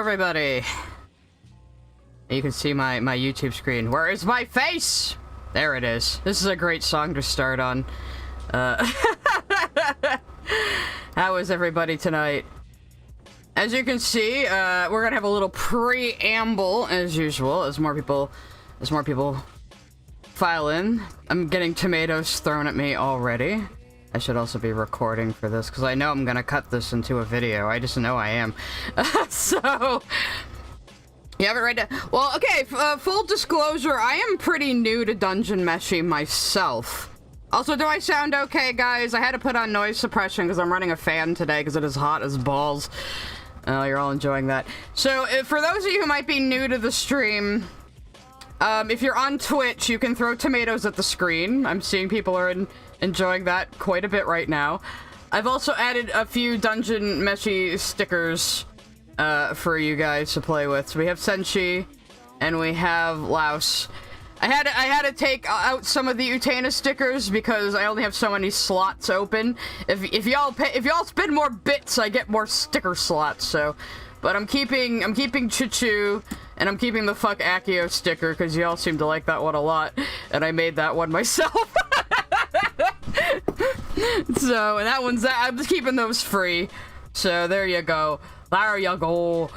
everybody? You can see my YouTube screen. Where is my face? There it is. This is a great song to start on. How is everybody tonight? As you can see, we're gonna have a little preamble as usual, as more people file in. I'm getting tomatoes thrown at me already. I should also be recording for this because I know I'm gonna cut this into a video. I just know I am. So you have it right now. Well, okay. Full disclosure, I am pretty new to Dungeon Meshi myself. Also, do I sound okay, guys? I had to put on noise suppression because I'm running a fan today because it is hot as balls. Oh, you're all enjoying that. So, for those of you who might be new to the stream, if you're on Twitch, you can throw tomatoes at the screen. I'm seeing people are enjoying that quite a bit right now. I've also added a few Dungeon Meshi stickers for you guys to play with. So we have Senshi, and we have Laos. I had to take out some of the Utena stickers because I only have so many slots open. If y'all spend more bits, I get more sticker slots. So, but I'm keeping Chuchu, and I'm keeping the fuck Akio sticker because y'all seem to like that one a lot, and I made that one myself. So, and that one's that. I'm just keeping those free. So there you go. There you go.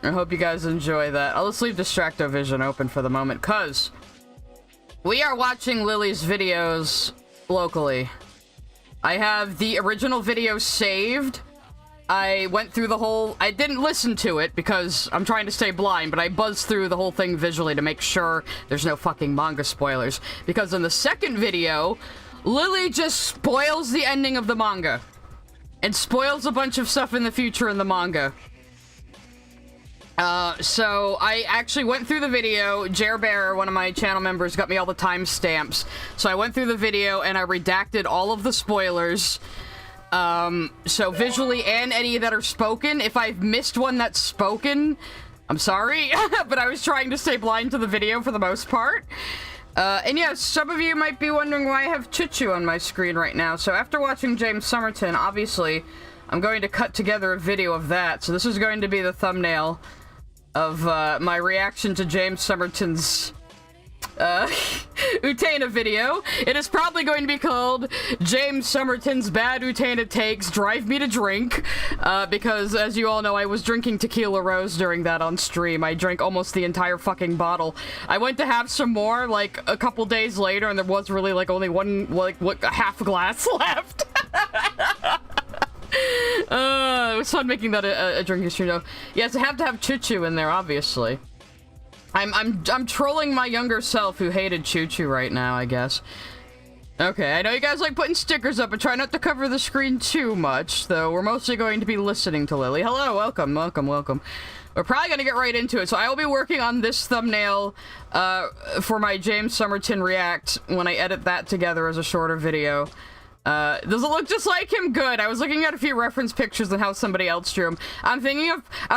I hope you guys enjoy that. I'll just leave Distractovision open for the moment, cause we are watching Lily's videos locally. I have the original video saved. I went through the whole... I didn't listen to it because I'm trying to stay blind, but I buzzed through the whole thing visually to make sure there's no fucking manga spoilers. Because in the second video, Lily just spoils the ending of the manga. And spoils a bunch of stuff in the future in the manga. So I actually went through the video. Jer Bear, one of my channel members, got me all the timestamps. So I went through the video and I redacted all of the spoilers. So visually and any that are spoken. If I've missed one that's spoken, I'm sorry. But I was trying to stay blind to the video for the most part. And yes, some of you might be wondering why I have Chuchu on my screen right now. So after watching James Somerton, obviously, I'm going to cut together a video of that. So this is going to be the thumbnail of my reaction to James Somerton's Utena video. It is probably going to be called James Somerton's Bad Utena Takes Drive Me to Drink, because as you all know, I was drinking Tequila Rose during that on stream. I drank almost the entire fucking bottle. I went to have some more, like, a couple days later, and there was really, like, only one, like, what, a half glass left. It was fun making that a drinking stream, though. Yes, I have to have Chuchu in there, obviously. I'm trolling my younger self who hated Chuchu right now, I guess. Okay, I know you guys like putting stickers up, but try not to cover the screen too much, though we're mostly going to be listening to Lily. Hello, welcome, welcome, welcome. We're probably gonna get right into it, so I will be working on this thumbnail, for my James Somerton React when I edit that together as a shorter video. Does it look just like him? Good. I was looking at a few reference pictures and how somebody else drew him. I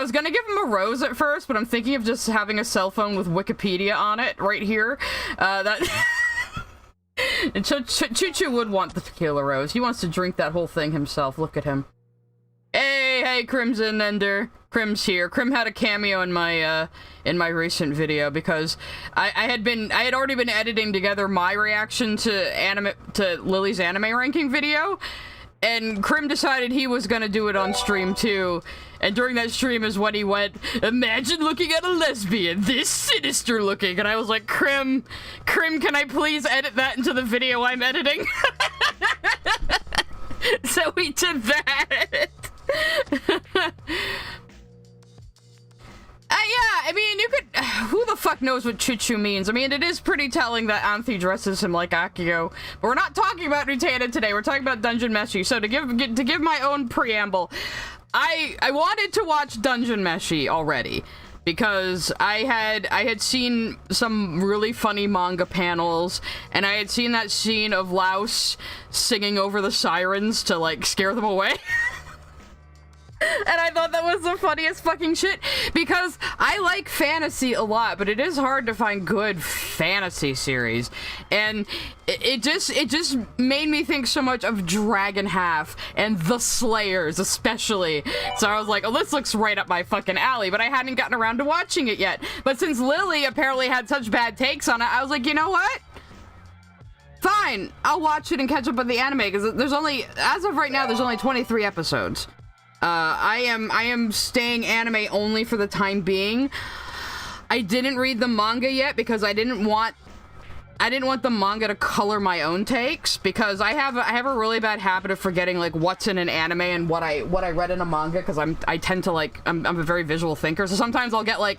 was gonna give him a rose at first, but I'm thinking of just having a cell phone with Wikipedia on it right here. And Chuchu would want the tequila rose. He wants to drink that whole thing himself. Look at him. Hey, Crimson Ender. Crim's here. Crim had a cameo in my recent video because I had already been editing together my reaction to Lily's anime ranking video, and Crim decided he was gonna do it on stream too. And during that stream is when he went, "Imagine looking at a lesbian this sinister looking," and I was like, Crim, can I please edit that into the video I'm editing? So we did that. Yeah, I mean, you could... Who the fuck knows what Chuchu means? I mean, it is pretty telling that Anthe dresses him like Akio. But we're not talking about Utena today, we're talking about Dungeon Meshi. So to give my own preamble, I wanted to watch Dungeon Meshi already. Because I had seen some really funny manga panels, and I had seen that scene of Laos singing over the sirens to, like, scare them away. And I thought that was the funniest fucking shit, because I like fantasy a lot, but it is hard to find good fantasy series. And it just made me think so much of Dragon Half and The Slayers especially. So I was like, oh, this looks right up my fucking alley, but I hadn't gotten around to watching it yet. But since Lily apparently had such bad takes on it, I was like, you know what? Fine, I'll watch it and catch up on the anime, because there's only, as of right now, there's only 23 episodes. I am staying anime only for the time being. I didn't read the manga yet because I didn't want the manga to color my own takes, because I have a really bad habit of forgetting like what's in an anime and what I read in a manga, because I tend to like I'm a very visual thinker. So sometimes I'll be like,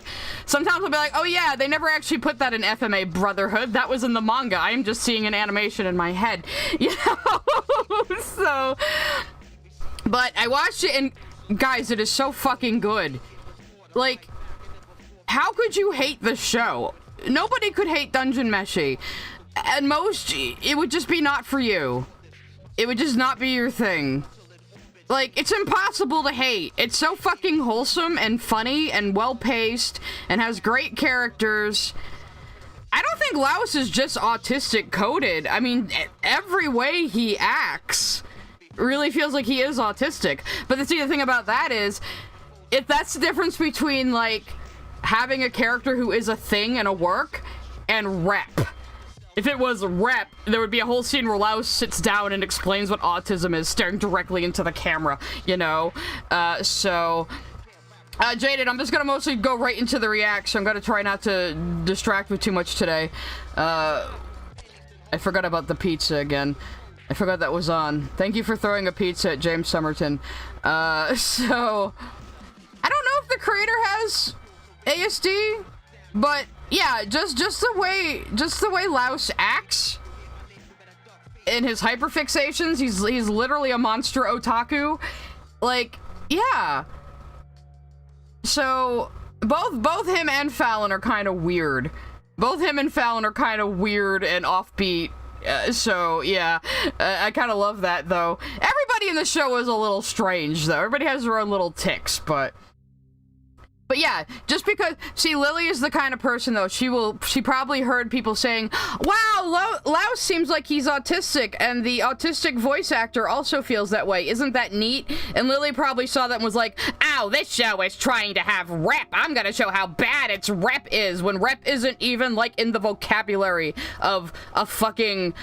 oh yeah, they never actually put that in FMA Brotherhood. That was in the manga. I am just seeing an animation in my head, you know. So, but I watched it, and guys, it is so fucking good. Like, how could you hate the show? Nobody could hate Dungeon Meshi. At most, it would just be not for you. It would just not be your thing. Like, it's impossible to hate. It's so fucking wholesome and funny and well-paced and has great characters. I don't think Laos is just autistic coded. I mean, every way he acts really feels like he is autistic. But the thing about that is, if that's the difference between, like, having a character who is a thing and a work, and rep. If it was rep, there would be a whole scene where Laos sits down and explains what autism is, staring directly into the camera, you know? Jaded, I'm just gonna mostly go right into the reacts. I'm gonna try not to distract with too much today. I forgot about the pizza again. I forgot that was on. Thank you for throwing a pizza at James Somerton. So, I don't know if the creator has ASD, but yeah, just the way Laos acts in his hyperfixations, he's literally a monster otaku. Like, yeah. So both him and Fallon are kind of weird. Both him and Fallon are kind of weird and offbeat. So yeah, I kind of love that though. Everybody in the show is a little strange though. Everybody has their own little tics, but yeah, just because, see, Lily is the kind of person, though, she probably heard people saying, wow, Laos seems like he's autistic, and the autistic voice actor also feels that way. Isn't that neat? And Lily probably saw that and was like, ow, this show is trying to have rep. I'm gonna show how bad its rep is, when rep isn't even, like, in the vocabulary of a fucking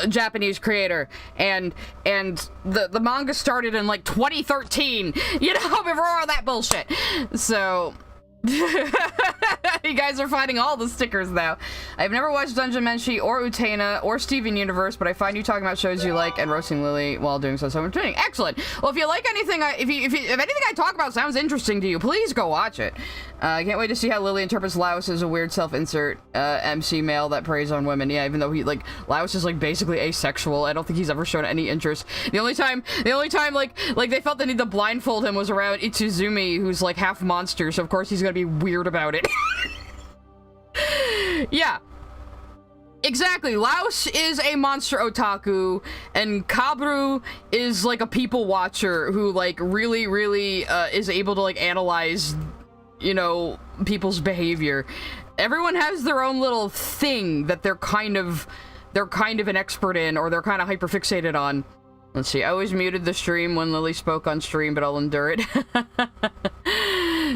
Japanese creator, and the manga started in like 2013, you know, before all that bullshit. So you guys are finding all the stickers now. I've never watched Dungeon Meshi or Utena or Steven Universe, but I find you talking about shows you like and roasting Lily while doing so entertaining. Excellent. Well, if you like anything, if anything I talk about sounds interesting to you, please go watch it. I can't wait to see how Lily interprets Laos as a weird self-insert MC male that preys on women. Yeah, even though Laos is like basically asexual. I don't think he's ever shown any interest. The only time like they felt the need to blindfold him was around Itsuzumi, who's like half monster, so of course he's gonna be weird about it. Yeah. Exactly. Laos is a monster otaku, and Kabru is like a people watcher who like really is able to like analyze, you know, people's behavior. Everyone has their own little thing that they're kind of an expert in, or they're kind of hyperfixated on. Let's see, I always muted the stream when Lily spoke on stream, but I'll endure it.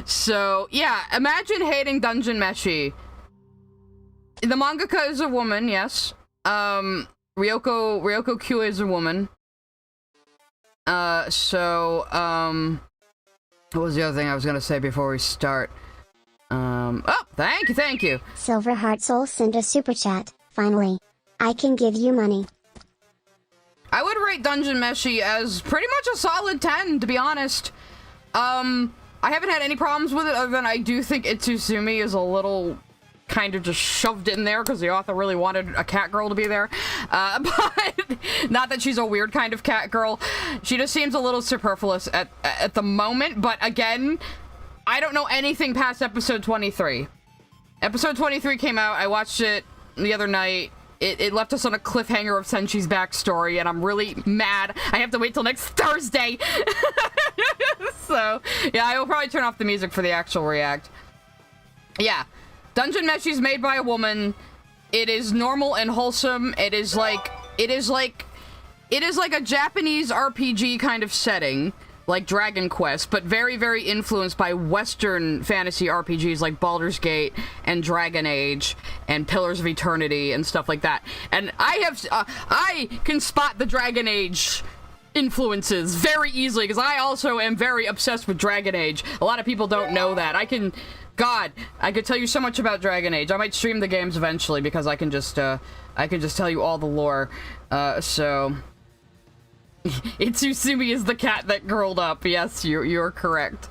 So, yeah, imagine hating Dungeon Meshi. The mangaka is a woman, yes. Ryoko Kyo is a woman. What was the other thing I was gonna say before we start? Oh, thank you. Silver Heart Soul sent a super chat. Finally, I can give you money. I would rate Dungeon Meshi as pretty much a solid 10, to be honest. I haven't had any problems with it, other than I do think Itsuzumi is a little kind of just shoved in there because the author really wanted a cat girl to be there. But not that she's a weird kind of cat girl. She just seems a little superfluous at the moment. But again, I don't know anything past episode 23. Episode 23 came out. I watched it the other night. it left us on a cliffhanger of Senshi's backstory, and I'm really mad. I have to wait till next Thursday. So, yeah, I will probably turn off the music for the actual react. Yeah, Dungeon Meshi is made by a woman. It is normal and wholesome. It is like a Japanese RPG kind of setting, like Dragon Quest, but very, very influenced by Western fantasy RPGs like Baldur's Gate and Dragon Age and Pillars of Eternity and stuff like that. And I can spot the Dragon Age influences very easily, because I also am very obsessed with Dragon Age. A lot of people don't know that. I could tell you so much about Dragon Age. I might stream the games eventually, because I can just tell you all the lore. So Itsusumi is the cat that curled up. Yes, you're correct.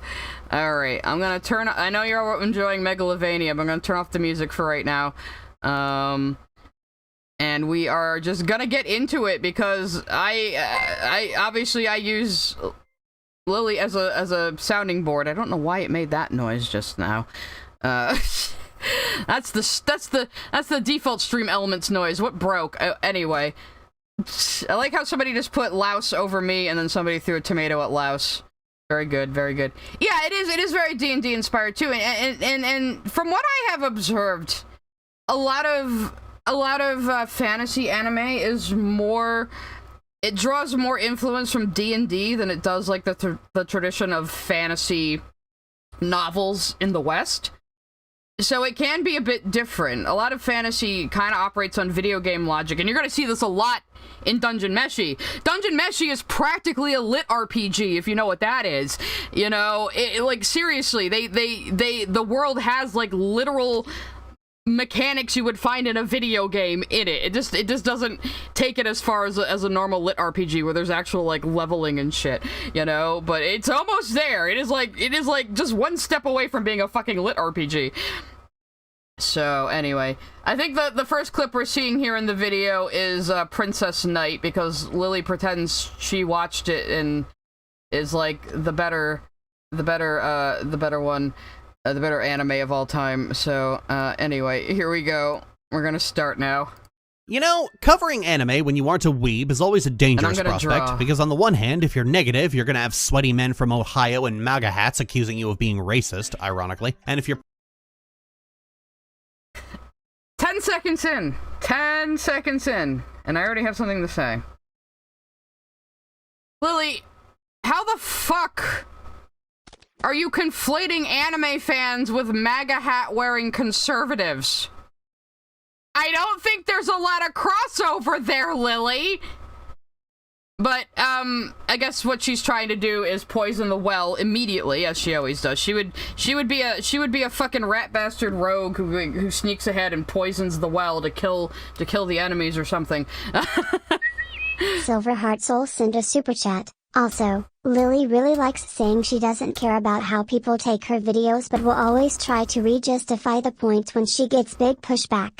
Alright, I'm gonna I know you're enjoying Megalovania, but I'm gonna turn off the music for right now. And we are just gonna get into it, because I obviously I use Lily as a sounding board. I don't know why it made that noise just now. That's the default Stream Elements noise. What broke? Anyway, I like how somebody just put louse over me, and then somebody threw a tomato at louse. Very good, very good. Yeah, it is very D&D inspired too, and from what I have observed, a lot of fantasy anime is more. It draws more influence from D&D than it does like the tradition of fantasy novels in the West. So it can be a bit different. A lot of fantasy kind of operates on video game logic, and you're going to see this a lot in Dungeon Meshi. Dungeon Meshi is practically a lit RPG, if you know what that is. You know, like seriously, the world has like literal mechanics you would find in a video game in it. It just doesn't take it as far as a normal lit RPG where there's actual like leveling and shit, you know, but it's almost there. It is like just one step away from being a fucking lit RPG. So anyway, I think the first clip we're seeing here in the video is Princess Knight, because Lily pretends she watched it and is like the better one. The better anime of all time. So, anyway, here we go. We're gonna start now. You know, covering anime when you aren't a weeb is always a dangerous prospect, because on the one hand, if you're negative, you're gonna have sweaty men from Ohio in MAGA hats accusing you of being racist, ironically, and if you're 10 seconds in! 10 seconds in! And I already have something to say. Lily, how the fuck are you conflating anime fans with MAGA hat-wearing conservatives? I don't think there's a lot of crossover there, Lily! But, I guess what she's trying to do is poison the well immediately, as she always does. She would be a fucking rat bastard rogue who sneaks ahead and poisons the well to kill the enemies or something. Silver Heart Soul sent a super chat. Also, Lily really likes saying she doesn't care about how people take her videos but will always try to re-justify the points when she gets big pushback.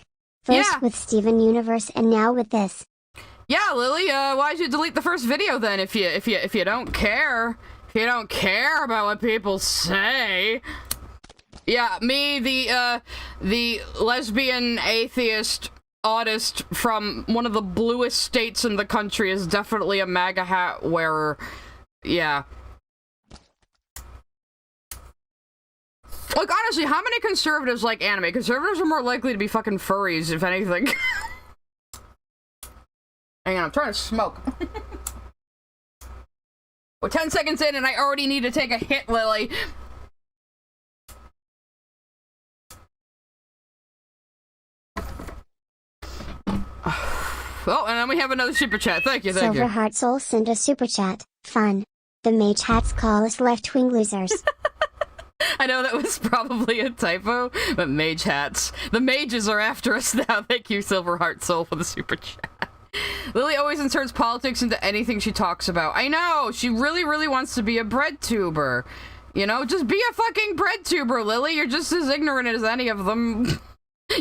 First with Steven Universe and now with this. Yeah, Lily, why'd you delete the first video then if you don't care? If you don't care about what people say. Yeah, me, the lesbian atheist autist from one of the bluest states in the country, is definitely a MAGA hat wearer. Yeah. Like, honestly, how many conservatives like anime? Conservatives are more likely to be fucking furries, if anything. Hang on, I'm trying to smoke. We're 10 seconds in and I already need to take a hit, Lily. Oh, and then we have another super chat. Thank you, thank you. Silver Heart Soul sent a super chat. Fun. The mage hats call us left-wing losers. I know that was probably a typo, but mage hats. The mages are after us now. Thank you, Silver Heart Soul, for the super chat. Lily always inserts politics into anything she talks about. I know! She really, really wants to be a bread tuber. You know, just be a fucking bread tuber, Lily. You're just as ignorant as any of them.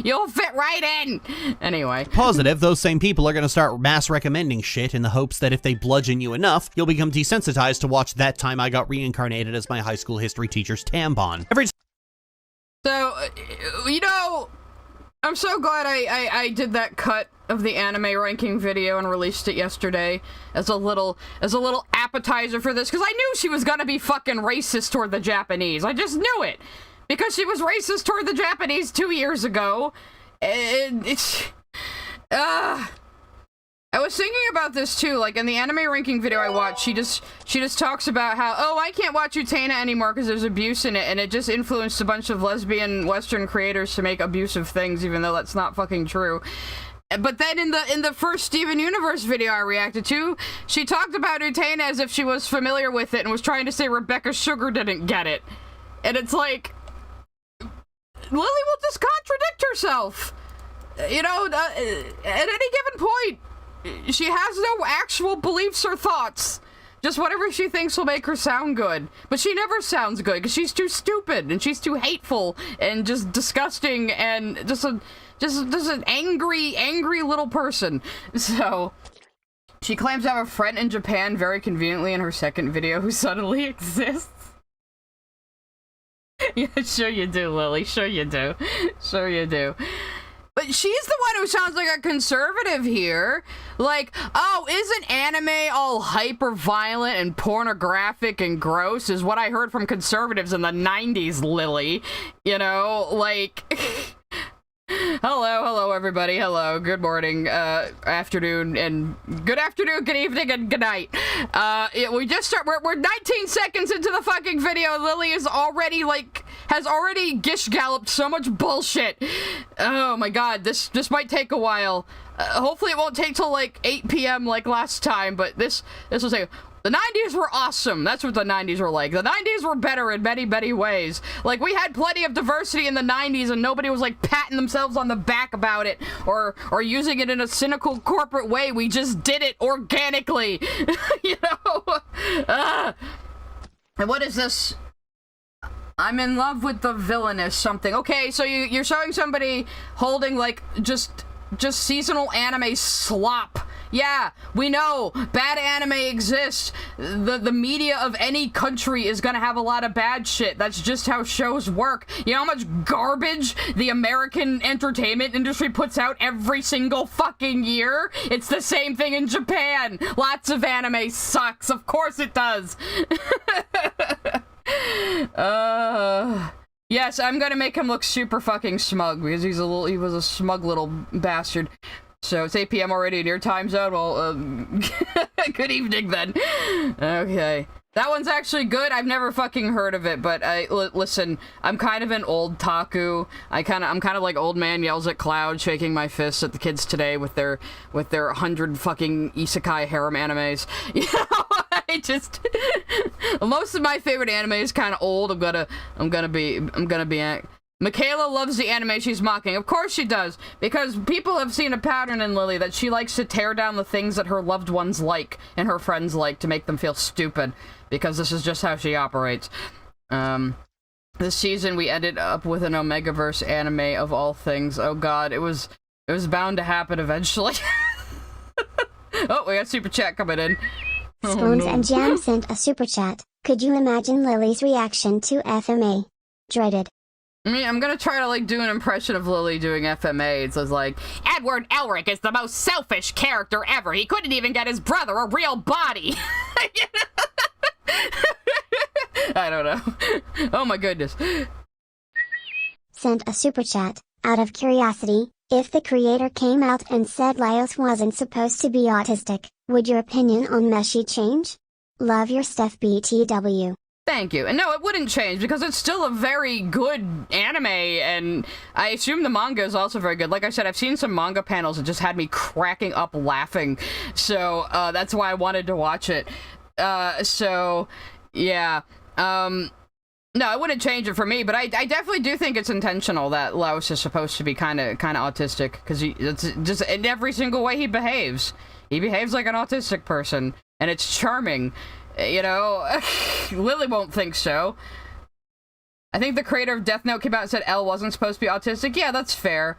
You'll fit right in! Anyway. Positive, those same people are gonna start mass recommending shit in the hopes that if they bludgeon you enough, you'll become desensitized to watch That Time I Got Reincarnated as My High School History Teacher's Tampon. So, you know, I'm so glad I did that cut of the anime ranking video and released it yesterday as a little appetizer for this, because I knew she was gonna be fucking racist toward the Japanese. I just knew it. Because she was racist toward the Japanese 2 years ago. I was thinking about this too, like in the anime ranking video I watched, she just talks about how, oh, I can't watch Utena anymore because there's abuse in it, and it just influenced a bunch of lesbian Western creators to make abusive things, even though that's not fucking true. But then in the first Steven Universe video I reacted to, she talked about Utena as if she was familiar with it and was trying to say Rebecca Sugar didn't get it. And it's like, Lily will just contradict herself. You know, at any given point. She has no actual beliefs or thoughts. Just whatever she thinks will make her sound good. But she never sounds good because she's too stupid and she's too hateful and just disgusting and just an angry little person. So she claims to have a friend in Japan very conveniently in her second video who suddenly exists. Yeah, sure you do, Lily. Sure you do. Sure you do. But she's the one who sounds like a conservative here. Like, oh, isn't anime all hyper-violent and pornographic and gross is what I heard from conservatives in the 90s, Lily. You know, like... Hello, everybody. Hello, good morning, afternoon, and good afternoon, good evening, and good night. We just start, we're 19 seconds into the fucking video. Lily is already, has already gish-galloped so much bullshit. Oh my god, this might take a while. Hopefully it won't take till, 8 p.m. like last time, but this will take... The 90s were awesome. That's what the 90s were like. The 90s were better in many, many ways. Like, we had plenty of diversity in the 90s and nobody was, patting themselves on the back about it or using it in a cynical corporate way. We just did it organically. You know? And what is this? I'm in love with the villainous something. Okay, so you're showing somebody holding, just seasonal anime slop. Yeah, we know bad anime exists. The media of any country is gonna have a lot of bad shit. That's just how shows work. You know how much garbage the American entertainment industry puts out every single fucking year? It's the same thing in Japan. Lots of anime sucks. Of course it does. Yes, I'm gonna make him look super fucking smug because he was a smug little bastard. So it's 8 p.m. already in your time zone? Well, good evening then. Okay. That one's actually good. I've never fucking heard of it, but listen, I'm kind of an old taku. I'm kind of like old man yells at cloud, shaking my fists at the kids today with their 100 fucking isekai harem animes. You know, most of my favorite anime is kind of old. I'm gonna be Michaela loves the anime she's mocking. Of course she does, because people have seen a pattern in Lily that she likes to tear down the things that her loved ones like and her friends like to make them feel stupid, because this is just how she operates. This season we ended up with an Omegaverse anime of all things. Oh god, it was bound to happen eventually. Oh, we got super chat coming in. Spoons and Jam sent a super chat. Could you imagine Lily's reaction to FMA? Dreaded. I mean, I'm gonna try to, do an impression of Lily doing FMA. It says, Edward Elric is the most selfish character ever. He couldn't even get his brother a real body. I don't know. Oh my goodness. Sent a super chat. Out of curiosity, if the creator came out and said Laios wasn't supposed to be autistic, would your opinion on Meshi change? Love your stuff, BTW. Thank you. And no, it wouldn't change because it's still a very good anime, and I assume the manga is also very good. Like I said, I've seen some manga panels that just had me cracking up laughing, so that's why I wanted to watch it. So yeah. No, I wouldn't change it for me, but I definitely do think it's intentional that Laos is supposed to be kind of autistic, because it's just in every single way he behaves. He behaves like an autistic person, and it's charming. You know, Lily won't think so. I think the creator of Death Note came out and said L wasn't supposed to be autistic. Yeah, that's fair.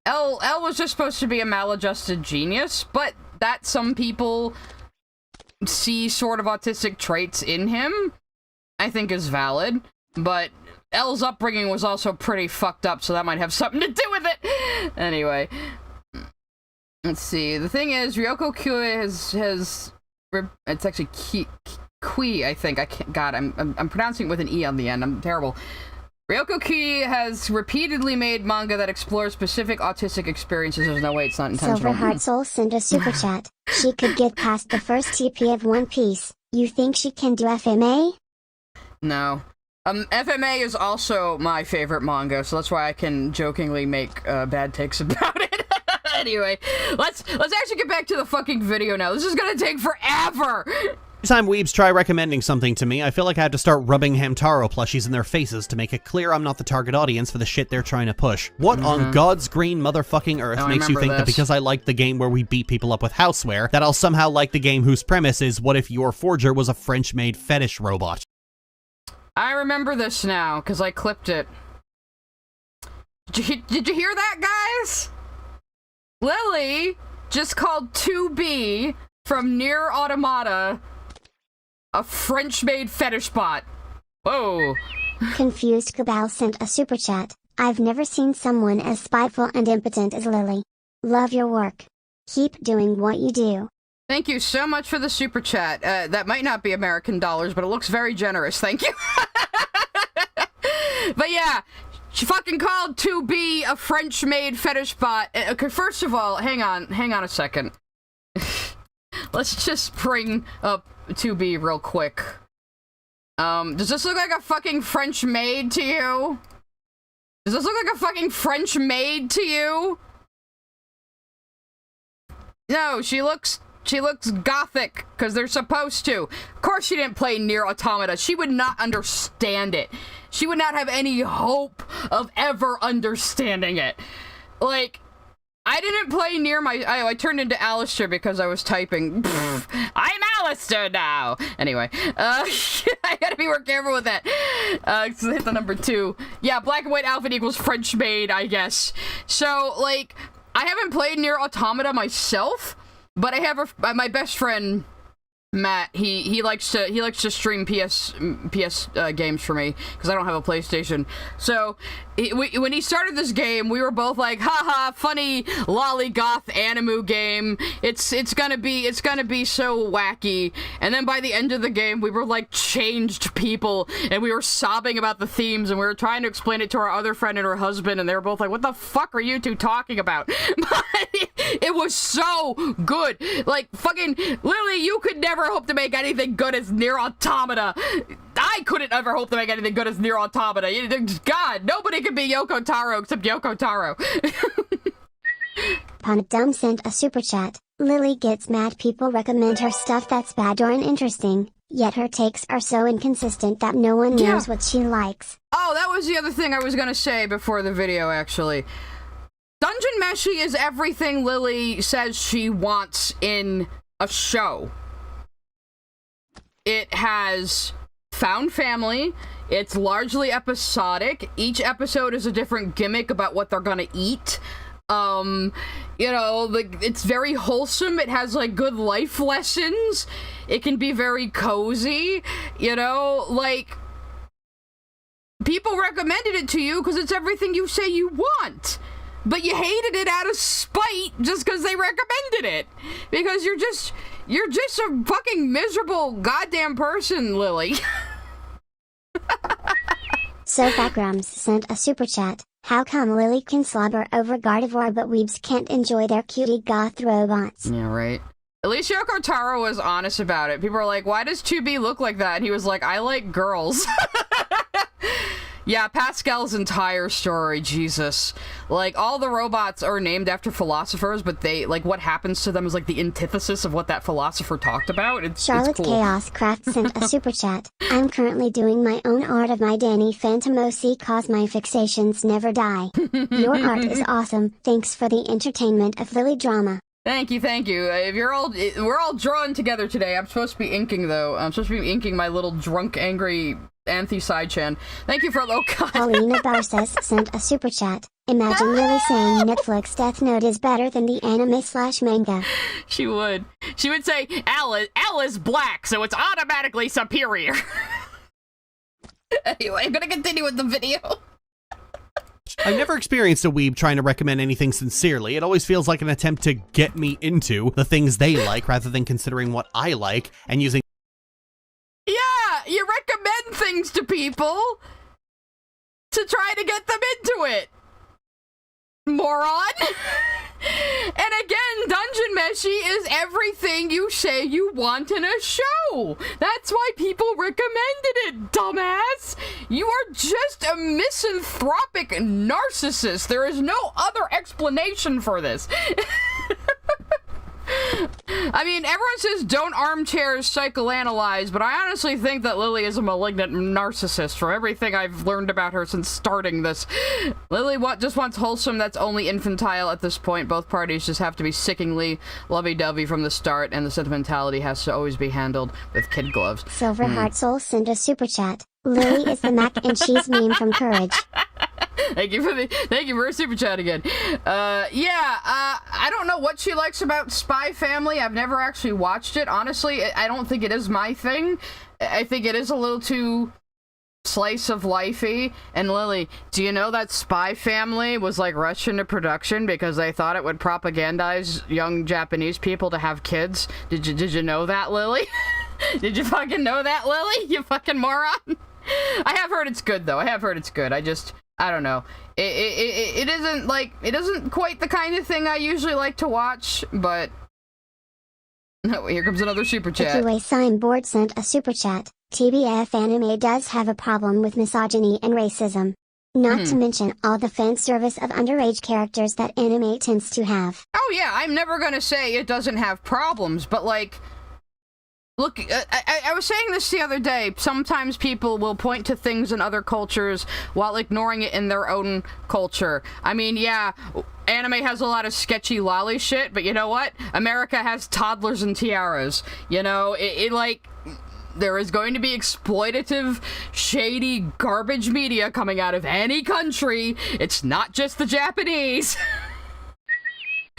L was just supposed to be a maladjusted genius, but that some people see sort of autistic traits in him, I think is valid. But L's upbringing was also pretty fucked up, so that might have something to do with it. Anyway. Let's see. The thing is, Ryoko Kui has it's actually Kui, I think. I can't. God, I'm pronouncing it with an E on the end. I'm terrible. Ryoko Kui has repeatedly made manga that explores specific autistic experiences. There's no way it's not intentional. Silverheart Soul sent a super chat. She could get past the first TP of One Piece. You think she can do FMA? No. FMA is also my favorite manga, so that's why I can jokingly make bad takes about it. Anyway, let's actually get back to the fucking video now. This is gonna take forever! Every time weebs try recommending something to me, I feel like I have to start rubbing Hamtaro plushies in their faces to make it clear I'm not the target audience for the shit they're trying to push. What on God's green motherfucking earth makes you think that because I like the game where we beat people up with houseware, that I'll somehow like the game whose premise is what if your forger was a French-made fetish robot? I remember this now, because I clipped it. Did you hear that, guys? Lily just called 2B from Nier Automata a French-made fetish bot. Whoa. Confused Cabal sent a super chat. I've never seen someone as spiteful and impotent as Lily. Love your work. Keep doing what you do. Thank you so much for the super chat. That might not be American dollars, but it looks very generous. Thank you. But yeah, she fucking called 2B a French-made fetish bot. Okay, first of all, hang on a second. Let's just bring up 2B real quick. Does this look like a fucking French maid to you? Does this look like a fucking French maid to you? No, she looks gothic, because they're supposed to. Of course she didn't play Nier Automata. She would not understand it. She would not have any hope of ever understanding it. Like, I didn't play Nier I turned into Alistair because I was typing. I'm Alistair now! Anyway, I gotta be more careful with that. So hit the number 2. Yeah, black and white outfit equals French maid, I guess. So, like, I haven't played Nier Automata myself, but I have my best friend Matt. He likes to stream PS games for me because I don't have a PlayStation. So when he started this game, we were both like, haha, funny lollygoth animu game. It's gonna be so wacky. And then by the end of the game, we were like changed people, and we were sobbing about the themes, and we were trying to explain it to our other friend and her husband, and they were both like, what the fuck are you two talking about? But it was so good. Like, fucking Lily, you could never hope to make anything good as Nier Automata. I couldn't ever hope to make anything good as Nier Automata. God, nobody could be Yoko Taro except Yoko Taro. Punadum sent a super chat. Lily gets mad people recommend her stuff that's bad or uninteresting, yet her takes are so inconsistent that no one knows what she likes. Oh, that was the other thing I was gonna say before the video, actually. Dungeon Meshi is everything Lily says she wants in a show. It has found family. It's largely episodic. Each episode is a different gimmick about what they're gonna eat. You know, like, it's very wholesome. It has, like, good life lessons. It can be very cozy. You know, like, people recommended it to you because it's everything you say you want. But you hated it out of spite just because they recommended it. Because you're just a fucking miserable goddamn person, Lily. Sofagrams sent a super chat. How come Lily can slobber over Gardevoir but weebs can't enjoy their cutie goth robots? Yeah, right. At least Yoko Taro was honest about it. People are like, why does 2B look like that? And he was like, I like girls. Yeah, Pascal's entire story, Jesus. Like, all the robots are named after philosophers, but they, like, what happens to them is, like, the antithesis of what that philosopher talked about. It's cool. Chaos Craft sent a super chat. I'm currently doing my own art of my Danny Phantom OC cause my fixations never die. Your art is awesome. Thanks for the entertainment of Lily drama. Thank you, thank you. We're all drawing together today. I'm supposed to be inking, though. I'm supposed to be inking my little drunk, angry Anthe Sidechan. Thank you for Paulina Barces sent a super chat. Imagine Lily saying Netflix Death Note is better than the anime/manga. She would. She would say, L is black, so it's automatically superior. Anyway, I'm gonna continue with the video. I've never experienced a weeb trying to recommend anything sincerely. It always feels like an attempt to get me into the things they like rather than considering what I like and using. Yeah, you recommend things to people to try to get them into it. Moron. And again, Dungeon Meshi is everything you say you want in a show. That's why people recommended it, dumbass. You are just a misanthropic narcissist. There is no other explanation for this. I mean, everyone says don't armchairs psychoanalyze, but I honestly think that Lily is a malignant narcissist from everything I've learned about her since starting this. Lily just wants wholesome that's only infantile at this point. Both parties just have to be sickingly lovey-dovey from the start, and the sentimentality has to always be handled with kid gloves. Silverheart Soul sent a super chat. Lily is the mac and cheese meme from Courage. Thank you for a super chat again. I don't know what she likes about Spy Family. I've never actually watched it. Honestly, I don't think it is my thing. I think it is a little too slice of lifey. And Lily, do you know that Spy Family was like rushed into production because they thought it would propagandize young Japanese people to have kids? Did you know that, Lily? Did you fucking know that, Lily? You fucking moron. I have heard it's good though. I don't know. It isn't quite the kind of thing I usually like to watch, but here comes another super chat. Ikiway Signboard sent a super chat. TBF anime does have a problem with misogyny and racism. Not to mention all the fan service of underage characters that anime tends to have. Oh yeah, I'm never gonna say it doesn't have problems, but like, look, I was saying this the other day. Sometimes people will point to things in other cultures while ignoring it in their own culture. I mean, yeah, anime has a lot of sketchy lolly shit, but you know what? America has toddlers and tiaras. You know, there is going to be exploitative, shady, garbage media coming out of any country. It's not just the Japanese.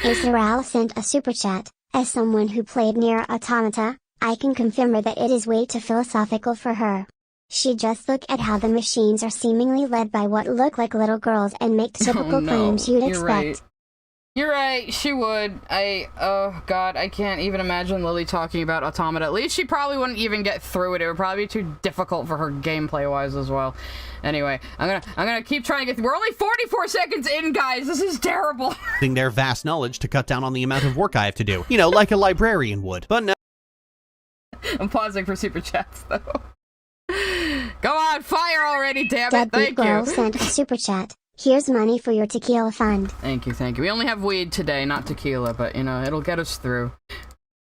Israel sent a super chat. As someone who played Nier Automata, I can confirm that it is way too philosophical for her. She just look at how the machines are seemingly led by what look like little girls and make typical claims you'd expect. Right. You're right, she would. Oh god, I can't even imagine Lily talking about Automata. At least she probably wouldn't even get through it. It would probably be too difficult for her gameplay-wise as well. Anyway, I'm gonna keep trying to get through. We're only 44 seconds in, guys! This is terrible! Their vast knowledge to cut down on the amount of work I have to do. You know, like a librarian would. But no. I'm pausing for super chats, though. Go on, fire already, damn it! Thank Girl you! sent a super chat. Here's money for your tequila fund. Thank you. We only have weed today, not tequila, but, you know, it'll get us through.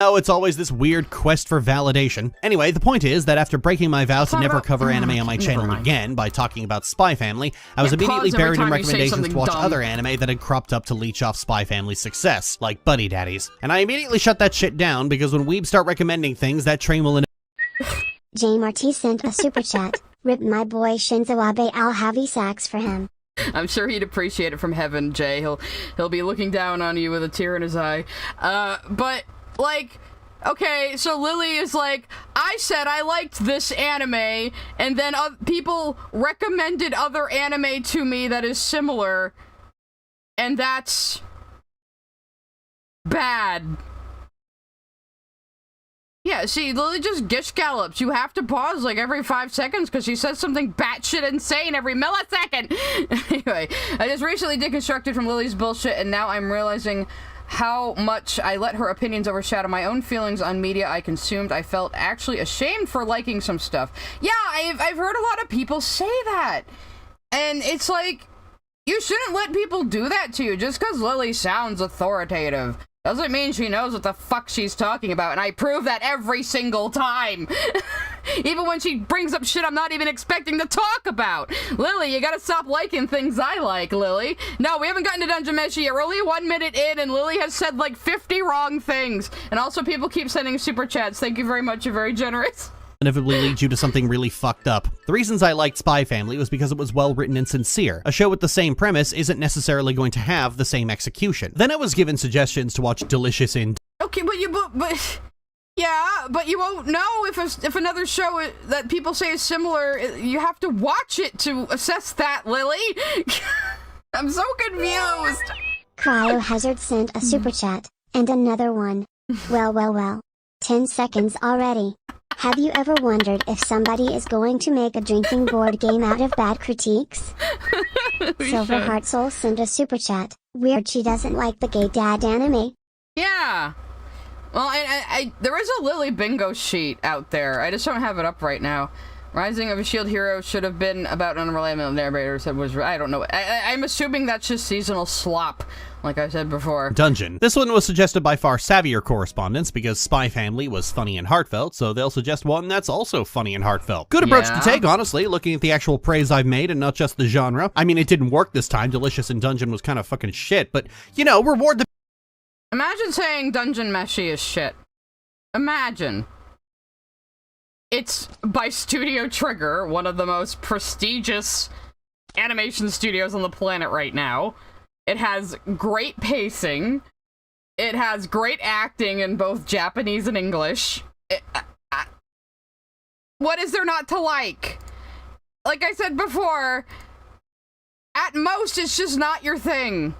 Oh, it's always this weird quest for validation. Anyway, the point is that after breaking my vow to never cover anime on my channel again by talking about Spy Family, I was immediately buried in recommendations to watch other anime that had cropped up to leech off Spy Family's success, like Buddy Daddies. And I immediately shut that shit down because when weebs start recommending things, that train will J. Marty sent a super chat. Rip my boy Shinzo Abe, I'll have sacks for him. I'm sure he'd appreciate it from heaven, Jay. He'll be looking down on you with a tear in his eye. But, like, okay, so Lily is like, I said I liked this anime, and then people recommended other anime to me that is similar, and that's bad. Yeah, see, Lily just gish gallops. You have to pause like every 5 seconds because she says something batshit insane every millisecond. Anyway, I just recently deconstructed from Lily's bullshit, and now I'm realizing how much I let her opinions overshadow my own feelings on media I consumed. I felt actually ashamed for liking some stuff. Yeah, I've heard a lot of people say that. And it's like, you shouldn't let people do that to you just because Lily sounds authoritative. Doesn't mean she knows what the fuck she's talking about, and I prove that every single time. Even when she brings up shit I'm not even expecting to talk about. Lily, you gotta stop liking things I like, Lily. No, we haven't gotten to Dungeon Meshi yet. We're only 1 minute in, and Lily has said like 50 wrong things. And also people keep sending super chats. Thank you very much, you're very generous. inevitably leads you to something really fucked up. The reasons I liked Spy Family was because it was well written and sincere. A show with the same premise isn't necessarily going to have the same execution. Then I was given suggestions to watch Delicious in... Okay, but you won't know if another show that people say is similar. You have to watch it to assess that, Lily. I'm so confused. Cryohazard sent a super chat, and another one. Well. 10 seconds already. Have you ever wondered if somebody is going to make a drinking board game out of bad critiques? Silver Heart Soul sent a super chat. Weird she doesn't like the gay dad anime. Yeah. Well, there is a Lily bingo sheet out there. I just don't have it up right now. Rising of a Shield Hero should have been about an unreliable narrator. Said was I don't know. I'm assuming that's just seasonal slop, like I said before. Dungeon. This one was suggested by far savvier correspondents because Spy Family was funny and heartfelt, so they'll suggest one that's also funny and heartfelt. Good approach to take, honestly, looking at the actual praise I've made and not just the genre. I mean, it didn't work this time. Delicious in Dungeon was kind of fucking shit, but, you know, reward the... Imagine saying Dungeon Meshi is shit. Imagine. It's by Studio Trigger, one of the most prestigious animation studios on the planet right now. It has great pacing. It has great acting in both Japanese and English. What is there not to like? Like I said before, at most, it's just not your thing.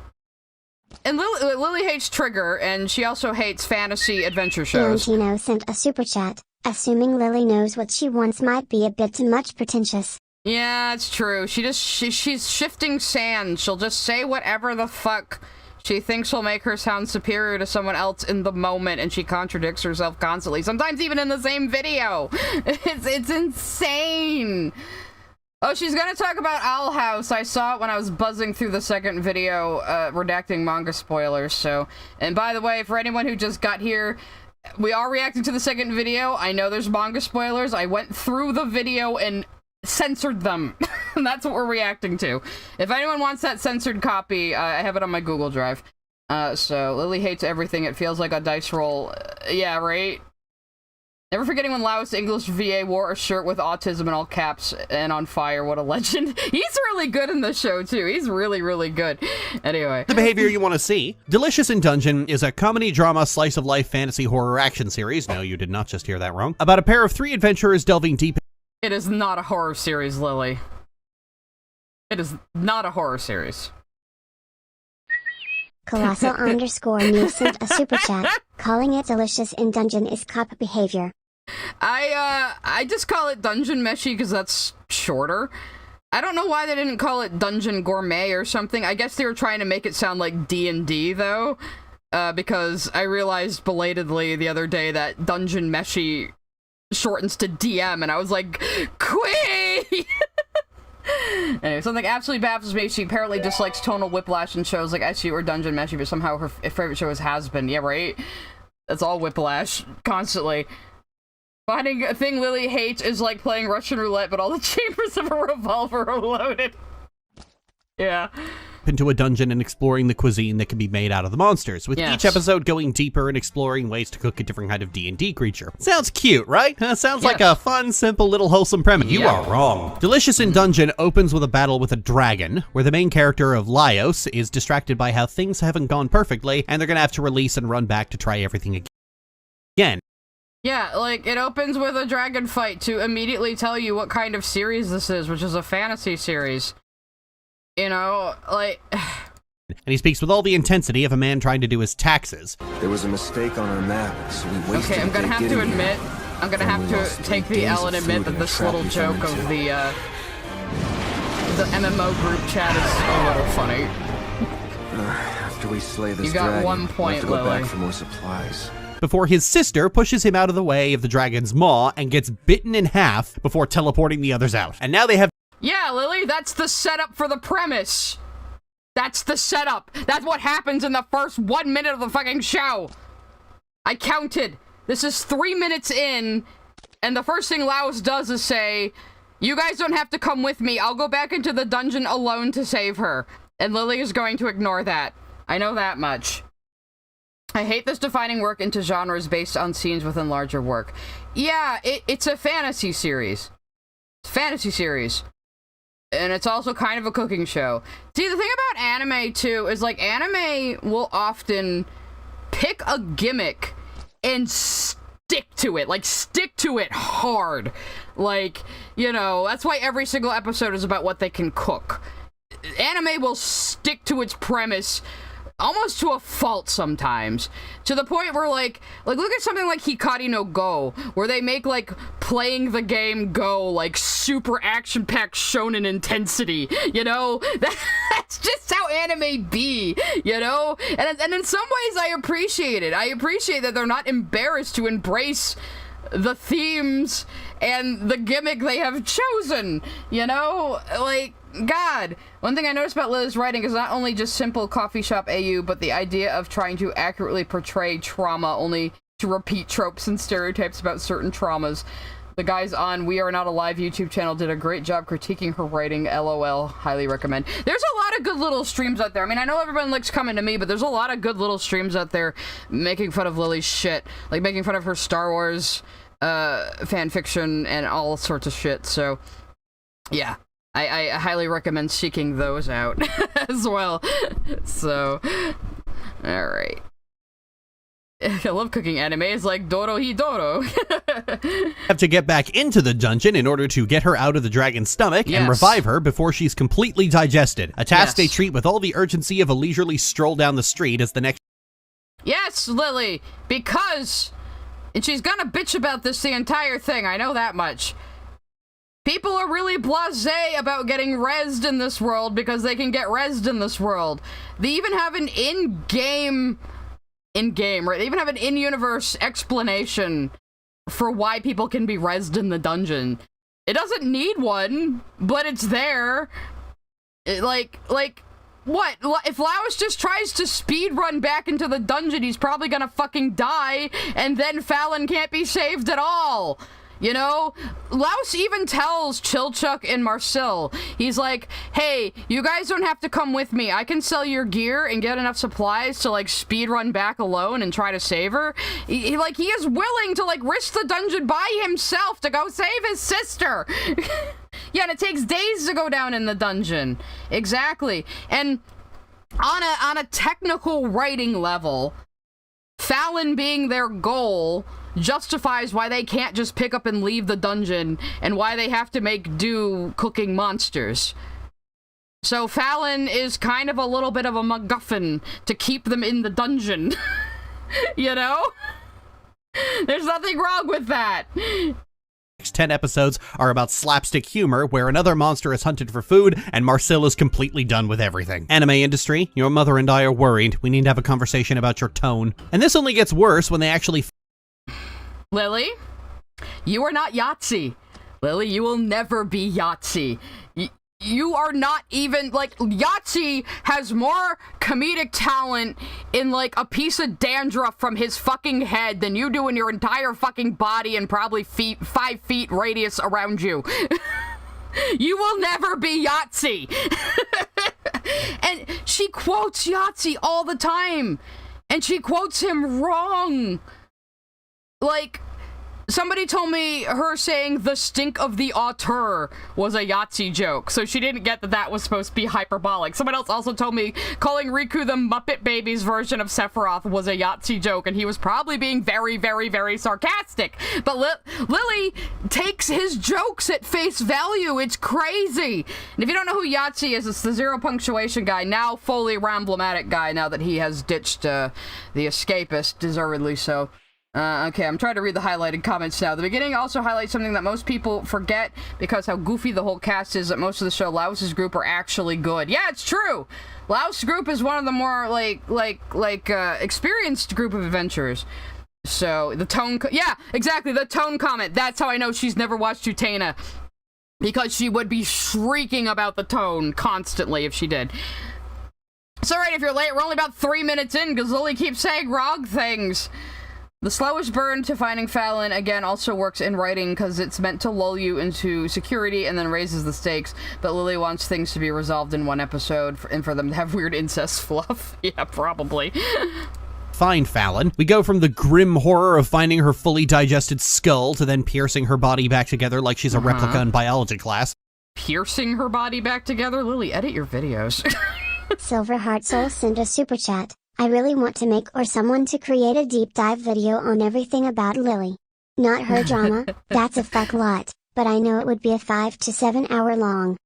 And Lily hates Trigger, and she also hates fantasy adventure shows. Valentino sent a super chat. Assuming Lily knows what she wants might be a bit too much pretentious. Yeah, it's true. She's shifting sand. She'll just say whatever the fuck she thinks will make her sound superior to someone else in the moment, and she contradicts herself constantly. Sometimes even in the same video. It's insane. Oh, she's gonna talk about Owl House. I saw it when I was buzzing through the second video, redacting manga spoilers, so... And by the way, for anyone who just got here, we are reacting to the second video. I know there's manga spoilers. I went through the video and censored them. And that's what we're reacting to. If anyone wants that censored copy, I have it on my Google Drive. So, Lily hates everything. It feels like a dice roll. Yeah, right? Never forgetting when Laos English VA wore a shirt with autism in all caps and on fire. What a legend. He's really good in this show, too. He's really, really good. Anyway. The behavior you want to see. Delicious in Dungeon is a comedy, drama, slice-of-life, fantasy, horror, action series. No, you did not just hear that wrong. About a pair of three adventurers delving deep... It is not a horror series, Lily. It is not a horror series. Colossal _ sent a super chat. Calling it Delicious in Dungeon is cop behavior. I just call it Dungeon Meshi because that's shorter. I don't know why they didn't call it Dungeon Gourmet or something. I guess they were trying to make it sound like D&D, though. Because I realized belatedly the other day that Dungeon Meshi shortens to DM, and I was like, Quee! Anyway, something absolutely baffles me. She apparently dislikes tonal whiplash in shows like SU or Dungeon Meshi, but somehow her favorite show is Has Been. Yeah, right? That's all whiplash, constantly. Finding a thing Lily hates is like playing Russian roulette, but all the chambers of a revolver are loaded. Yeah. Into a dungeon and exploring the cuisine that can be made out of the monsters, with each episode going deeper and exploring ways to cook a different kind of D&D creature. Sounds cute, right? Sounds like a fun, simple, little wholesome premise. You are wrong. Delicious in Dungeon opens with a battle with a dragon, where the main character of Laos is distracted by how things haven't gone perfectly, and they're gonna have to release and run back to try everything again. Yeah, like, it opens with a dragon fight to immediately tell you what kind of series this is, which is a fantasy series. You know, like... And he speaks with all the intensity of a man trying to do his taxes. There was a mistake on our map, so we wasted... Okay, I'm gonna have to admit, I'm gonna have to take the L and admit that this little joke of the MMO group chat is a little funny. After we slay this you got dragon, 1 point, we'll have to go Lily. back for more supplies. Before his sister pushes him out of the way of the dragon's maw and gets bitten in half before teleporting the others out. And now they have... Yeah, Lily, that's the setup for the premise. That's the setup. That's what happens in the first 1 minute of the fucking show. I counted. This is 3 minutes in, and the first thing Laos does is say, you guys don't have to come with me. I'll go back into the dungeon alone to save her. And Lily is going to ignore that. I know that much. I hate this defining work into genres based on scenes within larger work. Yeah, it's a fantasy series. It's a fantasy series. And it's also kind of a cooking show. See, the thing about anime, too, is, like, anime will often pick a gimmick and stick to it. Like, stick to it hard. Like, you know, that's why every single episode is about what they can cook. anime will stick to its premise almost to a fault sometimes, to the point where like look at something like Hikari no Go, where they make like playing the game Go like super action-packed shonen intensity, you know? That's just how anime be, you know? And in some ways I appreciate it. I appreciate that they're not embarrassed to embrace the themes and the gimmick they have chosen, you know? Like, God, one thing I noticed about Lily's writing is not only just simple coffee shop AU, but the idea of trying to accurately portray trauma only to repeat tropes and stereotypes about certain traumas. The guys on We Are Not Alive YouTube channel did a great job critiquing her writing. LOL. Highly recommend. There's a lot of good little streams out there. I mean, I know everyone likes coming to me, but there's a lot of good little streams out there making fun of Lily's shit. Like, making fun of her Star Wars fan fiction and all sorts of shit. So, yeah. I highly recommend seeking those out as well. So, alright. I love cooking anime. It's like Doro Hidoro. Have to get back into the dungeon in order to get her out of the dragon's stomach and revive her before she's completely digested. A task they treat with all the urgency of a leisurely stroll down the street as the next... Yes, Lily! Because... And she's gonna bitch about this the entire thing, I know that much. People are really blasé about getting rezzed in this world because they can get rezzed in this world. They even have an in-game, right? They even have an in-universe explanation for why people can be rezzed in the dungeon. It doesn't need one, but it's there. Like, what? If Laos just tries to speedrun back into the dungeon, he's probably gonna fucking die, and then Fallon can't be saved at all. You know, Laos even tells Chilchuk and Marcel, he's like, hey, you guys don't have to come with me. I can sell your gear and get enough supplies to, like, speed run back alone and try to save her. He is willing to, like, risk the dungeon by himself to go save his sister. Yeah, and it takes days to go down in the dungeon. Exactly. And on a technical writing level, Fallon being their goal justifies why they can't just pick up and leave the dungeon and why they have to make do cooking monsters. So Fallon is kind of a little bit of a MacGuffin to keep them in the dungeon. You know? There's nothing wrong with that. Next 10 episodes are about slapstick humor, where another monster is hunted for food, and Marcel is completely done with everything. Anime industry, your mother and I are worried. We need to have a conversation about your tone. And this only gets worse when they actually... Lily, you are not Yahtzee. Lily, you will never be Yahtzee. You are not even, like, Yahtzee has more comedic talent in, like, a piece of dandruff from his fucking head than you do in your entire fucking body and probably 5 feet radius around you. You will never be Yahtzee. And she quotes Yahtzee all the time. And she quotes him wrong. Like, somebody told me her saying the stink of the auteur was a Yahtzee joke, so she didn't get that that was supposed to be hyperbolic. Someone else also told me calling Riku the Muppet Babies version of Sephiroth was a Yahtzee joke, and he was probably being very, very, very sarcastic. But Lily takes his jokes at face value. It's crazy. And if you don't know who Yahtzee is, it's the zero punctuation guy, now fully Ramblematic guy, now that he has ditched the Escapist, deservedly so. Okay, I'm trying to read the highlighted comments now. The beginning also highlights something that most people forget because how goofy the whole cast is, that most of the show, Laos's group are actually good. Yeah, it's true! Laos group is one of the more, experienced group of adventurers. So, the tone... yeah, exactly, the tone comment. That's how I know she's never watched Utena. Because she would be shrieking about the tone constantly if she did. It's alright if you're late, we're only about 3 minutes in because Lily keeps saying wrong things. The slowest burn to finding Fallon, again, also works in writing because it's meant to lull you into security and then raises the stakes, but Lily wants things to be resolved in one episode and for them to have weird incest fluff. Yeah, probably. Find Fallon. We go from the grim horror of finding her fully digested skull to then piercing her body back together like she's a replica in biology class. Piercing her body back together? Lily, edit your videos. Silver Heart Soul sent a super chat. I really want to make or someone to create a deep dive video on everything about Lily. Not her drama, that's a fuck lot, but I know it would be a 5 to 7 hour long.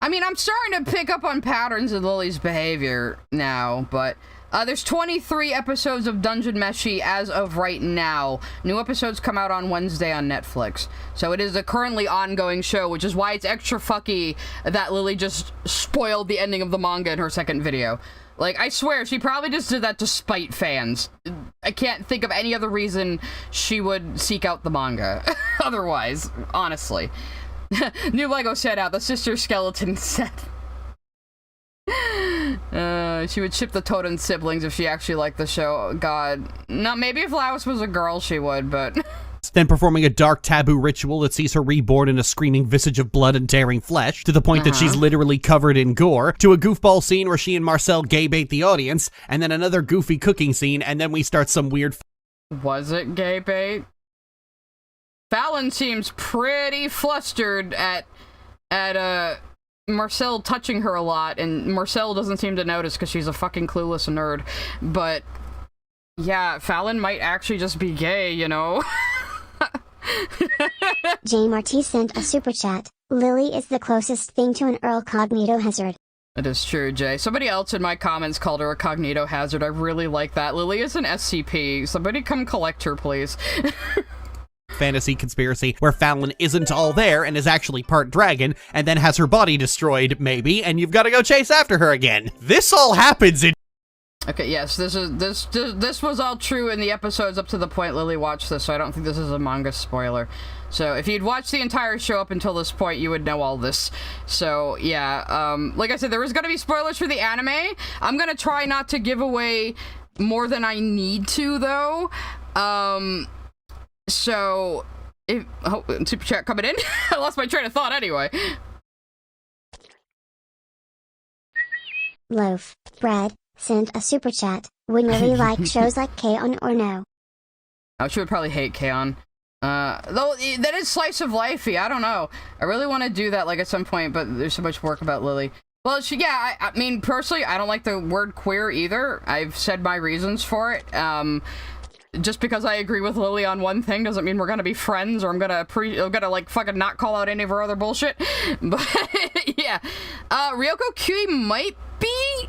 I mean, I'm starting to pick up on patterns in Lily's behavior now, but there's 23 episodes of Dungeon Meshi as of right now. New episodes come out on Wednesday on Netflix. So it is a currently ongoing show, which is why it's extra fucky that Lily just spoiled the ending of the manga in her second video. Like, I swear, she probably just did that to spite fans. I can't think of any other reason she would seek out the manga. Otherwise, honestly. New Lego set out, the sister skeleton set. She would ship the Totem siblings if she actually liked the show. God. No, maybe if Laos was a girl, she would, but... Then performing a dark taboo ritual that sees her reborn in a screaming visage of blood and tearing flesh, to the point that she's literally covered in gore, to a goofball scene where she and Marcel gay bait the audience, and then another goofy cooking scene, and then we start some weird... Was it gay bait? Fallon seems pretty flustered at Marcel touching her a lot, and Marcel doesn't seem to notice because she's a fucking clueless nerd. But, yeah, Fallon might actually just be gay, you know? J. Marty sent a super chat. Lily is the closest thing to an Earl Cognito hazard. It is true, Jay. Somebody else in my comments called her a cognito hazard. I really like that. Lily is an SCP. Somebody come collect her, please. Fantasy conspiracy where Fallon isn't all there and is actually part dragon and then has her body destroyed, maybe, and you've got to go chase after her again. This all happens in... Okay, yes, this was all true in the episodes up to the point Lily watched this, so I don't think this is a manga spoiler. So if you'd watched the entire show up until this point, you would know all this. So yeah, like I said, there was gonna be spoilers for the anime. I'm gonna try not to give away more than I need to, though. So if super chat coming in. I lost my train of thought anyway. Loaf Bread sent a super chat. Would Lily like shows like K-On! Or no? Oh, she would probably hate K-On! Though that is slice of lifey. I don't know. I really want to do that like at some point, but there's so much work about Lily. Well, I mean, personally, I don't like the word queer either. I've said my reasons for it. Just because I agree with Lily on one thing doesn't mean we're gonna be friends, or I'm gonna like fucking not call out any of her other bullshit. But yeah, Ryoko Kui might be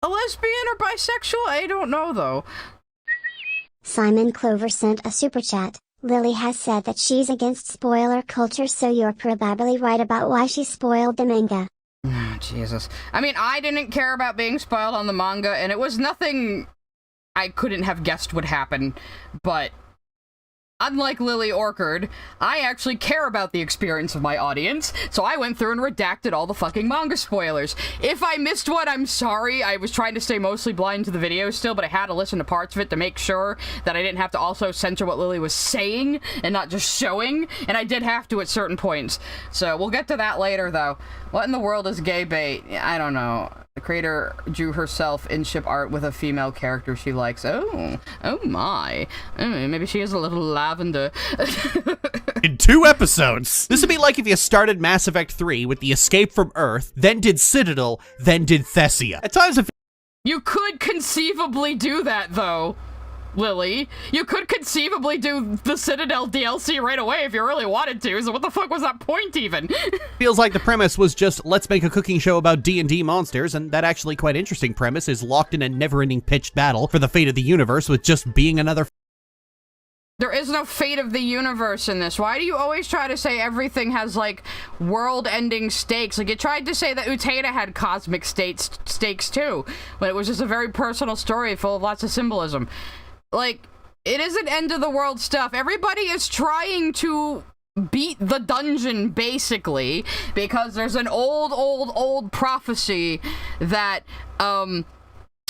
a lesbian or bisexual. I don't know though. Simon Clover sent a super chat. Lily has said that she's against spoiler culture, so you're probably right about why she spoiled the manga. Oh, Jesus. I mean, I didn't care about being spoiled on the manga, and it was nothing I couldn't have guessed would happen, but unlike Lily Orchard, I actually care about the experience of my audience, so I went through and redacted all the fucking manga spoilers. If I missed one, I'm sorry. I was trying to stay mostly blind to the video still, but I had to listen to parts of it to make sure that I didn't have to also censor what Lily was saying and not just showing, and I did have to at certain points. So we'll get to that later, though. What in the world is gay bait? I don't know. The creator drew herself in ship art with a female character she likes. Oh my. Maybe she is a little lavender. In 2 episodes. This would be like if you started Mass Effect 3 with the escape from Earth, then did Citadel, then did Thessia. At times, you could conceivably do that, though, Lily. You could conceivably do the Citadel DLC right away if you really wanted to, so what the fuck was that point even? Feels like the premise was just, let's make a cooking show about D&D monsters, and that actually quite interesting premise is locked in a never-ending pitched battle for the fate of the universe with just being another... There is no fate of the universe in this. Why do you always try to say everything has, like, world-ending stakes? Like, you tried to say that Utena had cosmic stakes, too, but it was just a very personal story full of lots of symbolism. Like, it isn't end-of-the-world stuff. Everybody is trying to beat the dungeon, basically, because there's an old prophecy that,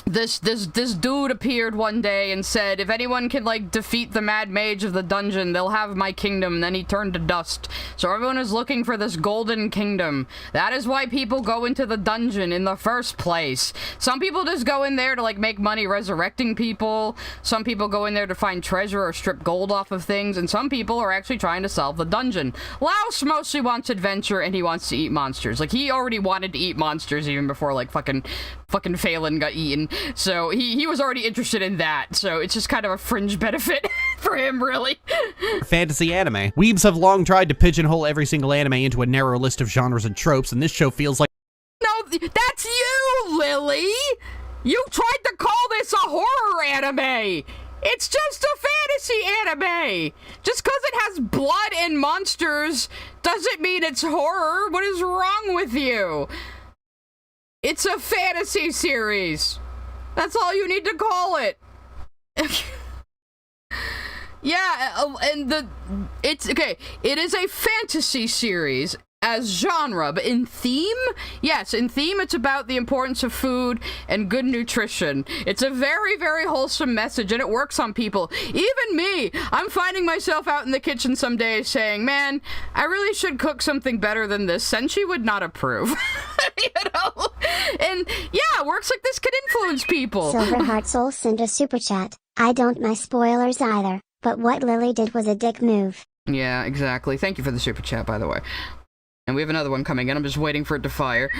this dude appeared one day and said, if anyone can, like, defeat the mad mage of the dungeon, they'll have my kingdom. And then he turned to dust. So everyone is looking for this golden kingdom. That is why people go into the dungeon in the first place. Some people just go in there to, like, make money resurrecting people. Some people go in there to find treasure or strip gold off of things. And some people are actually trying to solve the dungeon. Laos mostly wants adventure, and he wants to eat monsters. Like, he already wanted to eat monsters even before, like, fucking Phelan got eaten. So he was already interested in that. So it's just kind of a fringe benefit for him, really. Fantasy anime. Weebs have long tried to pigeonhole every single anime into a narrow list of genres and tropes, and this show feels like— No, that's you, Lily! You tried to call this a horror anime! It's just a fantasy anime! Just because it has blood and monsters doesn't mean it's horror. What is wrong with you? It's a fantasy series. That's all you need to call it. Yeah, and it's okay. It is a fantasy series as genre, but in theme, yes, in theme, it's about the importance of food and good nutrition. It's a very, very wholesome message, and it works on people. Even me, I'm finding myself out in the kitchen some days saying, man, I really should cook something better than this. Senshi would not approve. You know? And yeah, works like this could influence people. Silverheart Soul sent a super chat. I don't my spoilers either, but what Lily did was a dick move. Yeah, exactly. Thank you for the super chat, by the way. And we have another one coming in. I'm just waiting for it to fire.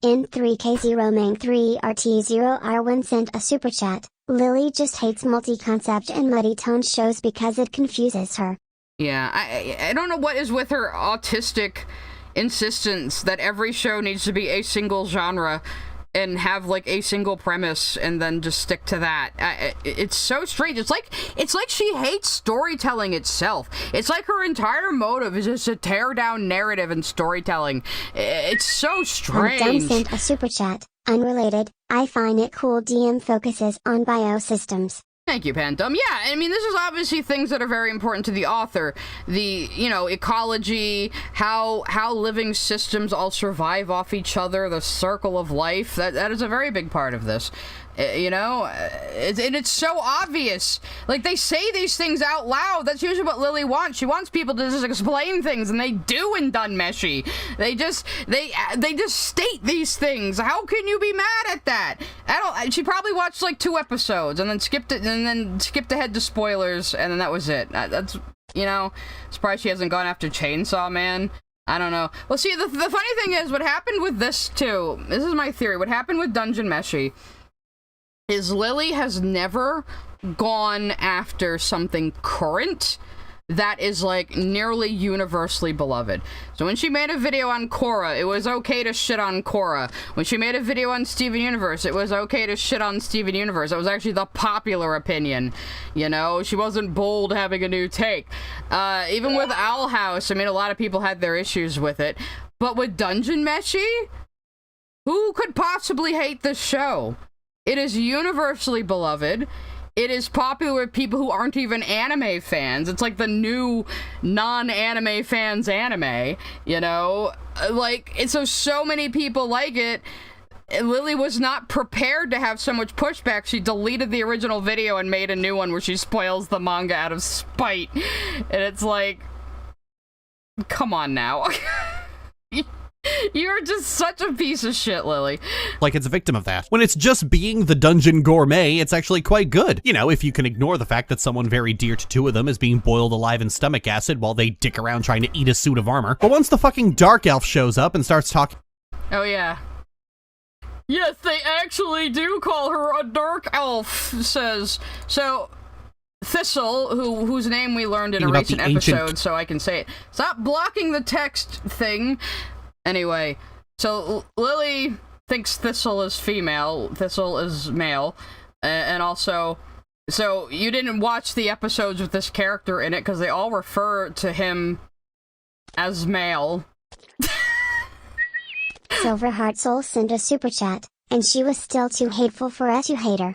In 3K0Mang3RT0R1 sent a super chat. Lily just hates multi-concept and muddy tone shows because it confuses her. Yeah, I don't know what is with her autistic insistence that every show needs to be a single genre and have like a single premise and then just stick to that. It's so strange. It's like she hates storytelling itself. It's like her entire motive is just to tear down narrative and storytelling. It's so strange. Dumb sent a super chat. Unrelated, I find it cool DM focuses on biosystems. Thank you, Pandum. Yeah, I mean, this is obviously things that are very important to the author. The, you know, ecology, how living systems all survive off each other, the circle of life. That is a very big part of this. You know, and it's so obvious. Like, they say these things out loud. That's usually what Lily wants. She wants people to just explain things, and they do in Dungeon Meshi. They just state these things. How can you be mad at that? She probably watched like 2 episodes and then skipped ahead to spoilers, and then that was it. That's, you know, surprised she hasn't gone after Chainsaw Man. I don't know. Well, see, the funny thing is, what happened with this too, this is my theory, what happened with Dungeon Meshi is Lily has never gone after something current that is like nearly universally beloved. So when she made a video on Korra, it was okay to shit on Korra. When she made a video on Steven Universe, it was okay to shit on Steven Universe. That was actually the popular opinion. You know, she wasn't bold having a new take. Even with Owl House, I mean, a lot of people had their issues with it. But with Dungeon Meshi, who could possibly hate this show? It is universally beloved. It is popular with people who aren't even anime fans. It's like the new non-anime fans anime, you know? Like, so many people like it. Lily was not prepared to have so much pushback. She deleted the original video and made a new one where she spoils the manga out of spite. And it's like, come on now. You're just such a piece of shit, Lily. Like it's a victim of that. When it's just being the dungeon gourmet, it's actually quite good. You know, if you can ignore the fact that someone very dear to 2 of them is being boiled alive in stomach acid while they dick around trying to eat a suit of armor. But once the fucking dark elf shows up and starts talking— Oh yeah. Yes, they actually do call her a dark elf, says. So, Thistle, whose name we learned in a recent episode, so I can say it. Stop blocking the text thing. Anyway, so Lily thinks Thistle is female, Thistle is male, and also, so you didn't watch the episodes with this character in it because they all refer to him as male. Silverheart Soul sent a super chat, and she was still too hateful for us to hate her.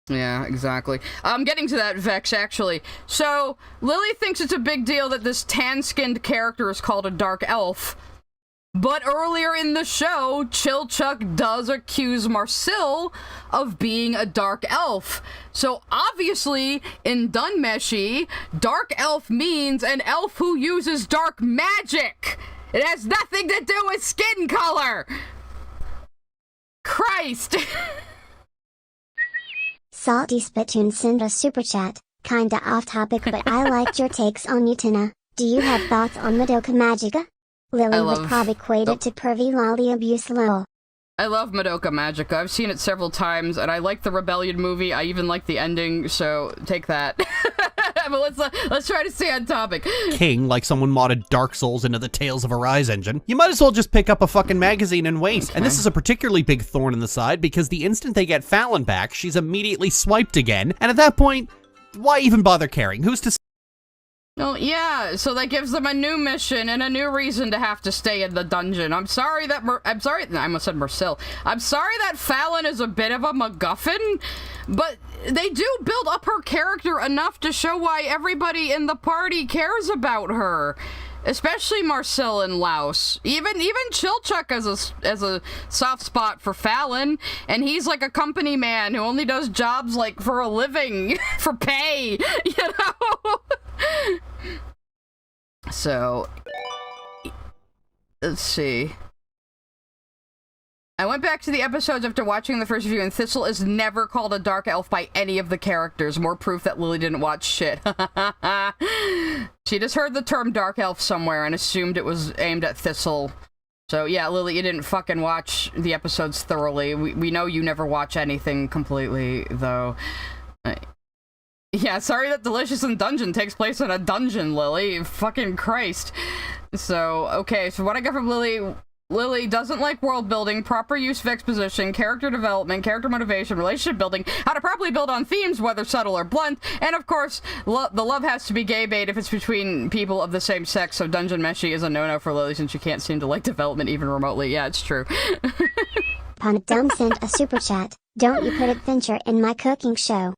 Yeah, exactly. I'm getting to that, Vex, actually. So, Lily thinks it's a big deal that this tan-skinned character is called a dark elf. But earlier in the show, Chillchuck does accuse Marcel of being a dark elf. So obviously, in Dungeon Meshi, dark elf means an elf who uses dark magic. It has nothing to do with skin color. Christ. Salty Spittoon sent a super chat, kinda off topic, but I liked your takes on Utena. Do you have thoughts on Madoka Magica? Lily would probably equate it to pervy lolly abuse lol. I love Madoka Magica. I've seen it several times, and I like the Rebellion movie. I even like the ending, so take that. but let's try to stay on topic. King, like someone modded Dark Souls into the Tales of Arise engine. You might as well just pick up a fucking magazine and wait. Okay. And this is a particularly big thorn in the side because the instant they get Fallon back, she's immediately swiped again. And at that point, why even bother caring? Who's to... Well, yeah, so that gives them a new mission and a new reason to have to stay in the dungeon. I'm sorry that I almost said Marcel. I'm sorry that Fallon is a bit of a MacGuffin, but they do build up her character enough to show why everybody in the party cares about her. Especially Marcel and Laos. Even Chilchuck has a soft spot for Fallon, and he's like a company man who only does jobs like for a living, for pay, you know? So, let's see. I went back to the episodes after watching the first review, and Thistle is never called a dark elf by any of the characters. More proof that Lily didn't watch shit. She just heard the term dark elf somewhere and assumed it was aimed at Thistle. So yeah, Lily, you didn't fucking watch the episodes thoroughly. We know you never watch anything completely, though. Yeah, sorry that Delicious in Dungeon takes place in a dungeon, Lily. Fucking Christ. So, okay, so what I got from Lily doesn't like world building, proper use of exposition, character development, character motivation, relationship building, how to properly build on themes, whether subtle or blunt, and of course, the love has to be gay bait if it's between people of the same sex, so Dungeon Meshi is a no-no for Lily since she can't seem to like development even remotely. Yeah, it's true. Puntum sent a super chat. Don't you put adventure in my cooking show.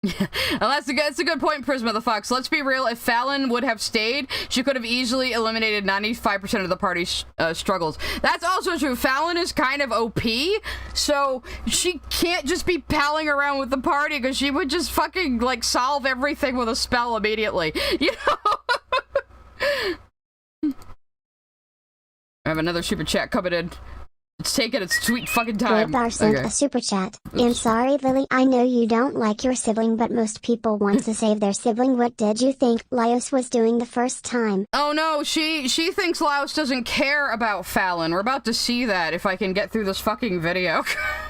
Yeah, well, that's a good point, Prisma the Fox. Let's be real, if Fallon would have stayed, she could have easily eliminated 95% of the party's struggles. That's also true. Fallon is kind of OP, so she can't just be palling around with the party, because she would just fucking, like, solve everything with a spell immediately. You know? I have another super chat coming in. It's taking its sweet fucking time. Bar sent a super chat. I'm sorry, Lily, I know you don't like your sibling, but most people want to save their sibling. What did you think Laos was doing the first time? Oh no, she thinks Laos doesn't care about Fallon. We're about to see that if I can get through this fucking video.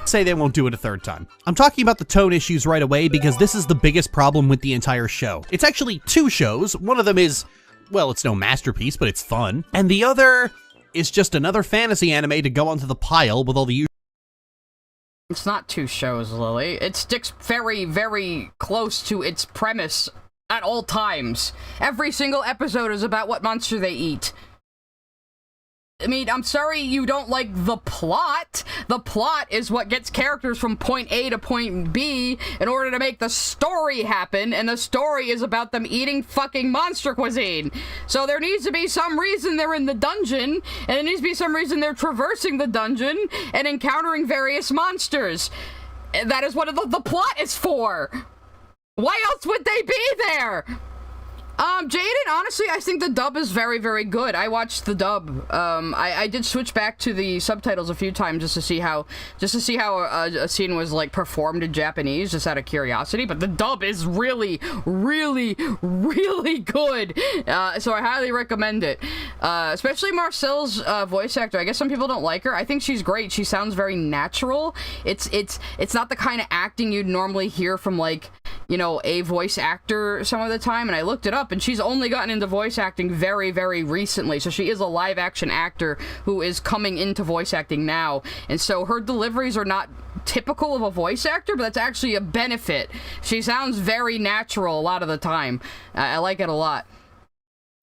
Say they won't do it a third time. I'm talking about the tone issues right away because this is the biggest problem with the entire show. It's actually two shows. One of them is, well, it's no masterpiece, but it's fun. And the other is just another fantasy anime to go onto the pile with all the usual... It's not two shows, Lily. It sticks very, very close to its premise at all times. Every single episode is about what monster they eat. I mean, I'm sorry you don't like the plot. The plot is what gets characters from point A to point B in order to make the story happen, and the story is about them eating fucking monster cuisine. So there needs to be some reason they're in the dungeon, and there needs to be some reason they're traversing the dungeon and encountering various monsters. And that is what the plot is for. Why else would they be there? Jaden, honestly, I think the dub is very, very good. I watched the dub. I did switch back to the subtitles a few times just to see how a scene was, like, performed in Japanese, just out of curiosity, but the dub is really, really, really good. So I highly recommend it. Especially Marcel's, voice actor. I guess some people don't like her. I think she's great. She sounds very natural. It's not the kind of acting you'd normally hear from, like, you know, a voice actor some of the time, and I looked it up, and she's only gotten into voice acting very, very recently, so she is a live-action actor who is coming into voice acting now, and so her deliveries are not typical of a voice actor, but that's actually a benefit. She sounds very natural a lot of the time. I like it a lot.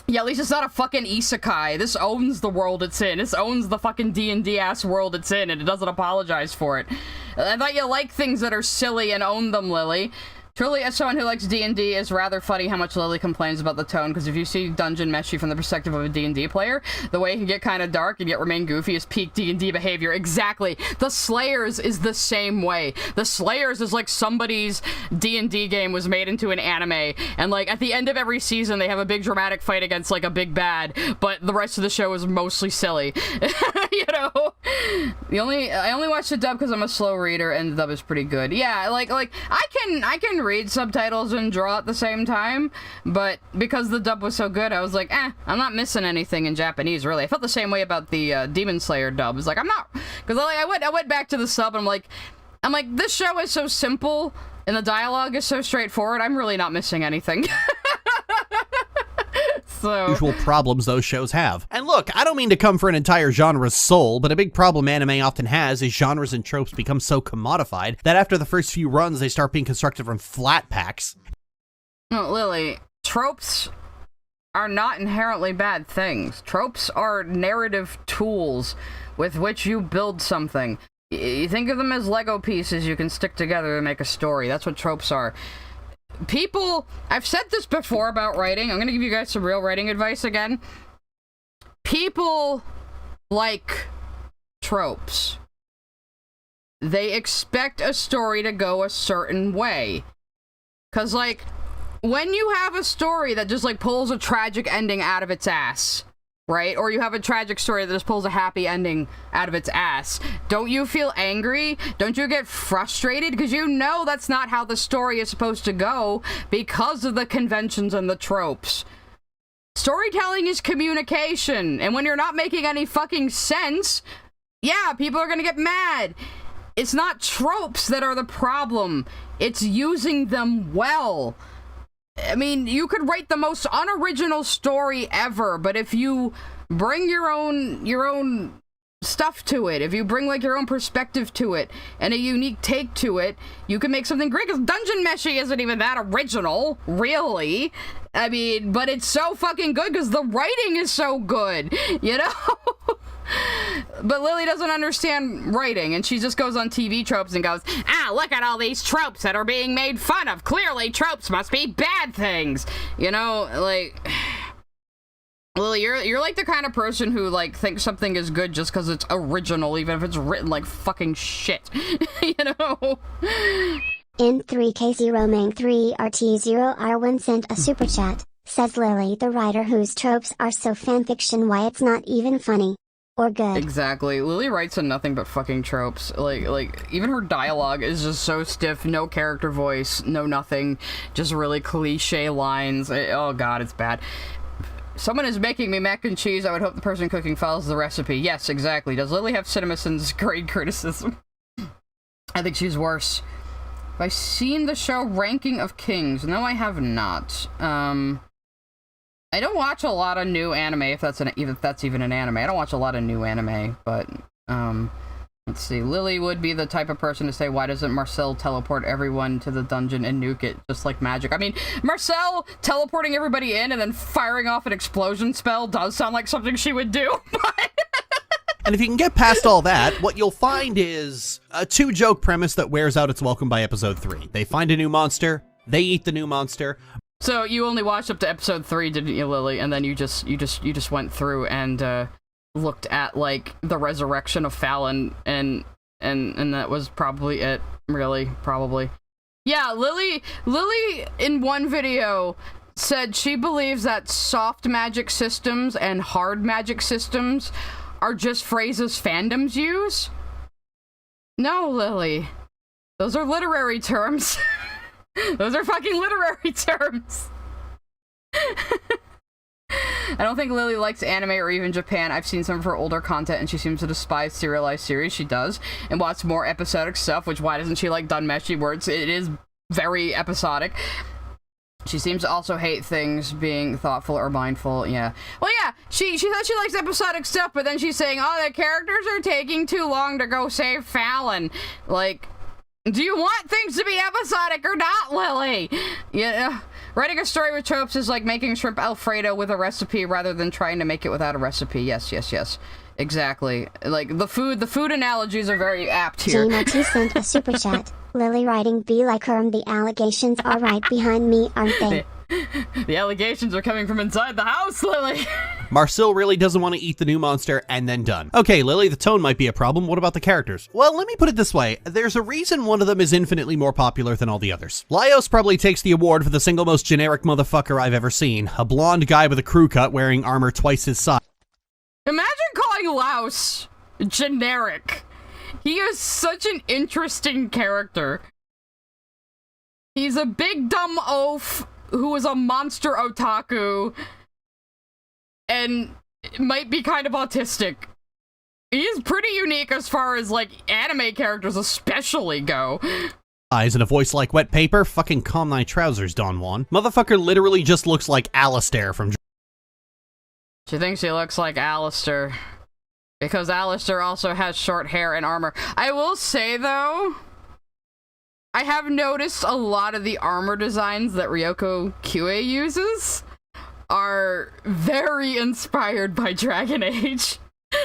Yeah, at least it's not a fucking isekai. This owns the world it's in. This owns the fucking D&D-ass world it's in, and it doesn't apologize for it. I thought you like things that are silly and own them, Lily. Truly, as someone who likes D&D, it's rather funny how much Lily complains about the tone, because if you see Dungeon Meshi from the perspective of a D&D player, the way it can get kind of dark and yet remain goofy is peak D&D behavior. Exactly. The Slayers is the same way. The Slayers is like somebody's D&D game was made into an anime, and like at the end of every season, they have a big dramatic fight against like a big bad, but the rest of the show is mostly silly. You know? I only watch the dub because I'm a slow reader, and the dub is pretty good. Yeah, like I can read subtitles and draw at the same time, but because the dub was so good, I was like, I'm not missing anything in Japanese, really. I felt the same way about the Demon Slayer dub. It's like, I'm not, because I went back to the sub, and I'm like, this show is so simple, And the dialogue is so straightforward, I'm really not missing anything. So. Usual problems those shows have. And look, I don't mean to come for an entire genre's soul, but a big problem anime often has is genres and tropes become so commodified that after the first few runs, they start being constructed from flat packs. No, Lily, tropes are not inherently bad things. Tropes are narrative tools with which you build something. You think of them as Lego pieces you can stick together to make a story. That's what tropes are. People, I've said this before about writing. I'm going to give you guys some real writing advice again. People like tropes. They expect a story to go a certain way. Because, like, when you have a story that just, like, pulls a tragic ending out of its ass, right? Or you have a tragic story that just pulls a happy ending out of its ass. Don't you feel angry? Don't you get frustrated? Because you know that's not how the story is supposed to go because of the conventions and the tropes. Storytelling is communication, and when you're not making any fucking sense, yeah, people are gonna get mad. It's not tropes that are the problem. It's using them well. I mean, you could write the most unoriginal story ever, but if you bring your own stuff to it, if you bring, like, your own perspective to it, and a unique take to it, you can make something great, because Dungeon Meshi isn't even that original, really. I mean, but it's so fucking good, because the writing is so good, you know? But Lily doesn't understand writing, and she just goes on TV tropes and goes, ah, look at all these tropes that are being made fun of. Clearly, tropes must be bad things. You know, like... Lily, you're like the kind of person who, like, thinks something is good just because it's original, even if it's written like fucking shit. You know? In 3K0Mang3RT0R1 sent a super chat, says Lily the writer whose tropes are so fanfiction why it's not even funny. Or good. Exactly. Lily writes in nothing but fucking tropes. Like, even her dialogue is just so stiff, no character voice, no nothing, just really cliche lines. Oh god, it's bad. Someone is making me mac and cheese, I would hope the person cooking follows the recipe. Yes, exactly. Does Lily have CinemaSins' grade criticism? I think she's worse. Have I seen the show Ranking of Kings? No, I have not. I don't watch a lot of new anime, if that's even an anime. I don't watch a lot of new anime, but, let's see. Lily would be the type of person to say, why doesn't Marcel teleport everyone to the dungeon and nuke it, just like magic? I mean, Marcel teleporting everybody in and then firing off an explosion spell does sound like something she would do, but... And if you can get past all that, what you'll find is a two-joke premise that wears out its welcome by episode 3. They find a new monster, they eat the new monster. So you only watched up to episode 3, didn't you, Lily? And then you just went through and looked at, like, the resurrection of Fallon, and that was probably it, really, probably. Yeah, Lily in one video said she believes that soft magic systems and hard magic systems are just phrases fandoms use. No, Lily. Those are literary terms. Those are fucking literary terms. I don't think Lily likes anime or even Japan. I've seen some of her older content and she seems to despise serialized series. She does. And wants more episodic stuff, which why doesn't she like Dungeon Meshi, where it is very episodic. She seems to also hate things being thoughtful or mindful. Yeah. Well, yeah, she says she likes episodic stuff, but then she's saying, oh, the characters are taking too long to go save Fallon. Like... Do you want things to be episodic or not, Lily? Yeah, writing a story with tropes is like making shrimp Alfredo with a recipe rather than trying to make it without a recipe. Yes. Exactly. Like, the food analogies are very apt here. Gina sent a super chat. Lily writing be like her and the allegations are right behind me, aren't they? The allegations are coming from inside the house, Lily. Marcel really doesn't want to eat the new monster, and then done. Okay, Lily, the tone might be a problem. What about the characters? Well, let me put it this way. There's a reason one of them is infinitely more popular than all the others. Laios probably takes the award for the single most generic motherfucker I've ever seen. A blonde guy with a crew cut wearing armor twice his size. Imagine calling Laos generic. He is such an interesting character. He's a big dumb oaf who is a monster otaku and might be kind of autistic. He is pretty unique as far as, like, anime characters especially go. eyes and a voice like wet paper. Fucking calm thy trousers, Don Juan. Motherfucker literally just looks like Alistair from... She thinks he looks like Alistair. Because Alistair also has short hair and armor. I will say, though, I have noticed a lot of the armor designs that Ryoko QA uses are very inspired by Dragon Age.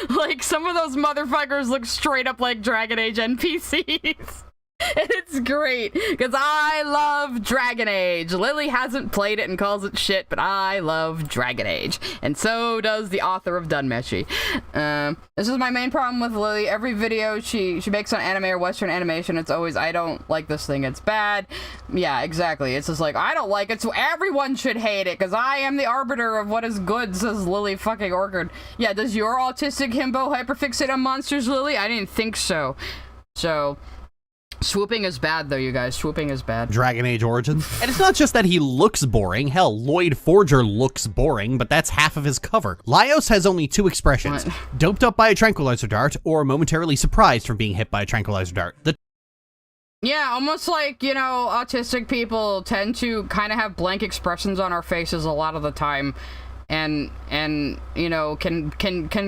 Like, some of those motherfuckers look straight up like Dragon Age NPCs. And it's great, because I love Dragon Age. Lily hasn't played it and calls it shit, but I love Dragon Age. And so does the author of Dungeon Meshi. This is my main problem with Lily. Every video she makes on anime or Western animation, it's always, I don't like this thing, it's bad. Yeah, exactly. It's just like, I don't like it, so everyone should hate it, because I am the arbiter of what is good, says Lily fucking Orchard. Yeah, does your autistic himbo hyperfixate on monsters, Lily? I didn't think so. So... swooping is bad, though, you guys. Swooping is bad. Dragon Age Origins. And it's not just that he looks boring. Hell, Lloyd Forger looks boring, but that's half of his cover. Laios has only 2 expressions. What? Doped up by a tranquilizer dart, or momentarily surprised from being hit by a tranquilizer dart. Yeah, almost like, you know, autistic people tend to kind of have blank expressions on our faces a lot of the time. And you know, can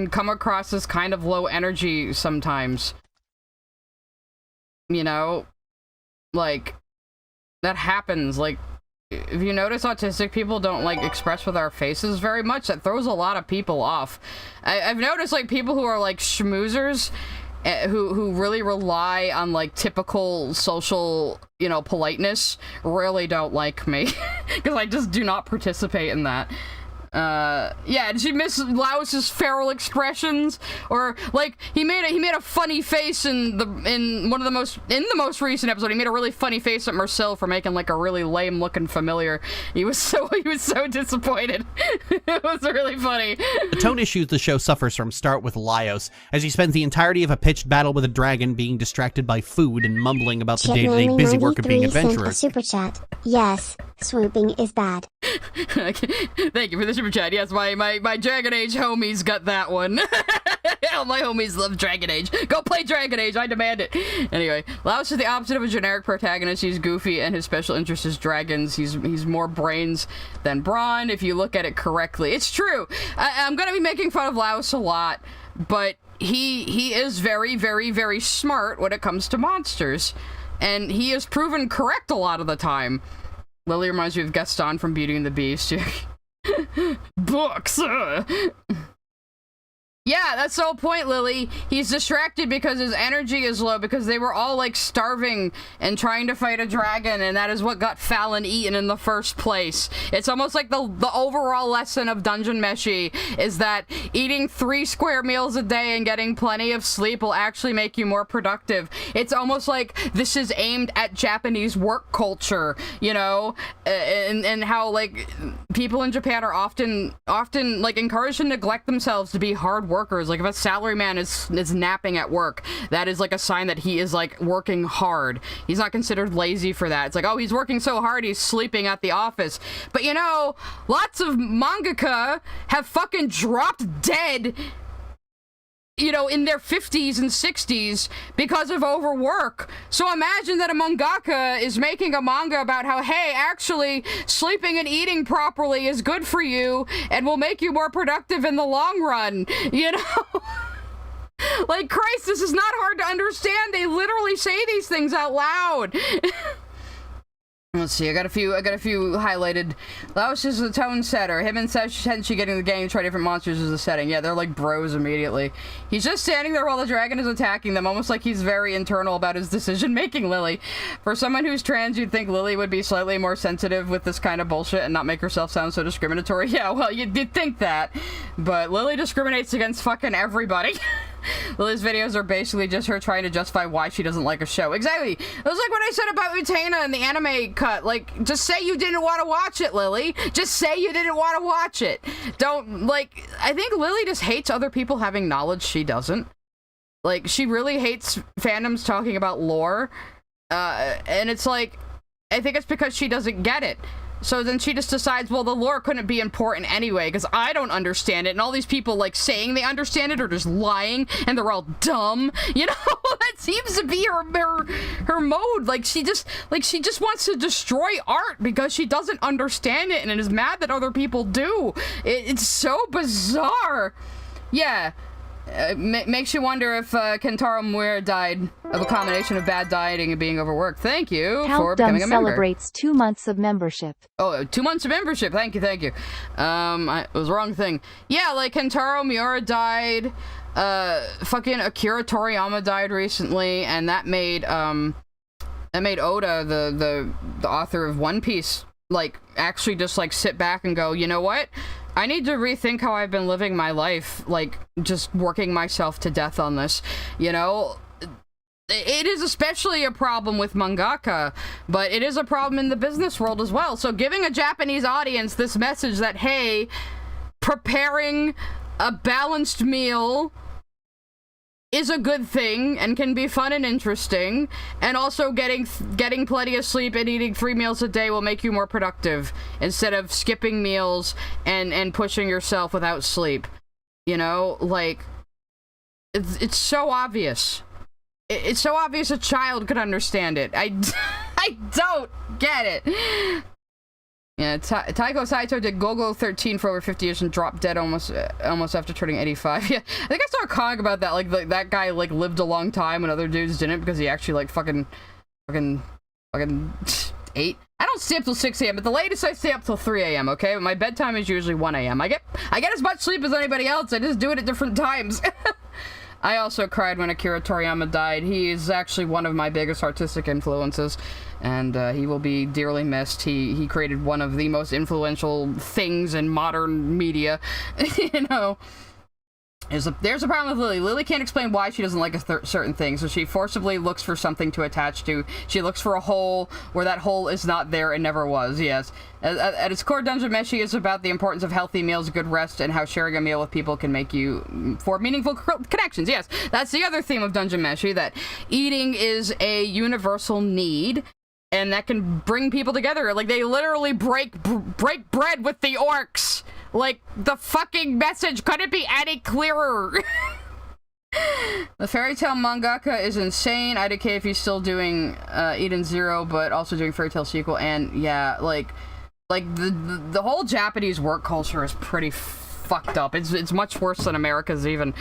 come across as kind of low energy sometimes. You know, like, that happens. Like, if you notice autistic people don't, like, express with our faces very much, that throws a lot of people off. I've noticed, like, people who are, like, schmoozers, who really rely on, like, typical social, you know, politeness, really don't like me. Because I just do not participate in that. Yeah, did you miss Laos's feral expressions? Or, like, he made a funny face in the most recent episode. He made a really funny face at Marcel for making, like, a really lame looking familiar. He was so disappointed. It was really funny. The tone issues the show suffers from start with Laios, as he spends the entirety of a pitched battle with a dragon being distracted by food and mumbling about the day-to-day busy work of being adventurers. Super chat. Yes, swooping is bad. Thank you for the super chat. Yes, my Dragon Age homies got that one. All my homies love Dragon Age. Go play Dragon Age, I demand it. Anyway, Laos is the opposite of a generic protagonist. He's goofy and his special interest is dragons. He's more brains than brawn if you look at it correctly. It's true. I'm gonna be making fun of Laos a lot, but he is very, very, very smart when it comes to monsters. And he is proven correct a lot of the time. Lily reminds me of Gaston from Beauty and the Beast. Books! Yeah, that's the whole point, Lily. He's distracted because his energy is low, because they were all, like, starving and trying to fight a dragon, and that is what got Fallon eaten in the first place. It's almost like the overall lesson of Dungeon Meshi is that eating 3 square meals a day and getting plenty of sleep will actually make you more productive. It's almost like this is aimed at Japanese work culture, you know? And how, like, people in Japan are often, like, encouraged to neglect themselves to be hard workers. Like, if a salaryman is napping at work, that is like a sign that he is, like, working hard. He's not considered lazy for that. It's like, oh, he's working so hard he's sleeping at the office. But, you know, lots of mangaka have fucking dropped dead, you know, in their 50s and 60s because of overwork. So imagine that a mangaka is making a manga about how, hey, actually, sleeping and eating properly is good for you and will make you more productive in the long run, you know? Like, Christ, this is not hard to understand. They literally say these things out loud. Let's see, I got a few highlighted. Laos is the tone setter. Him and Senshi getting the gang to try different monsters is the setting. Yeah, they're like bros immediately. He's just standing there while the dragon is attacking them, almost like he's very internal about his decision-making, Lily. For someone who's trans, you'd think Lily would be slightly more sensitive with this kind of bullshit and not make herself sound so discriminatory. Yeah, well, you'd think that. But Lily discriminates against fucking everybody. Lily's videos are basically just her trying to justify why she doesn't like a show. Exactly. It was like what I said about Utena in the anime cut. Like, just say you didn't want to watch it, Lily. Just say you didn't want to watch it. Don't, like, I think Lily just hates other people having knowledge she doesn't. Like, she really hates fandoms talking about lore. And it's like, I think it's because she doesn't get it. So then she just decides, well, the lore couldn't be important anyway, because I don't understand it, and all these people, like, saying they understand it are just lying, and they're all dumb, you know? That seems to be her mode. Like, she just wants to destroy art because she doesn't understand it, and is mad that other people do. It's so bizarre. Yeah. Makes you wonder if Kentaro Miura died of a combination of bad dieting and being overworked. Thank you for becoming a member. Celebrates 2 months of membership. Oh, 2 months of membership. Thank you. It was the wrong thing. Yeah, like Kentaro Miura died. Fucking Akira Toriyama died recently, and that made Oda, the author of One Piece, like, actually just, like, sit back and go, you know what? I need to rethink how I've been living my life, like, just working myself to death on this, you know? It is especially a problem with mangaka, but it is a problem in the business world as well. So giving a Japanese audience this message that, hey, preparing a balanced meal is a good thing and can be fun and interesting, and also getting plenty of sleep and eating 3 meals a day will make you more productive instead of skipping meals and pushing yourself without sleep. You know, like, it's so obvious. It's so obvious a child could understand it. I don't get it. Yeah, Taiko Saito did Gogo 13 for over 50 years and dropped dead almost after turning 85. Yeah, I think I saw a comic about that. Like, that guy, like, lived a long time and other dudes didn't because he actually, like, fucking ate. I don't stay up till 6 a.m., but the latest I stay up till 3 a.m., okay? But my bedtime is usually 1 a.m. I get as much sleep as anybody else. I just do it at different times. I also cried when Akira Toriyama died. He is actually one of my biggest artistic influences, and he will be dearly missed. He created one of the most influential things in modern media, you know. There's a problem with Lily. Lily can't explain why she doesn't like a certain thing, so she forcibly looks for something to attach to. She looks for a hole where that hole is not there and never was, yes. At its core, Dungeon Meshi is about the importance of healthy meals, good rest, and how sharing a meal with people can make you for meaningful connections. Yes, that's the other theme of Dungeon Meshi, that eating is a universal need, and that can bring people together. Like, they literally break bread with the orcs. Like, the fucking message couldn't be any clearer. The fairy tale mangaka is insane. I'd okay if he's still doing Eden Zero, but also doing fairy tale sequel. And yeah, like the whole Japanese work culture is pretty fucked up. It's much worse than America's even.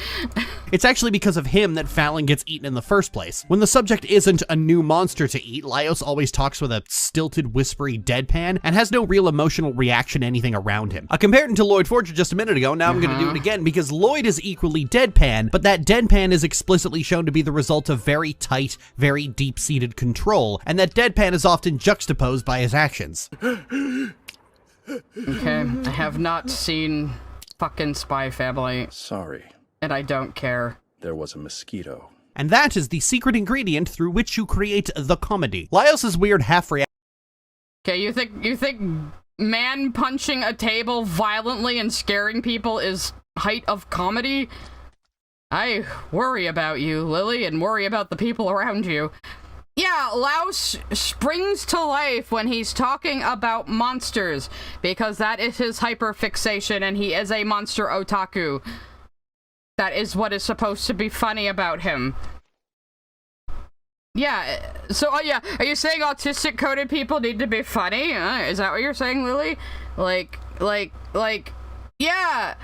It's actually because of him that Fallon gets eaten in the first place. When the subject isn't a new monster to eat, Laios always talks with a stilted, whispery deadpan and has no real emotional reaction to anything around him. I compared him to Lloyd Forger just a minute ago, now I'm gonna do it again because Lloyd is equally deadpan, but that deadpan is explicitly shown to be the result of very tight, very deep-seated control, and that deadpan is often juxtaposed by his actions. Okay, I have not seen fucking Spy Family. Sorry. And I don't care. There was a mosquito. And that is the secret ingredient through which you create the comedy. Laios' weird half-reaction. Okay, you think man punching a table violently and scaring people is height of comedy? I worry about you, Lily, and worry about the people around you. Yeah, Laos springs to life when he's talking about monsters, because that is his hyperfixation, and he is a monster otaku. That is what is supposed to be funny about him. Yeah, so, oh yeah, are you saying autistic coded people need to be funny? Is that what you're saying, Lily? Like, yeah.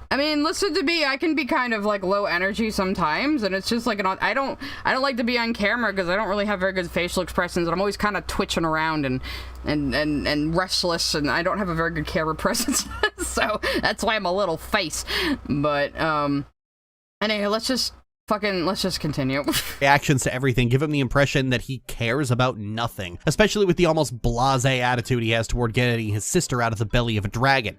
I mean, listen to me, I can be kind of, like, low energy sometimes, and it's just, like, I don't like to be on camera because I don't really have very good facial expressions, and I'm always kind of twitching around and restless, and I don't have a very good camera presence, so that's why I'm a little face. But, anyway, let's just continue. Reactions to everything give him the impression that he cares about nothing, especially with the almost blasé attitude he has toward getting his sister out of the belly of a dragon.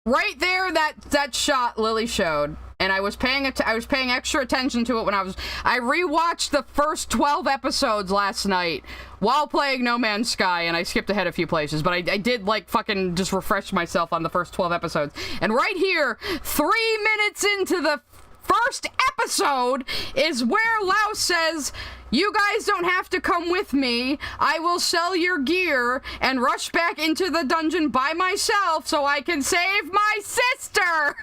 Right there, that shot Lily showed, and I was paying extra attention to it when I rewatched the first 12 episodes last night while playing No Man's Sky, and I skipped ahead a few places, but I did, like, fucking just refresh myself on the first 12 episodes. And right here, 3 minutes into the first episode is where Laos says, "You guys don't have to come with me. I will sell your gear and rush back into the dungeon by myself so I can save my sister."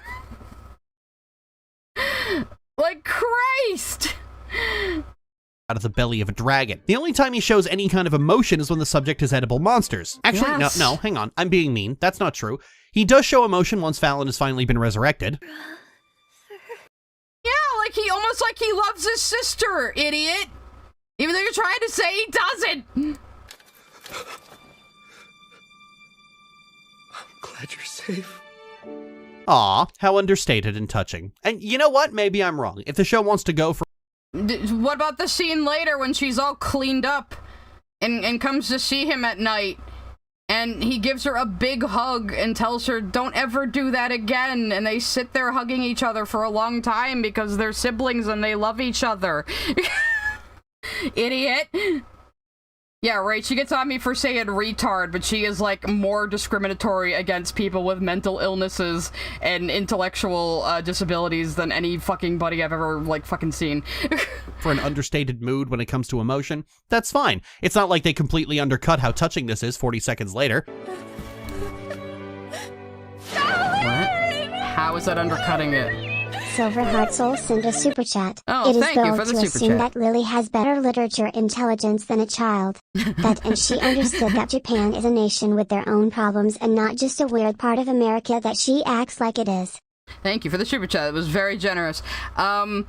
Like, Christ! Out of the belly of a dragon. The only time he shows any kind of emotion is when the subject is edible monsters. Actually, yes. no, hang on. I'm being mean. That's not true. He does show emotion once Fallon has finally been resurrected. Yeah, like almost like he loves his sister, idiot! Even though you're trying to say he doesn't! I'm glad you're safe. Aw, how understated and touching. And you know what? Maybe I'm wrong. If the show wants to go for... What about the scene later when she's all cleaned up and comes to see him at night, and he gives her a big hug and tells her, "Don't ever do that again," and they sit there hugging each other for a long time because they're siblings and they love each other. Idiot. Yeah, right, she gets on me for saying retard, but she is, like, more discriminatory against people with mental illnesses and intellectual disabilities than any fucking buddy I've ever, like, fucking seen. For an understated mood when it comes to emotion, that's fine. It's not like they completely undercut how touching this is 40 seconds later. What? How is that undercutting it? Silver Heart Soul sent a super chat. Oh, it is thank you bold for the to super assume chat. that Lily has better literature intelligence than a child. And she understood that Japan is a nation with their own problems and not just a weird part of America that she acts like it is. Thank you for the super chat. It was very generous. Yeah,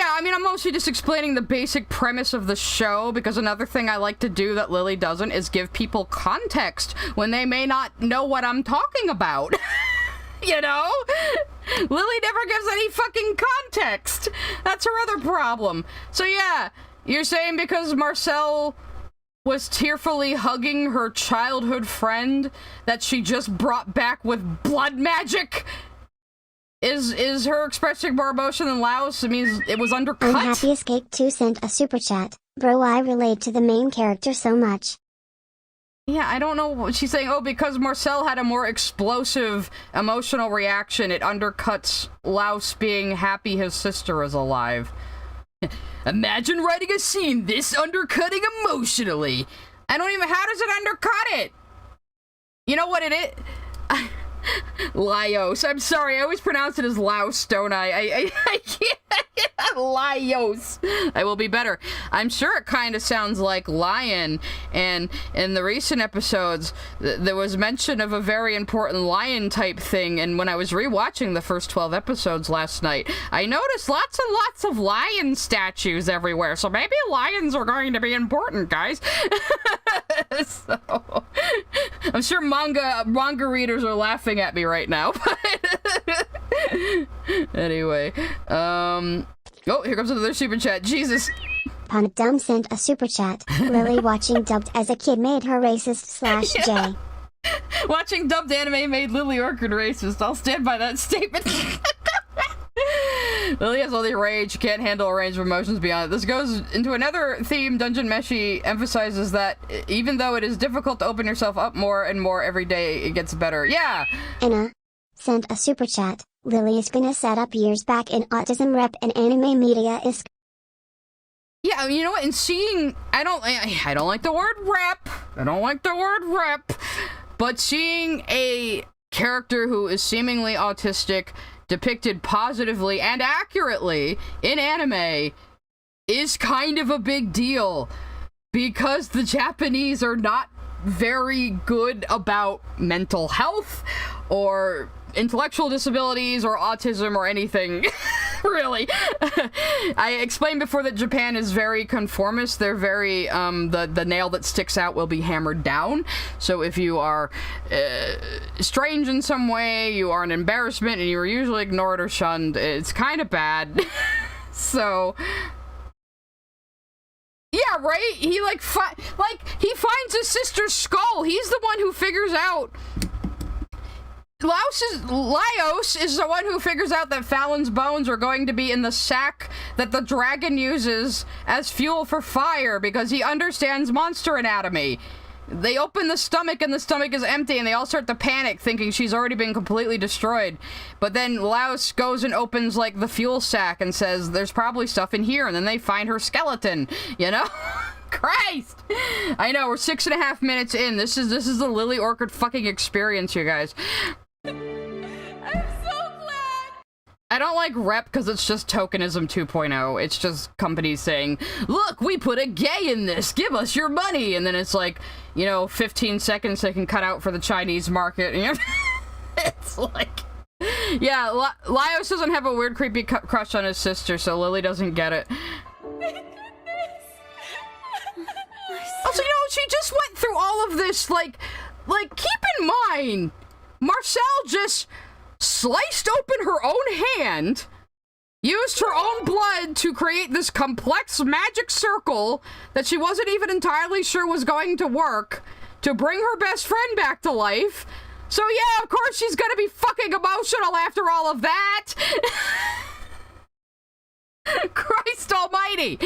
I mean, I'm mostly just explaining the basic premise of the show, because another thing I like to do that Lily doesn't is give people context when they may not know what I'm talking about. You know? Lily never gives any fucking context. That's her other problem. So yeah, you're saying because Marcel was tearfully hugging her childhood friend that she just brought back with blood magic is her expressing more emotion than Laos? It means it was undercut? Unhappy Escape 2 sent a super chat. Bro, I relate to the main character so much. Yeah, I don't know what she's saying. Oh, because Marcel had a more explosive emotional reaction, it undercuts Laos being happy his sister is alive. Imagine writing a scene this undercutting emotionally. I don't even... How does it undercut it? You know what it is? Laos. I'm sorry, I always pronounce it as Laos, don't I can't. Laos. I will be better. I'm sure it kind of sounds like lion, and in the recent episodes, there was mention of a very important lion type thing, and when I was rewatching the first 12 episodes last night, I noticed lots and lots of lion statues everywhere, so maybe lions are going to be important, guys. So, I'm sure manga readers are laughing at me right now, but anyway, oh, here comes another super chat. Jesus. Punadum sent a super chat. Lily watching dubbed as a kid made her racist / J. Watching dubbed anime made Lily Orchard racist. I'll stand by that statement. Lily has all the rage, can't handle a range of emotions beyond it. This goes into another theme. Dungeon Meshi emphasizes that even though it is difficult to open yourself up more and more every day, it gets better. Yeah! Anna sent a super chat. Lily is gonna set up years back in autism rep and anime media is... Yeah, you know what, and seeing... I don't like the word rep. I don't like the word rep. But seeing a character who is seemingly autistic depicted positively and accurately in anime is kind of a big deal, because the Japanese are not very good about mental health or intellectual disabilities or autism or anything. Really. I explained before that Japan is very conformist. They're very, the nail that sticks out will be hammered down. So if you are strange in some way, you are an embarrassment, and you are usually ignored or shunned, it's kind of bad. So... yeah, right? He, he finds his sister's skull. He's the one who figures out... Laios is the one who figures out that Fallon's bones are going to be in the sack that the dragon uses as fuel for fire, because he understands monster anatomy. They open the stomach and the stomach is empty and they all start to panic thinking she's already been completely destroyed. But then Laos goes and opens like the fuel sack and says there's probably stuff in here, and then they find her skeleton, you know? Christ! I know, we're 6.5 minutes in. This is the Lily Orchid fucking experience, you guys. I'm so glad! I don't like rep because it's just tokenism 2.0. It's just companies saying, look, we put a gay in this, give us your money! And then it's like, you know, 15 seconds they can cut out for the Chinese market. It's like... Yeah, Laos doesn't have a weird creepy crush on his sister, so Lily doesn't get it. Also, you know, she just went through all of this, like, keep in mind, Marcel just sliced open her own hand, used her own blood to create this complex magic circle that she wasn't even entirely sure was going to work, to bring her best friend back to life. So yeah, of course she's gonna be fucking emotional after all of that. Christ almighty.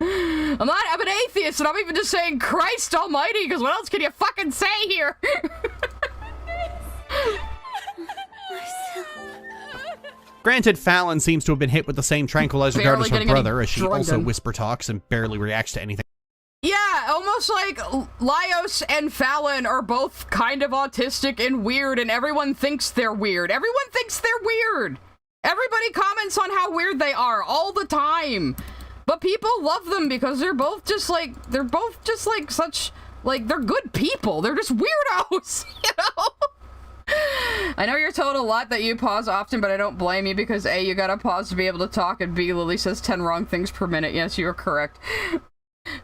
I'm an atheist, and I'm even just saying Christ almighty, because what else can you fucking say here? Granted, Fallon seems to have been hit with the same tranquilizer dart as her brother, as she also whisper talks and barely reacts to anything. Yeah, almost like Laos and Fallon are both kind of autistic and weird, and everyone thinks they're weird. Everyone thinks they're weird. Everybody comments on how weird they are all the time. But people love them because they're both just like such, like, they're good people. They're just weirdos, you know? I know you're told a lot that you pause often, but I don't blame you because A, you gotta pause to be able to talk, and B, Lily says 10 wrong things per minute. Yes, you are correct.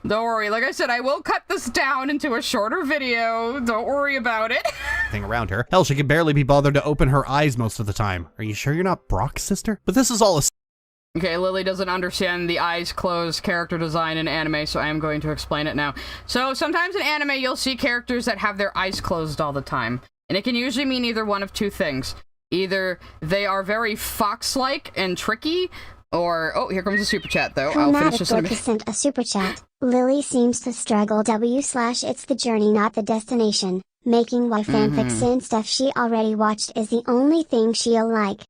Don't worry. Like I said, I will cut this down into a shorter video. Don't worry about it. Thing around her. Hell, she can barely be bothered to open her eyes most of the time. Are you sure you're not Brock's sister? But this is all a... Okay, Lily doesn't understand the eyes closed character design in anime, so I am going to explain it now. So sometimes in anime, you'll see characters that have their eyes closed all the time. And it can usually mean either one of two things. Either they are very fox-like and tricky, or... Oh, here comes a super chat, though. I'll finish this in a minute. Sent a super chat. Lily seems to struggle /it's the journey not the destination. Making why fanfics and stuff she already watched is the only thing she'll like.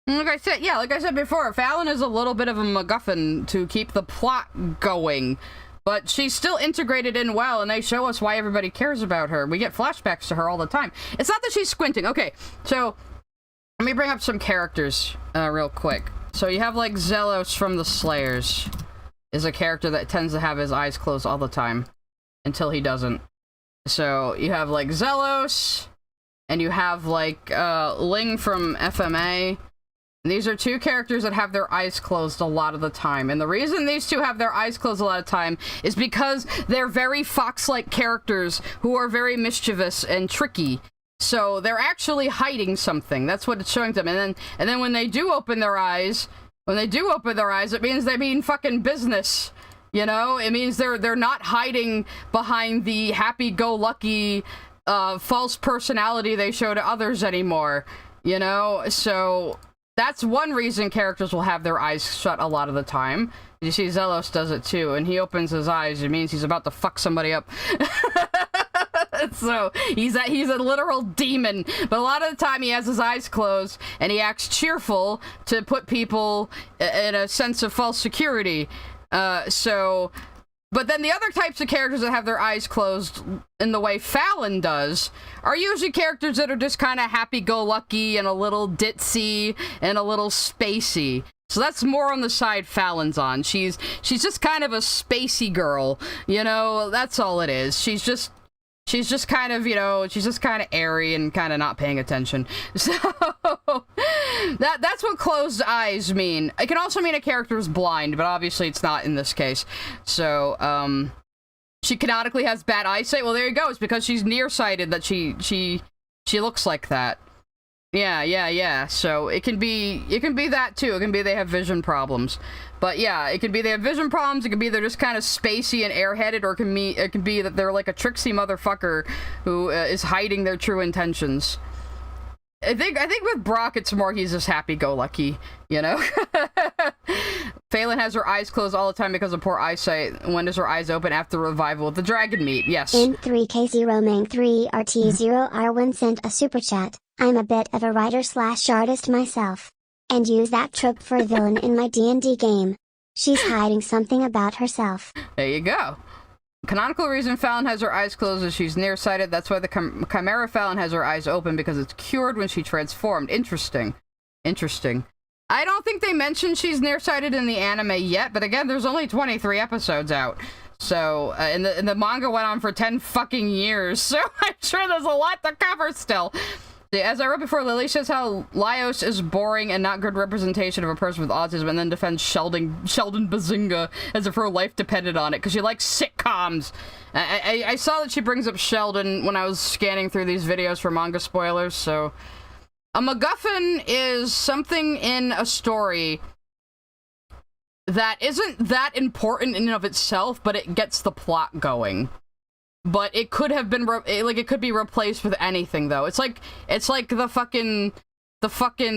Like I said before, Fallon is a little bit of a MacGuffin to keep the plot going. But she's still integrated in well, and they show us why everybody cares about her. We get flashbacks to her all the time. It's not that she's squinting. Okay, so let me bring up some characters real quick. So you have, like, Zelos from the Slayers is a character that tends to have his eyes closed all the time until he doesn't. So you have, like, Zelos, and you have, like, Ling from FMA. These are two characters that have their eyes closed a lot of the time. And the reason these two have their eyes closed a lot of the time is because they're very fox-like characters who are very mischievous and tricky. So they're actually hiding something. That's what it's showing them. And then when they do open their eyes, it means they mean fucking business. You know? It means they're not hiding behind the happy-go-lucky false personality they show to others anymore. You know? So that's one reason characters will have their eyes shut a lot of the time. You see, Zelos does it too, and he opens his eyes. It means he's about to fuck somebody up. So he's a literal demon, but a lot of the time he has his eyes closed and he acts cheerful to put people in a sense of false security. But then the other types of characters that have their eyes closed in the way Fallon does are usually characters that are just kind of happy-go-lucky and a little ditzy and a little spacey. So that's more on the side Fallon's on. She's just kind of a spacey girl, you know, that's all it is. She's just kind of, you know, she's just kind of airy and kind of not paying attention. So that's what closed eyes mean. It can also mean a character is blind, but obviously it's not in this case. So, she canonically has bad eyesight. Well, there you go. It's because she's nearsighted that she looks like that. Yeah. So it can be that too. It can be they have vision problems. But yeah, it could be they have vision problems, it could be they're just kind of spacey and airheaded, or it can be that they're like a tricksy motherfucker who is hiding their true intentions. I think with Brock, it's more he's just happy-go-lucky, you know? Phelan has her eyes closed all the time because of poor eyesight. When does her eyes open? After revival of the dragon meat. Yes. N3K0Mang3RT0R1 sent a super chat. I'm a bit of a writer/artist myself. And use that trope for a villain in my D&D game. She's hiding something about herself. There you go. Canonical reason Fallon has her eyes closed is she's nearsighted. That's why the Chimera Fallon has her eyes open, because it's cured when she transformed. Interesting. Interesting. I don't think they mentioned she's nearsighted in the anime yet, but again, there's only 23 episodes out. So, and the manga went on for 10 fucking years, so I'm sure there's a lot to cover still. As I wrote before, Lily says how Laios is boring and not good representation of a person with autism, and then defends Sheldon Bazinga as if her life depended on it, because she likes sitcoms. I saw that she brings up Sheldon when I was scanning through these videos for manga spoilers, so... A MacGuffin is something in a story that isn't that important in and of itself, but it gets the plot going. But it could have been, it could be replaced with anything, though. It's like the fucking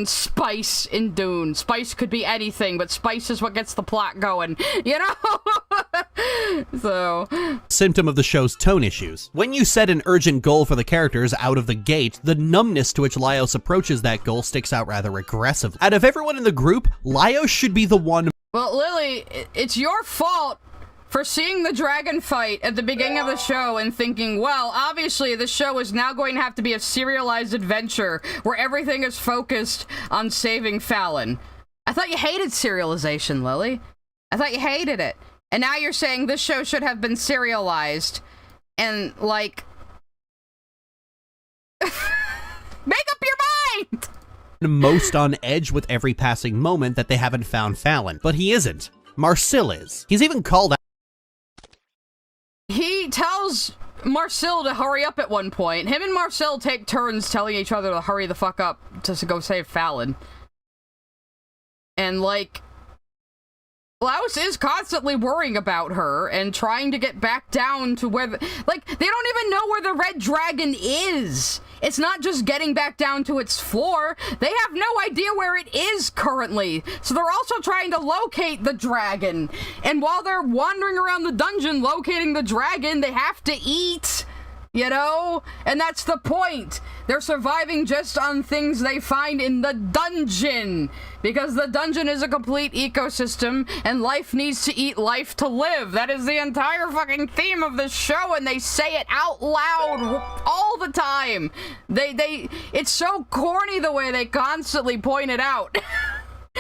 spice in Dune. Spice could be anything, but spice is what gets the plot going, you know? So... Symptom of the show's tone issues. When you set an urgent goal for the characters out of the gate, the numbness to which Laios approaches that goal sticks out rather aggressively. Out of everyone in the group, Laios should be the one... Well, Lily, it's your fault for seeing the dragon fight at the beginning of the show and thinking, well, obviously the show is now going to have to be a serialized adventure where everything is focused on saving Fallon. I thought you hated serialization, Lily. I thought you hated it. And now you're saying this show should have been serialized and, like... Make up your mind! Most on edge with every passing moment that they haven't found Fallon. But he isn't. Marcel is. He's even called out. He tells Marcel to hurry up at one point. Him and Marcel take turns telling each other to hurry the fuck up to go save Fallon. And, like, Laios is constantly worrying about her and trying to get back down to where they don't even know where the red dragon is. It's not just getting back down to its floor. They have no idea where it is currently. So they're also trying to locate the dragon. And while they're wandering around the dungeon locating the dragon, they have to eat. You know? And that's the point. They're surviving just on things they find in the dungeon. Because the dungeon is a complete ecosystem, and life needs to eat life to live. That is the entire fucking theme of this show, and they say it out loud all the time. It's so corny the way they constantly point it out.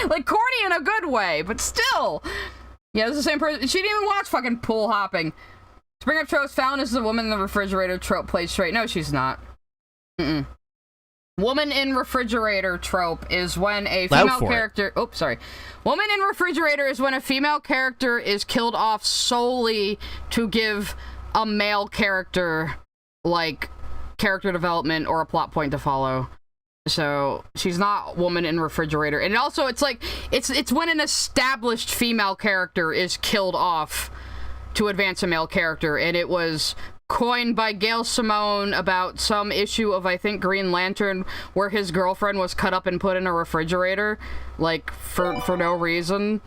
Like, corny in a good way, but still. Yeah, it's the same person. She didn't even watch fucking pool hopping. To bring up tropes, Fallon is the woman in the refrigerator trope played straight. No, she's not. Woman in refrigerator trope is when a female character... Oops, sorry. Woman in refrigerator is when a female character is killed off solely to give a male character, like, character development or a plot point to follow. So, she's not woman in refrigerator. And also, it's like, it's when an established female character is killed off to advance a male character, and it was coined by Gail Simone about some issue of, I think, Green Lantern, where his girlfriend was cut up and put in a refrigerator, like, for no reason.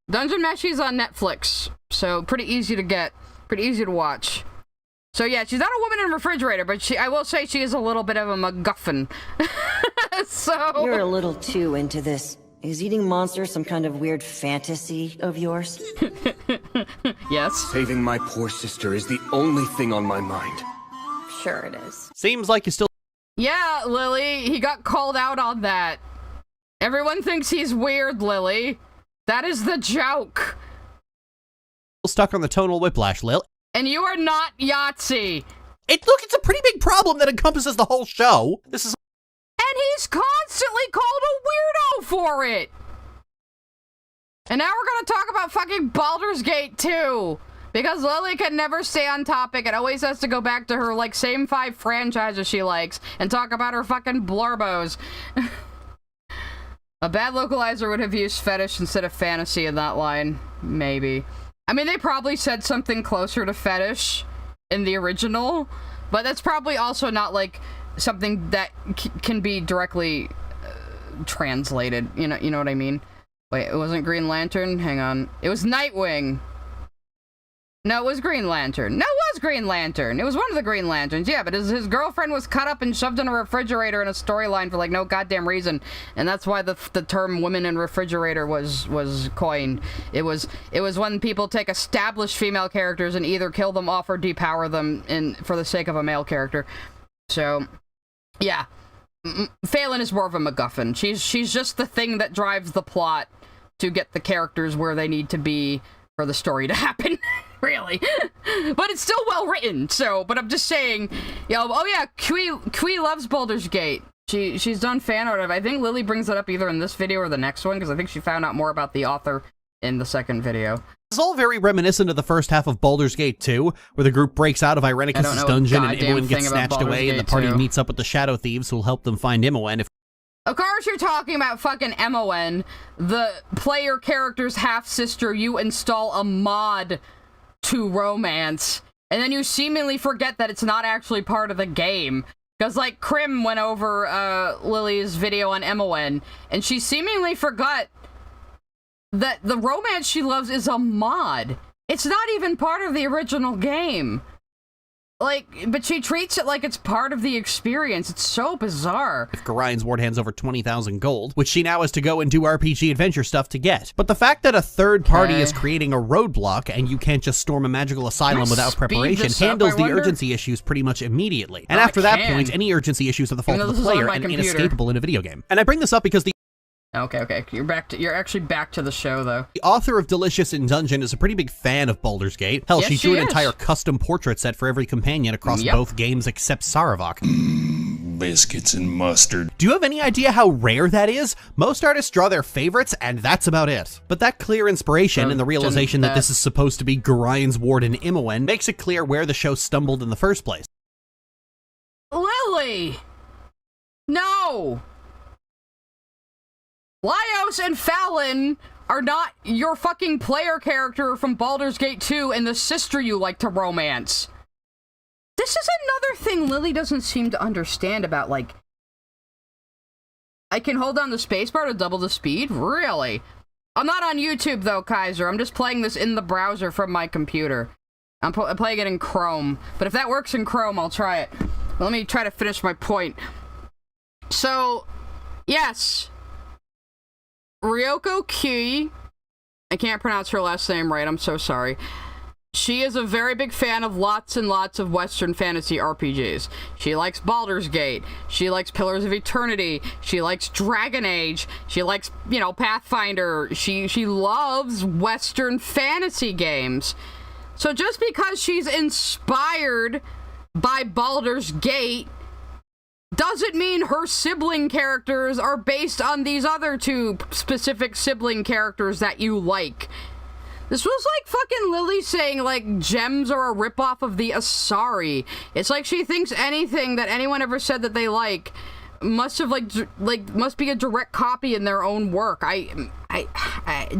Dungeon Meshi is on Netflix, so pretty easy to get, pretty easy to watch. So yeah, she's not a woman in a refrigerator, but I will say she is a little bit of a MacGuffin. So... You're a little too into this. Is eating monsters some kind of weird fantasy of yours? Yes. Saving my poor sister is the only thing on my mind. Sure it is. Seems like you still... Yeah, Lily, he got called out on that. Everyone thinks he's weird, Lily. That is the joke. Stuck on the tonal whiplash, Lil. And you are not Yahtzee. Look, it's a pretty big problem that encompasses the whole show. This is... And he's constantly called a weirdo for it. And now we're gonna talk about fucking Baldur's Gate 2. Because Lily can never stay on topic and always has to go back to her, like, same 5 franchises she likes and talk about her fucking blurbos. A bad localizer would have used fetish instead of fantasy in that line. Maybe. I mean, they probably said something closer to fetish in the original, but that's probably also not, like, something that can be directly translated. You know what I mean? Wait, it wasn't Green Lantern? Hang on. It was Nightwing. No, it was Green Lantern. No, it was Green Lantern. It was one of the Green Lanterns. Yeah, but his girlfriend was cut up and shoved in a refrigerator in a storyline for like no goddamn reason, and that's why the term "women in refrigerator" was coined. It was when people take established female characters and either kill them off or depower them for the sake of a male character. So, yeah, Phelan is more of a MacGuffin. She's just the thing that drives the plot to get the characters where they need to be for the story to happen. Really. But it's still well written, so, but I'm just saying, oh yeah, Kui loves Baldur's Gate. She's done fan art of it. I think Lily brings it up either in this video or the next one, because I think she found out more about the author in the second video. It's all very reminiscent of the first half of Baldur's Gate 2, where the group breaks out of Irenicus' dungeon and Imoen gets snatched away and the party meets up with the Shadow Thieves who will help them find Imoen. Of course you're talking about fucking Imoen, the player character's half-sister you install a mod to romance, and then you seemingly forget that it's not actually part of the game. Because, like, Krim went over Lily's video on Imoen, and she seemingly forgot that the romance she loves is a mod. It's not even part of the original game. Like, but she treats it like it's part of the experience. It's so bizarre. If Gorian's ward hands over 20,000 gold, which she now has to go and do RPG adventure stuff to get. But the fact that a third party is creating a roadblock and you can't just storm a magical asylum without preparation handles the urgency issues pretty much immediately. And after that point, any urgency issues are the fault of the player and inescapable in a video game. And I bring this up because the Okay. You're actually back to the show, though. The author of Delicious in Dungeon is a pretty big fan of Baldur's Gate. Hell, she drew an entire custom portrait set for every companion across both games except Saravok. Biscuits and mustard. Do you have any idea how rare that is? Most artists draw their favorites, and that's about it. But that clear inspiration and the realization that this is supposed to be Gorian's ward and Imoen makes it clear where the show stumbled in the first place. Lily! No! Laios and Fallon are not your fucking player character from Baldur's Gate 2 and the sister you like to romance. This is another thing Lily doesn't seem to understand about, like, I can hold down the spacebar to double the speed? Really? I'm not on YouTube, though, Kaiser. I'm just playing this in the browser from my computer. I'm playing it in Chrome. But if that works in Chrome, I'll try it. Let me try to finish my point. So, yes. Ryoko Kui, I can't pronounce her last name right, I'm so sorry. She is a very big fan of lots and lots of Western fantasy RPGs. She likes Baldur's Gate. She likes Pillars of Eternity. She likes Dragon Age. She likes, you know, Pathfinder. She loves Western fantasy games. So just because she's inspired by Baldur's Gate doesn't mean her sibling characters are based on these other two specific sibling characters that you like. This was like fucking Lily saying, like, gems are a ripoff of the Asari. It's like she thinks anything that anyone ever said that they like must have, must be a direct copy in their own work. I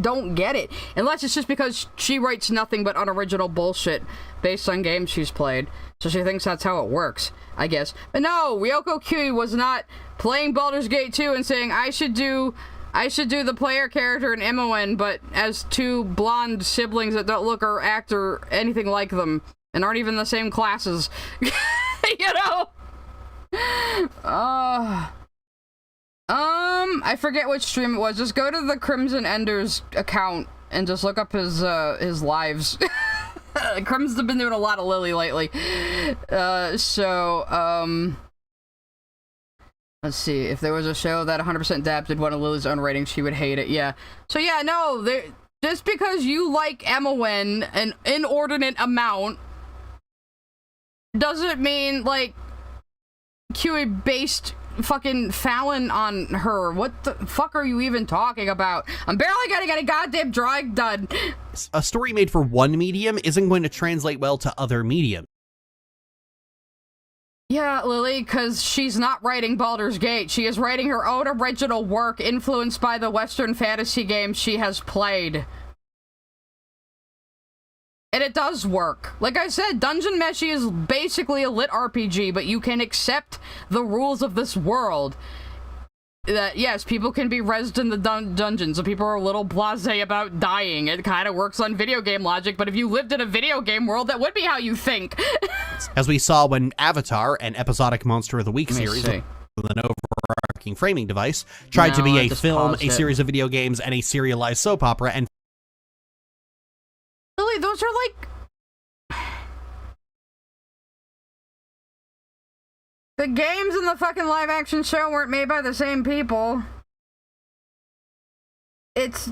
don't get it. Unless it's just because she writes nothing but unoriginal bullshit based on games she's played. So she thinks that's how it works, I guess. But no, Ryoko Kui was not playing Baldur's Gate 2 and saying, I should do the player character in Imoen, but as two blonde siblings that don't look or act or anything like them, and aren't even the same classes. You know? I forget which stream it was. Just go to the Crimson Enders account and just look up his lives. Crim's been doing a lot of Lily lately. Let's see. If there was a show that 100% adapted one of Lily's own ratings, she would hate it. Yeah. So yeah, no, just because you like Imoen an inordinate amount doesn't mean, like, Kui based fucking Fallon on her. What the fuck are you even talking about? I'm barely gonna get a goddamn drawing done. A story made for one medium isn't going to translate well to other mediums. Yeah, Lily, because she's not writing Baldur's Gate. She is writing her own original work influenced by the Western fantasy games she has played. And it does work. Like I said, Dungeon Meshi is basically a lit RPG, but you can accept the rules of this world. that, yes, people can be rezzed in the dungeons, so people are a little blasé about dying. It kind of works on video game logic, but if you lived in a video game world, that would be how you think. As we saw when Avatar, an episodic Monster of the Week series with an overarching framing device, tried to be a film, a series of video games, and a serialized soap opera, and Lily, those are like... The games and the fucking live-action show weren't made by the same people. It's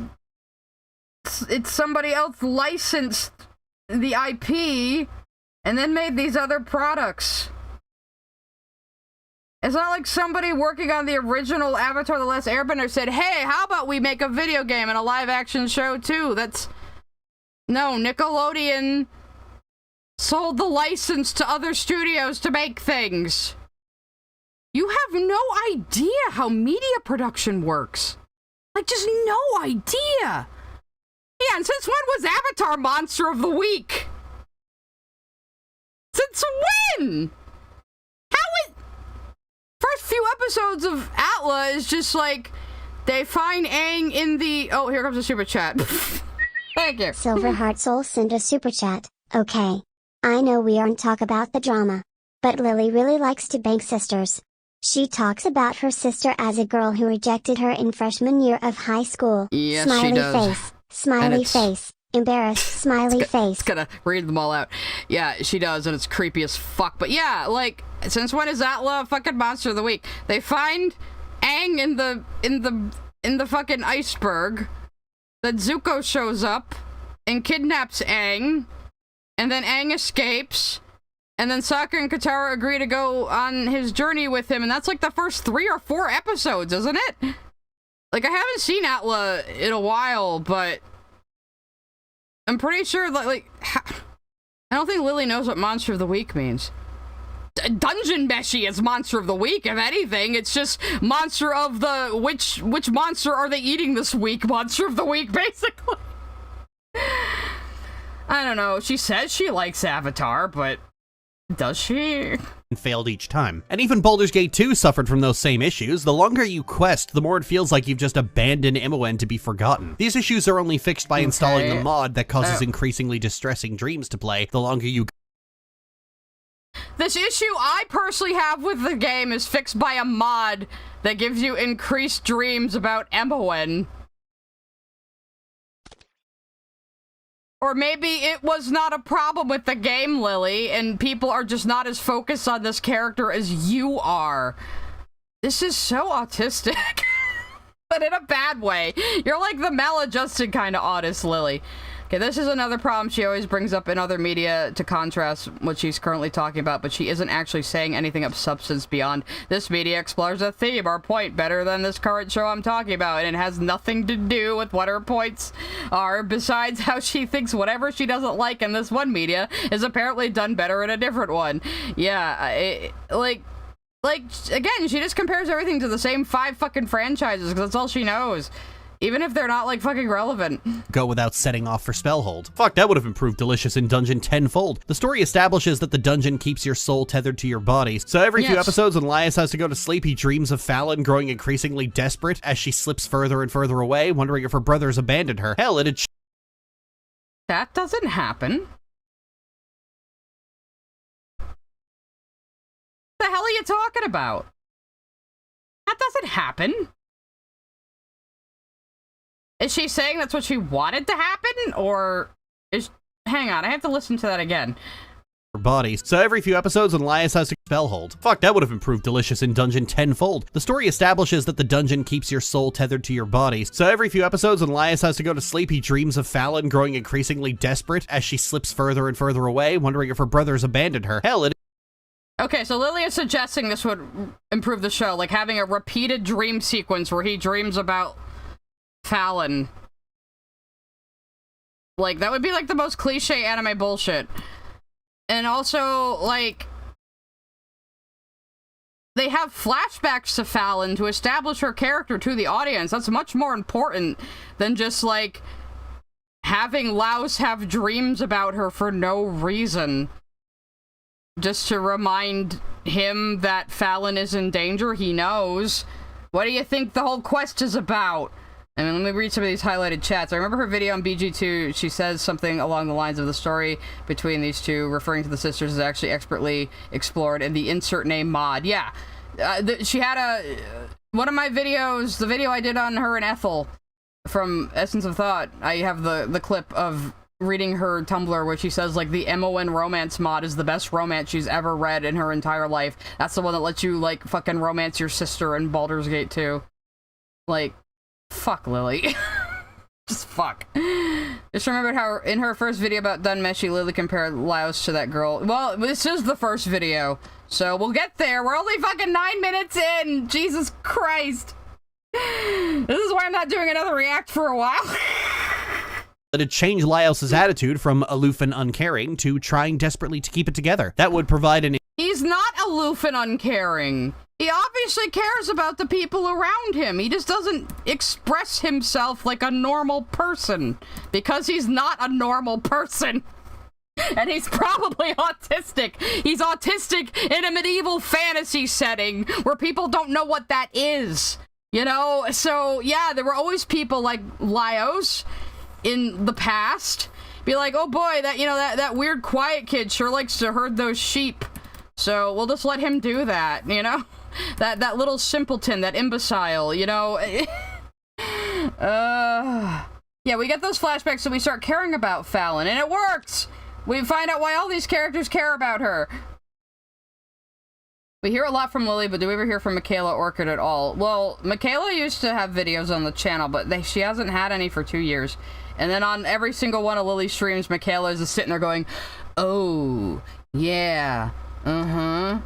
somebody else licensed the IP and then made these other products. It's not like somebody working on the original Avatar: The Last Airbender said, hey, how about we make a video game and a live-action show too? No, Nickelodeon sold the license to other studios to make things. You have no idea how media production works. Like, just no idea. Yeah, and since when was Avatar Monster of the Week? Since when? First few episodes of Atla is just like, they find Aang in the... Oh, here comes a super chat. Thank you. Silverheart Soul sent a super chat. Okay. I know we aren't talk about the drama. But Lily really likes to bank sisters. She talks about her sister as a girl who rejected her in freshman year of high school. Yes, smiley she does. Face, smiley face, embarrassed, smiley face. It's gonna read them all out. Yeah, she does, and it's creepy as fuck. But yeah, like, since when is Atla fucking Monster of the Week? They find Aang in the fucking iceberg. Then Zuko shows up and kidnaps Aang, and then Aang escapes. And then Sokka and Katara agree to go on his journey with him, and that's like the first 3 or 4 episodes, isn't it? Like, I haven't seen Atla in a while, but I'm pretty sure, like, I don't think Lily knows what Monster of the Week means. Dungeon Meshi is Monster of the Week, if anything. It's just Monster of the... Which monster are they eating this week? Monster of the Week, basically. I don't know. She says she likes Avatar, but... Does she? Failed each time. And even Baldur's Gate 2 suffered from those same issues. The longer you quest, the more it feels like you've just abandoned Imoen to be forgotten. These issues are only fixed by installing the mod that causes increasingly distressing dreams to play the longer you... This issue I personally have with the game is fixed by a mod that gives you increased dreams about Imoen. Or maybe it was not a problem with the game, Lily, and people are just not as focused on this character as you are. This is so autistic. But in a bad way. You're like the maladjusted kind of autist, Lily. Okay, this is another problem she always brings up in other media to contrast what she's currently talking about, but she isn't actually saying anything of substance beyond this media explores a theme or point better than this current show I'm talking about, and it has nothing to do with what her points are, besides how she thinks whatever she doesn't like in this one media is apparently done better in a different one. Yeah, like, again, she just compares everything to the same 5 fucking franchises, because that's all she knows. Even if they're not, like, fucking relevant. Go without setting off for Spellhold. Fuck, that would have improved Delicious in Dungeon tenfold. The story establishes that the dungeon keeps your soul tethered to your body. So every few episodes when Elias has to go to sleep, he dreams of Fallon growing increasingly desperate as she slips further and further away, wondering if her brothers abandoned her. Hell, it'd... That doesn't happen. What the hell are you talking about? That doesn't happen. Is she saying that's what she wanted to happen? Or is... Hang on, I have to listen to that again. Her body. So every few episodes when Elias has to Spellhold. Fuck, that would have improved Delicious in Dungeon tenfold. The story establishes that the dungeon keeps your soul tethered to your body. So every few episodes when Elias has to go to sleep, he dreams of Fallon growing increasingly desperate as she slips further and further away, wondering if her brothers abandoned her. Hell, it... Okay, so Lily is suggesting this would improve the show, like having a repeated dream sequence where he dreams about Fallon. Like, that would be like the most cliche anime bullshit. And also, like, they have flashbacks to Fallon to establish her character to the audience. That's much more important than just, like, having Laos have dreams about her for no reason. Just to remind him that Fallon is in danger. He knows. What do you think the whole quest is about? I mean, let me read some of these highlighted chats. I remember her video on BG2, she says something along the lines of the story between these two, referring to the sisters, is actually expertly explored in the insert name mod. Yeah. She had a... one of my videos, the video I did on her and Ethel from Essence of Thought, I have the clip of reading her Tumblr where she says, like, the MON romance mod is the best romance she's ever read in her entire life. That's the one that lets you, like, fucking romance your sister in Baldur's Gate 2. Like... fuck Lily. Just fuck. Just remembered how in her first video about Dungeon Meshi, Lily compared Laos to that girl. Well, this is the first video, so we'll get there. We're only fucking 9 minutes in. Jesus Christ. This is why I'm not doing another react for a while. That it changed Laos' attitude from aloof and uncaring to trying desperately to keep it together. That would provide an... He's not aloof and uncaring. He obviously cares about the people around him. He just doesn't express himself like a normal person. Because he's not a normal person. And he's probably autistic. He's autistic in a medieval fantasy setting where people don't know what that is. You know? So, yeah, there were always people like Laos in the past. Be like, oh boy, that, you know, that weird quiet kid sure likes to herd those sheep. So we'll just let him do that, you know? That little simpleton, that imbecile, you know? Yeah, we get those flashbacks so we start caring about Fallon, and it works! We find out why all these characters care about her. We hear a lot from Lily, but do we ever hear from Michaela Orchid at all? Well, Michaela used to have videos on the channel, but she hasn't had any for 2 years. And then on every single one of Lily's streams, Michaela is just sitting there going, oh, yeah, uh-huh.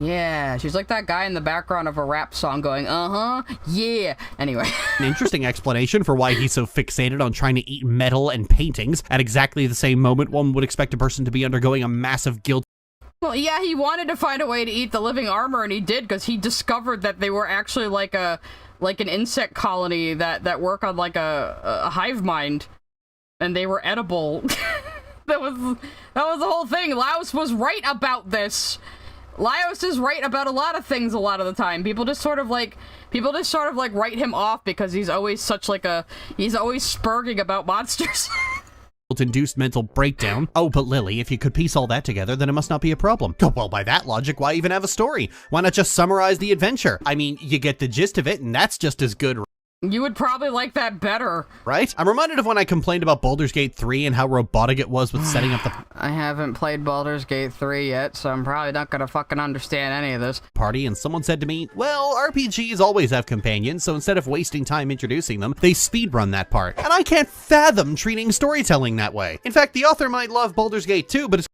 Yeah, she's like that guy in the background of a rap song going, uh-huh, yeah. Anyway. An interesting explanation for why he's so fixated on trying to eat metal and paintings at exactly the same moment one would expect a person to be undergoing a massive guilt. Well, yeah, he wanted to find a way to eat the living armor, and he did, because he discovered that they were actually like an insect colony that work on like a hive mind, and they were edible. that was the whole thing. Laos was right about this. Laos is right about a lot of things a lot of the time. People just sort of like write him off because he's always he's always spurging about monsters. Induced mental breakdown. Oh, but Lily, if you could piece all that together, then it must not be a problem. Oh, well, by that logic, why even have a story? Why not just summarize the adventure? I mean, you get the gist of it, and that's just as good. You would probably like that better. Right? I'm reminded of when I complained about Baldur's Gate 3 and how robotic it was with setting up the... I haven't played Baldur's Gate 3 yet, so I'm probably not gonna fucking understand any of this. Party, and someone said to me, well, RPGs always have companions, so instead of wasting time introducing them, they speedrun that part. And I can't fathom treating storytelling that way. In fact, the author might love Baldur's Gate 2, but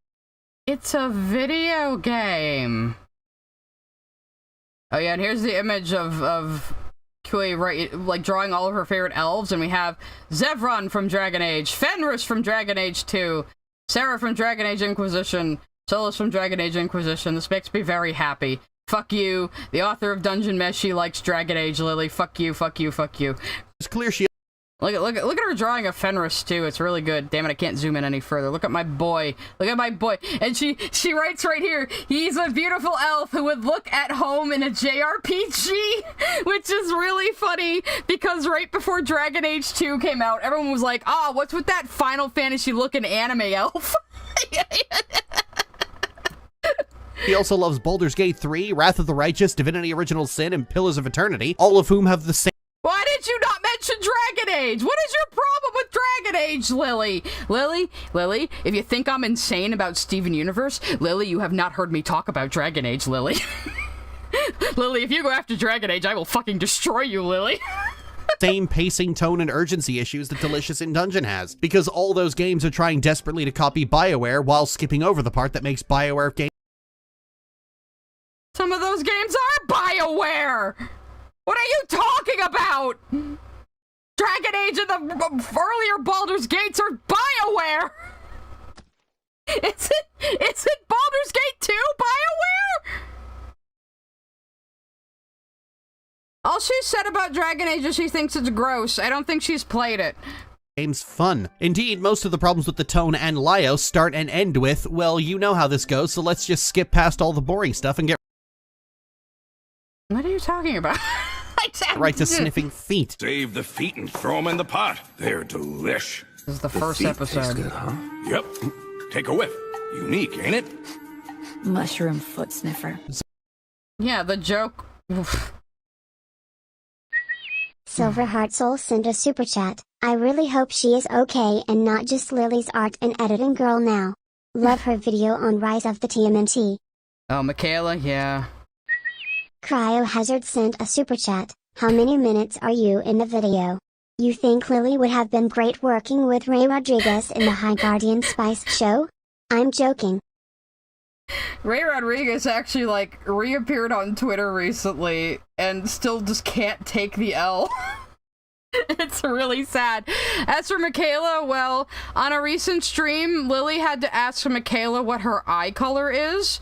it's a video game. Oh yeah, and here's the image of Kui, right, like drawing all of her favorite elves, and we have Zevran from Dragon Age, Fenris from Dragon Age 2, Sarah from Dragon Age Inquisition, Solus from Dragon Age Inquisition. This makes me very happy. Fuck you. The author of Dungeon Meshi likes Dragon Age, Lily. Fuck you, fuck you, fuck you. It's clear she... Look at her drawing of Fenris too. It's really good. Damn it, I can't zoom in any further. Look at my boy. Look at my boy. And she writes right here, he's a beautiful elf who would look at home in a JRPG, which is really funny because right before Dragon Age 2 came out, everyone was like, "Ah, what's with that Final Fantasy looking anime elf?" He also loves Baldur's Gate 3, Wrath of the Righteous, Divinity Original Sin, and Pillars of Eternity, all of whom have the same... Why did you not mention Dragon Age? What is your problem with Dragon Age, Lily? Lily, if you think I'm insane about Steven Universe, Lily, you have not heard me talk about Dragon Age, Lily. Lily, if you go after Dragon Age, I will fucking destroy you, Lily. Same pacing, tone, and urgency issues that Delicious in Dungeon has, because all those games are trying desperately to copy BioWare while skipping over the part that makes BioWare games. Some of those games are BioWare! What are you talking about? Dragon Age and the earlier Baldur's Gates are BioWare! Isn't Baldur's Gate 2 BioWare? All she said about Dragon Age is she thinks it's gross. I don't think she's played it. Game's fun. Indeed, most of the problems with the tone and Laos start and end with, well, you know how this goes, so let's just skip past all the boring stuff and get... What are you talking about? I Right to sniffing feet. Save the feet and throw them in the pot. They're delish. This is the first episode. Good, huh? Yep. Take a whiff. Unique, ain't it? Mushroom foot sniffer. Yeah, the joke. Oof. Silverheart Soul sent a super chat. I really hope she is okay and not just Lily's art and editing girl now. Love her video on Rise of the TMNT. Oh, Michaela, yeah. Cryohazard sent a super chat. How many minutes are you in the video? You think Lily would have been great working with Ray Rodriguez in the High Guardian Spice show? I'm joking. Ray Rodriguez actually, like, reappeared on Twitter recently and still just can't take the L. It's really sad. As for Michaela, well, on a recent stream, Lily had to ask Michaela what her eye color is.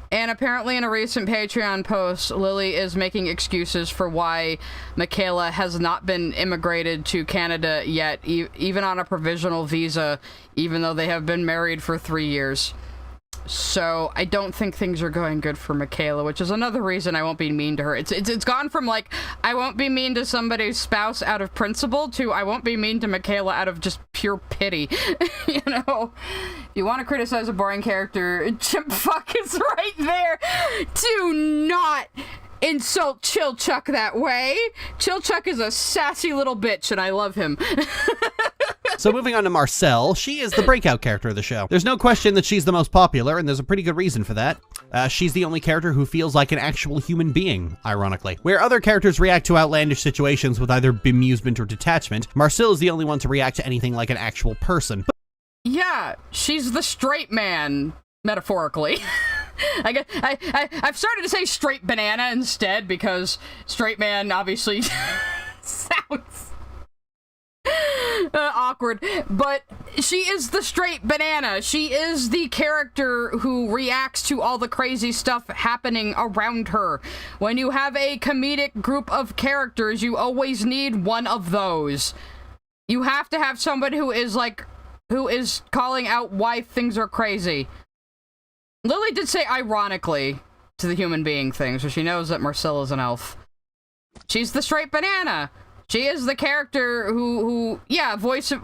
And apparently in a recent Patreon post, Lily is making excuses for why Michaela has not been immigrated to Canada yet, even on a provisional visa, even though they have been married for 3 years. So I don't think things are going good for Michaela, which is another reason I won't be mean to her. It's gone from, like, I won't be mean to somebody's spouse out of principle to I won't be mean to Michaela out of just pure pity. You know? If you want to criticize a boring character, Chimp Fuck is right there. Do not insult Chill Chuck that way. Chill Chuck is a sassy little bitch, and I love him. So moving on to Marcel, she is the breakout character of the show. There's no question that she's the most popular, and there's a pretty good reason for that. She's the only character who feels like an actual human being, ironically. Where other characters react to outlandish situations with either bemusement or detachment, Marcel is the only one to react to anything like an actual person. Yeah, she's the straight man, metaphorically. I've started to say straight banana instead, because straight man obviously sounds awkward, but she is the straight banana. She is the character who reacts to all the crazy stuff happening around her. When you have a comedic group of characters, you always need one of those. You have to have somebody who is calling out why things are crazy. Lily did say ironically to the human being thing, so she knows that Marcel is an elf. She's the straight banana. She is the character who, yeah, voice of...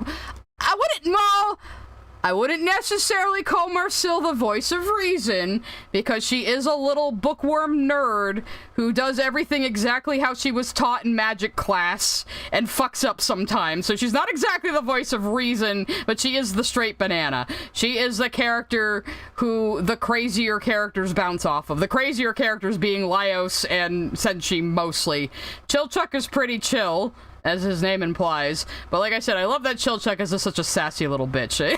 I wouldn't necessarily call Marcel the voice of reason, because she is a little bookworm nerd who does everything exactly how she was taught in magic class and fucks up sometimes. So she's not exactly the voice of reason, but she is the straight banana. She is the character who the crazier characters bounce off of. The crazier characters being Laios and Senshi mostly. Chillchuck is pretty chill, as his name implies. But like I said, I love that Chillchuck is just such a sassy little bitch.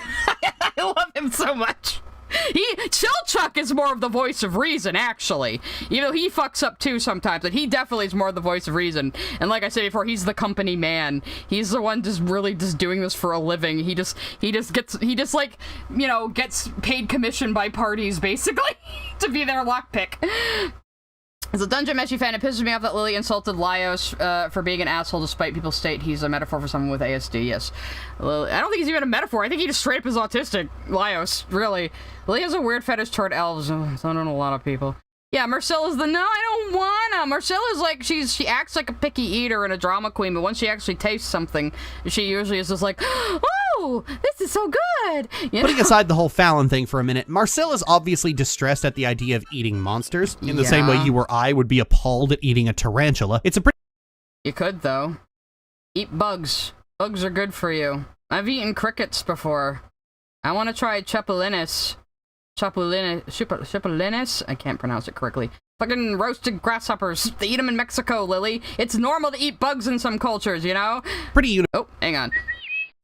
I love him so much. Chillchuck is more of the voice of reason, actually. Even though he fucks up too sometimes, but he definitely is more the voice of reason. And like I said before, he's the company man. He's the one just really just doing this for a living. He just like, you know, gets paid commission by parties, basically, to be their lockpick. As a Dungeon Meshi fan, it pisses me off that Lily insulted Laios for being an asshole despite people state he's a metaphor for someone with ASD, yes. Lily, I don't think he's even a metaphor. I think he just straight up is autistic. Laios, really. Lily has a weird fetish toward elves. So I don't know a lot of people. Yeah, Marcel is the, no, I don't wanna. Marcel is like, she acts like a picky eater and a drama queen, but once she actually tastes something, she usually is just like, oh, this is so good. You Putting aside the whole Fallon thing for a minute, Marcel is obviously distressed at the idea of eating monsters, in the same way you or I would be appalled at eating a tarantula. It's a pretty... You could, though. Eat bugs. Bugs are good for you. I've eaten crickets before. I want to try Chapulinis. Chapulinis? I can't pronounce it correctly. Fucking roasted grasshoppers. They eat them in Mexico, Lily. It's normal to eat bugs in some cultures, you know? Oh, hang on.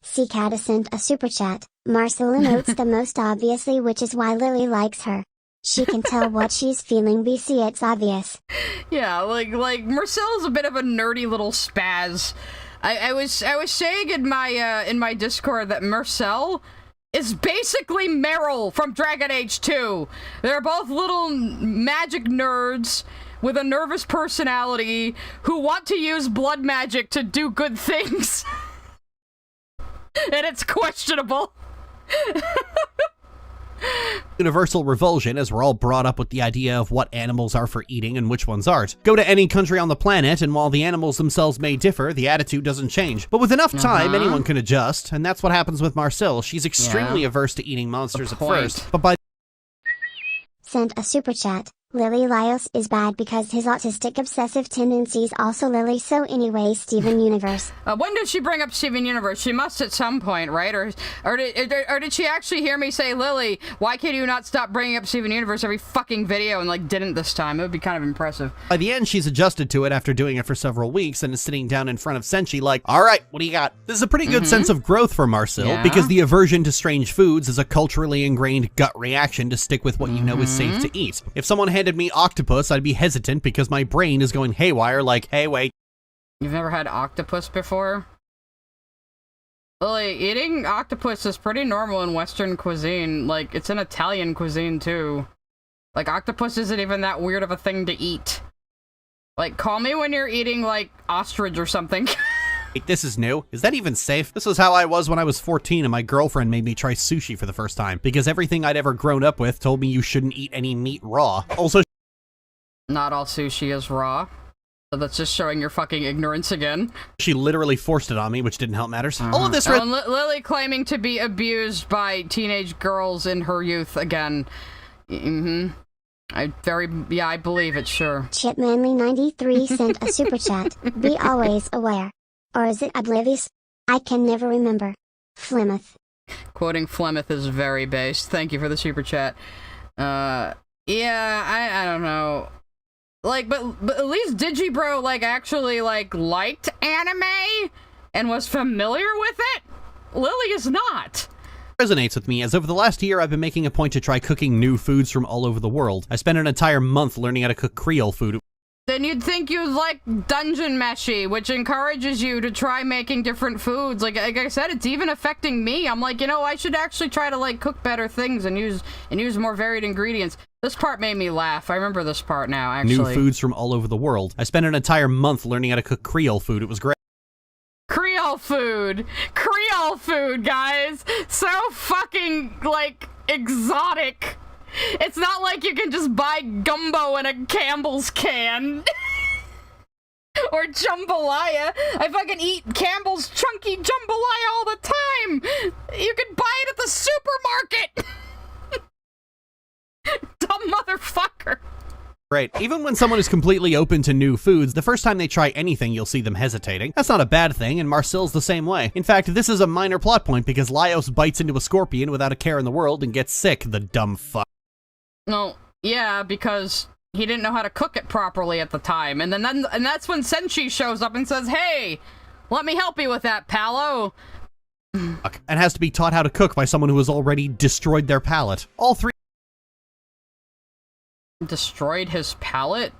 Cicada sent a super chat. Marcel emotes the most obviously, which is why Lily likes her. She can tell what she's feeling, BC, it's obvious. Yeah, like Marcel is a bit of a nerdy little spaz. I was saying in my Discord that Marcel is basically Meryl from Dragon Age 2. They're both little magic nerds with a nervous personality who want to use blood magic to do good things. And it's questionable. Universal revulsion, as we're all brought up with the idea of what animals are for eating and which ones aren't. Go to any country on the planet, and while the animals themselves may differ, the attitude doesn't change. But with enough time, anyone can adjust, and that's what happens with Marcel. She's extremely averse to eating monsters at first, but by Sent a super chat. Lily Lios is bad because his autistic obsessive tendencies also Lily, so anyway Steven Universe. When did she bring up Steven Universe? She must at some point, right? Or did she actually hear me say, Lily, why can you not stop bringing up Steven Universe every fucking video, and like didn't this time? It would be kind of impressive. By the end, she's adjusted to it after doing it for several weeks and is sitting down in front of Senshi like, all right, what do you got? This is a pretty good sense of growth for Marcel, because the aversion to strange foods is a culturally ingrained gut reaction to stick with what you know is safe to eat. If someone handed me octopus, I'd be hesitant because my brain is going haywire like, hey, wait. You've never had octopus before? Lily, eating octopus is pretty normal in Western cuisine. Like, it's in Italian cuisine, too. Like, octopus isn't even that weird of a thing to eat. Like, call me when you're eating, like, ostrich or something. Wait, this is new. Is that even safe? This was how I was when I was 14 and my girlfriend made me try sushi for the first time, because everything I'd ever grown up with told me you shouldn't eat any meat raw. Also, not all sushi is raw. So that's just showing your fucking ignorance again. She literally forced it on me, which didn't help matters. All of this Lily claiming to be abused by teenage girls in her youth again. I believe it, sure. Chipmanly93 sent a super chat. Be always aware. Or is it oblivious? I can never remember. Flemeth. Quoting Flemeth is very based. Thank you for the super chat. I don't know. Like, but at least Digibro, like, actually, like, liked anime and was familiar with it? Lily is not. Resonates with me, as over the last year I've been making a point to try cooking new foods from all over the world. I spent an entire month learning how to cook Creole food. Then you'd think you'd like Dungeon Meshi, which encourages you to try making different foods. Like I said, it's even affecting me. I'm like, you know, I should actually try to like cook better things and use more varied ingredients. This part made me laugh. I remember this part now, actually. New foods from all over the world. I spent an entire month learning how to cook Creole food. It was great. Creole food, guys. So fucking like exotic. It's not like you can just buy gumbo in a Campbell's can. Or jambalaya. I fucking eat Campbell's chunky jambalaya all the time. You can buy it at the supermarket. Dumb motherfucker. Right. Even when someone is completely open to new foods, the first time they try anything, you'll see them hesitating. That's not a bad thing, and Marcel's the same way. In fact, this is a minor plot point because Laios bites into a scorpion without a care in the world and gets sick, the dumb fuck. No, yeah, because he didn't know how to cook it properly at the time. And that's when Senshi shows up and says, hey, let me help you with that, palo. And has to be taught how to cook by someone who has already destroyed their palate. All three destroyed his palate?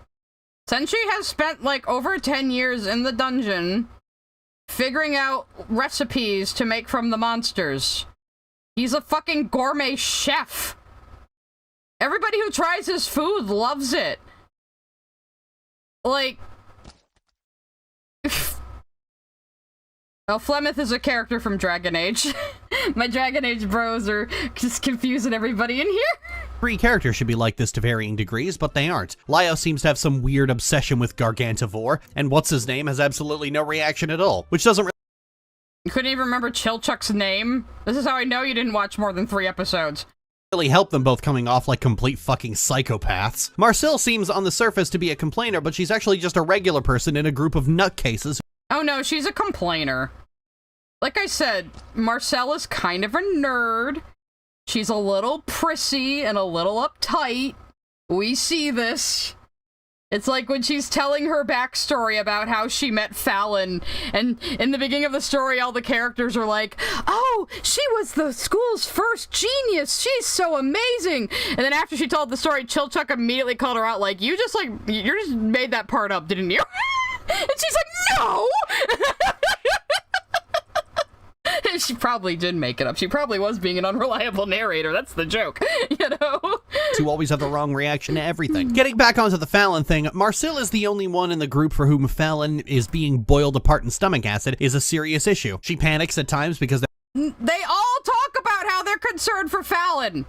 Senshi has spent like over 10 years in the dungeon figuring out recipes to make from the monsters. He's a fucking gourmet chef. Everybody who tries his food loves it. Like... Well, Flemeth is a character from Dragon Age. My Dragon Age bros are just confusing everybody in here. 3 characters should be like this to varying degrees, but they aren't. Laios seems to have some weird obsession with Gargantivore, and what's-his-name has absolutely no reaction at all, which doesn't really... You couldn't even remember Chilchuck's name? This is how I know you didn't watch more than 3 episodes. Really help them both coming off like complete fucking psychopaths. Marcel seems on the surface to be a complainer, but she's actually just a regular person in a group of nutcases. Oh no, she's a complainer. Like I said, Marcel is kind of a nerd. She's a little prissy and a little uptight. We see this. It's like when she's telling her backstory about how she met Fallon, and in the beginning of the story, all the characters are like, oh, she was the school's first genius. She's so amazing. And then after she told the story, Chilchuck immediately called her out like, you just made that part up, didn't you? And she's like, no! She probably did make it up. She probably was being an unreliable narrator. That's the joke, you know? Who always have the wrong reaction to everything. Getting back onto the Fallon thing, Marcel is the only one in the group for whom Fallon is being boiled apart in stomach acid is a serious issue. She panics at times because they all talk about how they're concerned for Fallon.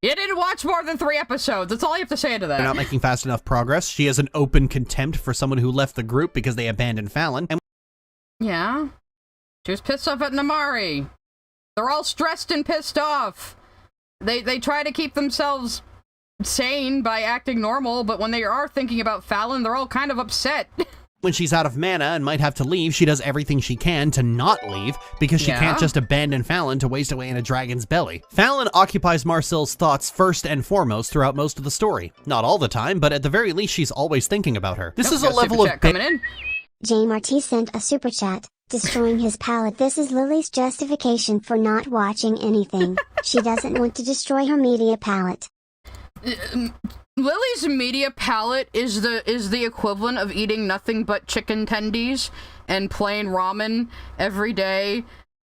You didn't watch more than 3 episodes. That's all you have to say to that. They're not making fast enough progress. She has an open contempt for someone who left the group because they abandoned Fallon. And yeah. She was pissed off at Namari. They're all stressed and pissed off. They try to keep themselves sane by acting normal, but when they are thinking about Fallon, they're all kind of upset. when she's out of mana and might have to leave, she does everything she can to not leave, because she can't just abandon Fallon to waste away in a dragon's belly. Fallon occupies Marcel's thoughts first and foremost throughout most of the story. Not all the time, but at the very least she's always thinking about her. This is a level of coming in. J. Marty sent a super chat, destroying his palette. This is Lily's justification for not watching anything. She doesn't want to destroy her media palette. Lily's media palette is the equivalent of eating nothing but chicken tendies and plain ramen every day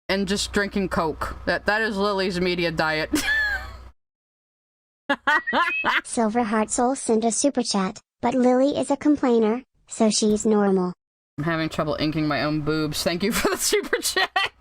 and just drinking Coke. That is Lily's media diet. Silver Heart Soul sent a super chat, but Lily is a complainer, so she's normal. I'm having trouble inking my own boobs. Thank you for the super chat.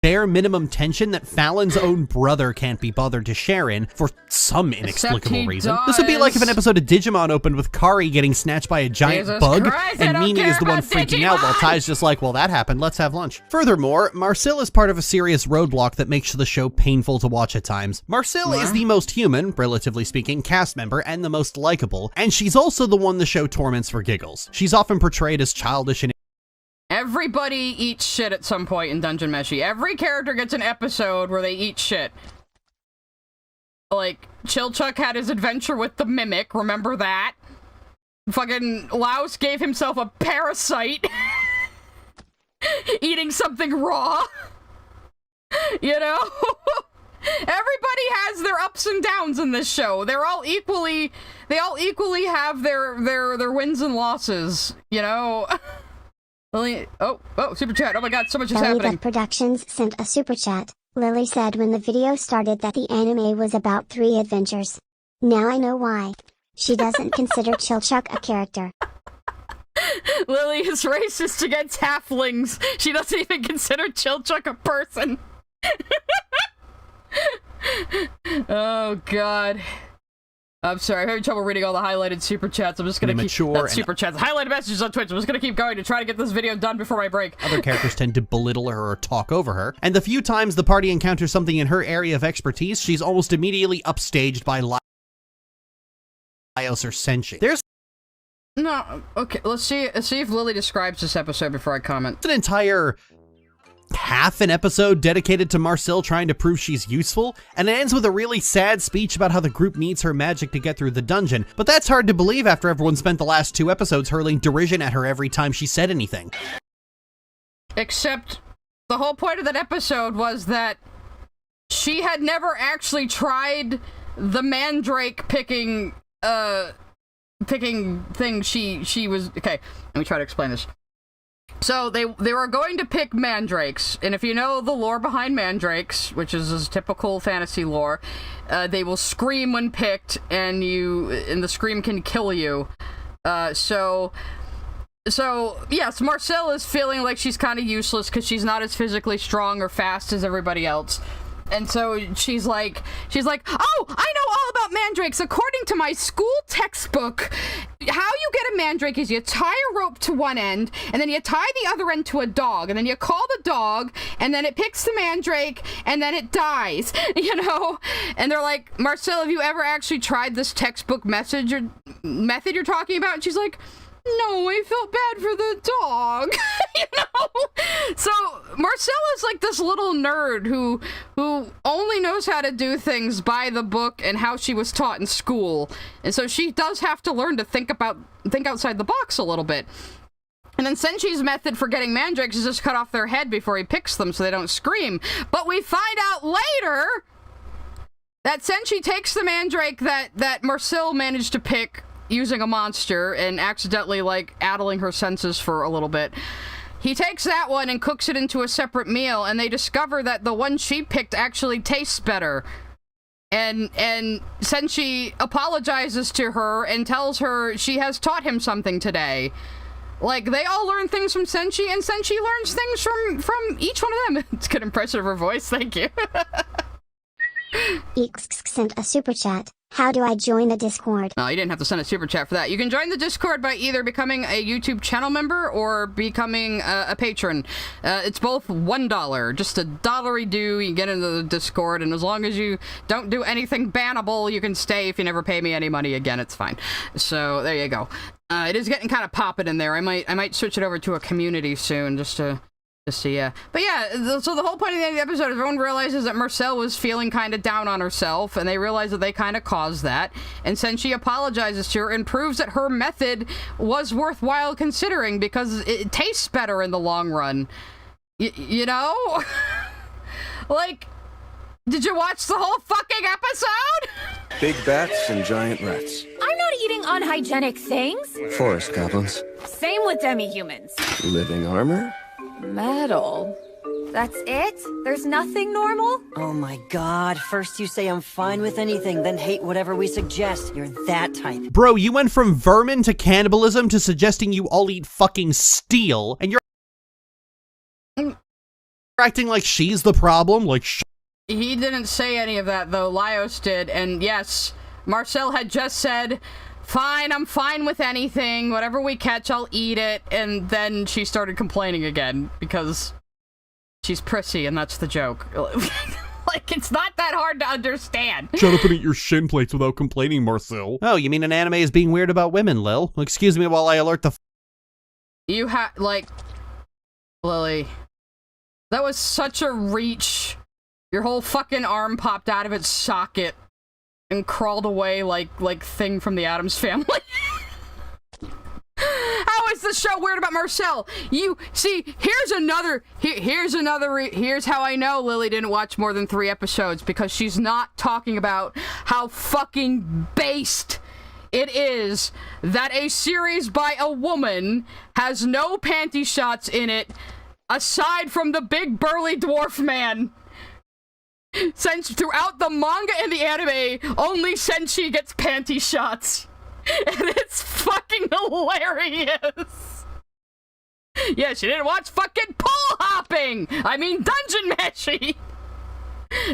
Bare minimum tension that Fallon's own brother can't be bothered to share in for some inexplicable reason. This would be like if an episode of Digimon opened with Kari getting snatched by a giant bug, and Mimi is the one freaking out while Ty's just like, well, that happened, let's have lunch. Furthermore, Marcel is part of a serious roadblock that makes the show painful to watch at times. Marcel is the most human, relatively speaking, cast member and the most likable, and she's also the one the show torments for giggles. She's often portrayed as childish and everybody eats shit at some point in Dungeon Meshi. Every character gets an episode where they eat shit. Like, Chilchuck had his adventure with the Mimic, remember that? Fucking Laos gave himself a parasite. Eating something raw. You know? Everybody has their ups and downs in this show. They all equally have their wins and losses, you know? Oh, super chat. Oh my god, so much is happening. Productions sent a super chat. Lily said when the video started that the anime was about 3 adventures. Now I know why. She doesn't consider Chilchuck a character. Lily is racist against halflings. She doesn't even consider Chilchuck a person. Oh god. I'm sorry, I'm having trouble reading all the highlighted super chats. I'm just gonna keep super chats. Highlighted messages on Twitch. I'm just gonna keep going to try to get this video done before my break. Other characters tend to belittle her or talk over her, and the few times the party encounters something in her area of expertise, she's almost immediately upstaged by Laios or Senshi. There's no, okay, let's see if Lily describes this episode before I comment. An entire half an episode dedicated to Marcel trying to prove she's useful, and it ends with a really sad speech about how the group needs her magic to get through the dungeon. But that's hard to believe after everyone spent the last 2 episodes hurling derision at her every time she said anything. Except the whole point of that episode was that she had never actually tried the mandrake picking thing she was... Okay, let me try to explain this. So they were going to pick mandrakes, and if you know the lore behind mandrakes, which is typical fantasy lore, they will scream when picked, and the scream can kill you. So yes, Marcel is feeling like she's kind of useless because she's not as physically strong or fast as everybody else. And so she's like, oh, I know all about mandrakes. According to my school textbook, how you get a mandrake is you tie a rope to one end, and then you tie the other end to a dog, and then you call the dog, and then it picks the mandrake, and then it dies, you know? And they're like, Marcel, have you ever actually tried this textbook method you're talking about? And she's like, no, I felt bad for the dog. You know? So Marcel is like this little nerd who only knows how to do things by the book and how she was taught in school. And so she does have to learn to think outside the box a little bit. And then Senshi's method for getting mandrakes is just cut off their head before he picks them so they don't scream. But we find out later that Senshi takes the mandrake that Marcel managed to pick using a monster and accidentally, like, addling her senses for a little bit. He takes that one and cooks it into a separate meal, and they discover that the one she picked actually tastes better. And Senshi apologizes to her and tells her she has taught him something today. Like, they all learn things from Senshi, and Senshi learns things from each one of them. It's good impression of her voice, thank you. Eeks sent a super chat. How do I join the Discord? No, you didn't have to send a super chat for that. You can join the Discord by either becoming a YouTube channel member or becoming a patron. It's both $1. Just $1 due, you get into the Discord, and as long as you don't do anything bannable, you can stay. If you never pay me any money again, it's fine. So, there you go. It is getting kind of poppin' in there. I might switch it over to a community soon, just to see, yeah. But yeah, so the whole point of the end of the episode is everyone realizes that Marcel was feeling kind of down on herself, and they realize that they kind of caused that. And Senshi apologizes to her and proves that her method was worthwhile considering because it tastes better in the long run. You know? Like, did you watch the whole fucking episode? Big bats and giant rats. I'm not eating unhygienic things. Forest goblins. Same with demi-humans. Living armor. Metal. That's it? There's nothing normal? Oh my god, first you say I'm fine with anything, then hate whatever we suggest. You're that type. Bro, you went from vermin to cannibalism to suggesting you all eat fucking steel, and you're acting like she's the problem? Like, He didn't say any of that, though. Laios did, and yes, Marcel had just said, fine, I'm fine with anything. Whatever we catch, I'll eat it. And then she started complaining again because she's prissy, and that's the joke. Like, it's not that hard to understand. Shut up and eat your shin plates without complaining, Marcel. Oh, you mean an anime is being weird about women, Lil? Excuse me while I alert the You like, Lily, that was such a reach. Your whole fucking arm popped out of its socket and crawled away like Thing from the Addams Family. How is this show weird about Marcel? You see, here's how I know Lily didn't watch more than 3 episodes, because she's not talking about how fucking based it is that a series by a woman has no panty shots in it aside from the big burly dwarf man. Since throughout the manga and the anime, only Senshi gets panty shots. And it's fucking hilarious. Yeah, she didn't watch fucking pole hopping! I mean Dungeon Meshi!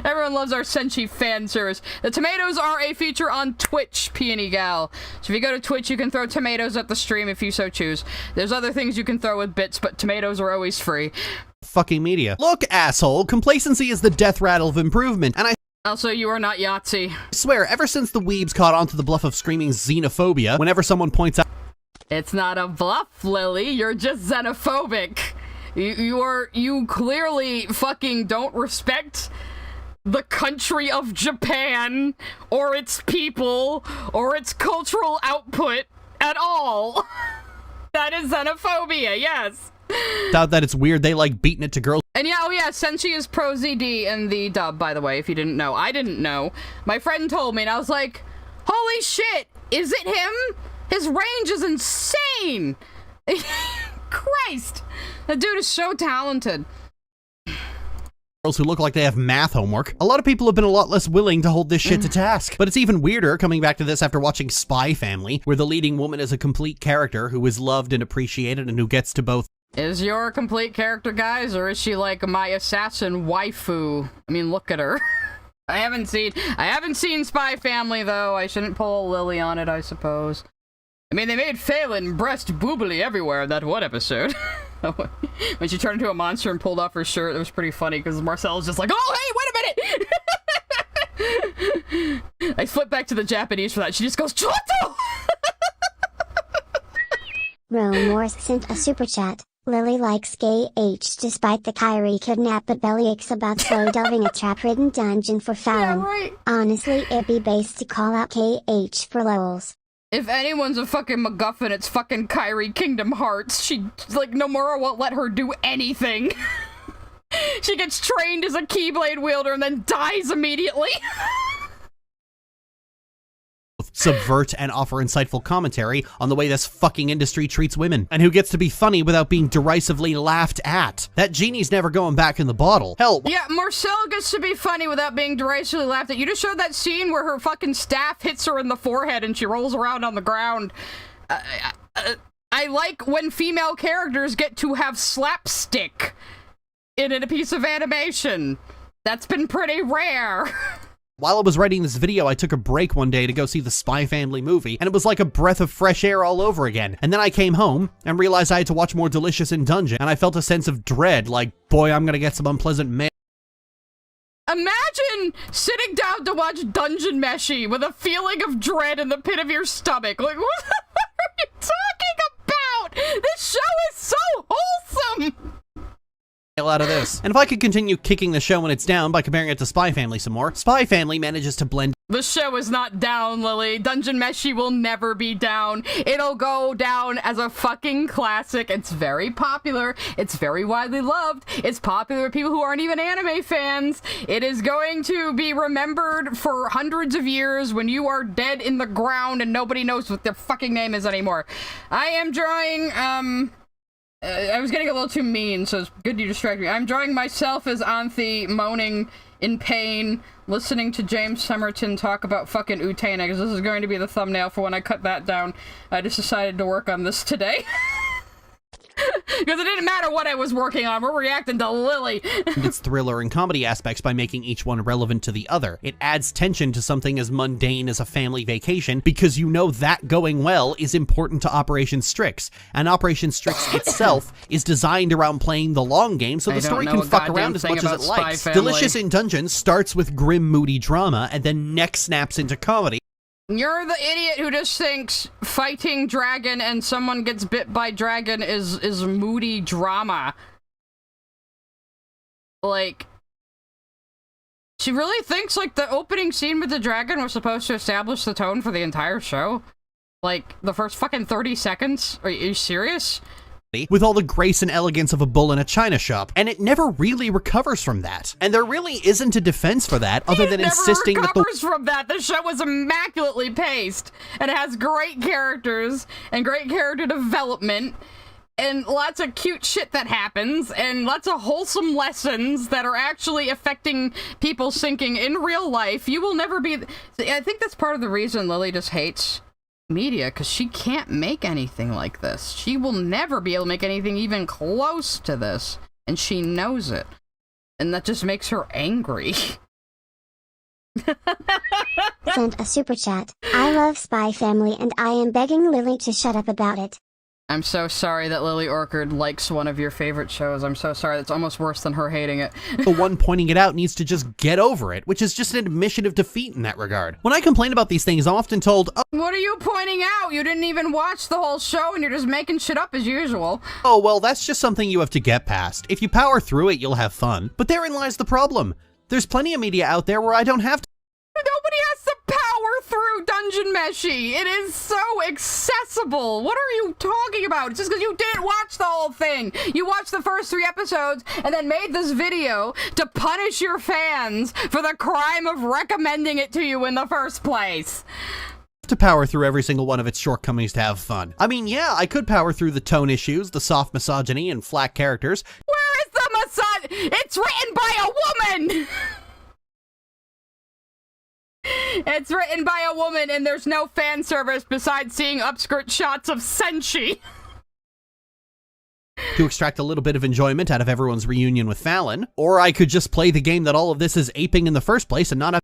Everyone loves our Senshi fan service. The tomatoes are a feature on Twitch, Peony Gal. So if you go to Twitch, you can throw tomatoes at the stream if you so choose. There's other things you can throw with bits, but tomatoes are always free. fucking media. Look, asshole, complacency is the death rattle of improvement, and I also, you are not Yahtzee. swear, ever since the weebs caught on to the bluff of screaming xenophobia, whenever someone points out— It's not a bluff, Lily, you're just xenophobic. You clearly fucking don't respect the country of Japan, or its people, or its cultural output at all. That is xenophobia, yes. Doubt that it's weird they like beating it to girls. And yeah, oh yeah, Senshi is pro ZD in the dub, by the way, if you didn't know. I didn't know. My friend told me, and I was like, holy shit, is it him? His range is insane! Christ! That dude is so talented. Girls who look like they have math homework. A lot of people have been a lot less willing to hold this shit to task. But it's even weirder coming back to this after watching Spy Family, where the leading woman is a complete character who is loved and appreciated and who gets to both— Is your a complete character, guys, or is she like my assassin waifu? I mean, look at her. I haven't seen Spy Family, though. I shouldn't pull a Lily on it, I suppose. I mean, they made Phelan breast boobily everywhere in that one episode. When she turned into a monster and pulled off her shirt, it was pretty funny, because Marcel was just like, oh, hey, wait a minute! I flip back to the Japanese for that. She just goes, Choto! Rome Morse sent a super chat. Lily likes gay H despite the Kyrie kidnap, but bellyaches about slow delving a trap-ridden dungeon for Fallon. Yeah, right. Honestly, it'd be based to call out KH for lols. If anyone's a fucking MacGuffin, it's fucking Kyrie Kingdom Hearts. Nomura won't let her do anything. She gets trained as a Keyblade wielder and then dies immediately. subvert and offer insightful commentary on the way this fucking industry treats women, and who gets to be funny without being derisively laughed at. That genie's never going back in the bottle. Hell— Yeah, Marcel gets to be funny without being derisively laughed at. You just showed that scene where her fucking staff hits her in the forehead and she rolls around on the ground. I like when female characters get to have slapstick in a piece of animation. That's been pretty rare. While I was writing this video, I took a break one day to go see the Spy Family movie, and it was like a breath of fresh air all over again. And then I came home and realized I had to watch more Delicious in Dungeon, and I felt a sense of dread, like, boy, I'm gonna get some unpleasant mail. Imagine sitting down to watch Dungeon Meshi with a feeling of dread in the pit of your stomach. Like, what are you talking about? This show is so wholesome! Out of this. And if I could continue kicking the show when it's down by comparing it to Spy Family some more, Spy Family manages to blend. The show is not down, Lily. Dungeon Meshi will never be down. It'll go down as a fucking classic. It's very popular. It's very widely loved. It's popular with people who aren't even anime fans. It is going to be remembered for hundreds of years when you are dead in the ground and nobody knows what their fucking name is anymore. I am drawing, I was getting a little too mean, so it's good you distract me. I'm drawing myself as Anthe moaning in pain, listening to James Somerton talk about fucking Utena, because this is going to be the thumbnail for when I cut that down. I just decided to work on this today. Because it didn't matter what I was working on, we're reacting to Lily. Its thriller and comedy aspects by making each one relevant to the other. It adds tension to something as mundane as a family vacation, because you know that going well is important to Operation Strix. And Operation Strix itself is designed around playing the long game, so the story can fuck around as much as it likes. Delicious in Dungeon starts with grim, moody drama, and then neck snaps into comedy. You're the idiot who just thinks fighting dragon and someone gets bit by dragon is moody drama. Like, she really thinks, like, the opening scene with the dragon was supposed to establish the tone for the entire show? Like, the first fucking 30 seconds? Are you serious? With all the grace and elegance of a bull in a china shop, and it never really recovers from that. And there really isn't a defense for that other than insisting that the show was immaculately paced, and it has great characters and great character development and lots of cute shit that happens and lots of wholesome lessons that are actually affecting people thinking in real life. You will never be. I think that's part of the reason Lily just hates media, because she can't make anything like this. She will never be able to make anything even close to this, and she knows it, and that just makes her angry. Sent a super chat. I love Spy Family and I am begging Lily to shut up about it. I'm so sorry that Lily Orchard likes one of your favorite shows. I'm so sorry. That's almost worse than her hating it. The one pointing it out needs to just get over it, which is just an admission of defeat in that regard. When I complain about these things, I'm often told, oh, what are you pointing out? You didn't even watch the whole show and you're just making shit up as usual. Oh, well, that's just something you have to get past. If you power through it, you'll have fun. But therein lies the problem. There's plenty of media out there where I don't have to. Nobody has to power through Dungeon Meshi. It is so accessible. What are you talking about? It's just because you didn't watch the whole thing. You watched the first 3 episodes and then made this video to punish your fans for the crime of recommending it to you in the first place. To power through every single one of its shortcomings to have fun. I mean, yeah, I could power through the tone issues, the soft misogyny, and flat characters. Where is the misogyny? It's written by a woman! It's written by a woman, and there's no fan service besides seeing upskirt shots of Senshi. To extract a little bit of enjoyment out of everyone's reunion with Fallon. Or I could just play the game that all of this is aping in the first place and not have.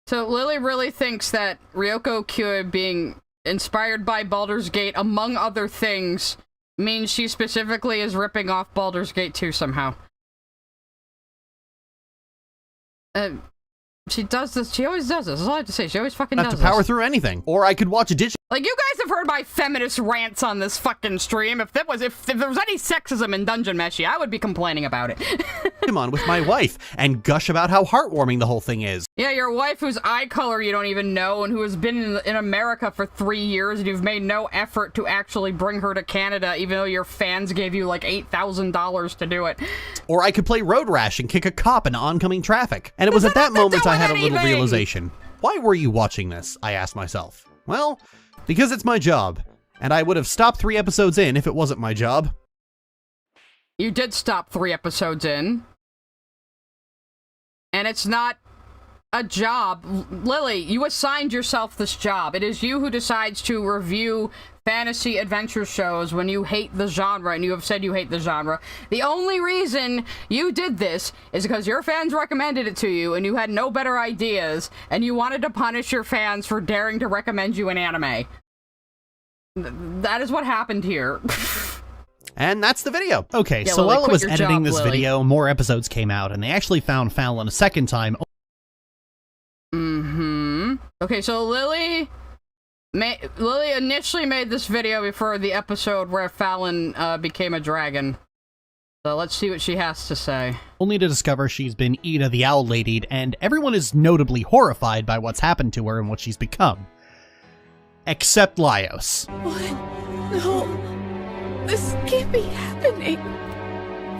So Lily really thinks that Ryoko Kyo being inspired by Baldur's Gate, among other things, means she specifically is ripping off Baldur's Gate 2 somehow. She does this. She always does this. That's all I have to say. She always fucking does this. Have to power through anything. Or I could watch a digital. Like, you guys have heard my feminist rants on this fucking stream. If there was any sexism in Dungeon Meshi, I would be complaining about it. Come on, with my wife and gush about how heartwarming the whole thing is. Yeah, your wife whose eye color you don't even know and who has been in America for 3 years and you've made no effort to actually bring her to Canada, even though your fans gave you like $8,000 to do it. Or I could play Road Rash and kick a cop in oncoming traffic. And it was at that moment I had a little realization. Why were you watching this? I asked myself. Well, because it's my job. And I would have stopped 3 episodes in if it wasn't my job. You did stop 3 episodes in. And it's not a job. Lily, you assigned yourself this job. It is you who decides to review fantasy adventure shows when you hate the genre, and you have said you hate the genre. The only reason you did this is because your fans recommended it to you, and you had no better ideas, and you wanted to punish your fans for daring to recommend you an anime. That is what happened here. And that's the video. Okay, yeah, so Lily, while I was editing job, this Lily. video, more episodes came out, and they actually found Fallon a second time. Okay, so Lily initially made this video before the episode where Fallon became a dragon. So let's see what she has to say. Only to discover she's been Ida the Owl Ladied, and everyone is notably horrified by what's happened to her and what she's become. Except Laios. What? No. This can't be happening.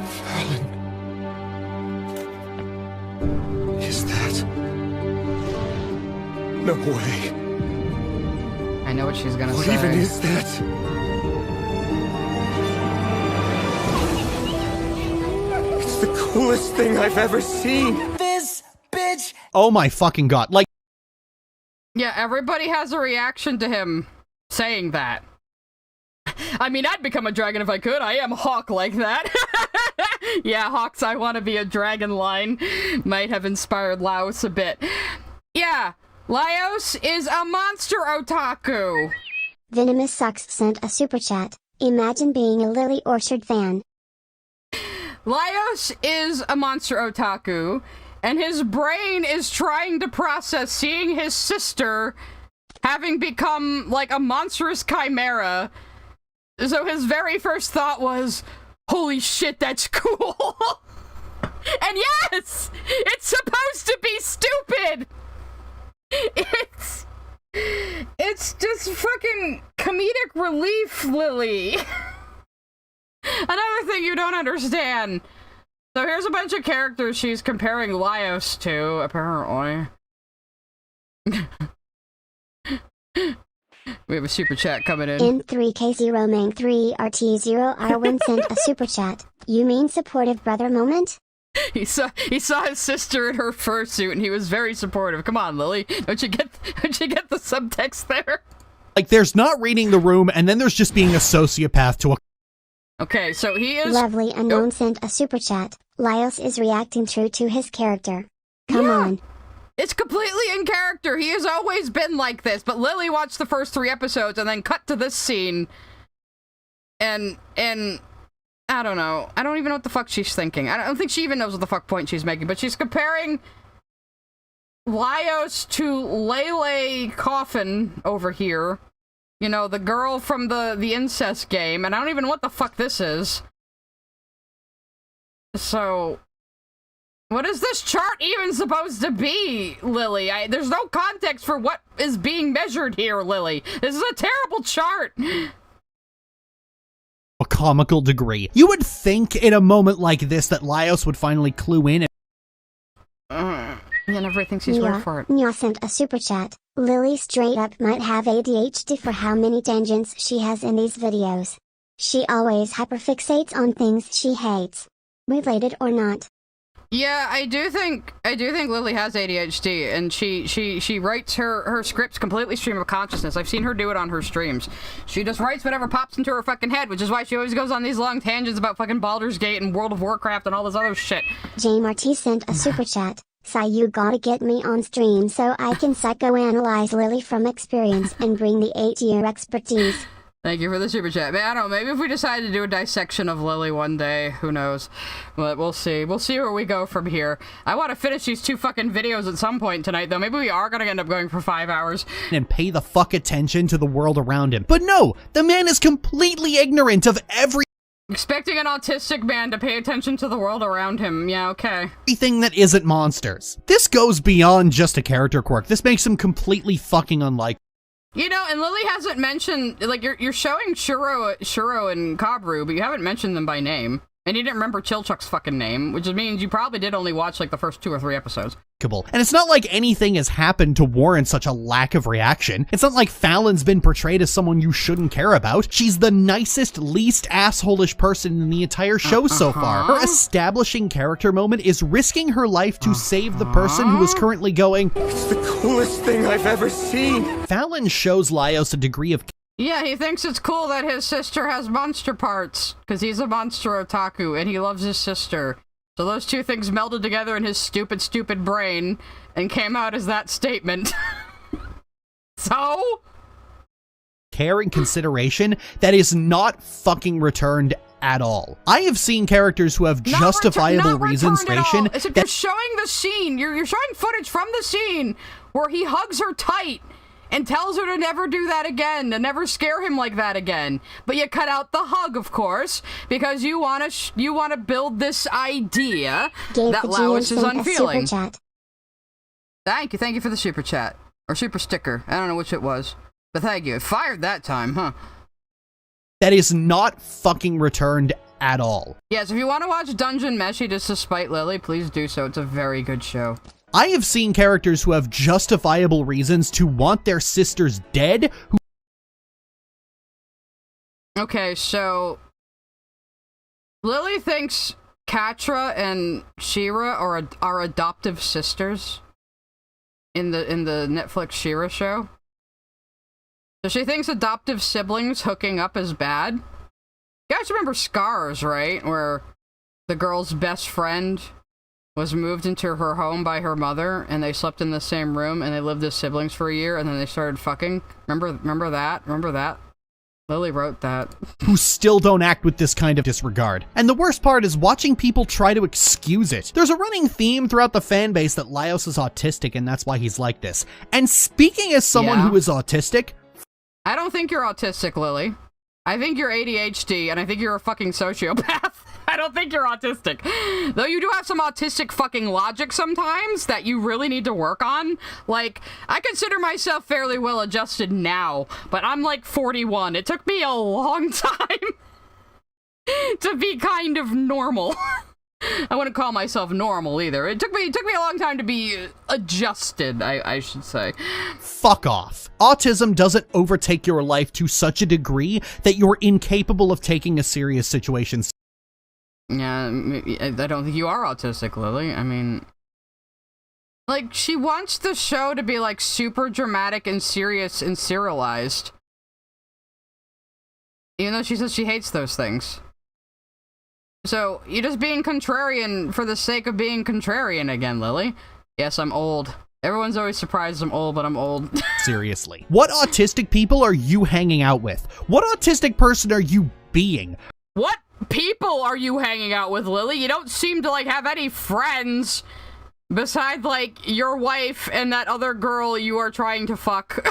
Fallon. Is that... No way. I know what she's gonna say. What even is that? It's the coolest thing I've ever seen. This bitch. Oh my fucking god. Like, Yeah, everybody has a reaction to him saying that. I mean, I'd become a dragon if I could. I am Hawk like that. Yeah, Hawk's I want to be a dragon line might have inspired Laos a bit. Yeah, Laos is a monster otaku. Venomous Sucks sent a super chat. Imagine being a Lily Orchard fan. Laos is a monster otaku, and his brain is trying to process seeing his sister having become like a monstrous chimera. So his very first thought was, holy shit, that's cool. And yes, it's supposed to be stupid. It's just fucking comedic relief, Lily. Another thing you don't understand. So here's a bunch of characters she's comparing Laios to, apparently. We have a super chat coming in. In 3K0Mang3RT0R1 sent a super chat. You mean supportive brother moment? He saw his sister in her fursuit, and he was very supportive. Come on, Lily, don't you get the subtext there? like there's not reading the room, and then there's just being a sociopath to a... Okay, so he is... Lovely Unknown sent a super chat. Laios is reacting true to his character. Come on. It's completely in character. He has always been like this, but Lily watched the first 3 episodes and then cut to this scene. And I don't know. I don't even know what the fuck she's thinking. I don't think she even knows what the fuck point she's making, but she's comparing Laios to Lele Coffin over here. You know, the girl from the incest game, and I don't even know what the fuck this is. So... what is this chart even supposed to be, Lily? There's no context for what is being measured here, Lily. This is a terrible chart. A comical degree. You would think in a moment like this that Laios would finally clue in and... Yeah, never thinks he's worth for it. Nya sent a super chat. Lily straight up might have ADHD for how many tangents she has in these videos. She always hyperfixates on things she hates. Related or not. Yeah, I do think Lily has ADHD, and she writes her scripts completely stream of consciousness. I've seen her do it on her streams. She just writes whatever pops into her fucking head, which is why she always goes on these long tangents about fucking Baldur's Gate and World of Warcraft and all this other shit. J Marty sent a super chat. Sai, you gotta get me on stream so I can psychoanalyze Lily from experience and bring the 8-year expertise. Thank you for the super chat. Man, I don't know, maybe if we decide to do a dissection of Lily one day, who knows. But we'll see. We'll see where we go from here. I want to finish these 2 fucking videos at some point tonight, though. Maybe we are going to end up going for 5 hours. And pay the fuck attention to the world around him. But no, the man is completely ignorant of Expecting an autistic man to pay attention to the world around him. Yeah, okay. everything that isn't monsters. This goes beyond just a character quirk. This makes him completely fucking unlikable. You know, and Lily hasn't mentioned, like, you're showing Shuro and Kabru, but you haven't mentioned them by name. And you didn't remember Chilchuck's fucking name, which means you probably did only watch, like, the first 2 or 3 episodes. And it's not like anything has happened to warrant such a lack of reaction. It's not like Fallon's been portrayed as someone you shouldn't care about. She's the nicest, least asshole-ish person in the entire show so far. Her establishing character moment is risking her life to save the person who is currently going, It's the coolest thing I've ever seen. Fallon shows Laios a degree of Yeah, he thinks it's cool that his sister has monster parts, because he's a monster otaku, and he loves his sister. So those two things melded together in his stupid, stupid brain, and came out as that statement. So? care and consideration that is not fucking returned at all. I have seen characters who have justifiable reasons, Ration. Except you're showing the scene. You're showing footage from the scene where he hugs her tight and tells her to never do that again, to never scare him like that again. But you cut out the hug, of course, because you want to build this idea that Laios is unfeeling. Thank you for the super chat or super sticker. I don't know which it was, but thank you. It fired that time, huh? That is not fucking returned at all. Yes, if you want to watch Dungeon Meshi just to spite Lily, please do so. It's a very good show. I have seen characters who have justifiable reasons to want their sisters dead. Okay, so Lily thinks Katra and Shira are adoptive sisters in the Netflix Shira show. So she thinks adoptive siblings hooking up is bad. You guys remember Scars, right? Where the girl's best friend was moved into her home by her mother, and they slept in the same room, and they lived as siblings for a year, and then they started fucking. Remember that? Lily wrote that. Who still don't act with this kind of disregard. And the worst part is watching people try to excuse it. There's a running theme throughout the fan base that Laios is autistic, and that's why he's like this. And speaking as someone who is autistic... I don't think you're autistic, Lily. I think you're ADHD, and I think you're a fucking sociopath. I don't think you're autistic. Though you do have some autistic fucking logic sometimes that you really need to work on. Like, I consider myself fairly well adjusted now, but I'm like 41. It took me a long time to be kind of normal. I wouldn't call myself normal either. It took me a long time to be adjusted, I should say. Fuck off. Autism doesn't overtake your life to such a degree that you're incapable of taking a serious situation. Yeah, I don't think you are autistic, Lily. I mean, like, she wants the show to be, like, super dramatic and serious and serialized. Even though she says she hates those things. So, you're just being contrarian for the sake of being contrarian again, Lily. Yes, I'm old. Everyone's always surprised I'm old, but I'm old. Seriously. What autistic people are you hanging out with? What autistic person are you being? What people are you hanging out with, Lily? You don't seem to, like, have any friends besides, like, your wife and that other girl you are trying to fuck.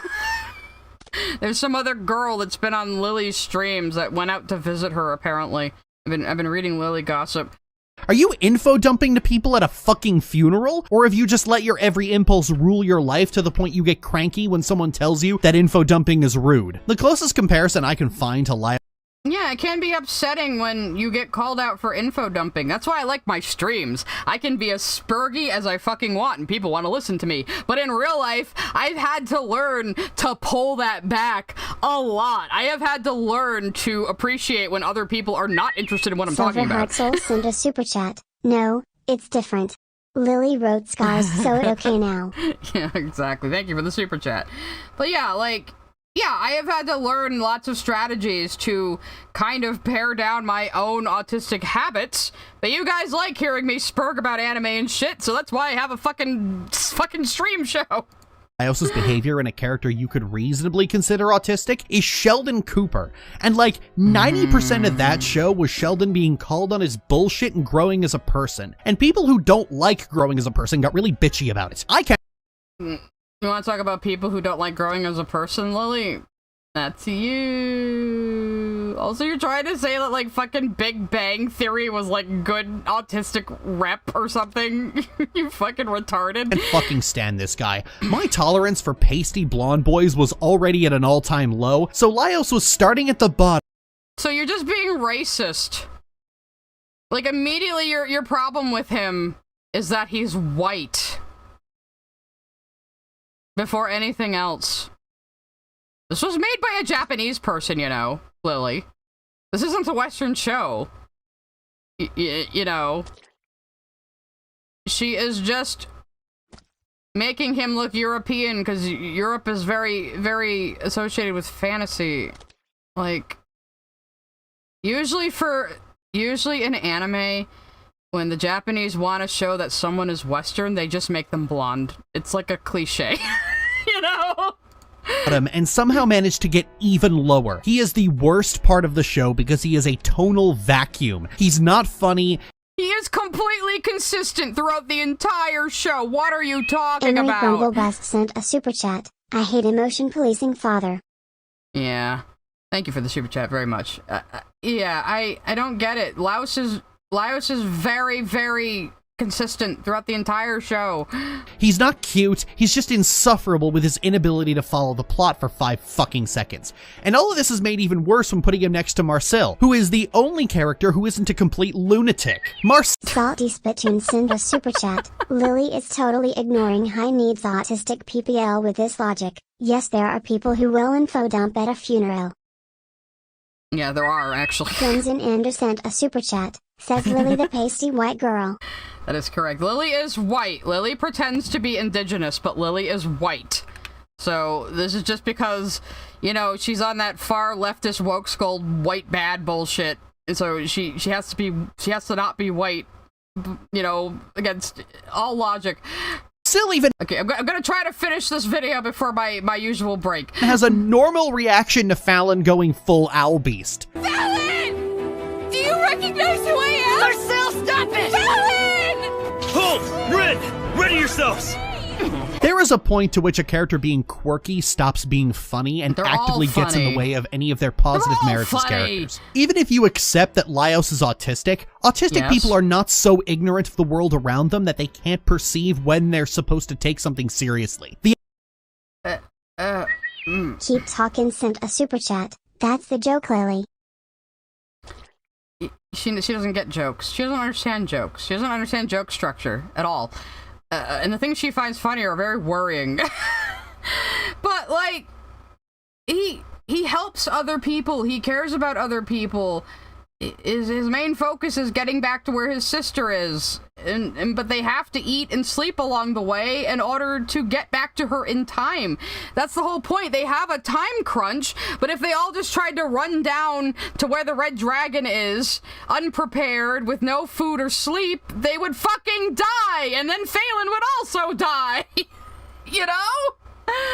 There's some other girl that's been on Lily's streams that went out to visit her, apparently. I've been reading Lily gossip. Are you info dumping to people at a fucking funeral? Or have you just let your every impulse rule your life to the point you get cranky when someone tells you that info dumping is rude? The closest comparison I can find to Laios. Yeah, it can be upsetting when you get called out for info dumping. That's why I like my streams. I can be as spurgy as I fucking want and people want to listen to me. But in real life, I've had to learn to pull that back a lot. I have had to learn to appreciate when other people are not interested in what I'm talking about. Soul sent a super chat. No, it's different. Lily wrote Scars, so it's okay now. Yeah, exactly. Thank you for the super chat. But yeah, like... Yeah, I have had to learn lots of strategies to kind of pare down my own autistic habits, but you guys like hearing me spurg about anime and shit, so that's why I have a fucking stream show. Laios' behavior in a character you could reasonably consider autistic is Sheldon Cooper, and like 90% of that show was Sheldon being called on his bullshit and growing as a person, and people who don't like growing as a person got really bitchy about it. I can't. You want to talk about people who don't like growing as a person, Lily? That's you. Also, you're trying to say that, like, fucking Big Bang Theory was, like, good autistic rep or something? You fucking retarded. And fucking stand this guy. My tolerance for pasty blonde boys was already at an all-time low, so Laios was starting at the bottom. So you're just being racist. Like, immediately your problem with him is that he's white. Before anything else. This was made by a Japanese person, you know, Lily. This isn't a Western show. You know. She is just making him look European because Europe is very, very associated with fantasy. Like, usually in anime, when the Japanese want to show that someone is Western, they just make them blonde. It's like a cliche, you know? And somehow managed to get even lower. He is the worst part of the show because he is a tonal vacuum. He's not funny. He is completely consistent throughout the entire show. What are you talking Emily about? Bumblebust sent a super chat. I hate emotion policing, father. Yeah. Thank you for the super chat very much. Yeah, I don't get it. Laos is very, very consistent throughout the entire show. He's not cute, he's just insufferable with his inability to follow the plot for 5 fucking seconds. And all of this is made even worse when putting him next to Marcel, who is the only character who isn't a complete lunatic. Salty Spittoon sent a super chat. Lily is totally ignoring high needs autistic PPL with this logic. Yes, there are people who will info dump at a funeral. Yeah, there are, actually. Clemson Ander sent a super chat. Says Lily the pasty white girl. That is correct. Lily is white. Lily pretends to be indigenous, but Lily is white. So this is just because, you know, she's on that far leftist woke skull white bad bullshit. And so she has to not be white, you know, against all logic. Still even okay, I'm gonna try to finish this video before my usual break. Has a normal reaction to Fallon going full owl beast. Fallon! Do you recognize who I am? Marcel, stop it! Fallon! Hold! Red! Ready yourselves! There is a point to which a character being quirky stops being funny and actively gets in the way of any of their positive merits as characters. Even if you accept that Laios is autistic, people are not so ignorant of the world around them that they can't perceive when they're supposed to take something seriously. Keep Talking sent a super chat. That's the joke, Lily. She doesn't get jokes. She doesn't understand jokes. She doesn't understand joke structure at all. And the things she finds funny are very worrying. But, like, he helps other people. He cares about other people. His main focus is getting back to where his sister is. But they have to eat and sleep along the way in order to get back to her in time. That's the whole point. They have a time crunch, but if they all just tried to run down to where the Red Dragon is, unprepared, with no food or sleep, they would fucking die, and then Phelan would also die. You know?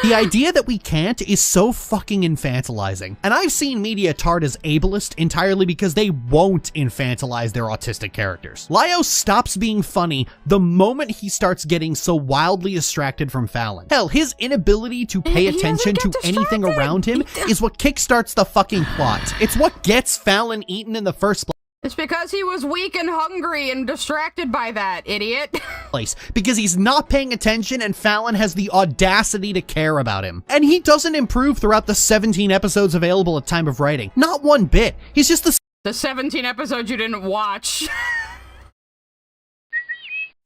The idea that we can't is so fucking infantilizing. And I've seen media tart as ableist entirely because they won't infantilize their autistic characters. Laios stops being funny the moment he starts getting so wildly distracted from Fallon. Hell, his inability to pay attention to anything around him is what kickstarts the fucking plot. It's what gets Fallon eaten in the first place. It's because he was weak and hungry and distracted by that, idiot. Because he's not paying attention and Fallon has the audacity to care about him. And he doesn't improve throughout the 17 episodes available at time of writing. Not one bit. He's just the 17 episodes you didn't watch.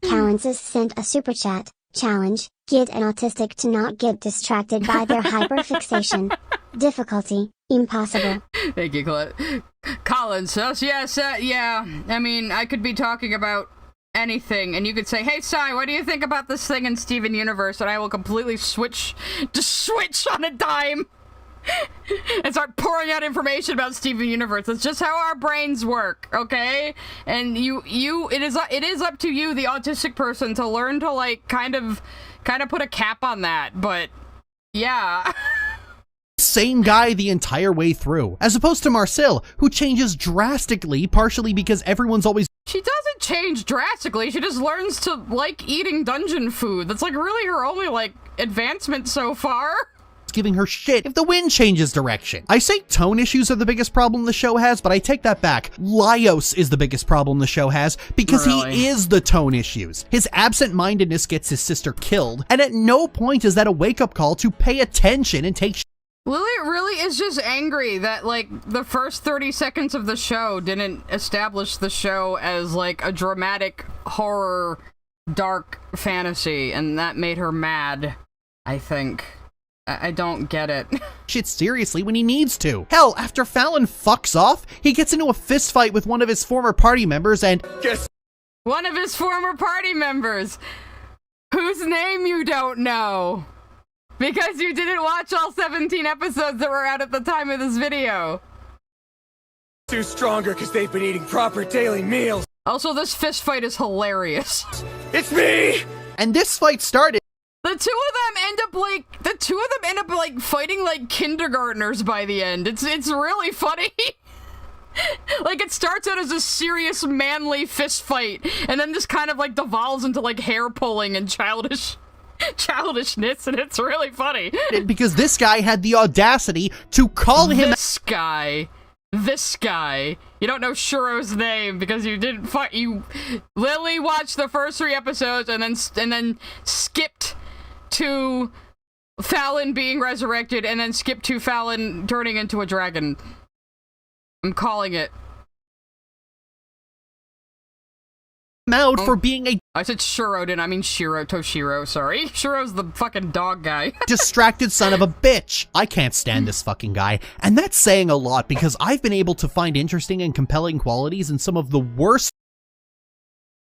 Callensis sent a super chat. Challenge, get an autistic to not get distracted by their hyperfixation. Difficulty, impossible. Thank you, Collins. Yes, yeah. I mean, I could be talking about anything, and you could say, hey, Sai, what do you think about this thing in Steven Universe? And I will completely switch on a dime and start pouring out information about Steven Universe. That's just how our brains work, okay? And it is up to you, the autistic person, to learn to, like, kind of put a cap on that, but yeah. Same guy the entire way through, as opposed to Marcel, who changes drastically, partially because everyone's always— She doesn't change drastically, she just learns to like eating dungeon food. That's like really her only like advancement so far. Giving her shit if the wind changes direction. I say tone issues are the biggest problem the show has, but I take that back. Laios is the biggest problem the show has because he is the tone issues. His absent-mindedness gets his sister killed, and at no point is that a wake-up call to pay attention and take Lily really is just angry that, like, the first 30 seconds of the show didn't establish the show as, like, a dramatic horror, dark fantasy, and that made her mad, I think. I don't get it. Shit seriously when he needs to. Hell, after Fallon fucks off, he gets into a fist fight with one of his former party members and— One of his former party members, whose name you don't know. Because you didn't watch all 17 episodes that were out at the time of this video. Too stronger because they've been eating proper daily meals. Also, this fist fight is hilarious. It's me! And this fight started— The two of them end up like fighting like kindergartners by the end. It's really funny. Like, it starts out as a serious manly fist fight, and then this kind of like devolves into like hair pulling and childishness, and it's really funny. Because this guy had the audacity to call him— This guy. You don't know Shiro's name because you didn't Lily watched the first 3 episodes and then skipped to Fallon being resurrected and then skipped to Fallon turning into a dragon. I'm calling it. out for being a— I said Shiro, didn't I? mean Toshiro, sorry. Shiro's the fucking dog guy. distracted son of a bitch. I can't stand this fucking guy. And that's saying a lot because I've been able to find interesting and compelling qualities in some of the worst—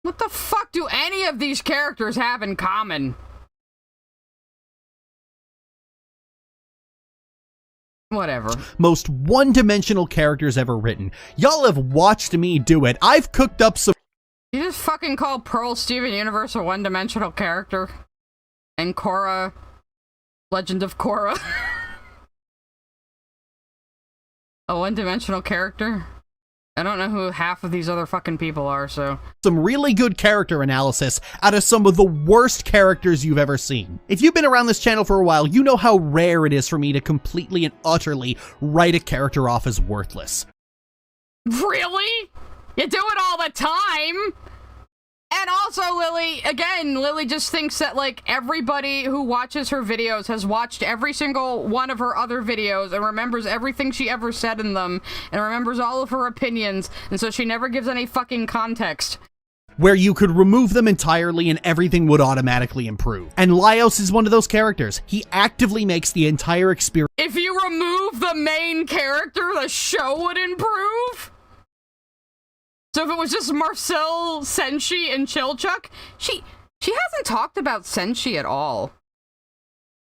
What the fuck do any of these characters have in common? Whatever. most one-dimensional characters ever written. Y'all have watched me do it. I've cooked up some— You just fucking call Pearl Steven Universe a one-dimensional character? And Korra, Legend of Korra, a one-dimensional character? I don't know who half of these other fucking people are, so— some really good character analysis out of some of the worst characters you've ever seen. If you've been around this channel for a while, you know how rare it is for me to completely and utterly write a character off as worthless. Really? You do it all the time? And also, Lily just thinks that, like, everybody who watches her videos has watched every single one of her other videos and remembers everything she ever said in them and remembers all of her opinions, and so she never gives any fucking context. Where you could remove them entirely and everything would automatically improve. And Laios is one of those characters. He actively makes the entire experience— If you remove the main character, the show would improve? So if it was just Marcel, Senshi, and Chilchuck, she hasn't talked about Senshi at all.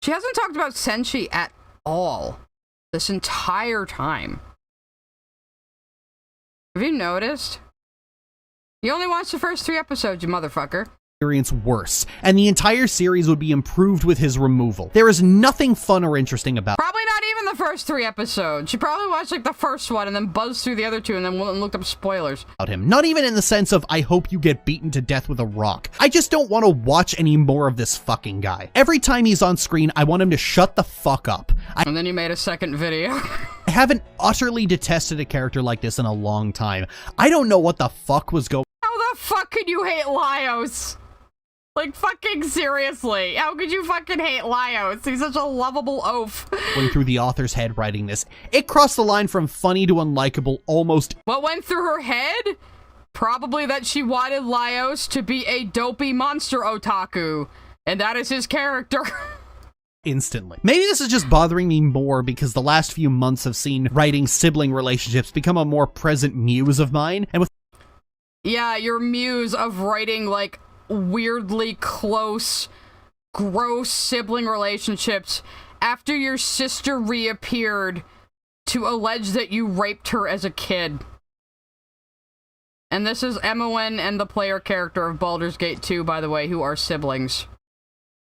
She hasn't talked about Senshi at all this entire time. Have you noticed? You only watched the first 3 episodes, you motherfucker. worse, and the entire series would be improved with his removal. There is nothing fun or interesting about— Probably not even the first 3 episodes. She probably watched like the first one and then buzzed through the other 2 and then went and looked up spoilers. about him. Not even in the sense of, I hope you get beaten to death with a rock. I just don't want to watch any more of this fucking guy. Every time he's on screen, I want him to shut the fuck up. And then you made a second video. I haven't utterly detested a character like this in a long time. I don't know what the fuck was going— How the fuck could you hate Laios? Like, fucking seriously. How could you fucking hate Laios? He's such a lovable oaf. going through the author's head writing this. It crossed the line from funny to unlikable almost— What went through her head? Probably that she wanted Laios to be a dopey monster otaku. And that is his character. instantly. Maybe this is just bothering me more because the last few months have seen writing sibling relationships become a more present muse of mine, and with— Yeah, your muse of writing, like, weirdly close, gross sibling relationships after your sister reappeared to allege that you raped her as a kid. And this is Emmoen and the player character of Baldur's Gate 2, by the way, who are siblings.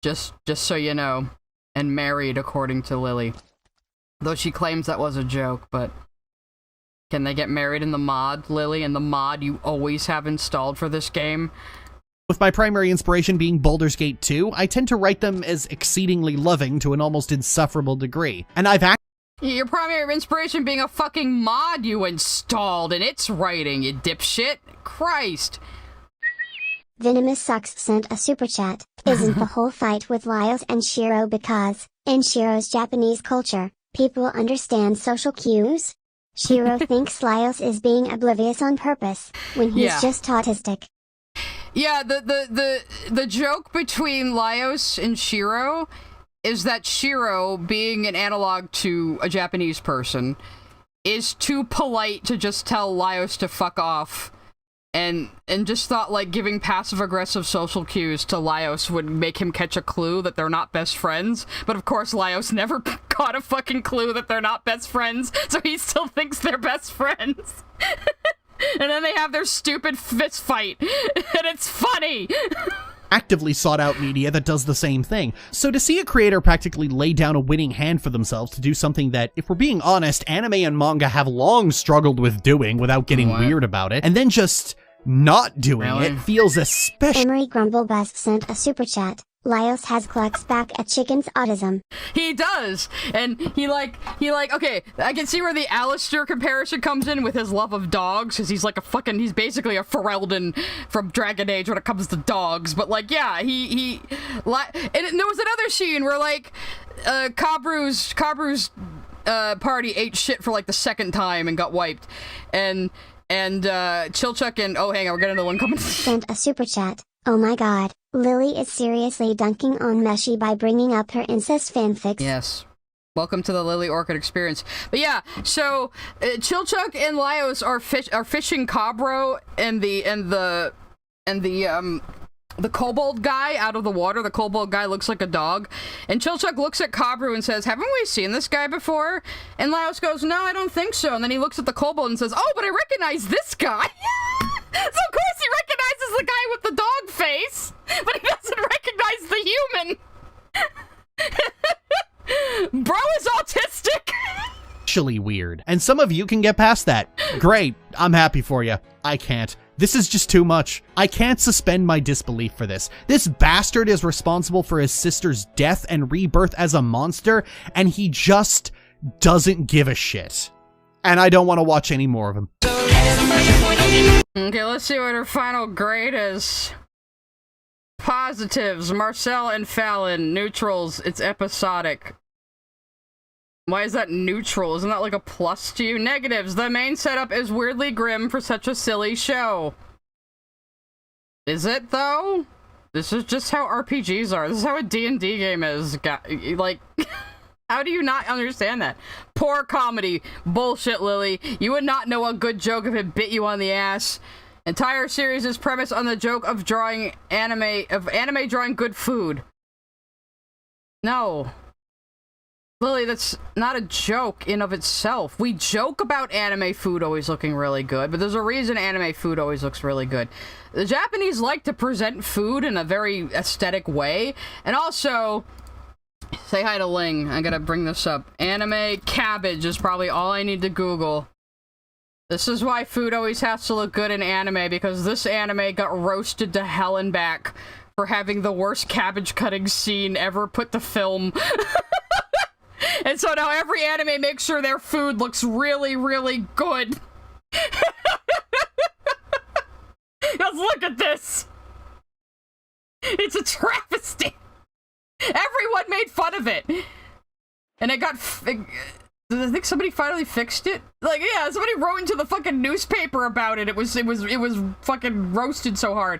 Just so you know. And married, according to Lily. Though she claims that was a joke, but— Can they get married in the mod, Lily? In the mod you always have installed for this game? with my primary inspiration being Baldur's Gate 2, I tend to write them as exceedingly loving to an almost insufferable degree. And I've Your primary inspiration being a fucking mod you installed and it's writing, you dipshit. Christ. Venomous Sucks sent a super chat. Isn't the whole fight with Laios and Shiro because, in Shiro's Japanese culture, People understand social cues? Shiro thinks Laios is being oblivious on purpose, when he's just autistic. Yeah, the joke between Laios and Shiro is that Shiro, being an analog to a Japanese person, is too polite to just tell Laios to fuck off, and just thought like giving passive-aggressive social cues to Laios would make him catch a clue that they're not best friends, but of course Laios never caught a fucking clue that they're not best friends, so he still thinks they're best friends. And then they have their stupid fist fight, and it's funny! Actively sought out media that does the same thing. So to see a creator practically lay down a winning hand for themselves to do something that, if we're being honest, anime and manga have long struggled with doing without getting weird about it, and then just not doing it feels especially— Emery Grumblebust sent a super chat. Laios has clucks back at Chicken's autism. He does! And he like, okay, I can see where the Alistair comparison comes in with his love of dogs, because he's like he's basically a Ferelden from Dragon Age when it comes to dogs, but like, yeah, and there was another scene where like, Kabru's party ate shit for like the second time and got wiped, and Chilchuck and, oh hang on, we're getting another one coming. Sent a super chat. Oh my god, Lily is seriously dunking on Meshi by bringing up her incest fanfics. Yes. Welcome to the Lily Orchid experience. But yeah, so Chilchuck and Laios are fishing Kabro and the kobold guy out of the water. The kobold guy looks like a dog. And Chilchuck looks at Kabru and says, haven't we seen this guy before? And Laios goes, no, I don't think so. And then he looks at the kobold and says, oh, but I recognize this guy. So of course he recognizes the guy with the dog face, but he doesn't recognize the human. Bro is autistic. Actually weird. And some of you can get past that. Great. I'm happy for you. I can't. This is just too much. I can't suspend my disbelief for this. This bastard is responsible for his sister's death and rebirth as a monster, and he just doesn't give a shit. And I don't want to watch any more of him. Okay, let's see what her final grade is. Positives, Marcel and Fallon. Neutrals, it's episodic. Why is that neutral? Isn't that like a plus to you? Negatives, the main setup is weirdly grim for such a silly show. Is it, though? This is just how RPGs are. This is how a D&D game is. Like, how do you not understand that? Poor comedy. Bullshit, Lily. You would not know a good joke if it bit you on the ass. Entire series is premised on the joke of anime drawing good food. No. Lily, that's not a joke in of itself. We joke about anime food always looking really good, but there's a reason anime food always looks really good. The Japanese like to present food in a very aesthetic way, and also, say hi to Ling. I gotta bring this up. Anime cabbage is probably all I need to Google. This is why food always has to look good in anime, because this anime got roasted to hell and back for having the worst cabbage cutting scene ever put to film. And so now every anime makes sure their food looks really, really good. Let's look at this. It's a travesty. Everyone made fun of it. And it got... I think somebody finally fixed it. Like, yeah, somebody wrote into the fucking newspaper about it. It was fucking roasted so hard.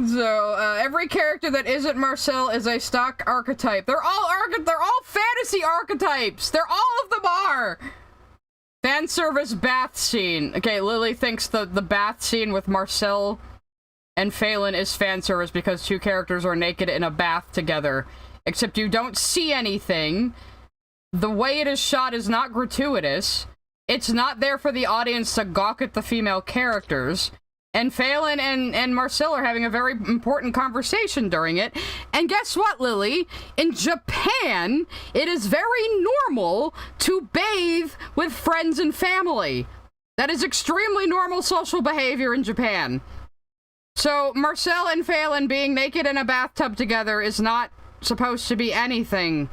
So, every character that isn't Marcel is a stock archetype. They're all fantasy archetypes. All of them are. Fan service bath scene. Okay, Lily thinks the bath scene with Marcel and Phelan is fan service because two characters are naked in a bath together. Except you don't see anything. The way it is shot is not gratuitous. It's not there for the audience to gawk at the female characters. And Phelan and Marcel are having a very important conversation during it. And guess what, Lily? In Japan, it is very normal to bathe with friends and family. That is extremely normal social behavior in Japan. So Marcel and Phelan being naked in a bathtub together is not supposed to be anything.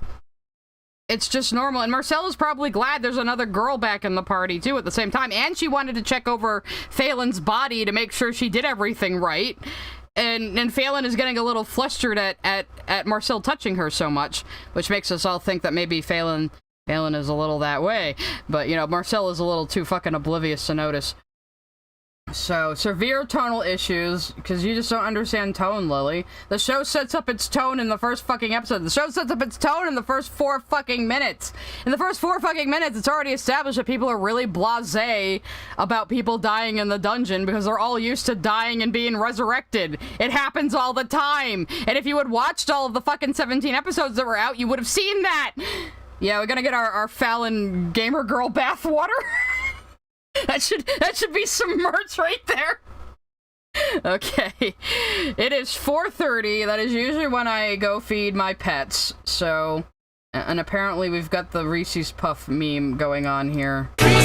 It's just normal, and Marcel is probably glad there's another girl back in the party too at the same time, and she wanted to check over Phelan's body to make sure she did everything right. and Phelan is getting a little flustered at Marcel touching her so much, which makes us all think that maybe Phelan is a little that way. But, you know, Marcel is a little too fucking oblivious to notice. So, severe tonal issues, because you just don't understand tone, Lily. The show sets up its tone in the first fucking episode. The show sets up its tone in the first 4 fucking minutes. In the first 4 fucking minutes, it's already established that people are really blasé about people dying in the dungeon, because they're all used to dying and being resurrected. It happens all the time. And if you had watched all of the fucking 17 episodes that were out, you would have seen that. Yeah, we're gonna get our Fallon gamer girl bathwater. That should be some merch right there. Okay. It is 4:30. That is usually when I go feed my pets. So, and apparently we've got the Reese's Puff meme going on here. Reese's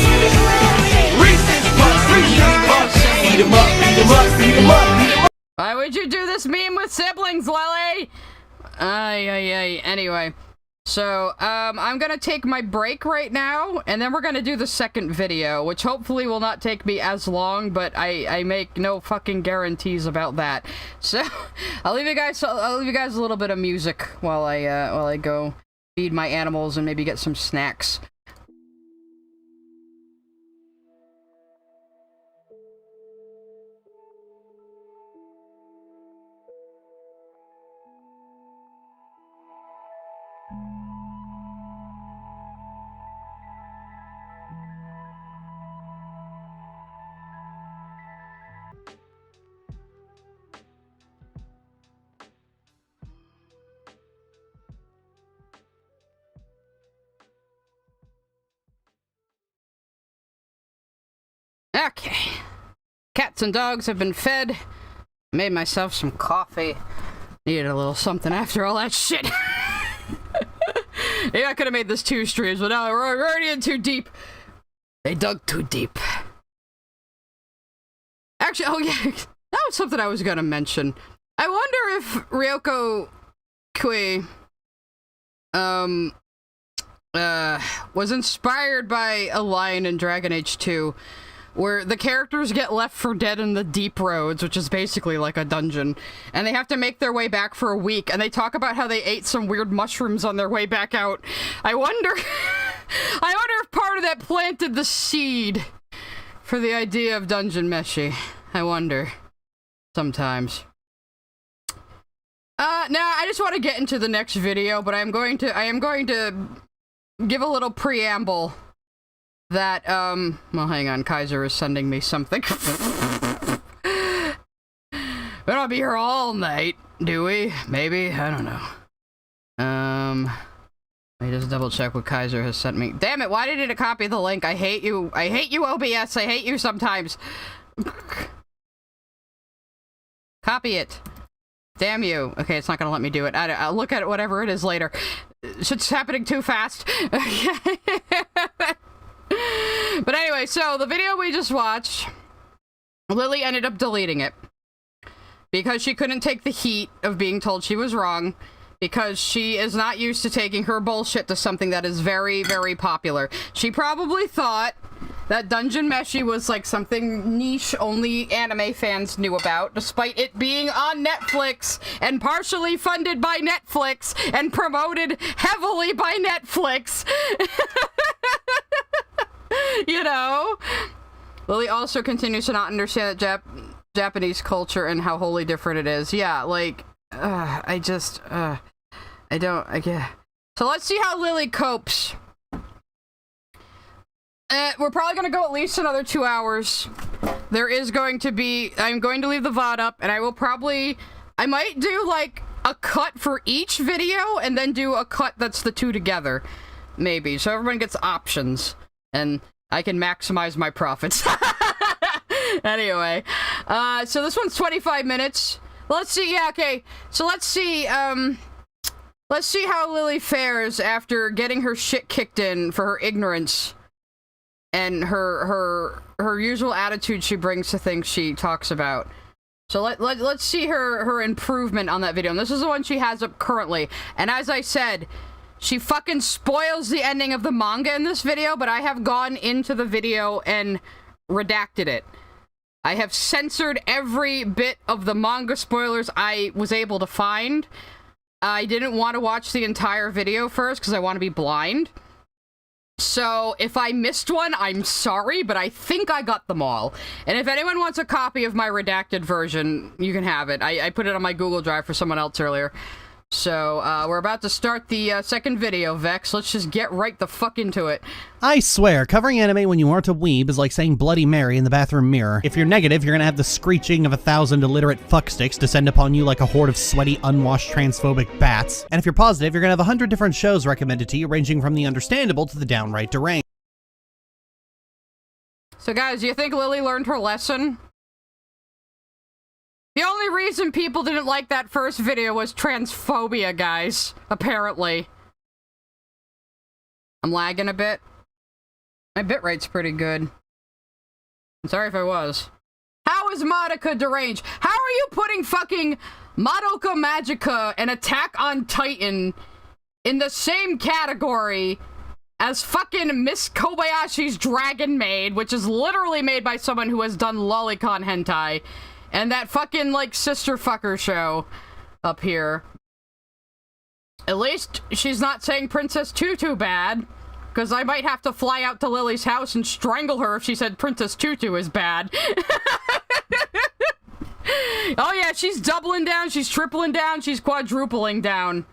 Puff, beat 'em up, beat 'em up, beat 'em up. Why would you do this meme with siblings, Lily? Anyway. So, I'm gonna take my break right now, and then we're gonna do the second video, which hopefully will not take me as long, but I make no fucking guarantees about that. So, I'll leave you guys a little bit of music while I go feed my animals and maybe get some snacks. Okay. Cats and dogs have been fed. Made myself some coffee. Needed a little something after all that shit. Yeah, I could have made this 2 streams, but now we're already in too deep. They dug too deep. Actually, oh yeah, that was something I was gonna mention. I wonder if Ryoko Kui, was inspired by a line in Dragon Age 2, where the characters get left for dead in the deep roads, which is basically like a dungeon, and they have to make their way back for a week, and they talk about how they ate some weird mushrooms on their way back out. I wonder if part of that planted the seed for the idea of Dungeon Meshi. I wonder. Sometimes. Now, I just want to get into the next video, but I am going to give a little preamble that, well, hang on, Kaiser is sending me something. We don't be here all night, do we? Maybe? I don't know. Let me just double check what Kaiser has sent me. Damn it, why did it copy the link? I hate you, OBS, I hate you sometimes. Copy it. Damn you. Okay, it's not gonna let me do it. I'll look at it, whatever it is, later. Shit's happening too fast. But anyway, so the video we just watched, Lily ended up deleting it because she couldn't take the heat of being told she was wrong, because she is not used to taking her bullshit to something that is very, very popular. She probably thought that Dungeon Meshi was like something niche only anime fans knew about, despite it being on Netflix and partially funded by Netflix and promoted heavily by Netflix. You know? Lily also continues to not understand that Japanese culture and how wholly different it is. Yeah, like, I get. So let's see how Lily copes. We're probably gonna go at least another 2 hours. There is going to be, I'm going to leave the VOD up, and I might do like a cut for each video, and then do a cut that's the 2 together. Maybe, so everyone gets options, and I can maximize my profits. Anyway, so this one's 25 minutes. Let's see, yeah, okay, so let's see how Lily fares after getting her shit kicked in for her ignorance and her usual attitude she brings to things she talks about. So let's see her improvement on that video. And this is the one she has up currently. And as I said, she fucking spoils the ending of the manga in this video, but I have gone into the video and redacted it. I have censored every bit of the manga spoilers I was able to find. I didn't want to watch the entire video first because I want to be blind. So if I missed one, I'm sorry, but I think I got them all. And if anyone wants a copy of my redacted version, you can have it. I put it on my Google Drive for someone else earlier. So, we're about to start the second video, Vex. Let's just get right the fuck into it. I swear, covering anime when you aren't a weeb is like saying Bloody Mary in the bathroom mirror. If you're negative, you're gonna have the screeching of 1,000 illiterate fucksticks descend upon you like a horde of sweaty, unwashed, transphobic bats. And if you're positive, you're gonna have 100 different shows recommended to you, ranging from the understandable to the downright deranged. So guys, do you think Lily learned her lesson? The only reason people didn't like that first video was transphobia, guys. Apparently. I'm lagging a bit. My bitrate's pretty good. I'm sorry if I was. How is Madoka deranged? How are you putting fucking Madoka Magica and Attack on Titan in the same category as fucking Miss Kobayashi's Dragon Maid, which is literally made by someone who has done lolicon hentai? And that fucking, like, sister fucker show up here. At least she's not saying Princess Tutu bad. Because I might have to fly out to Lily's house and strangle her if she said Princess Tutu is bad. Oh yeah, she's doubling down, she's tripling down, she's quadrupling down.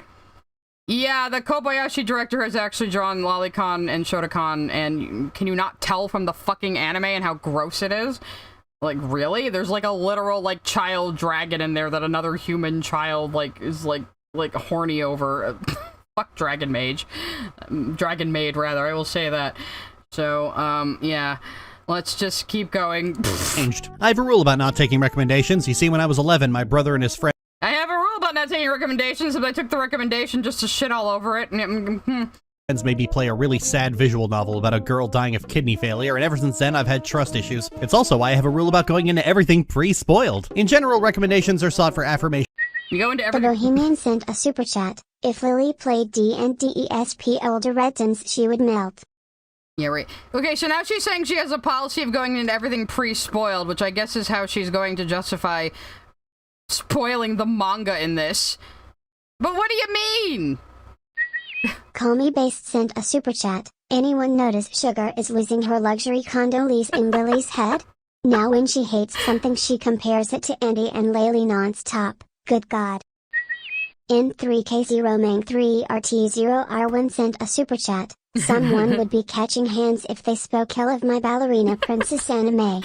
Yeah, the Kobayashi director has actually drawn lolicon and Shotokan, and can you not tell from the fucking anime and how gross it is? Like, really? There's, like, a literal, like, child dragon in there that another human child, like, is, like horny over. Fuck Dragon Mage. Dragon Maid, rather. I will say that. So, yeah. Let's just keep going. Changed. I have a rule about not taking recommendations. You see, when I was 11, my brother and his friend... I have a rule about not taking recommendations, but I took the recommendation just to shit all over it, and made me play a really sad visual novel about a girl dying of kidney failure, and ever since then I've had trust issues. It's also why I have a rule about going into everything pre-spoiled. In general, recommendations are sought for affirmation. You go into The everything. Bohemian sent a super chat. If Lily played D&DESP older Redtons, she would melt. Yeah, right. Okay, so now she's saying she has a policy of going into everything pre-spoiled, which I guess is how she's going to justify spoiling the manga in this. But what do you mean? Call Me Based sent a super chat. Anyone notice Sugar is losing her luxury condo lease in Lily's head? Now when she hates something she compares it to Andy and Laylee non-stop. Good God. N3K0Mang3RT0R1 sent a super chat. Someone would be catching hands if they spoke hell of my ballerina princess anime.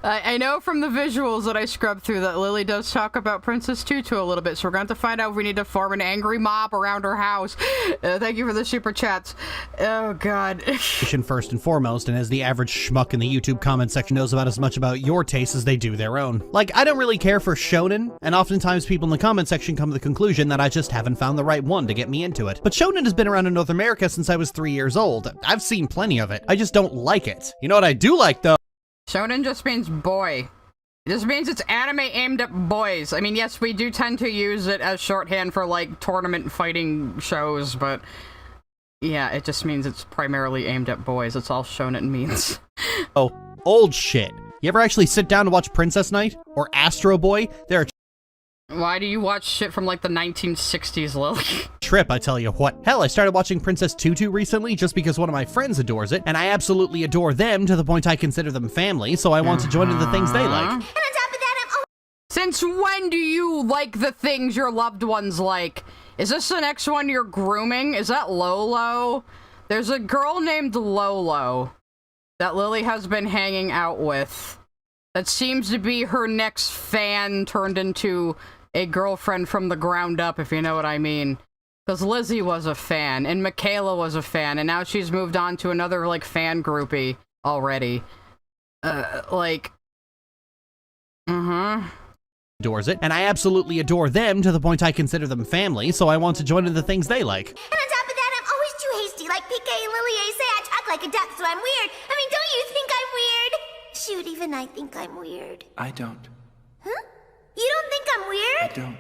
I know from the visuals that I scrubbed through that Lily does talk about Princess Tutu a little bit, so we're going to have to find out if we need to form an angry mob around her house. Thank you for the super chats. Oh, God. First and foremost, and as the average schmuck in the YouTube comment section knows about as much about your taste as they do their own. Like, I don't really care for shonen, and oftentimes people in the comment section come to the conclusion that I just haven't found the right one to get me into it. But shonen has been around in North America since I was 3 years old. I've seen plenty of it. I just don't like it. You know what I do like, though? Shonen just means boy. It just means it's anime aimed at boys. I mean, yes, we do tend to use it as shorthand for, like, tournament fighting shows, but yeah, it just means it's primarily aimed at boys. That's all shonen means. Oh, old shit. You ever actually sit down to watch Princess Knight? Or Astro Boy? There are Why do you watch shit from, like, the 1960s, Lily? Trip, I tell you what. Hell, I started watching Princess Tutu recently just because one of my friends adores it, and I absolutely adore them to the point I consider them family, so I want to join in the things they like. And on top of that, Since when do you like the things your loved ones like? Is this the next one you're grooming? Is that Lolo? There's a girl named Lolo that Lily has been hanging out with. That seems to be her next fan turned into a girlfriend from the ground up, if you know what I mean. Because Lizzie was a fan, and Michaela was a fan, and now she's moved on to another, like, fan groupie already. Adores it, and I absolutely adore them to the point I consider them family, so I want to join in the things they like. And on top of that, I'm always too hasty, like PK and Lily say I talk like a duck, so I'm weird. I mean, don't you think I'm weird? Shoot, even I think I'm weird. I don't. Huh? You don't think I'm weird? I don't.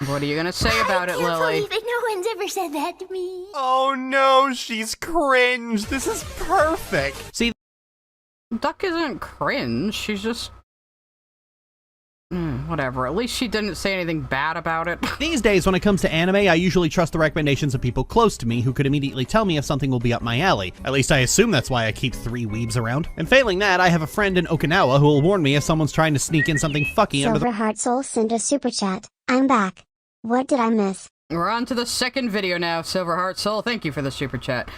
What are you gonna say about it, Lily? I can't believe that no one's ever said that to me. Oh no, she's cringe. This is perfect. See, Duck isn't cringe, she's just... whatever, at least she didn't say anything bad about it. These days, when it comes to anime, I usually trust the recommendations of people close to me who could immediately tell me if something will be up my alley. At least I assume that's why I keep 3 weebs around. And failing that, I have a friend in Okinawa who will warn me if someone's trying to sneak in something fucky under the— Silver Heart Soul sent a super chat. I'm back. What did I miss? We're on to the second video now, Silverheart Soul. Thank you for the super chat.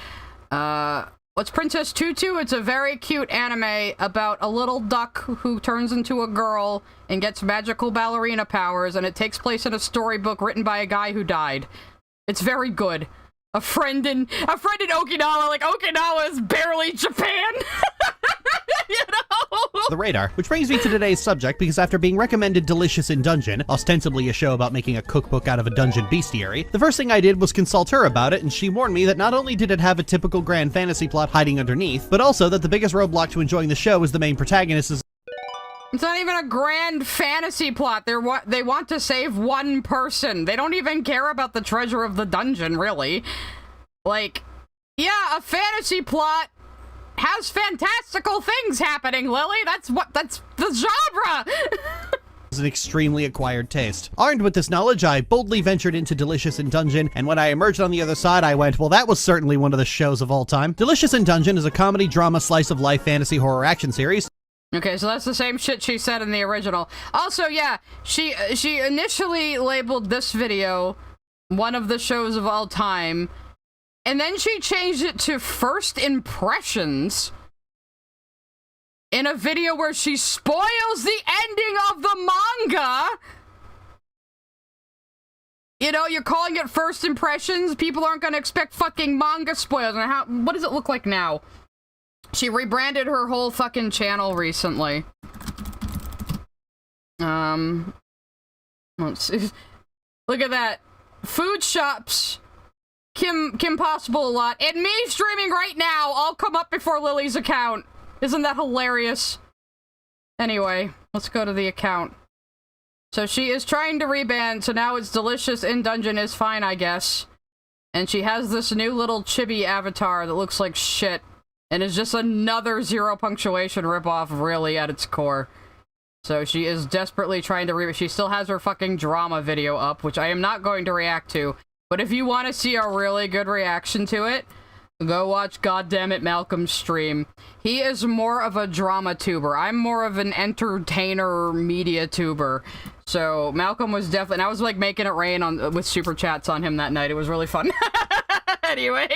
What's Princess Tutu? It's a very cute anime about a little duck who turns into a girl and gets magical ballerina powers, and it takes place in a storybook written by a guy who died. It's very good. A friend in Okinawa, like Okinawa is barely Japan. You know? the radar. Which brings me to today's subject, because after being recommended Delicious in Dungeon, ostensibly a show about making a cookbook out of a dungeon bestiary, the first thing I did was consult her about it, and she warned me that not only did it have a typical grand fantasy plot hiding underneath, but also that the biggest roadblock to enjoying the show is the main protagonist is— It's not even a grand fantasy plot. They want to save one person. They don't even care about the treasure of the dungeon, really. Like, yeah, a fantasy plot has fantastical things happening, Lily. That's the genre. an extremely acquired taste. Armed with this knowledge, I boldly ventured into Delicious in Dungeon, and when I emerged on the other side, I went, well, that was certainly one of the shows of all time. Delicious in Dungeon is a comedy, drama, slice-of-life, fantasy, horror, action series. Okay, so that's the same shit she said in the original. Also, yeah, she initially labeled this video one of the shows of all time, and then she changed it to First Impressions in a video where she spoils the ending of the manga. You know, you're calling it First Impressions. People aren't gonna expect fucking manga spoilers. And what does it look like now? She rebranded her whole fucking channel recently. Let's see. Look at that. Food shops. Kim Possible a lot. And me streaming right now. I'll come up before Lily's account. Isn't that hilarious? Anyway, let's go to the account. So she is trying to reban, so now it's Delicious in Dungeon is fine, I guess. And she has this new little chibi avatar that looks like shit. And is just another zero punctuation ripoff, really, at its core. So she is desperately trying to she still has her fucking drama video up, which I am not going to react to. But if you want to see a really good reaction to it, go watch Goddammit Malcolm's stream. He is more of a drama tuber. I'm more of an entertainer media tuber. So Malcolm was definitely, and I was like making it rain with super chats on him that night. It was really fun. Anyway.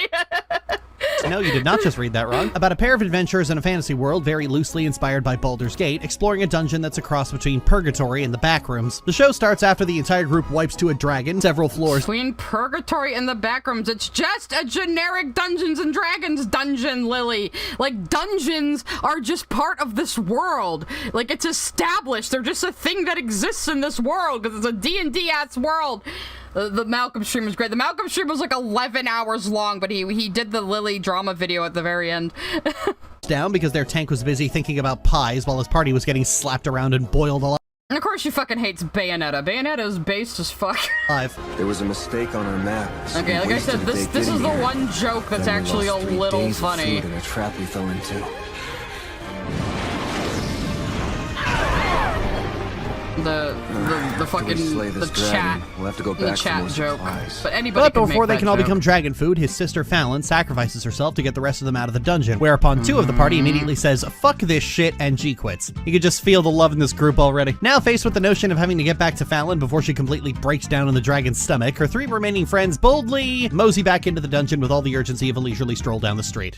No, you did not just read that wrong. About a pair of adventurers in a fantasy world very loosely inspired by Baldur's Gate, exploring a dungeon that's a cross between Purgatory and the Backrooms. The show starts after the entire group wipes to a dragon, several floors between Purgatory and the Backrooms. It's just a generic Dungeons and Dragons dungeon, Lily. Like, dungeons are just part of this world. Like, it's established. They're just a thing that exists in this world, because it's a D&D-ass world. The Malcolm stream was great. The Malcolm stream was like 11 hours long, but he did the Lily drama video at the very end. Down because their tank was busy thinking about pies while his party was getting slapped around and boiled alive. And of course she fucking hates Bayonetta. Bayonetta is based as fuck. There was a mistake on our map. Okay, like I said, this is the one joke that's actually a little funny. In a trap we fell into. The fucking the chat, we'll have to go back the chat joke. But anybody. But can before make they can all become dragon food, his sister Fallon sacrifices herself to get the rest of them out of the dungeon. Whereupon two of the party immediately says, "Fuck this shit," and G quits. You could just feel the love in this group already. Now faced with the notion of having to get back to Fallon before she completely breaks down in the dragon's stomach, her 3 remaining friends boldly mosey back into the dungeon with all the urgency of a leisurely stroll down the street.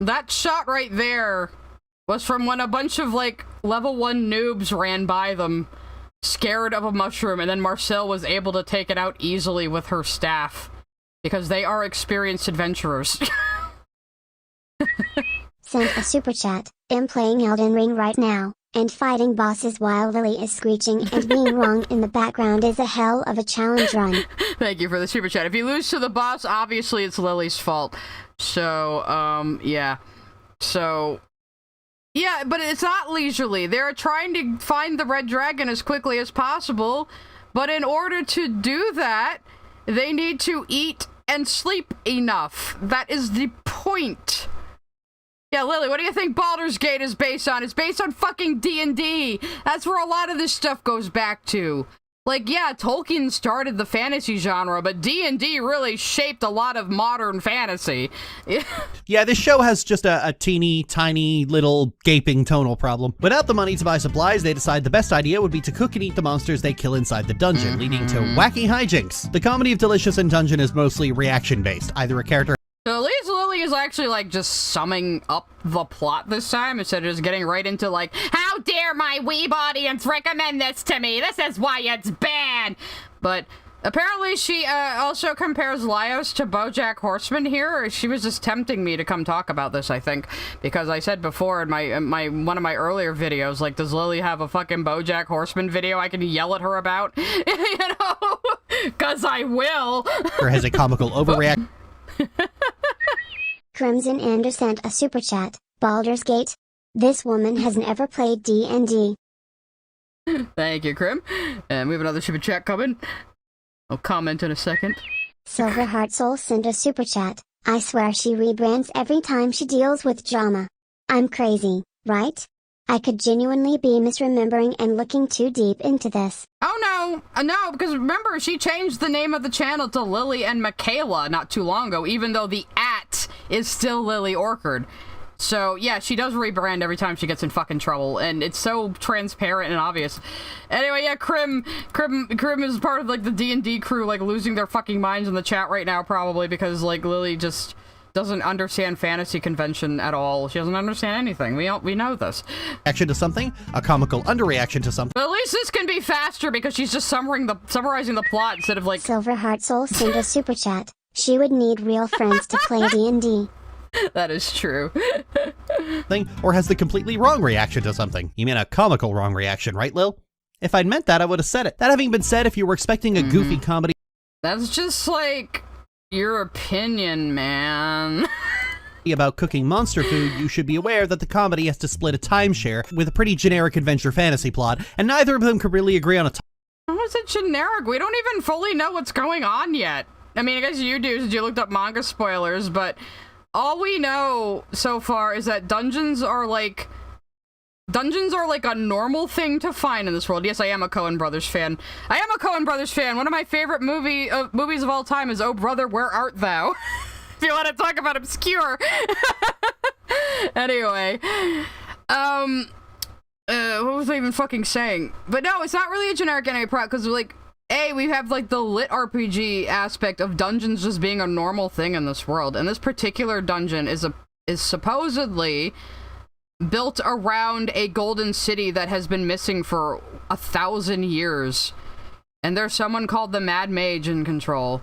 That shot right there was from when a bunch of, like, level 1 noobs ran by them, scared of a mushroom, and then Marcel was able to take it out easily with her staff, because they are experienced adventurers. Sent a super chat. I'm playing Elden Ring right now, and fighting bosses while Lily is screeching and being wrong in the background is a hell of a challenge run. Thank you for the super chat. If you lose to the boss, obviously it's Lily's fault. So, yeah. So... yeah, but it's not leisurely. They're trying to find the red dragon as quickly as possible, but in order to do that, they need to eat and sleep enough. That is the point. Yeah, Lily, what do you think Baldur's Gate is based on? It's based on fucking D&D. That's where a lot of this stuff goes back to. Like, yeah, Tolkien started the fantasy genre, but D&D really shaped a lot of modern fantasy. Yeah, this show has just a teeny, tiny, little, gaping tonal problem. Without the money to buy supplies, they decide the best idea would be to cook and eat the monsters they kill inside the dungeon, leading to wacky hijinks. The comedy of Delicious and Dungeon is mostly reaction-based. Either a character... So at least Lily is actually, like, just summing up the plot this time, instead of just getting right into, like, how dare my weeb audience recommend this to me? This is why it's bad! But apparently she also compares Laios to BoJack Horseman here. She was just tempting me to come talk about this, I think, because I said before in one of my earlier videos, like, does Lily have a fucking BoJack Horseman video I can yell at her about? You know? Because I will! Or has a comical overreact... Crimson Ender sent a super chat. Baldur's Gate. This woman has never played D&D. Thank you, Crim. And we have another super chat coming. I'll comment in a second. Silver Heart Soul sent a super chat. I swear she rebrands every time she deals with drama. I'm crazy, right? I could genuinely be misremembering and looking too deep into this. Oh no, no, because remember, she changed the name of the channel to Lily and Michaela not too long ago, even though the @ is still Lily Orchard. So yeah, she does rebrand every time she gets in fucking trouble, and it's so transparent and obvious. Anyway, yeah, Crim is part of, like, the D&D crew, like, losing their fucking minds in the chat right now, probably, because, like, Lily just doesn't understand fantasy convention at all. She doesn't understand anything. We know this. Action to something, a comical underreaction to something. But at least this can be faster because she's just summarizing the plot instead of, like... Silver Heart Soul sent a super chat. She would need real friends to play D&D. That is true. Or has the completely wrong reaction to something. You mean a comical wrong reaction, right, Lil? If I'd meant that, I would have said it. That having been said, if you were expecting a goofy comedy... That's just, like, your opinion, man. About cooking monster food, you should be aware that the comedy has to split a timeshare with a pretty generic adventure fantasy plot, and neither of them could really agree on a How is it generic? We don't even fully know what's going on yet. I mean, I guess you do, since you looked up manga spoilers, but all we know so far is that dungeons are like a normal thing to find in this world. Yes, I am a Coen Brothers fan. One of my favorite movies of all time is Oh Brother, Where Art Thou? If you want to talk about obscure. Anyway, what was I even fucking saying? But no, it's not really a generic anime plot, because, like, we have, like, the lit RPG aspect of dungeons just being a normal thing in this world, and this particular dungeon is supposedly built around a golden city that has been missing for 1,000 years, and there's someone called the Mad Mage in control.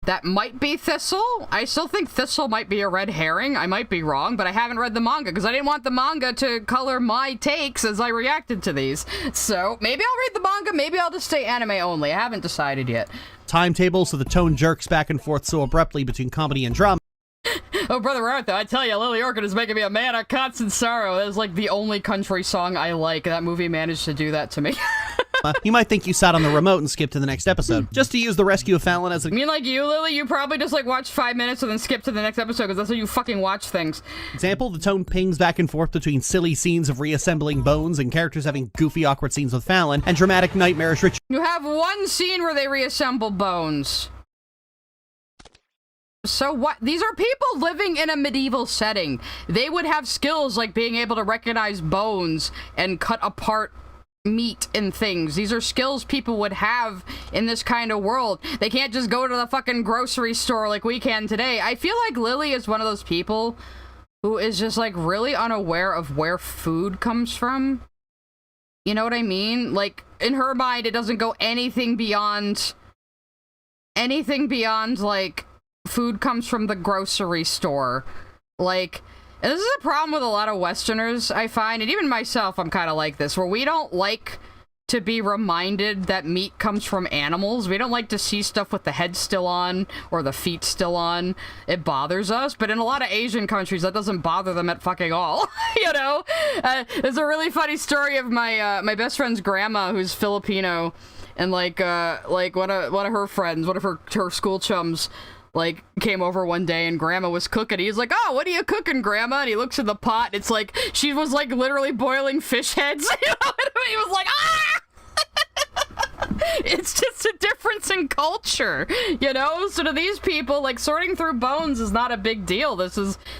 That might be Thistle. I still think Thistle might be a red herring. I might be wrong, but I haven't read the manga because I didn't want the manga to color my takes as I reacted to these. So maybe I'll read the manga, maybe I'll just stay anime only. I haven't decided yet. Timetable, so the tone jerks back and forth so abruptly between comedy and drama. Oh, Brother Arthur, I tell you, Lily Orchid is making me a man of constant sorrow. That is, like, the only country song I like. That movie managed to do that to me. You might think you sat on the remote and skipped to the next episode. Just to use the rescue of Fallon as a... I mean, like you, Lily, you probably just, like, watch 5 minutes and then skip to the next episode, because that's how you fucking watch things. Example, the tone pings back and forth between silly scenes of reassembling bones and characters having goofy, awkward scenes with Fallon, and dramatic, nightmarish rituals. You have one scene where they reassemble bones. So what? These are people living in a medieval setting. They would have skills like being able to recognize bones and cut apart meat and things. These are skills people would have in this kind of world. They can't just go to the fucking grocery store like we can today. I feel like Lily is one of those people who is just, like, really unaware of where food comes from. You know what I mean? Like, in her mind, it doesn't go anything beyond, like, food comes from the grocery store. Like, and this is a problem with a lot of Westerners, I find, and even myself, I'm kind of like this, where we don't like to be reminded that meat comes from animals. We don't like to see stuff with the head still on or the feet still on. It bothers us, but in a lot of Asian countries, that doesn't bother them at fucking all. You know? There's a really funny story of my my best friend's grandma, who's Filipino, and like one of her friends, one of her school chums, like, came over one day and Grandma was cooking. He's like, oh, what are you cooking, Grandma? And he looks in the pot, and it's like, she was, like, literally boiling fish heads. You know what I mean? He was like, ah! It's just a difference in culture, you know? So to these people, like, sorting through bones is not a big deal.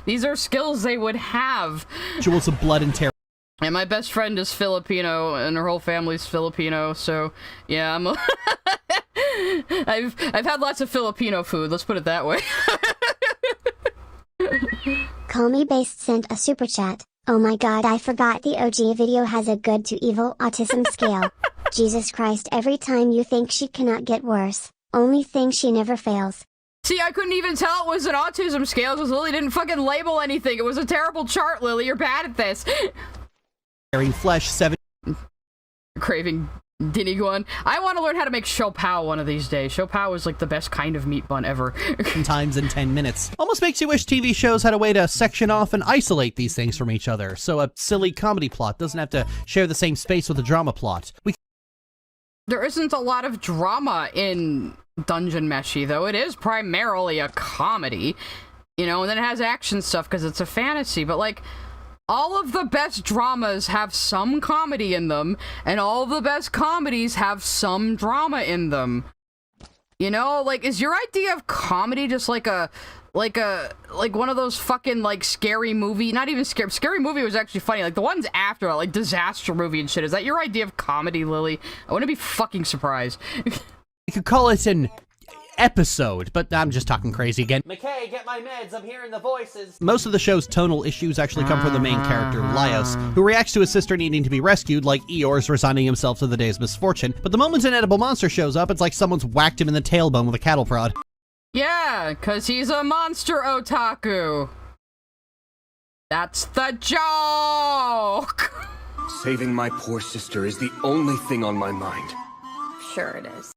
These are skills they would have. Jewels of blood and terror. And my best friend is Filipino, and her whole family's Filipino, so, yeah, I've had lots of Filipino food, let's put it that way. Call Me Based sent a super chat. Oh my god, I forgot the OG video has a good to evil autism scale. Jesus Christ, every time you think she cannot get worse, only thing she never fails. See, I couldn't even tell it was an autism scale because Lily didn't fucking label anything. It was a terrible chart, Lily. You're bad at this. Carrying flesh, 7. Craving Diniguan. I want to learn how to make Shopao one of these days. Shopao is like the best kind of meat bun ever. Times in 10 minutes. Almost makes you wish TV shows had a way to section off and isolate these things from each other, so a silly comedy plot doesn't have to share the same space with a drama plot. There isn't a lot of drama in Dungeon Meshi, though. It is primarily a comedy, you know, and then it has action stuff because it's a fantasy, but like, all of the best dramas have some comedy in them, and all of the best comedies have some drama in them. You know, like, is your idea of comedy just like one of those fucking, like, scary movie, not even scary movie was actually funny, like, the ones after, like, disaster movie and shit, is that your idea of comedy, Lily? I wouldn't be fucking surprised. You could call it an episode, but I'm just talking crazy again. McKay, get my meds, I'm hearing the voices. Most of the show's tonal issues actually come from the main character, Laios, who reacts to his sister needing to be rescued like Eeyore's resigning himself to the day's misfortune, but the moment an edible monster shows up, it's like someone's whacked him in the tailbone with a cattle prod. Yeah, cause he's a monster otaku. That's the joke! Saving my poor sister is the only thing on my mind. Sure it is.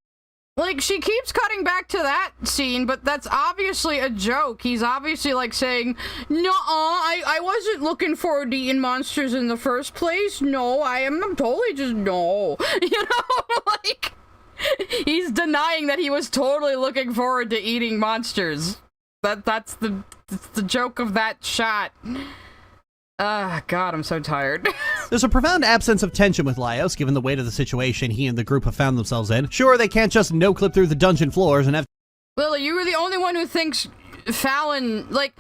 Like, she keeps cutting back to that scene, but that's obviously a joke. He's obviously, like, saying, nuh-uh, I wasn't looking forward to eating monsters in the first place. No, I'm totally just, no. You know, like, he's denying that he was totally looking forward to eating monsters. That's the joke of that shot. God, I'm so tired. There's a profound absence of tension with Laios, given the weight of the situation he and the group have found themselves in. Sure, they can't just no-clip through the dungeon floors and have— Lily, you were the only one who thinks Fallon, like,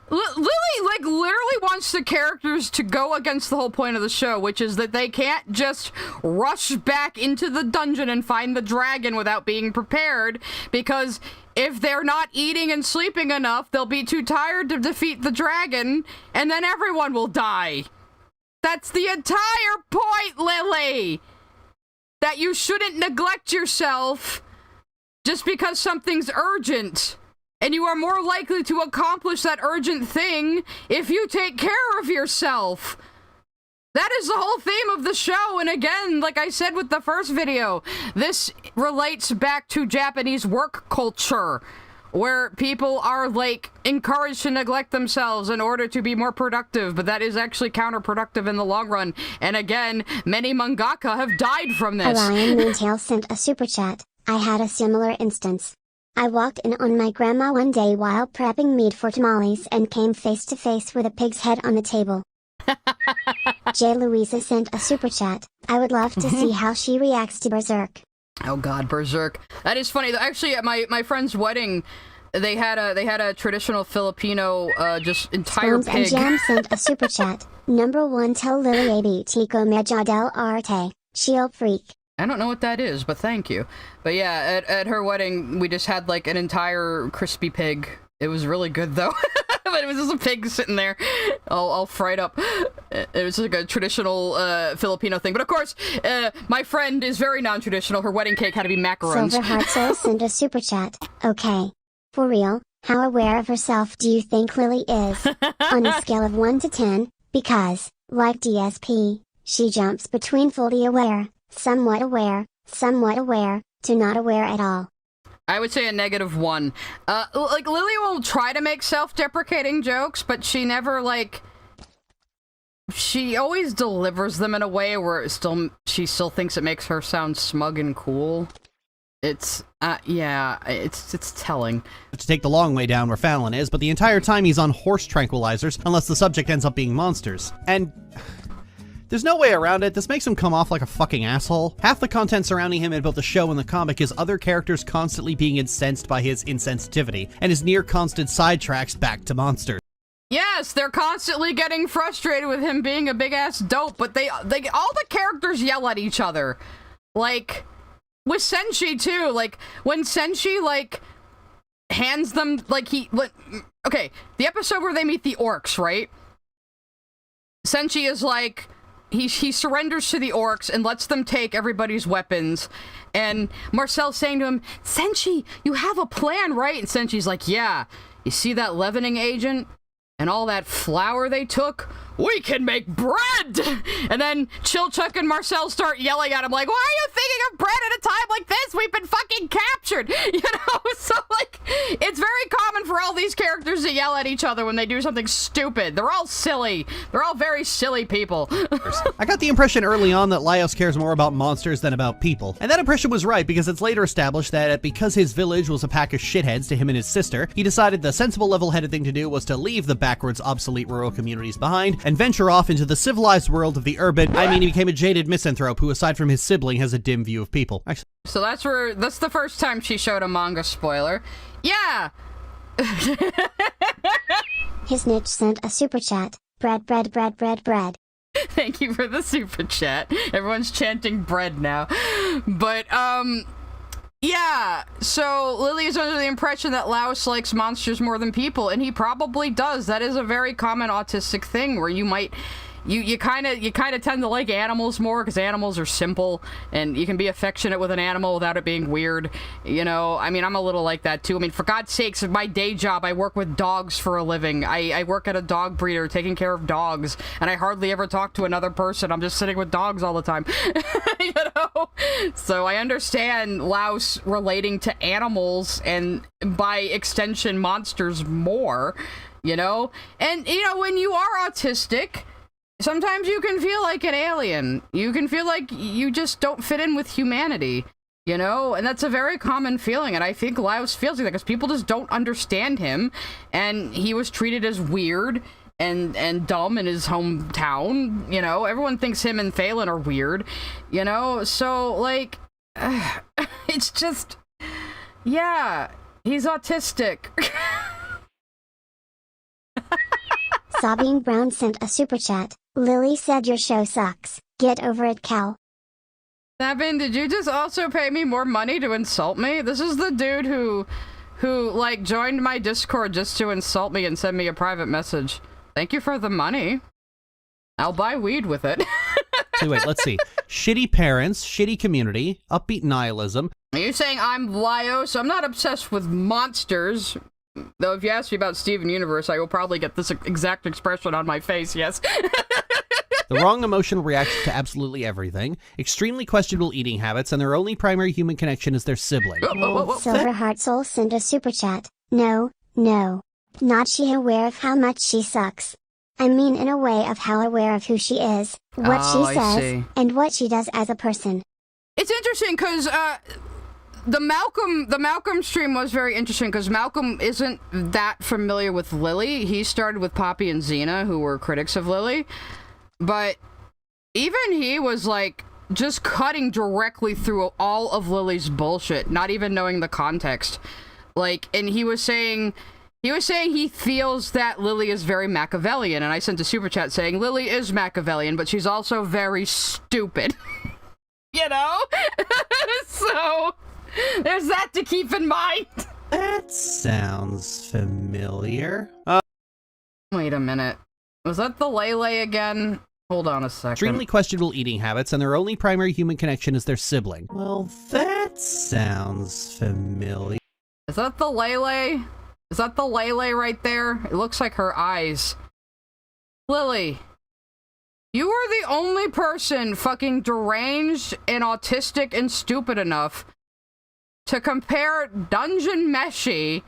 Lily, like, literally wants the characters to go against the whole point of the show, which is that they can't just rush back into the dungeon and find the dragon without being prepared, because if they're not eating and sleeping enough, they'll be too tired to defeat the dragon, and then everyone will die. That's the entire point, Lily! That you shouldn't neglect yourself just because something's urgent. And you are more likely to accomplish that urgent thing if you take care of yourself. That is the whole theme of the show, and again, like I said with the first video, this relates back to Japanese work culture, where people are, like, encouraged to neglect themselves in order to be more productive, but that is actually counterproductive in the long run. And again, many mangaka have died from this. Orion Moontail sent a super chat. I had a similar instance. I walked in on my grandma one day while prepping meat for tamales and came face to face with a pig's head on the table. J. Louisa sent a super chat. I would love to see how she reacts to Berserk. Oh god, Berserk. That is funny. Actually, at my friend's wedding, they had a traditional Filipino just entire Spoons pig. And Jam sent a super chat. Number 1, tell Lily ABT Comedia del Arte. She'll freak. I don't know what that is, but thank you. But yeah, at her wedding, we just had like an entire crispy pig. It was really good though. But it was just a pig sitting there, all fried up. It was like a traditional Filipino thing. But of course, my friend is very non-traditional. Her wedding cake had to be macarons. Silver Heart Soul sent a super chat. Okay. For real, how aware of herself do you think Lily is? On a scale of 1 to 10, because, like DSP, she jumps between fully aware, somewhat aware, to not aware at all. I would say a -1. Like, Lily will try to make self-deprecating jokes, but she never, like... She always delivers them in a way where she still thinks it makes her sound smug and cool. Yeah, it's telling. To take the long way down where Fallon is, but the entire time he's on horse tranquilizers, unless the subject ends up being monsters. And there's no way around it, this makes him come off like a fucking asshole. Half the content surrounding him in both the show and the comic is other characters constantly being incensed by his insensitivity, and his near constant sidetracks back to monsters. Yes, they're constantly getting frustrated with him being a big-ass dope, but they all the characters yell at each other. Like, with Senshi, too. Like, when Senshi, like, hands them, like, okay, the episode where they meet the orcs, right? Senshi is like, he surrenders to the orcs and lets them take everybody's weapons. And Marcel's saying to him, Senshi, you have a plan, right? And Senshi's like, yeah. You see that leavening agent? And all that flour they took? We can make bread! And then Chilchuck and Marcel start yelling at him like, why are you thinking of bread at a time like this? We've been fucking captured! You know? So, like, it's very common for all these characters to yell at each other when they do something stupid. They're all silly. They're all very silly people. I got the impression early on that Laios cares more about monsters than about people. And that impression was right, because it's later established that because his village was a pack of shitheads to him and his sister, he decided the sensible level-headed thing to do was to leave the backwards, obsolete rural communities behind and venture off into the civilized world of the urban. He became a jaded misanthrope who, aside from his sibling, has a dim view of people. Actually, so that's the first time she showed a manga spoiler. Yeah! His niche sent a super chat. Bread. Thank you for the super chat. Everyone's chanting bread now. But, yeah, so Lily is under the impression that Laos likes monsters more than people, and he probably does. That is a very common autistic thing where you might... You kind of tend to like animals more because animals are simple and you can be affectionate with an animal without it being weird. You know, I mean, I'm a little like that too. I mean, for God's sakes, my day job, I work with dogs for a living. I work at a dog breeder taking care of dogs, and I hardly ever talk to another person. I'm just sitting with dogs all the time. You know? So I understand Laos relating to animals and by extension monsters more, you know? And, you know, when you are autistic, sometimes you can feel like an alien. You can feel like you just don't fit in with humanity, you know? And that's a very common feeling, and I think Laos feels like that because people just don't understand him, and he was treated as weird and dumb in his hometown, you know? Everyone thinks him and Phelan are weird, you know? So, like, it's just... Yeah, he's autistic. Sabine Brown sent a super chat. Lily said your show sucks. Get over it, Cal. Sabine, did you just also pay me more money to insult me? This is the dude who like joined my Discord just to insult me and send me a private message. Thank you for the money. I'll buy weed with it. So wait, let's see. Shitty parents, shitty community, upbeat nihilism. Are you saying I'm Laios? I'm not obsessed with monsters. Though if you ask me about Steven Universe, I will probably get this exact expression on my face, yes. The wrong emotional reaction to absolutely everything, extremely questionable eating habits, and their only primary human connection is their sibling. Silver Heart Soul sent a super chat. No. Not she aware of how much she sucks. I mean in a way of how aware of who she is, what she says, and what she does as a person. It's interesting because, the Malcolm stream was very interesting because Malcolm isn't that familiar with Lily. He started with Poppy and Xena, who were critics of Lily. But even he was like just cutting directly through all of Lily's bullshit, not even knowing the context. Like, and he was saying he feels that Lily is very Machiavellian, and I sent a super chat saying Lily is Machiavellian, but she's also very stupid. You know? So there's that to keep in mind. That sounds familiar. Wait a minute. Was that the Lele again? Hold on a second. Extremely questionable eating habits, and their only primary human connection is their sibling. Well, that sounds familiar. Is that the Lele? Is that the Lele right there? It looks like her eyes. Lily, you are the only person fucking deranged and autistic and stupid enough to compare Dungeon Meshi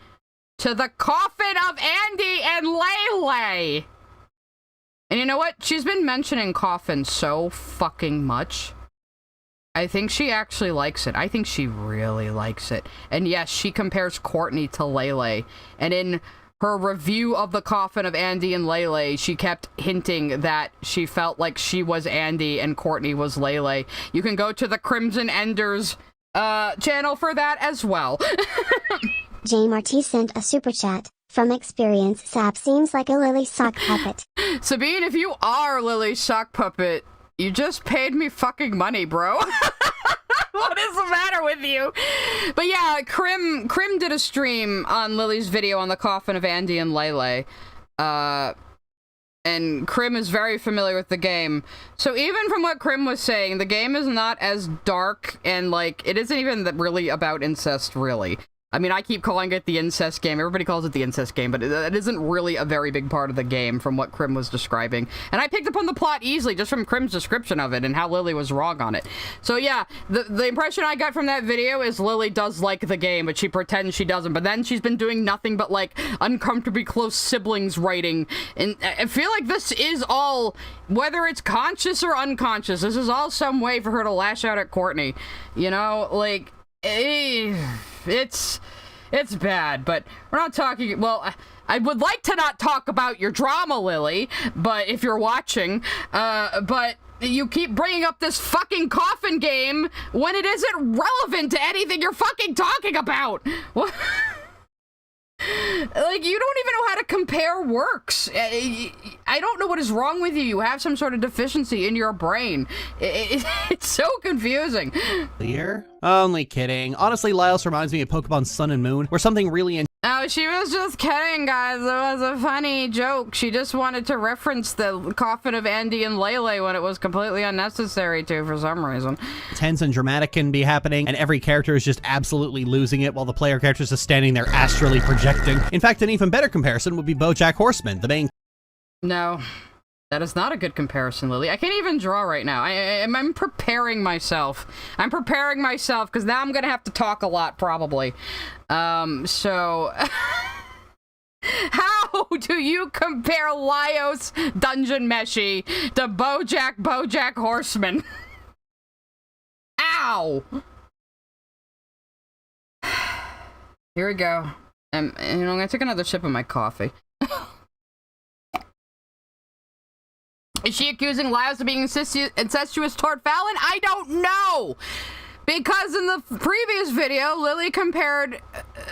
to the coffin of Andy and Lele. And you know what? She's been mentioning coffin so fucking much. I think she actually likes it. I think she really likes it. And yes, she compares Courtney to Lele. And in her review of the coffin of Andy and Lele, she kept hinting that she felt like she was Andy and Courtney was Lele. You can go to the Crimson Enders channel for that as well. J. Marty sent a super chat. From experience, Sap seems like a Lily sock puppet. Sabine, if you are Lily's sock puppet, you just paid me fucking money, bro. What is the matter with you? But yeah, Krim did a stream on Lily's video on the coffin of Andy and Lele. And Krim is very familiar with the game. So even from what Krim was saying, the game is not as dark and, like, it isn't even really about incest, really. I mean, I keep calling it the incest game. Everybody calls it the incest game, but it isn't really a very big part of the game from what Krim was describing. And I picked up on the plot easily just from Krim's description of it and how Lily was wrong on it. So yeah, the impression I got from that video is Lily does like the game, but she pretends she doesn't. But then she's been doing nothing but, like, uncomfortably close siblings writing. And I feel like this is all, whether it's conscious or unconscious, this is all some way for her to lash out at Courtney. You know, like... It's bad, but we're not talking, well, I would like to not talk about your drama, Lily, but if you're watching, but you keep bringing up this fucking coffin game when it isn't relevant to anything you're fucking talking about. What? Like, you don't even know how to compare works. I don't know what is wrong with you. You have some sort of deficiency in your brain. It's so confusing. Clear? Only kidding. Honestly, Laios reminds me of Pokemon Sun and Moon, where something really Oh, she was just kidding, guys. It was a funny joke. She just wanted to reference the coffin of Andy and Lele when it was completely unnecessary to for some reason. Tense and dramatic can be happening, and every character is just absolutely losing it while the player character is just standing there astrally projecting. In fact, an even better comparison would be BoJack Horseman, the main... No. That is not a good comparison, Lily. I can't even draw right now. I'm preparing myself. I'm preparing myself, because now I'm going to have to talk a lot, probably. So... How do you compare Laios Dungeon Meshi to BoJack Horseman? Ow! Here we go. I'm going to take another sip of my coffee. Is she accusing Laios of being incestuous toward Fallon? I don't know! Because in the previous video, Lily compared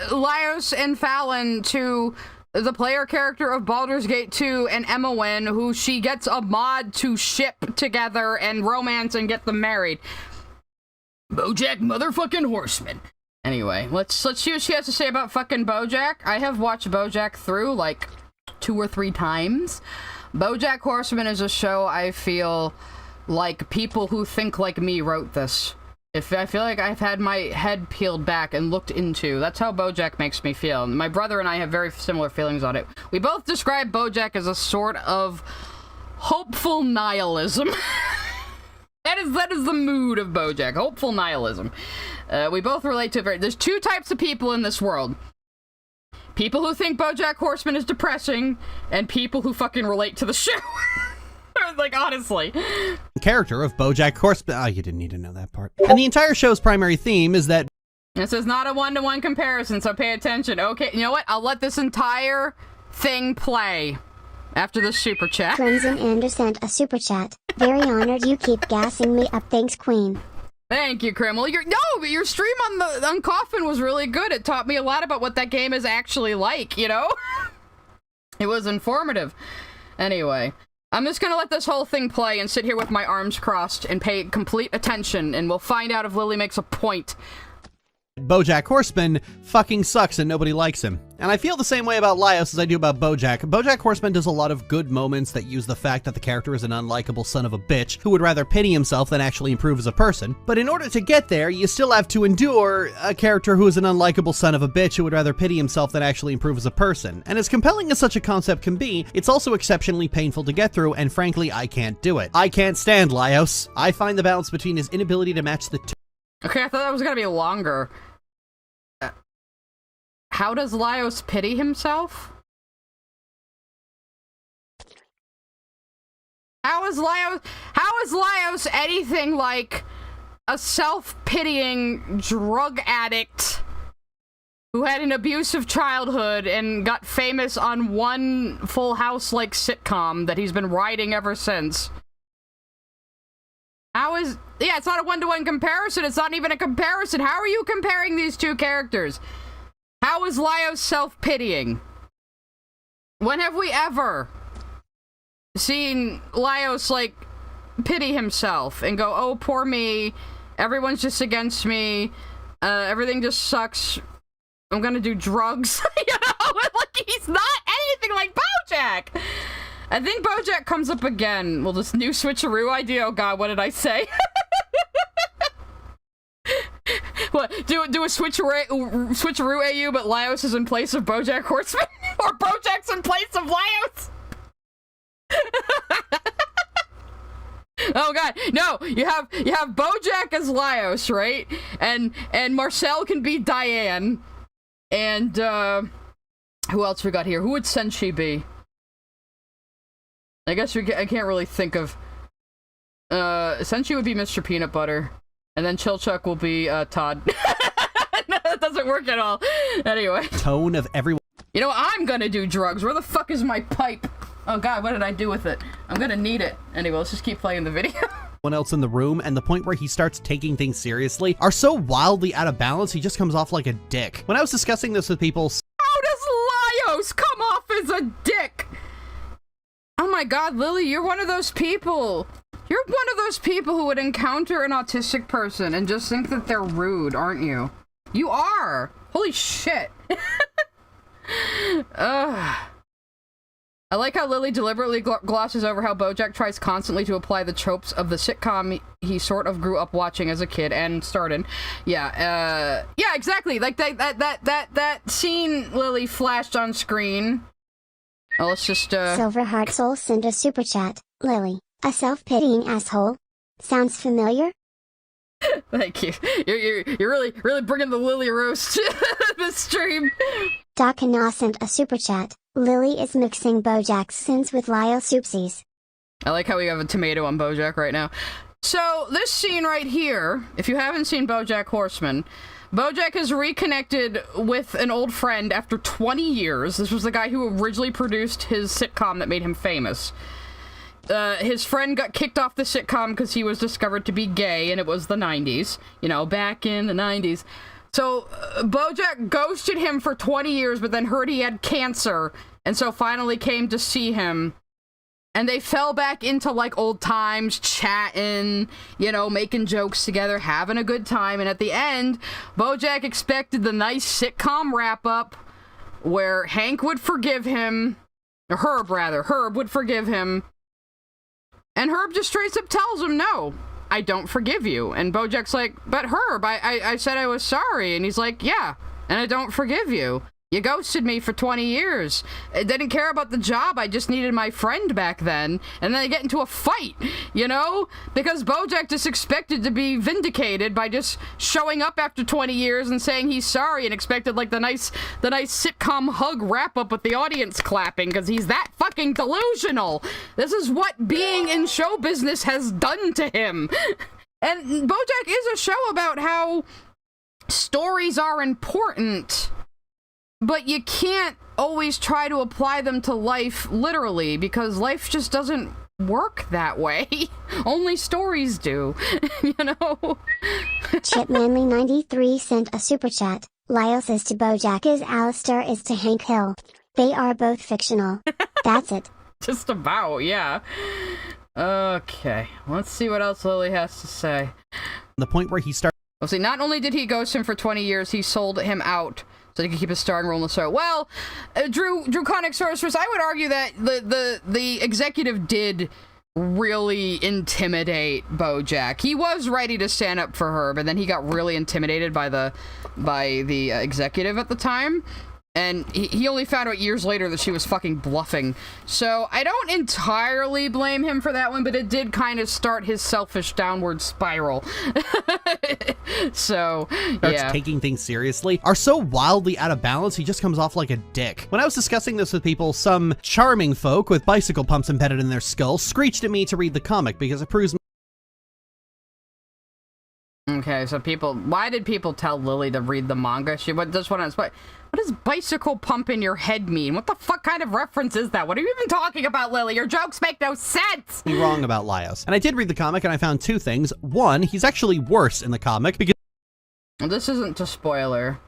Laios and Fallon to the player character of Baldur's Gate 2 and Emma, who she gets a mod to ship together and romance and get them married. BoJack motherfucking Horseman. Anyway, let's see what she has to say about fucking BoJack. I have watched BoJack through like 2 or 3 times. BoJack Horseman is a show I feel like people who think like me wrote this. I feel like I've had my head peeled back and looked into. That's how BoJack makes me feel. My brother and I have very similar feelings on it. We both describe BoJack as a sort of hopeful nihilism. That is the mood of BoJack. Hopeful nihilism. We both relate to it. There's 2 types of people in this world. People who think BoJack Horseman is depressing, and people who fucking relate to the show. Like, honestly. Character of BoJack Horseman. Oh, you didn't need to know that part. And the entire show's primary theme is that... This is not a one-to-one comparison, so pay attention. Okay, you know what? I'll let this entire thing play after the super chat. Crimson Ander sent a super chat. Very honored you keep gassing me up. Thanks, Queen. Thank you, Krim. Well, your stream on Coffin was really good. It taught me a lot about what that game is actually like, you know? It was informative. Anyway, I'm just gonna let this whole thing play and sit here with my arms crossed and pay complete attention, and we'll find out if Lily makes a point. BoJack Horseman fucking sucks and nobody likes him. And I feel the same way about Laios as I do about BoJack. BoJack Horseman does a lot of good moments that use the fact that the character is an unlikable son of a bitch who would rather pity himself than actually improve as a person. But in order to get there, you still have to endure a character who is an unlikable son of a bitch who would rather pity himself than actually improve as a person. And as compelling as such a concept can be, it's also exceptionally painful to get through, and frankly, I can't do it. I can't stand Laios. I find the balance between his inability to match the Okay, I thought that was gonna be longer. How does Laios pity himself? How is Laios anything like a self-pitying drug addict who had an abusive childhood and got famous on one Full House-like sitcom that he's been riding ever since. How is... Yeah, it's not a one-to-one comparison. It's not even a comparison. How are you comparing these two characters? How is Laios self-pitying? When have we ever seen Laios, like, pity himself and go, oh, poor me, everyone's just against me, everything just sucks, I'm gonna do drugs, you know? Like, he's not anything like BoJack! I think BoJack comes up again. Well, this new switcheroo idea, oh god, what did I say? What, do a switcheroo AU, but Laios is in place of BoJack Horseman? Or BoJack's in place of Laios? Oh god, no, you have BoJack as Laios, right? And Marcel can be Diane. And who else we got here? Who would Senshi be? I guess I can't really think of. Senshi would be Mr. Peanut Butter, and then Chilchuck will be Todd. No, that doesn't work at all. Anyway. Tone of everyone. You know, I'm gonna do drugs. Where the fuck is my pipe? Oh god, what did I do with it? I'm gonna need it. Anyway, let's just keep playing the video. Else in the room, and the point where he starts taking things seriously are so wildly out of balance, he just comes off like a dick. When I was discussing this with people... How does Laios come off as a dick? Oh my god, Lily, you're one of those people. You're one of those people who would encounter an autistic person and just think that they're rude, aren't you? You are! Holy shit. Ugh. I like how Lily deliberately glosses over how BoJack tries constantly to apply the tropes of the sitcom he sort of grew up watching as a kid and starred in. Yeah, yeah, exactly. Like that scene Lily flashed on screen. Oh, let's just Silver Heart Soul sent a super chat. Lily, a self-pitying asshole. Sounds familiar? Thank you. You're really bringing the Lily roast this stream. Dakana sent a super chat. Lily is mixing BoJack's sins with Laios oopsies. I like how we have a tomato on BoJack right now. So, this scene right here, if you haven't seen BoJack Horseman, BoJack has reconnected with an old friend after 20 years. This was the guy who originally produced his sitcom that made him famous. His friend got kicked off the sitcom because he was discovered to be gay, and it was the 90s. You know, back in the 90s. So, BoJack ghosted him for 20 years, but then heard he had cancer, and so finally came to see him. And they fell back into, like, old times, chatting, you know, making jokes together, having a good time. And at the end, BoJack expected the nice sitcom wrap-up where Hank would forgive him, or Herb, rather. Herb would forgive him. And Herb just straight up tells him, no, I don't forgive you. And BoJack's like, but Herb, I said I was sorry. And he's like, yeah, and I don't forgive you. You ghosted me for 20 years. I didn't care about the job. I just needed my friend back then. And then they get into a fight, you know? Because BoJack just expected to be vindicated by just showing up after 20 years and saying he's sorry and expected, like, the nice sitcom hug wrap-up with the audience clapping because he's that fucking delusional. This is what being in show business has done to him. And BoJack is a show about how stories are important, but you can't always try to apply them to life literally, because life just doesn't work that way. Only stories do, you know? Chipmanly93 sent a super chat. Laios is to BoJack as Alistair is to Hank Hill. They are both fictional. That's it. Just about, yeah. Okay, let's see what else Lily has to say. The point where he started... Well, see, not only did he ghost him for 20 years, he sold him out so he could keep his starring role in the show. Well, Drew Conic Sorceress, I would argue that the executive did really intimidate BoJack. He was ready to stand up for her, but then he got really intimidated by the executive at the time. And he only found out years later that she was fucking bluffing. So I don't entirely blame him for that one, but it did kind of start his selfish downward spiral. So, yeah. Taking things seriously are so wildly out of balance, he just comes off like a dick. When I was discussing this with people, some charming folk with bicycle pumps embedded in their skull screeched at me to read the comic because it proves Okay, so why did people tell Lily to read the manga? She just want to, what does bicycle pump in your head mean? What the fuck kind of reference is that? What are you even talking about, Lily? Your jokes make no sense! You're wrong about Laios. And I did read the comic and I found two things. One, he's actually worse in the comic because... This isn't a spoiler,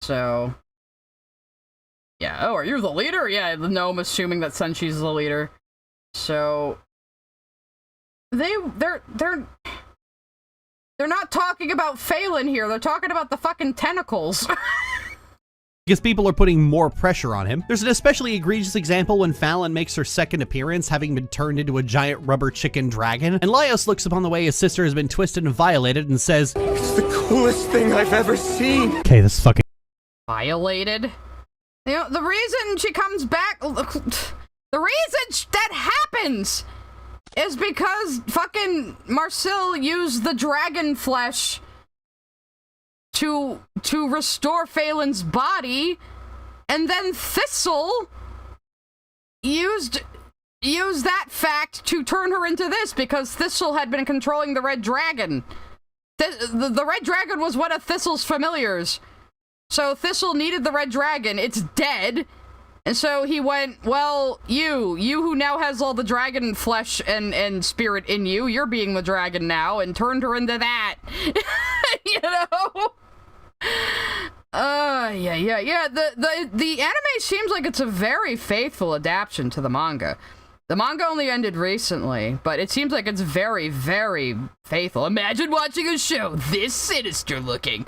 so... Yeah, oh, are you the leader? Yeah, no, I'm assuming that Senshi's the leader. So... They're not talking about Phelan here, they're talking about the fucking tentacles. Because people are putting more pressure on him. There's an especially egregious example when Fallon makes her second appearance, having been turned into a giant rubber chicken dragon, and Laios looks upon the way his sister has been twisted and violated and says, "It's the coolest thing I've ever seen." Okay, this fucking... Violated? You know, the reason she comes back... The reason that happens is because fucking Marcel used the dragon flesh to restore Phelan's body, and then Thistle used that fact to turn her into this because Thistle had been controlling the Red Dragon. The Red Dragon was one of Thistle's familiars. So Thistle needed the Red Dragon. It's dead. And so he went, well, you who now has all the dragon flesh and spirit in you, you're being the dragon now, and turned her into that. You know? Yeah. The anime seems like it's a very faithful adaptation to the manga. The manga only ended recently, but it seems like it's very, very faithful. Imagine watching a show this sinister looking.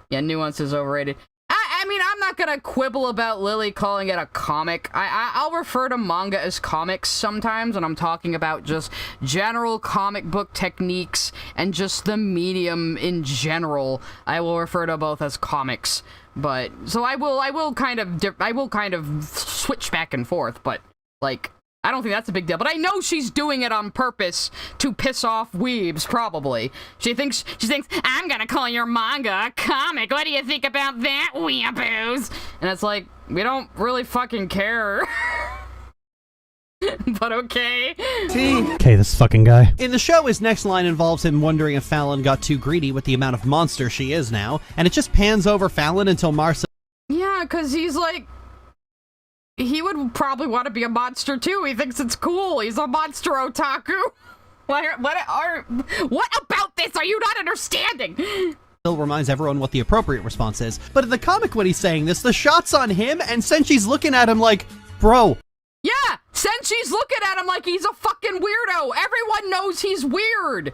Yeah, Nuance is overrated. I mean, I'm not gonna quibble about Lily calling it a comic. I'll refer to manga as comics sometimes when I'm talking about just general comic book techniques and just the medium in general. I will refer to both as comics. But so I will kind of switch back and forth, but like I don't think that's a big deal, but I know she's doing it on purpose to piss off weebs, probably. She thinks, I'm gonna call your manga a comic. What do you think about that, weeaboos? And it's like, we don't really fucking care. But okay. Okay, this fucking guy. In the show, his next line involves him wondering if Fallon got too greedy with the amount of monster she is now, and it just pans over Fallon until Marcel... Yeah, because he's like... He would probably want to be a monster too. He thinks it's cool. He's a monster otaku. What about this are you not understanding? Still reminds everyone what the appropriate response is. But in the comic when he's saying this, the shot's on him and Senshi's looking at him like, bro. Yeah, Senshi's looking at him like he's a fucking weirdo. Everyone knows he's weird.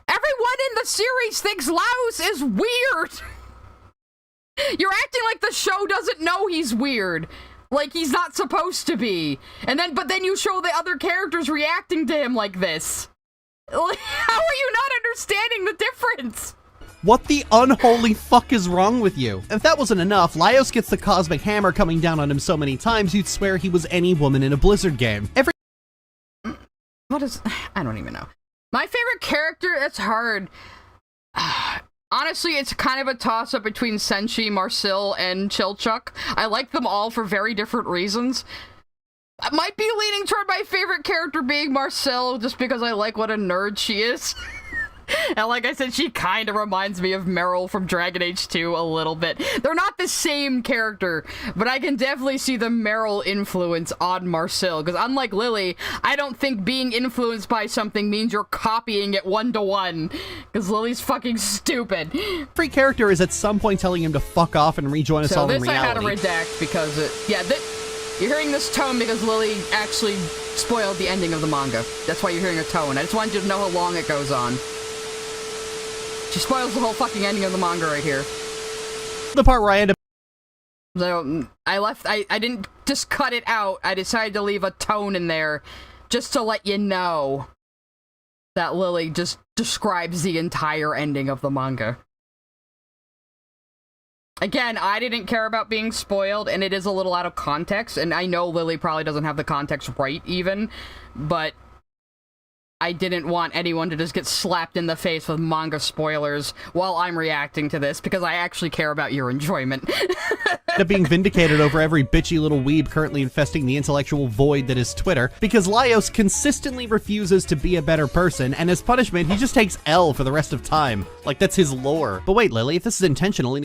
Everyone in the series thinks Laos is weird. You're acting like the show doesn't know he's weird. Like he's not supposed to be. But then you show the other characters reacting to him like this. Like, how are you not understanding the difference? What the unholy fuck is wrong with you? If that wasn't enough, Laios gets the cosmic hammer coming down on him so many times you'd swear he was any woman in a Blizzard game. What is... I don't even know. My favorite character? That's hard. Honestly, it's kind of a toss-up between Senshi, Marcel, and Chilchuck. I like them all for very different reasons. I might be leaning toward my favorite character being Marcel, just because I like what a nerd she is. And like I said, she kind of reminds me of Meryl from Dragon Age 2 a little bit. They're not the same character, but I can definitely see the Meryl influence on Marcel, because unlike Lily, I don't think being influenced by something means you're copying it one-to-one, because Lily's fucking stupid. Every character is at some point telling him to fuck off and rejoin us all in reality. So this I had to redact because you're hearing this tone because Lily actually spoiled the ending of the manga. That's why you're hearing a tone. I just wanted you to know how long it goes on. She spoils the whole fucking ending of the manga right here. The part where I end up... So, I didn't just cut it out. I decided to leave a tone in there just to let you know that Lily just describes the entire ending of the manga. Again, I didn't care about being spoiled, and it is a little out of context, and I know Lily probably doesn't have the context right, even, but I didn't want anyone to just get slapped in the face with manga spoilers while I'm reacting to this, because I actually care about your enjoyment. Of being vindicated over every bitchy little weeb currently infesting the intellectual void that is Twitter, because Laios consistently refuses to be a better person, and as punishment, he just takes L for the rest of time. Like, that's his lore. But wait, Lily, if this is intentional,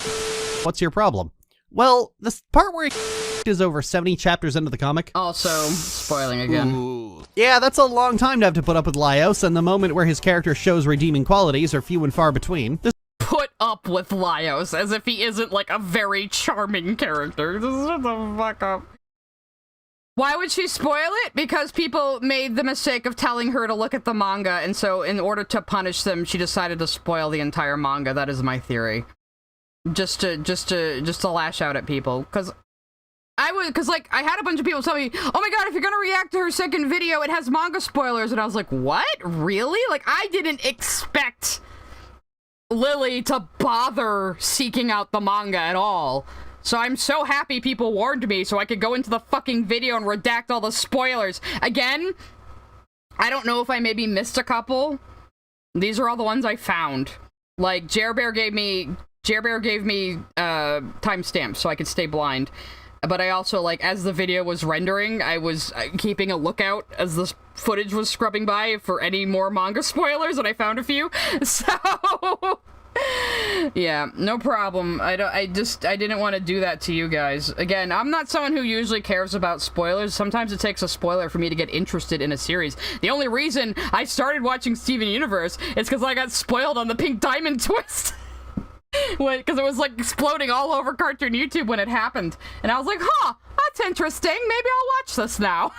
what's your problem? Well, this part where he is over 70 chapters into the comic. Also, spoiling again. Ooh. Yeah, that's a long time to have to put up with Laios, and the moment where his character shows redeeming qualities are few and far between. Put up with Laios, as if he isn't, like, a very charming character. Just shut the fuck up. Why would she spoil it? Because people made the mistake of telling her to look at the manga, and so in order to punish them, she decided to spoil the entire manga. That is my theory. Just to lash out at people. Because I had a bunch of people tell me, oh my god, if you're gonna react to her second video, it has manga spoilers. And I was like, what? Really? Like, I didn't expect Lily to bother seeking out the manga at all. So I'm so happy people warned me so I could go into the fucking video and redact all the spoilers. Again, I don't know if I maybe missed a couple. These are all the ones I found. Like, Jer Bear gave me timestamps so I could stay blind. But I also, like, as the video was rendering, I was keeping a lookout as the footage was scrubbing by for any more manga spoilers, and I found a few. So, yeah, no problem. I didn't want to do that to you guys. Again, I'm not someone who usually cares about spoilers. Sometimes it takes a spoiler for me to get interested in a series. The only reason I started watching Steven Universe is because I got spoiled on the Pink Diamond twist. Because it was like exploding all over Cartoon YouTube when it happened. And I was like, huh, that's interesting. Maybe I'll watch this now.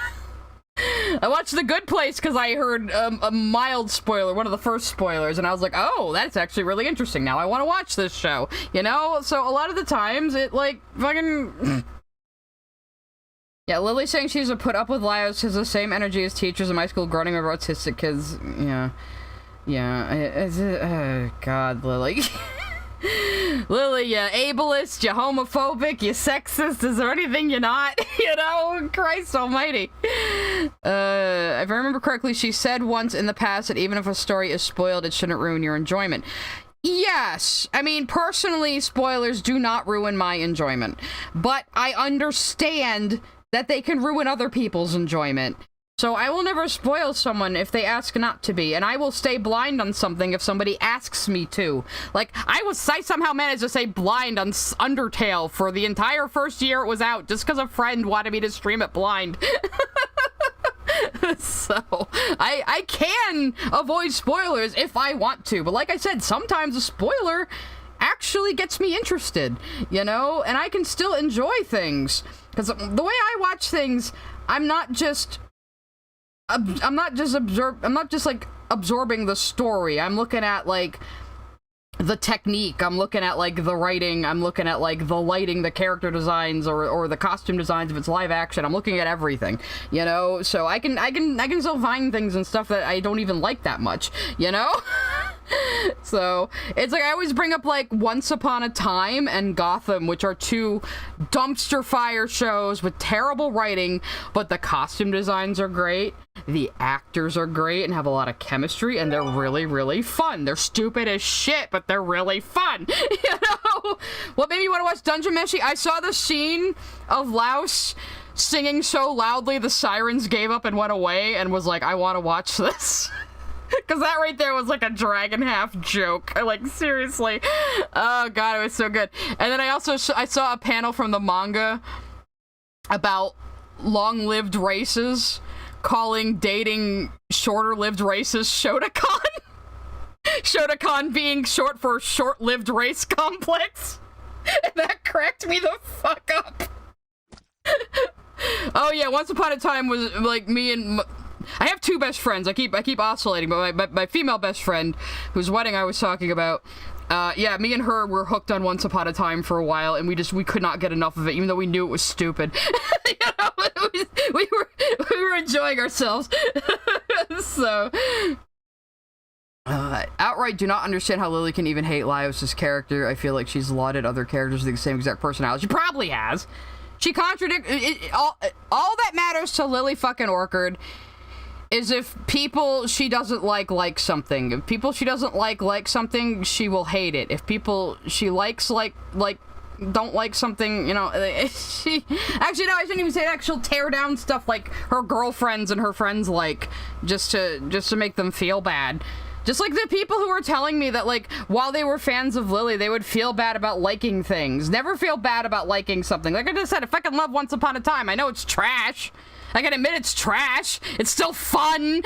I watched The Good Place because I heard a mild spoiler, one of the first spoilers, and I was like, oh, that's actually really interesting. Now I want to watch this show, you know? So a lot of the times, it, like, fucking... Yeah, Lily saying she's a put up with Laios has the same energy as teachers in my school groaning over autistic kids. Yeah. Yeah, God, Lily. Lily, you ableist, you homophobic, you sexist, is there anything you're not? You know, Christ almighty. If I remember correctly, she said once in the past that even if a story is spoiled, it shouldn't ruin your enjoyment. Yes, I mean, personally, spoilers do not ruin my enjoyment, but I understand that they can ruin other people's enjoyment. So I will never spoil someone if they ask not to be, and I will stay blind on something if somebody asks me to. Like, I somehow managed to stay blind on Undertale for the entire first year it was out, just because a friend wanted me to stream it blind. So, I can avoid spoilers if I want to, but like I said, sometimes a spoiler actually gets me interested, you know? And I can still enjoy things. Because the way I watch things, I'm not just like absorbing the story. I'm looking at like the technique, I'm looking at like the writing, I'm looking at like the lighting, the character designs, or the costume designs if it's live action. I'm looking at everything, you know? So I can still find things and stuff that I don't even like that much, you know? So it's like I always bring up like Once Upon a Time and Gotham, which are two dumpster fire shows with terrible writing, but the costume designs are great, the actors are great and have a lot of chemistry, and they're really, really fun. They're stupid as shit, but they're really fun. You know? What made me want to watch Dungeon Meshi? I saw the scene of Laos singing so loudly the sirens gave up and went away, and was like, I want to watch this. Because that right there was like a dragon half joke. Like, seriously. Oh, God, it was so good. And then I also I saw a panel from the manga about long-lived races calling dating shorter-lived races Shotokan. Shotokan being short for short-lived race complex. And that cracked me the fuck up. Oh, yeah, Once Upon a Time was like me and... I have two best friends. I keep oscillating, but my female best friend, whose wedding I was talking about, yeah, me and her were hooked on Once Upon a Time for a while, and we could not get enough of it, even though we knew it was stupid. You know, we were enjoying ourselves. So, outright do not understand how Lily can even hate Laios' character. I feel like she's lauded other characters with the same exact personality. She probably has. She all that matters to Lily fucking Orchard is if people she doesn't like something. If people she doesn't like something, she will hate it. If people she likes don't like something, you know, she... Actually, no, I shouldn't even say that. She'll tear down stuff like her girlfriends and her friends like, just to make them feel bad. Just like the people who were telling me that, like, while they were fans of Lily, they would feel bad about liking things. Never feel bad about liking something. Like I just said, I fucking love Once Upon a Time. I know it's trash. I can admit it's trash. It's still fun.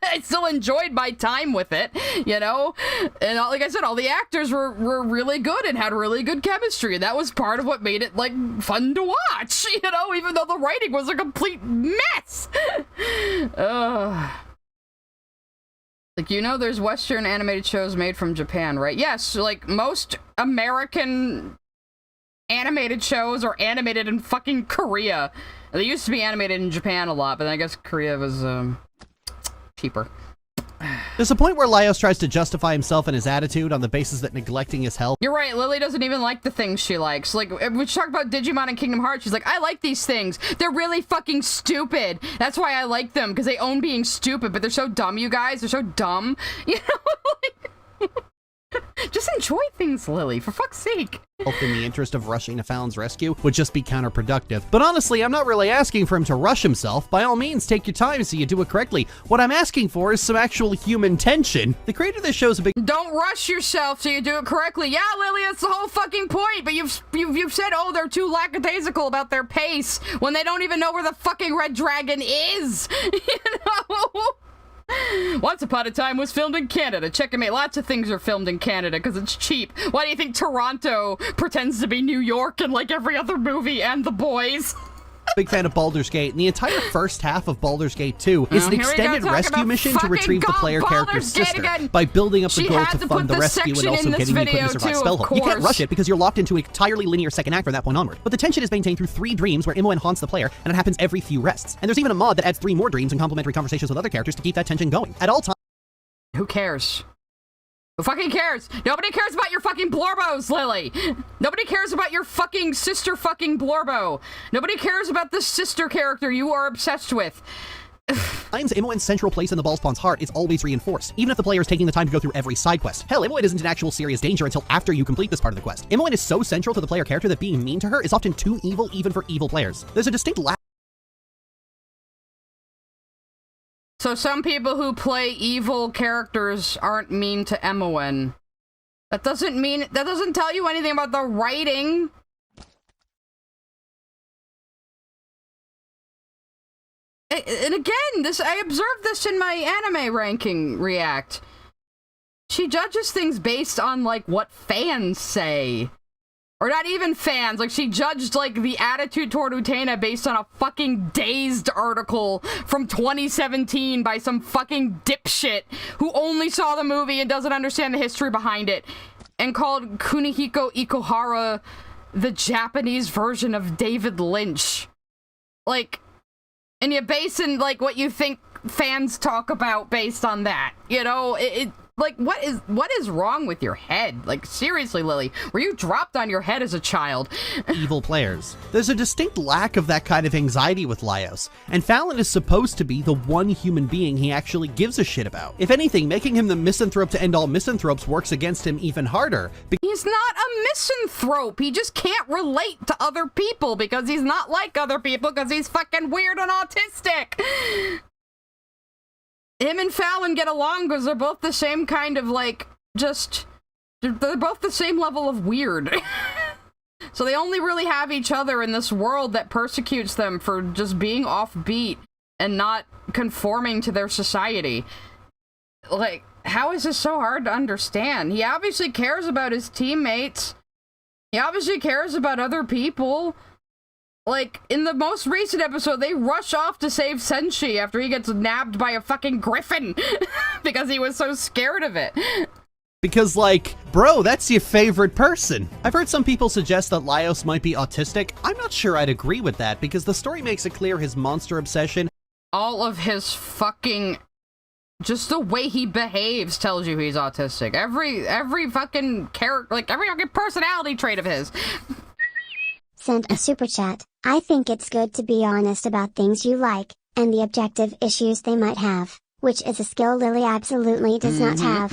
I still enjoyed my time with it, you know? And like I said, all the actors were really good and had really good chemistry. And that was part of what made it, like, fun to watch, you know? Even though the writing was a complete mess. Like, you know, there's Western animated shows made from Japan, right? Yes, like, most American animated shows are animated in fucking Korea. They used to be animated in Japan a lot, but I guess Korea was, cheaper. There's a point where Laios tries to justify himself and his attitude on the basis that neglecting his health. You're right, Lily doesn't even like the things she likes. Like, when she talked about Digimon and Kingdom Hearts, she's like, I like these things. They're really fucking stupid. That's why I like them, because they own being stupid, but they're so dumb, you guys. They're so dumb. You know, like... Just enjoy things, Lily, for fuck's sake. In the interest of rushing to Fallon's rescue would just be counterproductive. But honestly, I'm not really asking for him to rush himself. By all means, take your time so you do it correctly. What I'm asking for is some actual human tension. The creator of this show is a big— Don't rush yourself so you do it correctly. Yeah, Lily, that's the whole fucking point. But you've said, oh, they're too lackadaisical about their pace when they don't even know where the fucking Red Dragon is. You know? Once Upon a Time was filmed in Canada. Checkmate. Lots of things are filmed in Canada because it's cheap. Why do you think Toronto pretends to be New York in like every other movie and The Boys? Big fan of Baldur's Gate, and the entire first half of Baldur's Gate 2 is an extended rescue mission to retrieve the player character's sister by building up the goal to fund the rescue and also getting the equipment to survive Spellhold. You can't rush it because you're locked into an entirely linear second act from that point onward. But the tension is maintained through 3 dreams where Imoen haunts the player, and it happens every few rests. And there's even a mod that adds 3 more dreams and complementary conversations with other characters to keep that tension going. At all times— Who cares? Who fucking cares? Nobody cares about your fucking Blorbos, Lily! Nobody cares about your fucking sister fucking Blorbo! Nobody cares about the sister character you are obsessed with! Imoen's central place in the Ballspawn's heart is always reinforced, even if the player is taking the time to go through every side quest. Hell, Imoen isn't in actual serious danger until after you complete this part of the quest. Imoen is so central to the player character that being mean to her is often too evil even for evil players. There's a distinct lack— So some people who play evil characters aren't mean to Imoen. That doesn't tell you anything about the writing. And again, I observed this in my anime ranking react. She judges things based on, like, what fans say. Or not even fans, like, she judged, like, the attitude toward Utena based on a fucking Dazed article from 2017 by some fucking dipshit who only saw the movie and doesn't understand the history behind it, and called Kunihiko Ikuhara the Japanese version of David Lynch. Like, and you base in, like, what you think fans talk about based on that, you know? Like, what is wrong with your head? Like, seriously, Lily, were you dropped on your head as a child? Evil players. There's a distinct lack of that kind of anxiety with Laios, and Fallon is supposed to be the one human being he actually gives a shit about. If anything, making him the misanthrope to end all misanthropes works against him even harder. He's not a misanthrope. He just can't relate to other people because he's not like other people because he's fucking weird and autistic. Him and Fallon get along because they're both the same kind of, like, they're both the same level of weird. So they only really have each other in this world that persecutes them for just being offbeat and not conforming to their society. Like, how is this so hard to understand? He obviously cares about his teammates. He obviously cares about other people. Like, in the most recent episode, they rush off to save Senshi after he gets nabbed by a fucking griffin because he was so scared of it. Because, like, bro, that's your favorite person. I've heard some people suggest that Laios might be autistic. I'm not sure I'd agree with that because the story makes it clear his monster obsession— all of his fucking... just the way he behaves tells you he's autistic. Every fucking character, like, every fucking personality trait of his. Sent a super chat. I think it's good to be honest about things you like, and the objective issues they might have, which is a skill Lily absolutely does not have.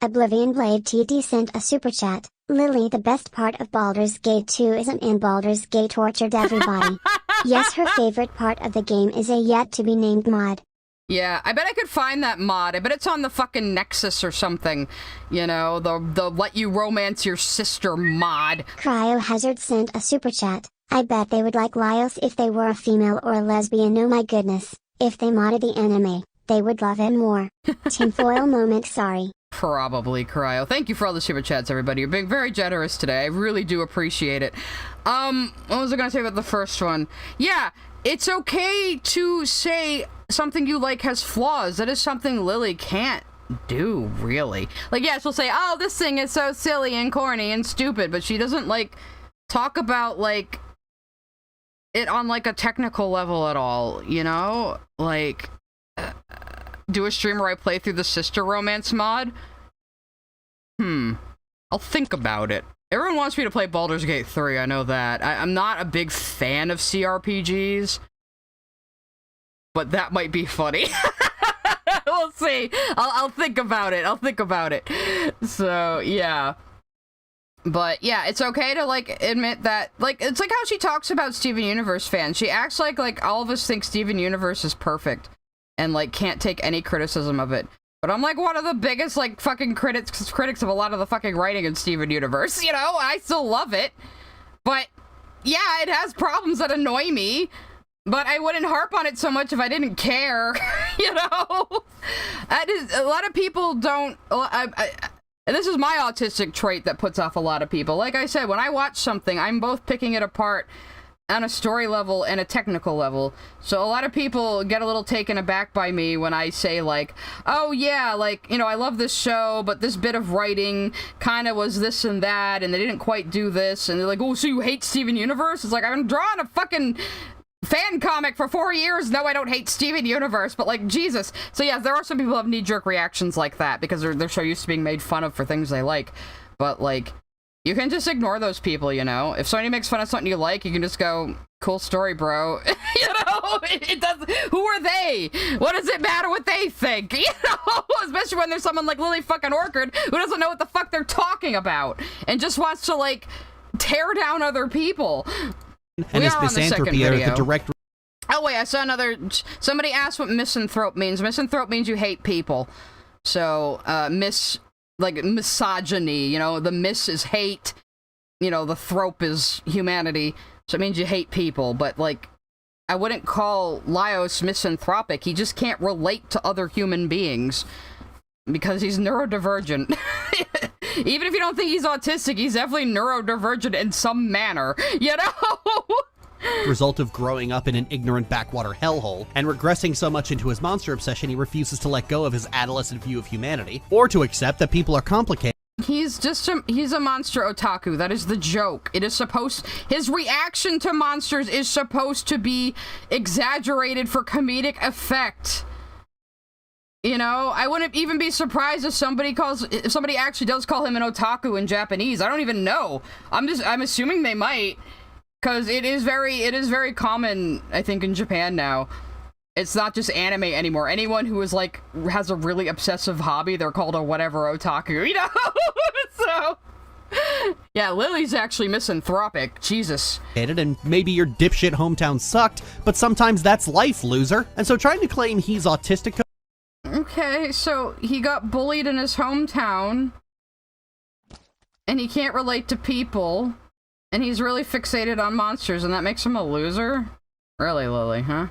Oblivion Blade TD sent a super chat. Lily, the best part of Baldur's Gate 2 isn't in Baldur's Gate tortured everybody. Yes, her favorite part of the game is a yet-to-be-named mod. Yeah, I bet I could find that mod. I bet it's on the fucking Nexus or something. You know, the let you romance your sister mod. Cryohazard sent a super chat. I bet they would like Laios if they were a female or a lesbian. Oh my goodness. If they modded the anime, they would love it more. Tinfoil moment, sorry. Probably, Cryo. Thank you for all the super chats, everybody. You're being very generous today. I really do appreciate it. What was I gonna say about the first one? Yeah, it's okay to say something you like has flaws. That is something Lily can't do, really. Like, yeah, she'll say, oh, this thing is so silly and corny and stupid, but she doesn't, like, talk about, like, it on, like, a technical level at all, you know? Like, do a stream where I play through the sister romance mod? I'll think about it. Everyone wants me to play Baldur's Gate 3, I know that. I'm not a big fan of CRPGs, but that might be funny. We'll see. I'll think about it. I'll think about it. So, yeah. But, yeah, it's okay to, like, admit that, like, it's like how she talks about Steven Universe fans. She acts like all of us think Steven Universe is perfect and, like, can't take any criticism of it. But I'm, like, one of the biggest, like, fucking critics of a lot of the fucking writing in Steven Universe, you know? I still love it. But, yeah, it has problems that annoy me. But I wouldn't harp on it so much if I didn't care, you know? A lot of people don't... And this is my autistic trait that puts off a lot of people. Like I said, when I watch something, I'm both picking it apart on a story level and a technical level. So a lot of people get a little taken aback by me when I say, like, oh yeah, like, you know, I love this show, but this bit of writing kind of was this and that, and they didn't quite do this. And they're like, oh, so you hate Steven Universe? It's like, I've been drawing a fucking fan comic for 4 years. No, I don't hate Steven Universe, but, like, Jesus. So yeah, there are some people who have knee-jerk reactions like that because they're so used to being made fun of for things they like. But, like, you can just ignore those people, you know? If somebody makes fun of something you like, you can just go, cool story, bro. You know? It does. Who are they? What does it matter what they think? You know? Especially when there's someone like Lily fucking Orchard who doesn't know what the fuck they're talking about and just wants to, like, tear down other people. And his misanthropy are the direct... Oh, wait, I saw another... Somebody asked what misanthrope means. Misanthrope means you hate people. So, like, misogyny, you know, the mis is hate, you know, the thrope is humanity, so it means you hate people, but, like, I wouldn't call Laios misanthropic. He just can't relate to other human beings, because he's neurodivergent. Even if you don't think he's autistic, he's definitely neurodivergent in some manner, you know? Result of growing up in an ignorant backwater hellhole and regressing so much into his monster obsession he refuses to let go of his adolescent view of humanity or to accept that people are complicated. He's a monster otaku. That is the joke. It is his reaction to monsters is supposed to be exaggerated for comedic effect. You know, I wouldn't even be surprised if somebody actually does call him an otaku in Japanese. I don't even know. I'm assuming they might. Because it is very common, I think, in Japan now. It's not just anime anymore. Anyone who is, like, has a really obsessive hobby, they're called a whatever otaku, you know? So, yeah, Lily's actually misanthropic. Jesus. And maybe your dipshit hometown sucked, but sometimes that's life, loser. And so trying to claim he's autistic... Okay, so he got bullied in his hometown, and he can't relate to people. And he's really fixated on monsters, and that makes him a loser? Really, Lily, huh?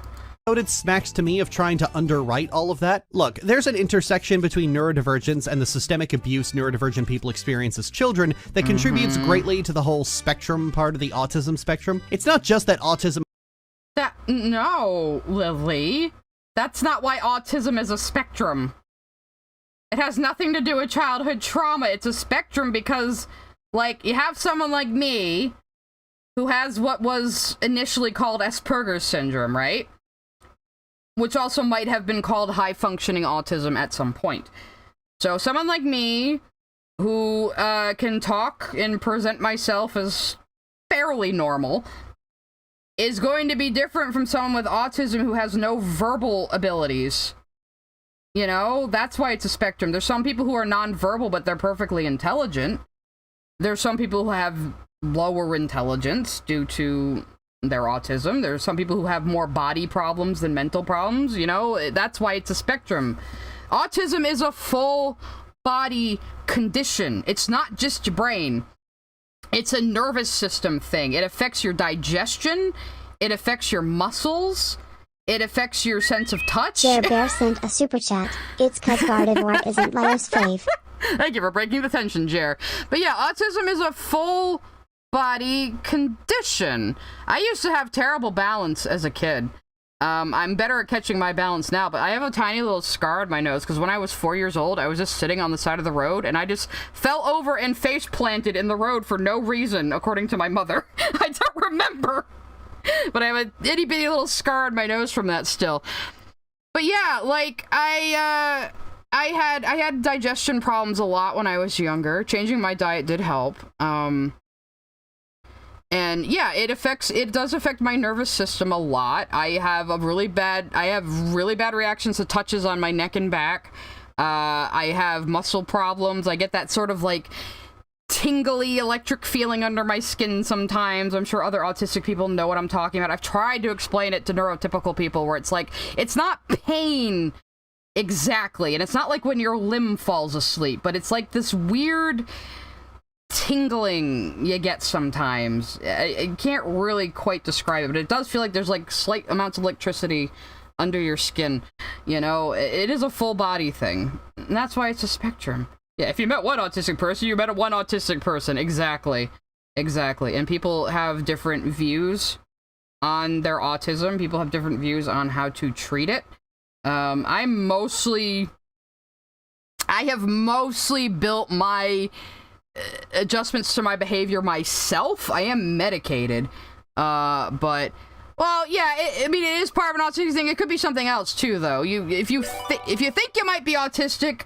It smacks to me of trying to underwrite all of that. Look, there's an intersection between neurodivergence and the systemic abuse neurodivergent people experience as children that contributes greatly to the whole spectrum part of the autism spectrum. It's not just that autism... No, Lily. That's not why autism is a spectrum. It has nothing to do with childhood trauma. It's a spectrum because... Like, you have someone like me, who has what was initially called Asperger's syndrome, right? Which also might have been called high-functioning autism at some point. So, someone like me, who can talk and present myself as fairly normal, is going to be different from someone with autism who has no verbal abilities. You know, that's why it's a spectrum. There's some people who are nonverbal, but they're perfectly intelligent. There's some people who have lower intelligence due to their autism. There's some people who have more body problems than mental problems, you know? That's why it's a spectrum. Autism is a full body condition. It's not just your brain. It's a nervous system thing. It affects your digestion. It affects your muscles. It affects your sense of touch. Jer Bear sent a super chat. It's cause Gardevoir isn't Leo's fave. Thank you for breaking the tension, Jer. But yeah, autism is a full body condition. I used to have terrible balance as a kid. I'm better at catching my balance now, but I have a tiny little scar on my nose because when I was 4 years old, I was just sitting on the side of the road and I just fell over and face planted in the road for no reason, according to my mother. I don't remember. But I have a itty bitty little scar on my nose from that still. But yeah, like, I had digestion problems a lot when I was younger. Changing my diet did help. And yeah, it does affect my nervous system a lot. I have really bad reactions to touches on my neck and back. I have muscle problems. I get that sort of like tingly electric feeling under my skin sometimes. I'm sure other autistic people know what I'm talking about. I've tried to explain it to neurotypical people where it's like, it's not pain exactly, and it's not like when your limb falls asleep, but it's like this weird tingling you get sometimes. I can't really quite describe it, but it does feel like there's like slight amounts of electricity under your skin. You know, it is a full body thing, and that's why it's a spectrum. Yeah, if you met one autistic person, you met one autistic person. Exactly. And people have different views on their autism. People have different views on how to treat it. I have mostly built my adjustments to my behavior myself. I am medicated. But, well, yeah, I mean, it is part of an autistic thing. It could be something else, too, though. If you think you might be autistic,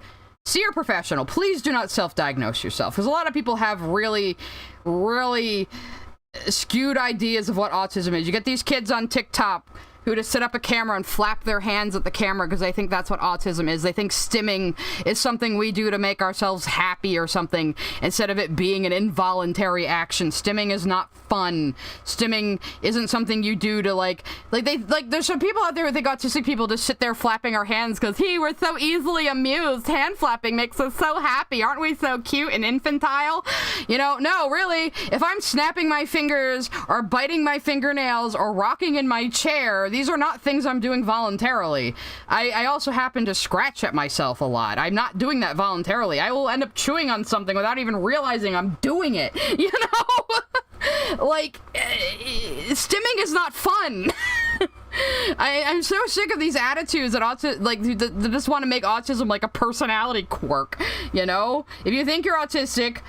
see your professional. Please do not self-diagnose yourself, because a lot of people have really, really skewed ideas of what autism is. You get these kids on TikTok who just set up a camera and flap their hands at the camera because they think that's what autism is. They think stimming is something we do to make ourselves happy or something, instead of it being an involuntary action. Stimming is not fun. Stimming isn't something you do to there's some people out there who think autistic people just sit there flapping our hands because, we're so easily amused. Hand flapping makes us so happy. Aren't we so cute and infantile? You know, no, really. If I'm snapping my fingers or biting my fingernails or rocking in my chair, these are not things I'm doing voluntarily. I also happen to scratch at myself a lot. I'm not doing that voluntarily. I will end up chewing on something without even realizing I'm doing it. You know? Stimming is not fun. I'm so sick of these attitudes that that just want to make autism like a personality quirk, you know? If you think you're autistic,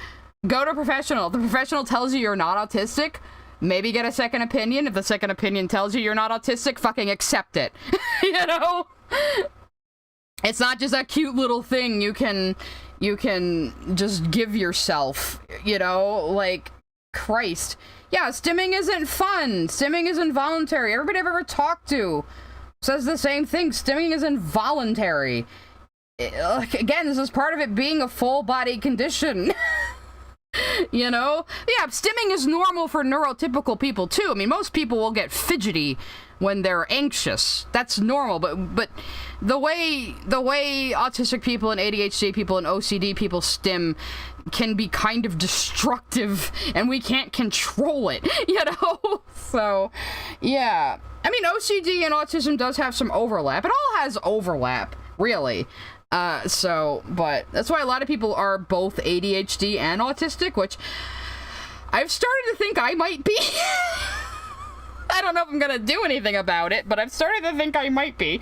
go to a professional. If the professional tells you you're not autistic, maybe get a second opinion. If the second opinion tells you you're not autistic, fucking accept it. You know? It's not just a cute little thing you can just give yourself, you know? Like, Christ. Yeah, stimming isn't fun. Stimming is involuntary. Everybody I've ever talked to says the same thing. Stimming is involuntary. Again, this is part of it being a full body condition. You know? Yeah, stimming is normal for neurotypical people too. I mean, most people will get fidgety when they're anxious. That's normal, but the way autistic people and ADHD people and OCD people stim can be kind of destructive, and we can't control it, you know? So, yeah. I mean, OCD and autism does have some overlap. It all has overlap, really. But that's why a lot of people are both ADHD and autistic, which I've started to think I might be. I don't know if I'm gonna do anything about it, but I've started to think I might be.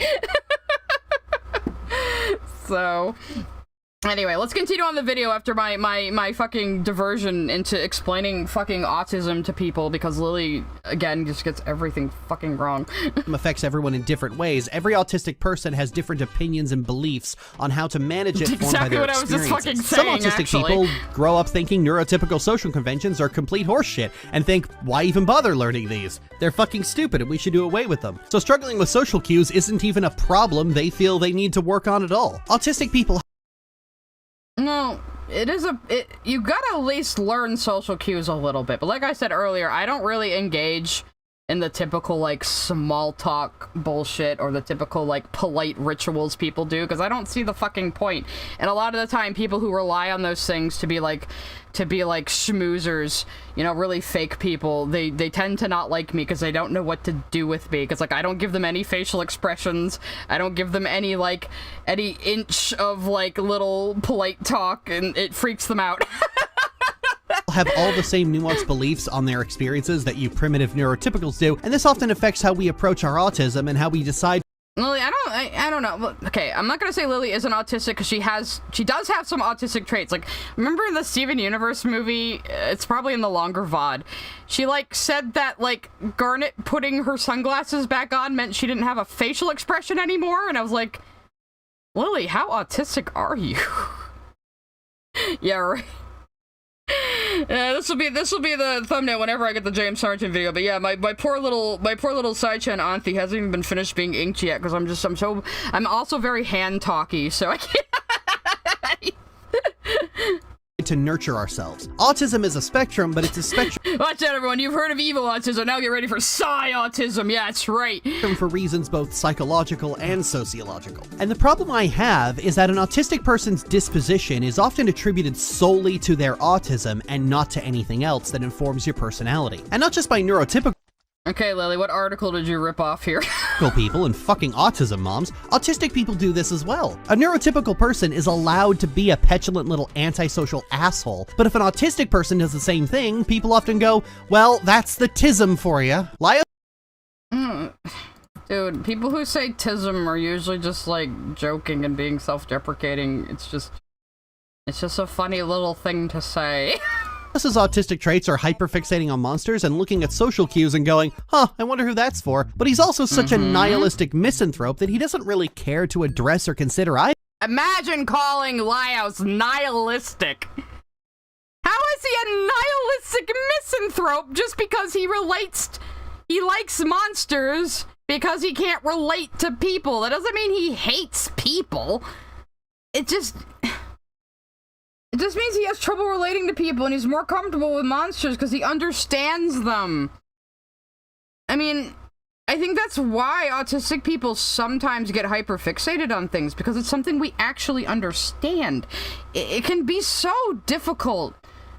So, Anyway, let's continue on the video after my fucking diversion into explaining fucking autism to people, because Lily, again, just gets everything fucking wrong. Affects everyone in different ways. Every autistic person has different opinions and beliefs on how to manage it formed by their experiences. Some autistic people grow up thinking neurotypical social conventions are complete horseshit and think, why even bother learning these? They're fucking stupid and we should do away with them. So struggling with social cues isn't even a problem they feel they need to work on at all. Autistic people... No, you gotta at least learn social cues a little bit, but like I said earlier, I don't really engage in the typical, like, small talk bullshit or the typical, like, polite rituals people do, because I don't see the fucking point. And a lot of the time, people who rely on those things to be like schmoozers, you know, really fake people, they tend to not like me because they don't know what to do with me, because, like, I don't give them any facial expressions, I don't give them any inch of, like, little polite talk, and it freaks them out. Have all the same nuanced beliefs on their experiences that you primitive neurotypicals do, and this often affects how we approach our autism and how we decide. Lily, I don't know. Okay, I'm not gonna say Lily isn't autistic, because she does have some autistic traits. Like, remember in the Steven Universe movie, it's probably in the longer VOD, she, like, said that, like, Garnet putting her sunglasses back on meant she didn't have a facial expression anymore, and I was like, Lily, how autistic are you? Yeah, right. This will be the thumbnail whenever I get the James Sargent video. But yeah, my poor little Sai-chan Anthi hasn't even been finished being inked yet, because I'm also very hand talky, so I can't. To nurture ourselves. Autism is a spectrum, but it's a spectrum. Watch out, everyone! You've heard of evil autism. Now get ready for Psy autism. Yeah, that's right. For reasons both psychological and sociological. And the problem I have is that an autistic person's disposition is often attributed solely to their autism and not to anything else that informs your personality. And not just by neurotypical. Okay, Lily, what article did you rip off here? People and fucking autism moms. Autistic people do this as well. A neurotypical person is allowed to be a petulant little antisocial asshole, but if an autistic person does the same thing, people often go, well, that's the tism for you. Dude, people who say tism are usually just, like, joking and being self-deprecating. It's just a funny little thing to say. Laios's autistic traits are hyperfixating on monsters and looking at social cues and going, huh, I wonder who that's for. But he's also such a nihilistic misanthrope that he doesn't really care to address or consider either. Imagine calling Laios nihilistic. How is he a nihilistic misanthrope just because he likes monsters because he can't relate to people? That doesn't mean he hates people. It just means he has trouble relating to people, and he's more comfortable with monsters because he understands them. I mean, I think that's why autistic people sometimes get hyperfixated on things, because it's something we actually understand. It can be so difficult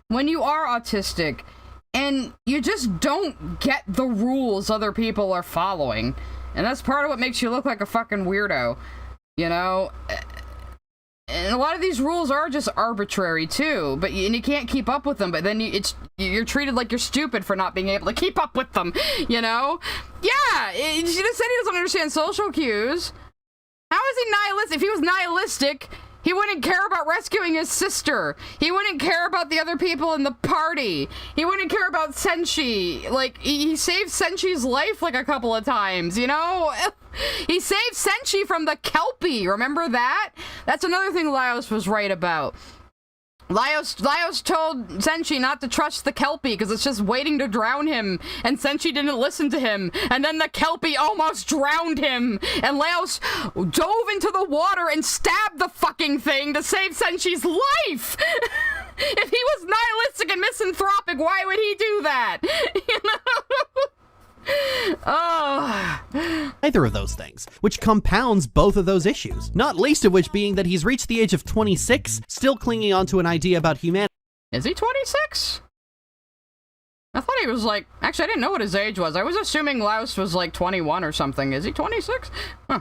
when you are autistic, and you just don't get the rules other people are following. And that's part of what makes you look like a fucking weirdo, you know? And a lot of these rules are just arbitrary too, and you can't keep up with them, but then you're treated like you're stupid for not being able to keep up with them, you know? Yeah, she just said he doesn't understand social cues. How is he nihilistic? If he was nihilistic, he wouldn't care about rescuing his sister. He wouldn't care about the other people in the party. He wouldn't care about Senshi. Like, he saved Senshi's life like a couple of times, you know? He saved Senshi from the Kelpie, remember that? That's another thing Laios was right about. Laios told Senshi not to trust the Kelpie because it's just waiting to drown him, and Senshi didn't listen to him, and then the Kelpie almost drowned him, and Laios dove into the water and stabbed the fucking thing to save Senshi's life! If he was nihilistic and misanthropic, why would he do that? You know? Either of those things, which compounds both of those issues, not least of which being that he's reached the age of 26, still clinging on to an idea about humanity. Is he 26? I thought he was like, actually I didn't know what his age was. I was assuming Laios was like 21 or something. Is he 26? Huh.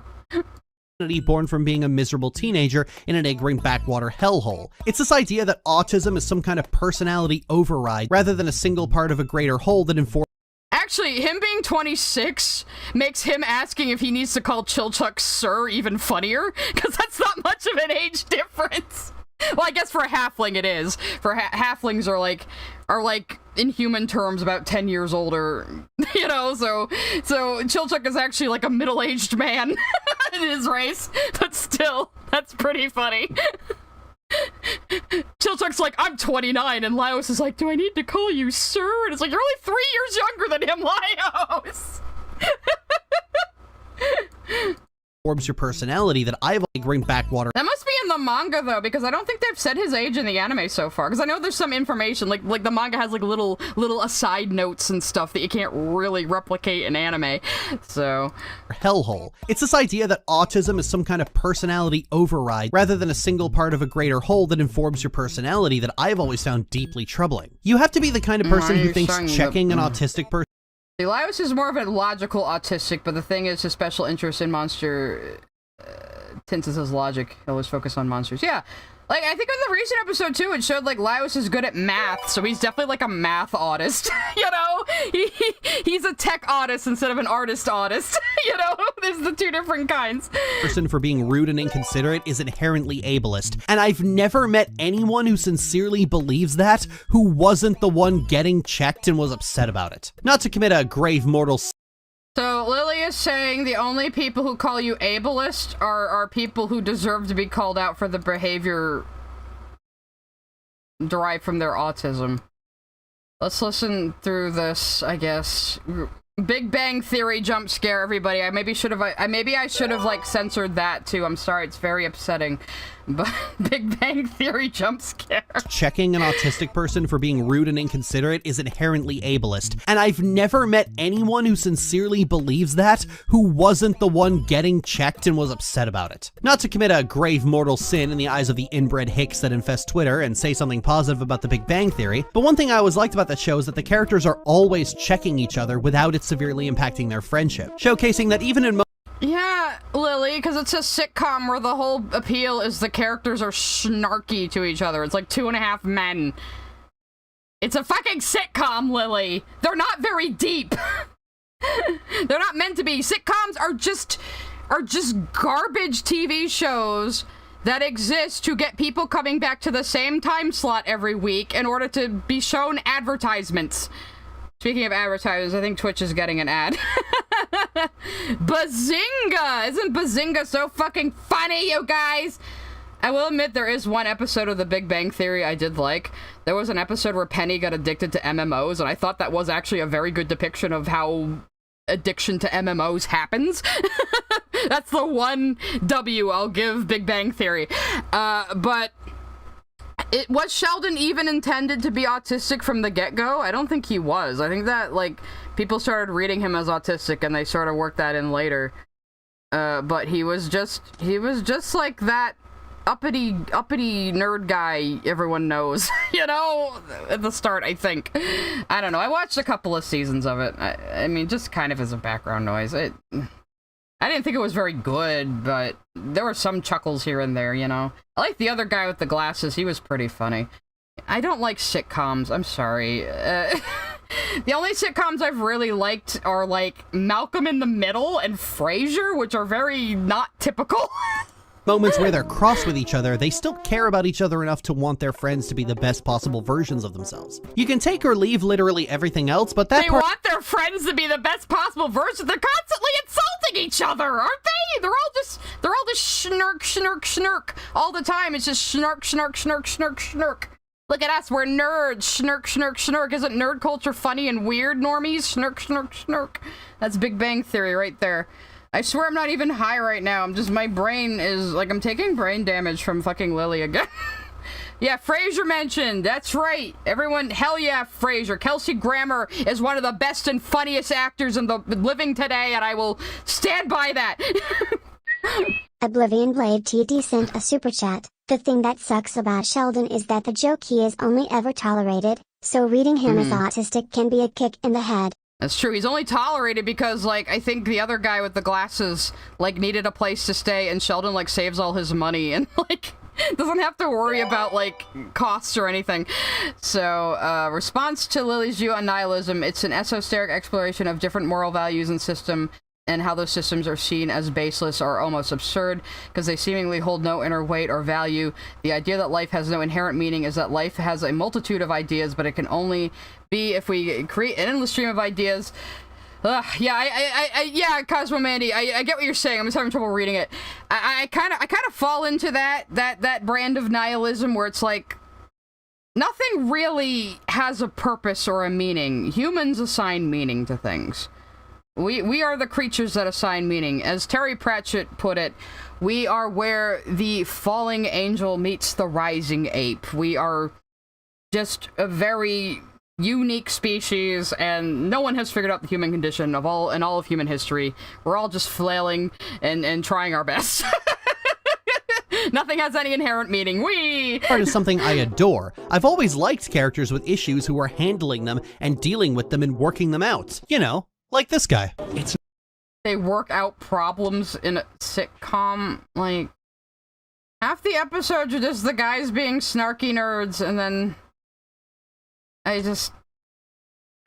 Born from being a miserable teenager in an egg-ring backwater hellhole. It's this idea that autism is some kind of personality override rather than a single part of a greater whole that informs. Actually, him being 26 makes him asking if he needs to call Chilchuck Sir even funnier, because that's not much of an age difference. Well, I guess for a halfling it is. For halflings are like in human terms about 10 years older, you know. So Chilchuk is actually like a middle-aged man in his race, but still, that's pretty funny. Chilchuk's like, I'm 29, and Laios is like, do I need to call you sir? And it's like, you're only 3 years younger than him, Laios. Forms your personality that I've like bring backwater. That must be in the manga though, because I don't think they've said his age in the anime so far. Because I know there's some information, like the manga has like little aside notes and stuff that you can't really replicate in anime. So hellhole. It's this idea that autism is some kind of personality override rather than a single part of a greater whole that informs your personality that I've always found deeply troubling. You have to be the kind of person who thinks checking an autistic person. Laios is more of a logical autistic, but the thing is his special interest in monster tints is his logic. He'll always focus on monsters. Yeah, like I think in the recent episode too, it showed like Laios is good at math, so he's definitely like a math autist. You know, he's a tech autist instead of an artist autist. You know, there's the two different kinds. Person for being rude and inconsiderate is inherently ableist, and I've never met anyone who sincerely believes that who wasn't the one getting checked and was upset about it. Not to commit a grave mortal sin. So Lily is saying the only people who call you ableist are people who deserve to be called out for the behavior derived from their autism. Let's listen through this, I guess. Big Bang Theory jump scare, everybody. Maybe I should have like censored that too. I'm sorry, it's very upsetting. But Big Bang Theory jump scare. Checking an autistic person for being rude and inconsiderate is inherently ableist, and I've never met anyone who sincerely believes that who wasn't the one getting checked and was upset about it. Not to commit a grave mortal sin in the eyes of the inbred hicks that infest Twitter and say something positive about the Big Bang Theory, but one thing I always liked about that show is that the characters are always checking each other without it severely impacting their friendship, showcasing that even in yeah, Lily, because it's a sitcom where the whole appeal is the characters are snarky to each other. It's like 2.5 Men. It's a fucking sitcom, Lily. They're not very deep. They're not meant to be. Sitcoms are just garbage TV shows that exist to get people coming back to the same time slot every week in order to be shown advertisements. Speaking of advertisers, I think Twitch is getting an ad. Bazinga! Isn't Bazinga so fucking funny, you guys? I will admit there is one episode of The Big Bang Theory I did like. There was an episode where Penny got addicted to MMOs, and I thought that was actually a very good depiction of how addiction to MMOs happens. That's the one W I'll give Big Bang Theory. But was Sheldon even intended to be autistic from the get-go? I don't think he was. I think that, like, people started reading him as autistic and they sort of worked that in later. But he was just like that uppity nerd guy everyone knows, you know, at the start, I think. I don't know. I watched a couple of seasons of it. I mean, just kind of as a background noise. I didn't think it was very good, but there were some chuckles here and there, you know. I like the other guy with the glasses. He was pretty funny. I don't like sitcoms. I'm sorry. The only sitcoms I've really liked are, like, Malcolm in the Middle and Frasier, which are very not typical. Moments where they're cross with each other, they still care about each other enough to want their friends to be the best possible versions of themselves. You can take or leave literally everything else, but that they want their friends to be the best possible version. They're constantly insulting each other, aren't they? They're all just snark, snark, snark all the time. It's just snark, snark, snark, snark, snark. Look at us, we're nerds. Snark, snark, snark. Isn't nerd culture funny and weird, normies? Snark, snark, snark. That's Big Bang Theory right there. I swear I'm not even high right now. My brain is, like, I'm taking brain damage from fucking Lily again. Yeah, Frasier mentioned. That's right. Everyone, hell yeah, Frasier. Kelsey Grammer is one of the best and funniest actors in the living today, and I will stand by that. Oblivion Blade TD sent a super chat. The thing that sucks about Sheldon is that the joke he is only ever tolerated, so reading him as autistic can be a kick in the head. That's true. He's only tolerated because, like, I think the other guy with the glasses, like, needed a place to stay, and Sheldon, like, saves all his money and, like, doesn't have to worry about, like, costs or anything. So, response to Lily's view on nihilism, it's an esoteric exploration of different moral values and system and how those systems are seen as baseless or almost absurd because they seemingly hold no inner weight or value. The idea that life has no inherent meaning is that life has a multitude of ideas, but it can only be if we create an endless stream of ideas. Yeah, Cosmo Mandy, I get what you're saying. I'm just having trouble reading it. I kind of fall into that brand of nihilism where it's like nothing really has a purpose or a meaning. Humans assign meaning to things. We are the creatures that assign meaning. As Terry Pratchett put it, we are where the falling angel meets the rising ape. We are just a very unique species, and no one has figured out the human condition in all of human history. We're all just flailing and trying our best. Nothing has any inherent meaning. Art is something I adore. I've always liked characters with issues who are handling them and dealing with them and working them out. You know, like this guy. They work out problems in a sitcom. Like, half the episodes are just the guys being snarky nerds, and then I don't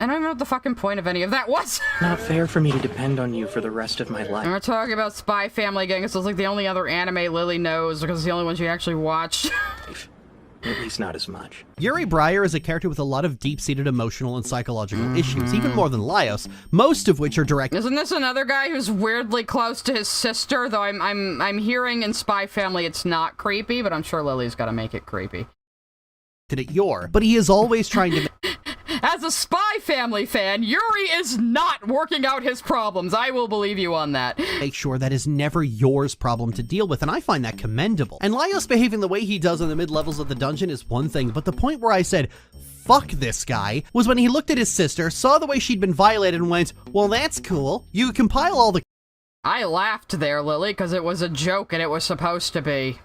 even know what the fucking point of any of that was. Not fair for me to depend on you for the rest of my life. And we're talking about Spy Family again, because it's like the only other anime Lily knows, because it's the only one she actually watched. At least not as much. Yuri Breyer is a character with a lot of deep-seated emotional and psychological issues, even more than Laios, most of which are direct. Isn't this another guy who's weirdly close to his sister? Though I'm hearing in Spy Family it's not creepy, but I'm sure Lily's got to make it creepy. At Yor, but he is always trying to. As a Spy Family fan, Yuri is not working out his problems. I will believe you on that. Make sure that is never Yor's problem to deal with, and I find that commendable. And Laios behaving the way he does in the mid-levels of the dungeon is one thing, but the point where I said, fuck this guy, was when he looked at his sister, saw the way she'd been violated, and went, well, that's cool. You compile all the. I laughed there, Lily, because it was a joke and it was supposed to be.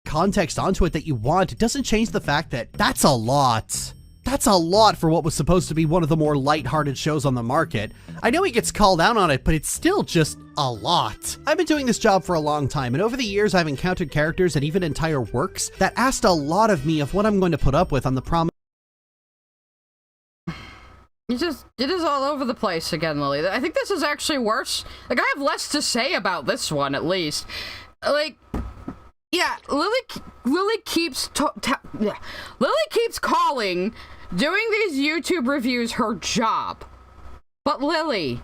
Context onto it that you want. It doesn't change the fact that that's a lot. That's a lot for what was supposed to be one of the more lighthearted shows on the market. I know he gets called out on it, but it's still just a lot. I've been doing this job for a long time, and over the years I've encountered characters and even entire works that asked a lot of me of what I'm going to put up with on the promise. It is all over the place again, Lily. I think this is actually worse. Like, I have less to say about this one, at least. Like, yeah, Lily keeps calling doing these YouTube reviews her job. But Lily,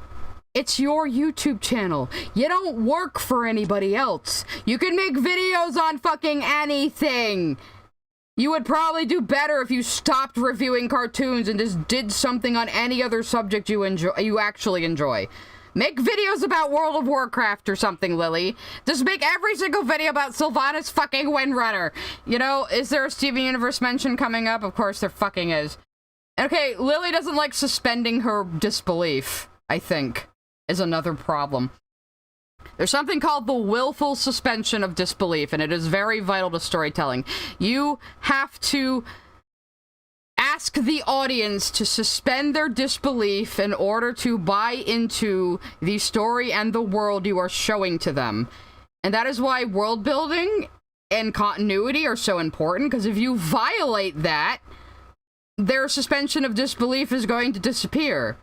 it's your YouTube channel. You don't work for anybody else. You can make videos on fucking anything. You would probably do better if you stopped reviewing cartoons and just did something on any other subject you actually enjoy. Make videos about World of Warcraft or something, Lily. Just make every single video about Sylvanas fucking Windrunner. You know, is there a Steven Universe mention coming up? Of course there fucking is. Okay, Lily doesn't like suspending her disbelief, I think, is another problem. There's something called the willful suspension of disbelief, and it is very vital to storytelling. You have to ask the audience to suspend their disbelief in order to buy into the story and the world you are showing to them. And that is why world building and continuity are so important, because if you violate that, their suspension of disbelief is going to disappear.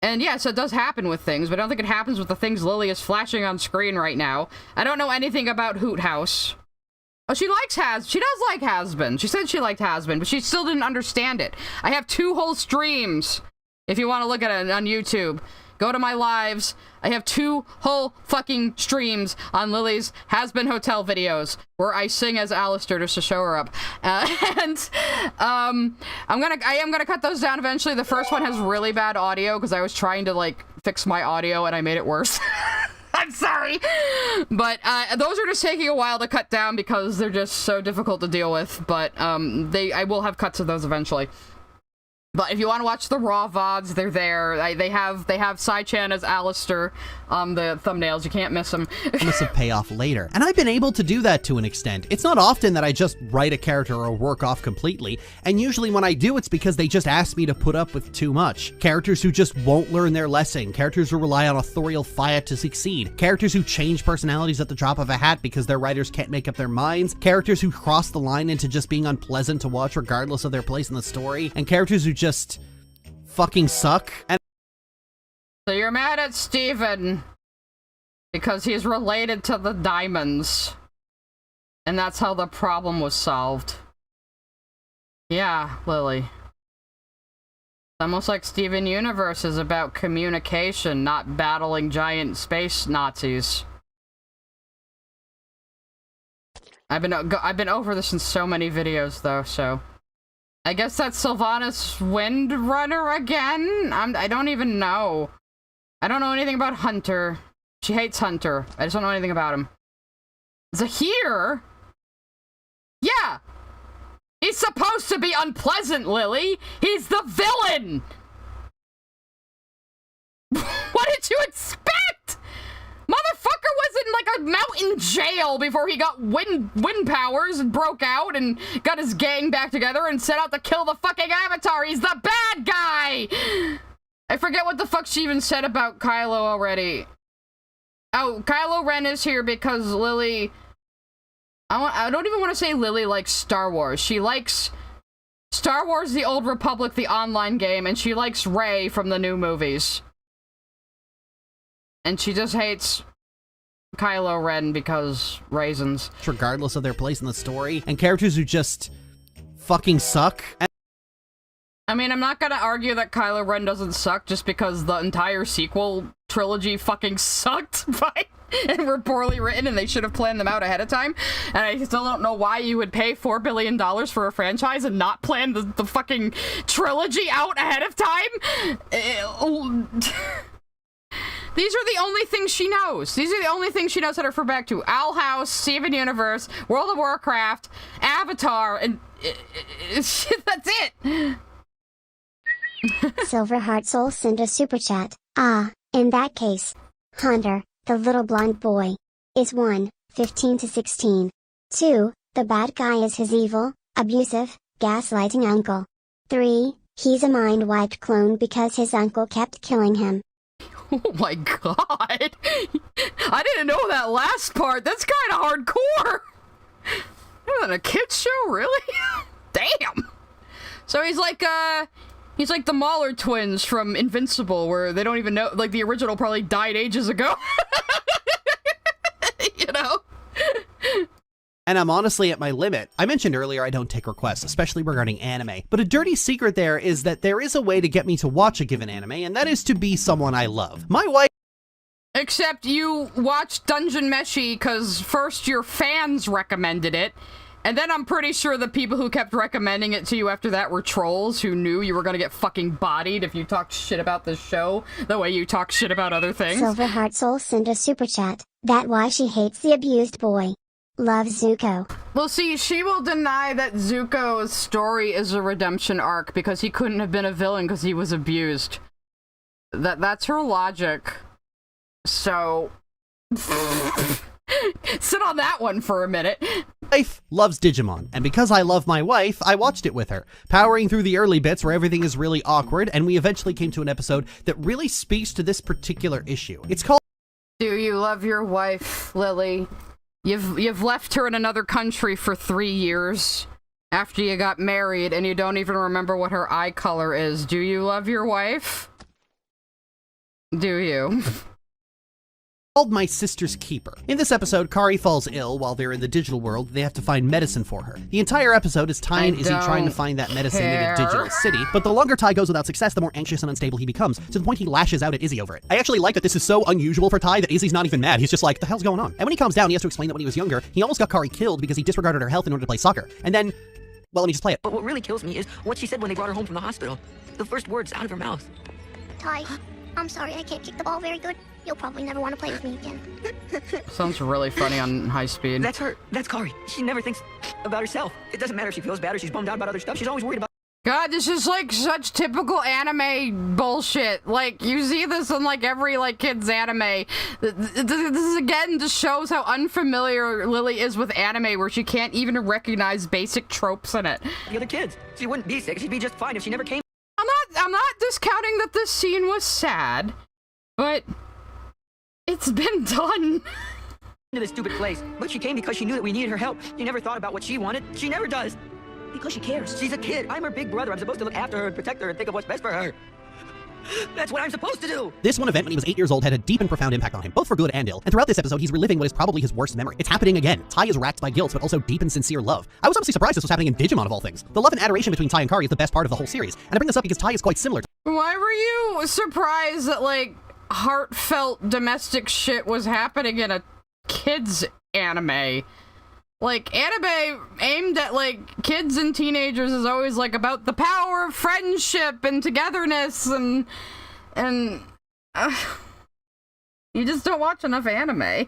And yes, it does happen with things, but I don't think it happens with the things Lily is flashing on screen right now. I don't know anything about Hoot House. Oh, she does like Has-Been. She said she liked Has-Been, but she still didn't understand it. I have 2 whole streams, if you want to look at it on YouTube. Go to my lives. I have 2 whole fucking streams on Lily's Has-Been Hotel videos, where I sing as Alistair just to show her up. I am gonna cut those down eventually. The first one has really bad audio, because I was trying to, like, fix my audio, and I made it worse. I'm sorry, but those are just taking a while to cut down because they're just so difficult to deal with, but I will have cuts of those eventually. But if you want to watch the raw VODs, they're there. They have Sai-chan as Alistair on the thumbnails. You can't miss them. Promise of payoff later. And I've been able to do that to an extent. It's not often that I just write a character or work off completely, and usually when I do, it's because they just ask me to put up with too much. Characters who just won't learn their lesson. Characters who rely on authorial fiat to succeed. Characters who change personalities at the drop of a hat because their writers can't make up their minds. Characters who cross the line into just being unpleasant to watch regardless of their place in the story. And characters who just fucking suck. And So you're mad at Steven because he's related to the diamonds. And that's how the problem was solved. Yeah, Lily. It's almost like Steven Universe is about communication, not battling giant space Nazis. I've been over this in so many videos though, so I guess that's Sylvanas Windrunner again? I don't even know. I don't know anything about Hunter. She hates Hunter. I just don't know anything about him. Zahir? Yeah! He's supposed to be unpleasant, Lily! He's the villain! What did you expect? Motherfucker was in like a mountain jail before he got wind powers and broke out and got his gang back together and set out to kill the fucking Avatar. He's the bad guy! I forget what the fuck she even said about Kylo already. Oh, Kylo Ren is here because Lily... I don't even want to say Lily likes Star Wars. She likes Star Wars The Old Republic, the online game, and she likes Rey from the new movies. And she just hates Kylo Ren because reasons. Regardless of their place in the story, and characters who just fucking suck. I mean, I'm not gonna argue that Kylo Ren doesn't suck just because the entire sequel trilogy fucking sucked, and were poorly written and they should have planned them out ahead of time. And I still don't know why you would pay $4 billion for a franchise and not plan the fucking trilogy out ahead of time. These are the only things she knows. These are the only things she knows how to refer back to. Owl House, Steven Universe, World of Warcraft, Avatar, and that's it. Silver Heart Soul sent a super chat. In that case, Hunter, the little blonde boy, is 1, 15 to 16. 2, the bad guy is his evil, abusive, gaslighting uncle. 3, he's a mind-wiped clone because his uncle kept killing him. Oh my god! I didn't know that last part. That's kind of hardcore. Isn't a kid's show, really? Damn. So he's like the Mahler twins from Invincible, where they don't even know, like the original probably died ages ago. You know? And I'm honestly at my limit. I mentioned earlier I don't take requests, especially regarding anime. But a dirty secret there is that there is a way to get me to watch a given anime, and that is to be someone I love. My wife... Except you watched Dungeon Meshi because first your fans recommended it, and then I'm pretty sure the people who kept recommending it to you after that were trolls who knew you were gonna get fucking bodied if you talked shit about this show the way you talk shit about other things. Silver Heart Soul sent a super chat. That why she hates the abused boy. Love Zuko. Well, see, she will deny that Zuko's story is a redemption arc because he couldn't have been a villain because he was abused. That's her logic. So... sit on that one for a minute. My wife loves Digimon, and because I love my wife, I watched it with her, powering through the early bits where everything is really awkward, and we eventually came to an episode that really speaks to this particular issue. It's called... Do you love your wife, Lily? You've left her in another country for 3 years after you got married, and you don't even remember what her eye color is. Do you love your wife? Do you? Called My Sister's Keeper. In this episode, Kari falls ill while they're in the digital world. They have to find medicine for her. The entire episode is Ty and Izzy trying to find that medicine in a digital city, but the longer Ty goes without success, the more anxious and unstable he becomes, to the point he lashes out at Izzy over it. I actually like that this is so unusual for Ty that Izzy's not even mad. He's just like, the hell's going on? And when he calms down, he has to explain that when he was younger, he almost got Kari killed because he disregarded her health in order to play soccer. And then, well, let me just play it. But what really kills me is what she said when they brought her home from the hospital. The first words out of her mouth. Ty, I'm sorry I can't kick the ball very good. You'll probably never want to play with me again. Sounds really funny on high speed. That's her. That's Kari. She never thinks about herself. It doesn't matter if she feels bad or she's bummed out about other stuff. She's always worried about... God, this is like such typical anime bullshit. Like, you see this in like every like kid's anime. This again just shows how unfamiliar Lily is with anime, where she can't even recognize basic tropes in it. The other kids. She wouldn't be sick. She'd be just fine if she never came. I'm not discounting that this scene was sad, but it's been done. To this stupid place. But she came because she knew that we needed her help. She never thought about what she wanted. She never does. Because she cares. She's a kid. I'm her big brother. I'm supposed to look after her and protect her and think of what's best for her. That's what I'm supposed to do! This one event when he was 8 years old had a deep and profound impact on him, both for good and ill. And throughout this episode, he's reliving what is probably his worst memory. It's happening again. Tai is racked by guilt, but also deep and sincere love. I was honestly surprised this was happening in Digimon of all things. The love and adoration between Tai and Kari is the best part of the whole series. And I bring this up because Tai is quite similar to— Why were you surprised that, like, heartfelt domestic shit was happening in a kids anime? Like, anime aimed at, like, kids and teenagers is always, like, about the power of friendship and togetherness and you just don't watch enough anime.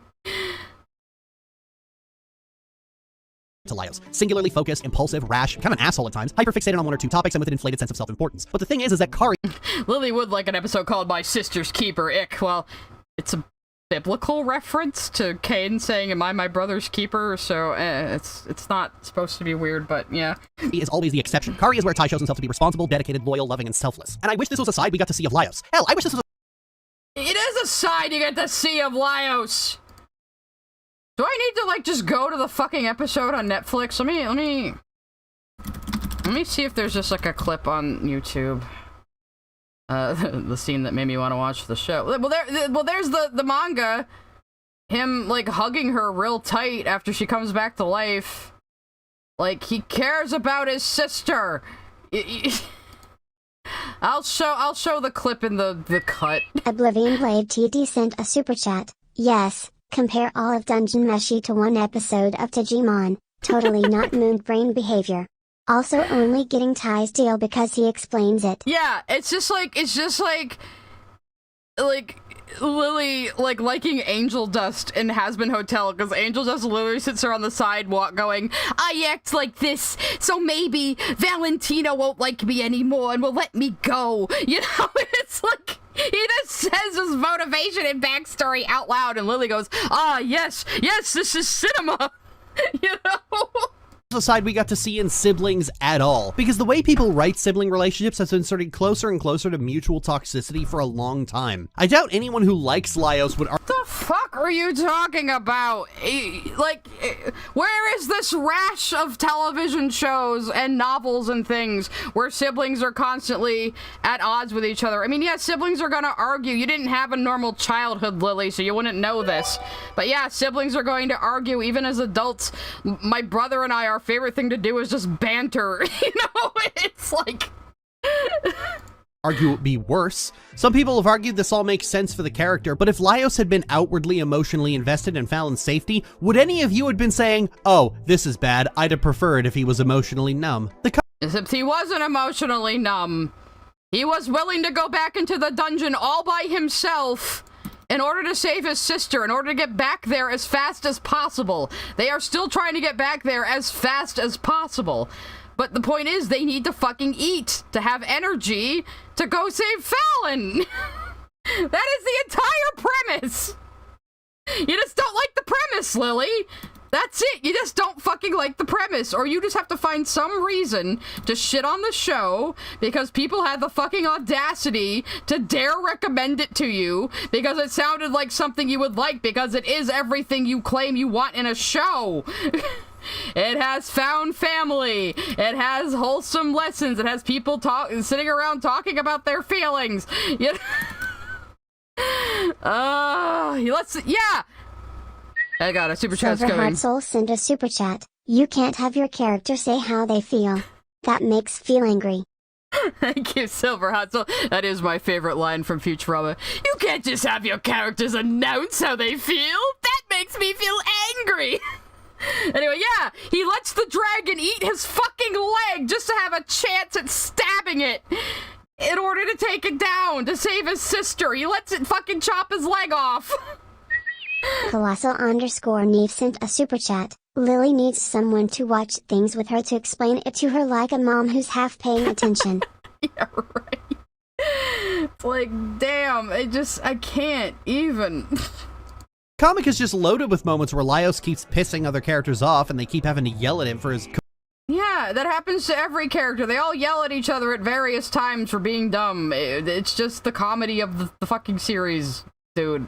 to Laios. Singularly focused, impulsive, rash, kind of an asshole at times, hyperfixated on one or two topics, and with an inflated sense of self-importance. But the thing is that Kari— Lily would like an episode called My Sister's Keeper, ick. Well, it's a biblical reference to Cain saying, am I my brother's keeper? So, it's not supposed to be weird, but yeah. He is always the exception. Kari is where Tai shows himself to be responsible, dedicated, loyal, loving, and selfless. And I wish this was a side we got to see of Laios. Hell, I wish this was It is a side you get to see of Laios! Do I need to, like, just go to the fucking episode on Netflix? Let me see if there's just, like, a clip on YouTube. The scene that made me want to watch the show. Well, there's the manga. Him, like, hugging her real tight after she comes back to life. Like, he cares about his sister. I'll show the clip in the cut. Oblivion Blade TD sent a super chat. Yes, compare all of Dungeon Meshi to one episode of Digimon. Totally not moon brain behavior. Also only getting Ty's deal because he explains it. Yeah, it's just like Lily, like, liking Angel Dust in Has-Been Hotel, because Angel Dust literally sits there on the sidewalk going, I act like this, so maybe Valentino won't like me anymore and will let me go. You know, it's like, he just says his motivation and backstory out loud, and Lily goes, ah, yes, this is cinema. You know? A side we got to see in siblings at all, because the way people write sibling relationships has been starting closer and closer to mutual toxicity for a long time. I doubt anyone who likes Laios would What the fuck are you talking about? Like, where is this rash of television shows and novels and things where siblings are constantly at odds with each other? I mean, yeah, siblings are gonna argue. You didn't have a normal childhood, Lily, so you wouldn't know this. But yeah, siblings are going to argue even as adults. My brother and I, our favorite thing to do is just banter. You know, it's like... argue would be worse. Some people have argued this all makes sense for the character, but if Laios had been outwardly emotionally invested in Fallon's safety, would any of you have been saying, oh, this is bad, I'd have preferred if he was emotionally numb? Except he wasn't emotionally numb. He was willing to go back into the dungeon all by himself in order to save his sister, in order to get back there as fast as possible. They are still trying to get back there as fast as possible. But the point is, they need to fucking eat to have energy to go save Fallon. That is the entire premise. You just don't like the premise, Lily. That's it. You just don't fucking like the premise. Or you just have to find some reason to shit on the show because people had the fucking audacity to dare recommend it to you because it sounded like something you would like because it is everything you claim you want in a show. It has found family. It has wholesome lessons. It has people sitting around talking about their feelings. Yeah. Yeah. I got a super chat going. Heart Soul sent a super chat. You can't have your character say how they feel. That makes feel angry. Thank you, Silver Hot Soul. That is my favorite line from Futurama. You can't just have your characters announce how they feel. That makes me feel angry. Anyway, yeah, he lets the dragon eat his fucking leg just to have a chance at stabbing it in order to take it down to save his sister. He lets it fucking chop his leg off. Colossal_Neve sent a super chat. Lily needs someone to watch things with her to explain it to her like a mom who's half paying attention. Yeah, right. It's like, damn, I can't even. Comic is just loaded with moments where Laios keeps pissing other characters off and they keep having to yell at him for his... Yeah, that happens to every character. They all yell at each other at various times for being dumb. It's just the comedy of the fucking series, dude.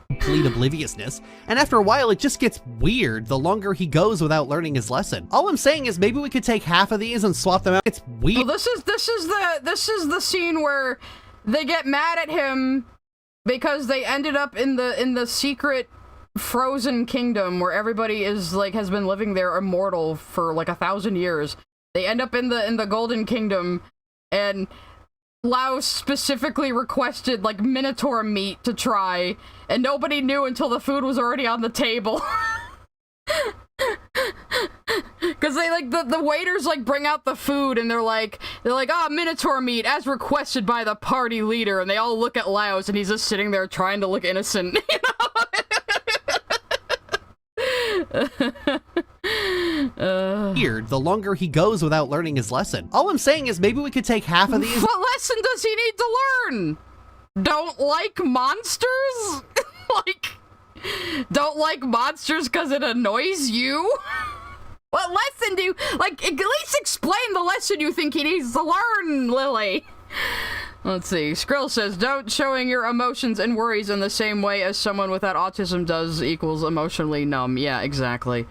Complete obliviousness, and after a while it just gets weird the longer he goes without learning his lesson. All I'm saying is maybe we could take half of these and swap them out. It's weird. Well, this is the scene where they get mad at him because they ended up in the secret frozen kingdom where everybody is like has been living there immortal for like 1,000 years. They end up in the golden kingdom, and Laos specifically requested like minotaur meat to try, and nobody knew until the food was already on the table. Because they like the waiters like bring out the food and they're like minotaur meat as requested by the party leader, and they all look at Laos and he's just sitting there trying to look innocent, you know? Weird, the longer he goes without learning his lesson. All I'm saying is maybe we could take half of these. What lesson does he need to learn? Don't like monsters? Don't like monsters because it annoys you? What lesson do you, like, at least explain the lesson you think he needs to learn, Lily. Let's see. Skrill says, don't showing your emotions and worries in the same way as someone without autism does equals emotionally numb. Yeah, exactly.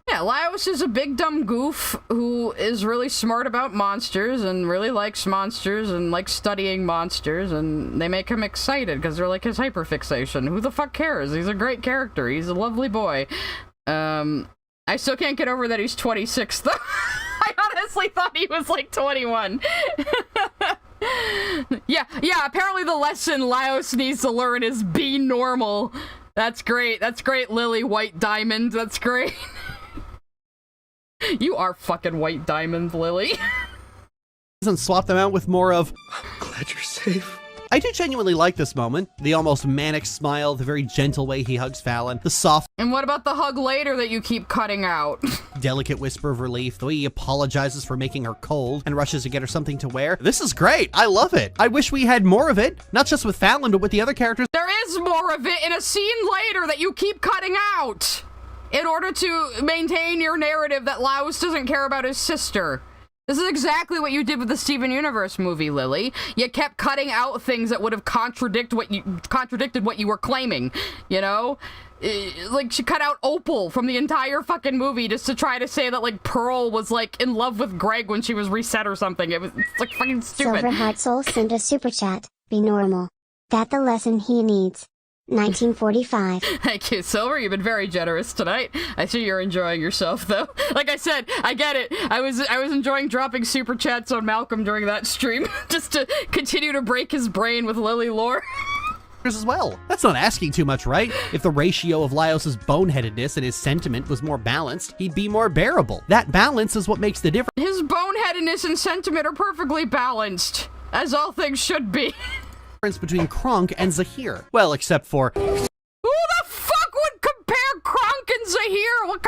Yeah, Laos is a big dumb goof who is really smart about monsters and really likes monsters and likes studying monsters, and they make him excited because they're like his hyperfixation. Who the fuck cares? He's a great character. He's a lovely boy. I still can't get over that he's 26 though. I honestly thought he was like 21. Yeah, apparently the lesson Laos needs to learn is be normal. That's great. That's great, Lily White Diamond. That's great. You are fucking White Diamond, Lily. And swap them out with more of, I'm glad you're safe. I do genuinely like this moment. The almost manic smile, the very gentle way he hugs Fallon, the soft... And what about the hug later that you keep cutting out? Delicate whisper of relief, the way he apologizes for making her cold and rushes to get her something to wear. This is great. I love it. I wish we had more of it, not just with Fallon, but with the other characters. There is more of it in a scene later that you keep cutting out in order to maintain your narrative that Laos doesn't care about his sister. This is exactly what you did with the Steven Universe movie, Lily. You kept cutting out things that would have contradicted what you were claiming, you know? Like, she cut out Opal from the entire fucking movie just to try to say that, like, Pearl was, like, in love with Greg when she was reset or something. It's like, fucking stupid. Silver Heart Soul sent a super chat. Be normal. That the lesson he needs. 1945. Thank you, Silver. You've been very generous tonight. I see you're enjoying yourself, though. Like I said, I get it. I was enjoying dropping super chats on Malcolm during that stream, just to continue to break his brain with Lily lore. As well. That's not asking too much, right? If the ratio of Laos's boneheadedness and his sentiment was more balanced, he'd be more bearable. That balance is what makes the difference. His boneheadedness and sentiment are perfectly balanced, as all things should be. Between Kronk and Zahir. Well, except for... Who the fuck would compare Kronk and Zahir? What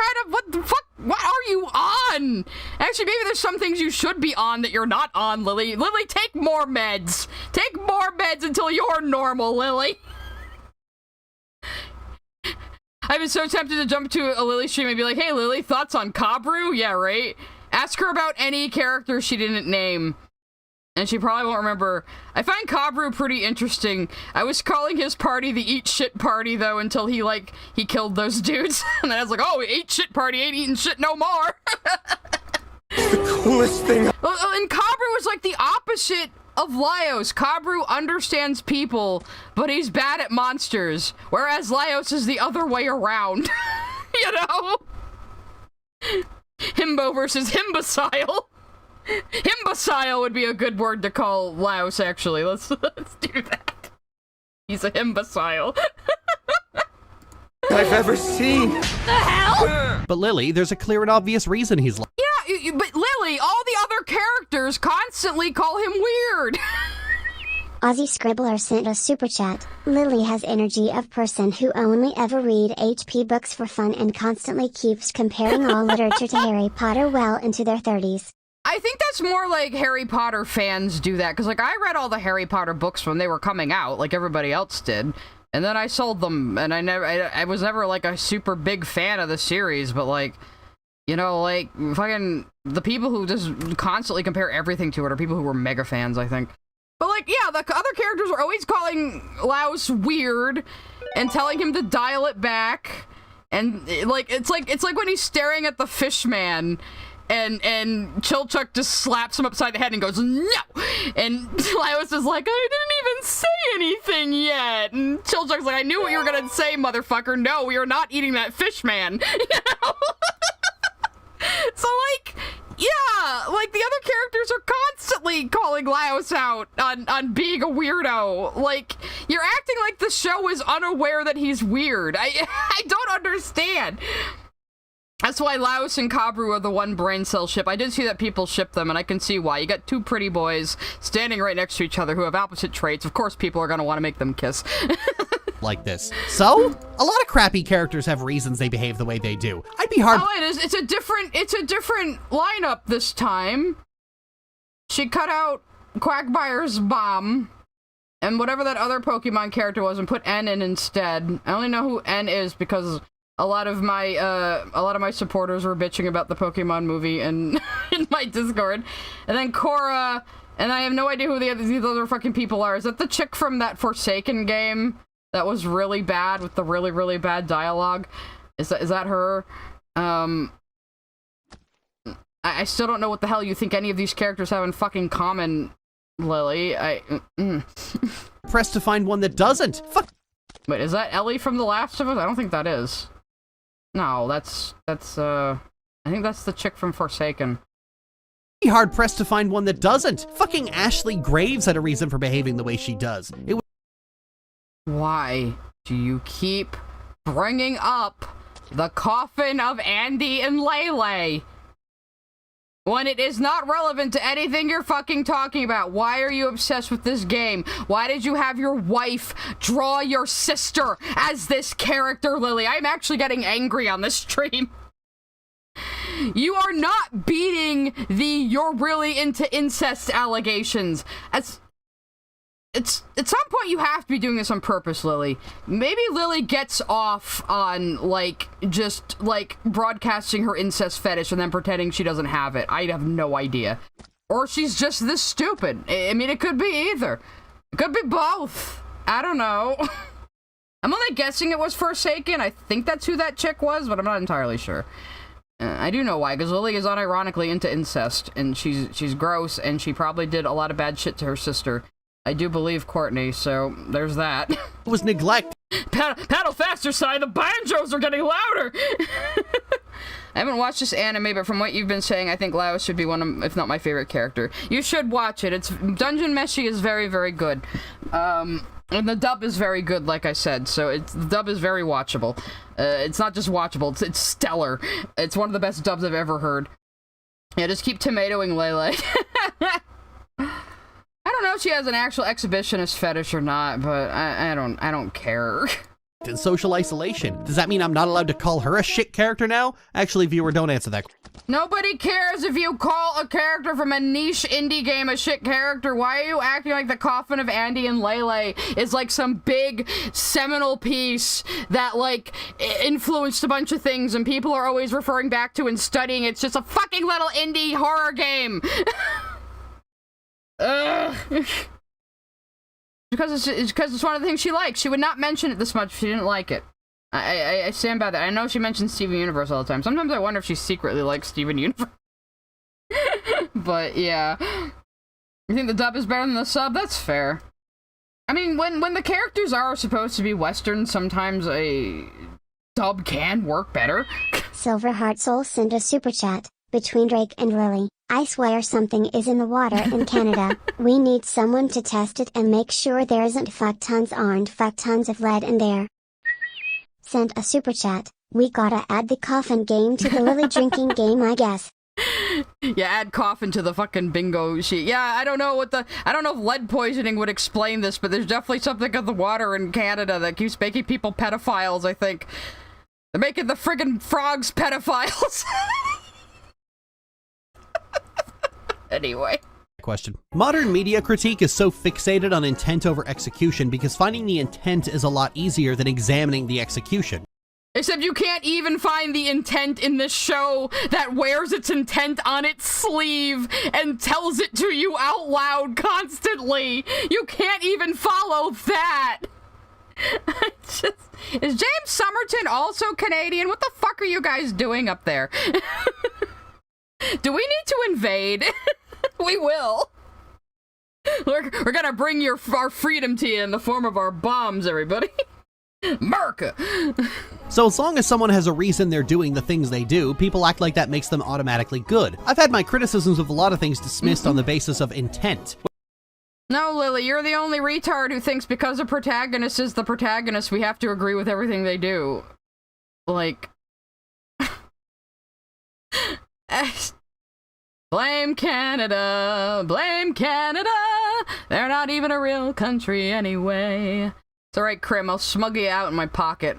the fuck? What are you on? Actually, maybe there's some things you should be on that you're not on, Lily. Lily, take more meds. Take more meds until you're normal, Lily. I've been so tempted to jump to a Lily stream and be like, hey, Lily, thoughts on Kabru? Yeah, right? Ask her about any character she didn't name. And she probably won't remember. I find Kabru pretty interesting. I was calling his party the Eat Shit Party, though, until he killed those dudes. And then I was like, oh, Eat Shit Party ain't eating shit no more. The coolest thing. And Kabru was like the opposite of Laos. Kabru understands people, but he's bad at monsters. Whereas Laos is the other way around. You know? Himbo versus Himbocile. Imbecile would be a good word to call Laos, actually. Let's do that. He's a imbecile. I've ever seen. The hell? But Lily, there's a clear and obvious reason he's like... Yeah, but Lily, all the other characters constantly call him weird. Ozzy Scribbler sent a super chat. Lily has energy of person who only ever read HP books for fun and constantly keeps comparing all literature to Harry Potter well into their 30s. I think that's more like Harry Potter fans do that, because, like, I read all the Harry Potter books when they were coming out, like everybody else did, and then I sold them, and I was never, like, a super big fan of the series, but, like, you know, like, fucking, the people who just constantly compare everything to it are people who were mega fans, I think. But, like, yeah, the other characters are always calling Laos weird, and telling him to dial it back, and, like, it's like when he's staring at the fish man, and Chilchuck just slaps him upside the head and goes, no! And Laios is like, I didn't even say anything yet. And Chilchuck's like, I knew what you were gonna say, motherfucker. No, we are not eating that fish, man. You know? So, like, yeah, like, the other characters are constantly calling Laios out on being a weirdo. Like, you're acting like the show is unaware that he's weird. I don't understand. That's why Laios and Kabru are the one brain cell ship. I did see that people ship them, and I can see why. You got two pretty boys standing right next to each other who have opposite traits. Of course, people are going to want to make them kiss. Like this. So, a lot of crappy characters have reasons they behave the way they do. I'd be hard- Oh, it is. It's a different lineup this time. She cut out Quagmire's bomb, and whatever that other Pokemon character was, and put N in instead. I only know who N is because a lot of my supporters were bitching about the Pokemon movie in my Discord. And then Korra, and I have no idea who these other fucking people are. Is that the chick from that Forsaken game that was really bad with the really, really bad dialogue? Is that her? I still don't know what the hell you think any of these characters have in fucking common, Lily. Press to find one that doesn't. Fuck. Wait, is that Ellie from The Last of Us? I don't think that is. No, that's I think that's the chick from Forsaken. Be hard pressed to find one that doesn't. Fucking Ashley Graves had a reason for behaving the way she does. Why do you keep bringing up the coffin of Andy and Lele when it is not relevant to anything you're fucking talking about? Why are you obsessed with this game? Why did you have your wife draw your sister as this character, Lily? I'm actually getting angry on this stream. You are not beating the "you're really into incest" allegations. At some point you have to be doing this on purpose, Lily. Maybe Lily gets off on, like, just, like, broadcasting her incest fetish and then pretending she doesn't have it. I have no idea. Or she's just this stupid. I mean, it could be either. It could be both. I don't know. I'm only guessing it was Forsaken. I think that's who that chick was, but I'm not entirely sure. I do know why, because Lily is unironically into incest, and she's gross, and she probably did a lot of bad shit to her sister. I do believe Courtney, so there's that. It was neglect. Paddle faster, Si, the banjos are getting louder! I haven't watched this anime, but from what you've been saying, I think Laios should be one of, if not my favorite character. You should watch it. Dungeon Meshi is very, very good. And the dub is very good, like I said, so the dub is very watchable. It's not just watchable, it's stellar. It's one of the best dubs I've ever heard. Yeah, just keep tomatoing Lele. I don't know if she has an actual exhibitionist fetish or not, but I don't care. In social isolation. Does that mean I'm not allowed to call her a shit character now? Actually, viewer, don't answer that. Nobody cares if you call a character from a niche indie game a shit character. Why are you acting like the coffin of Andy and Lele is like some big seminal piece that, like, influenced a bunch of things and people are always referring back to and studying? It's just a fucking little indie horror game. Because it's one of the things she likes. She would not mention it this much if she didn't like it. I stand by that. I know she mentions Steven Universe all the time. Sometimes I wonder if she secretly likes Steven Universe. But yeah. You think the dub is better than the sub? That's fair. I mean, when the characters are supposed to be Western, sometimes a dub can work better. Silver Heart Soul sent a super chat. Between Drake and Lily, I swear something is in the water in Canada. We need someone to test it and make sure there isn't fuck tons of lead in there. Sent a super chat. We gotta add the coffin game to the Lily drinking game, I guess. Yeah, add coffin to the fucking bingo sheet. Yeah, I don't know if lead poisoning would explain this, but there's definitely something in the water in Canada that keeps making people pedophiles, I think. They're making the friggin' frogs pedophiles. Anyway. Question. Modern media critique is so fixated on intent over execution because finding the intent is a lot easier than examining the execution. Except you can't even find the intent in this show that wears its intent on its sleeve and tells it to you out loud constantly. You can't even follow that. Is James Somerton also Canadian? What the fuck are you guys doing up there? Do we need to invade? We will. We're gonna bring our freedom to you in the form of our bombs, everybody. America! So as long as someone has a reason they're doing the things they do, people act like that makes them automatically good. I've had my criticisms of a lot of things dismissed on the basis of intent. No, Lily, you're the only retard who thinks because a protagonist is the protagonist, we have to agree with everything they do. Like... Blame Canada! Blame Canada! They're not even a real country anyway. It's alright, Krim, I'll smuggle you out in my pocket.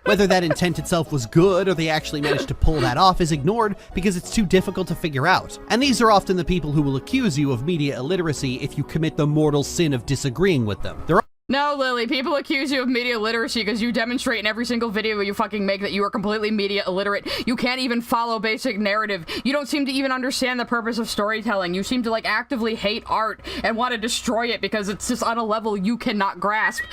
Whether that intent itself was good or they actually managed to pull that off is ignored because it's too difficult to figure out. And these are often the people who will accuse you of media illiteracy if you commit the mortal sin of disagreeing with them. No, Lily, people accuse you of media literacy because you demonstrate in every single video you fucking make that you are completely media illiterate. You can't even follow basic narrative. You don't seem to even understand the purpose of storytelling. You seem to, like, actively hate art and want to destroy it because it's just on a level you cannot grasp.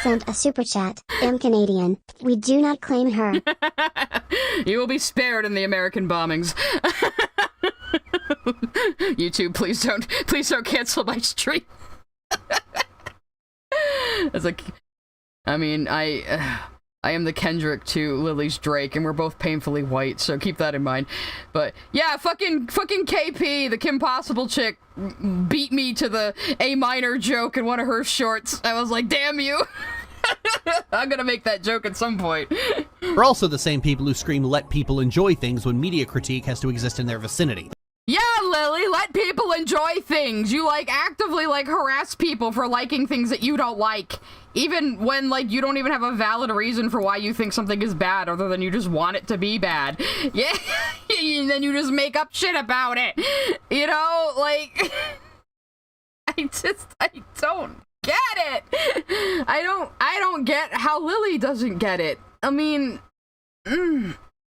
Sent a super chat. Am Canadian. We do not claim her. You will be spared in the American bombings. YouTube, please don't cancel my stream. It's like, I mean, I am the Kendrick to Lily's Drake, and we're both painfully white, so keep that in mind. But yeah, fucking KP, the Kim Possible chick, beat me to the A minor joke in one of her shorts. I was like, damn you. I'm gonna make that joke at some point. We're also the same people who scream let people enjoy things when media critique has to exist in their vicinity. Yeah, Lily, let people enjoy things. You, like, actively, like, harass people for liking things that you don't like. Even when, like, you don't even have a valid reason for why you think something is bad, other than you just want it to be bad. Yeah, and then you just make up shit about it. You know, like, I don't get it. I don't get how Lily doesn't get it. I mean, and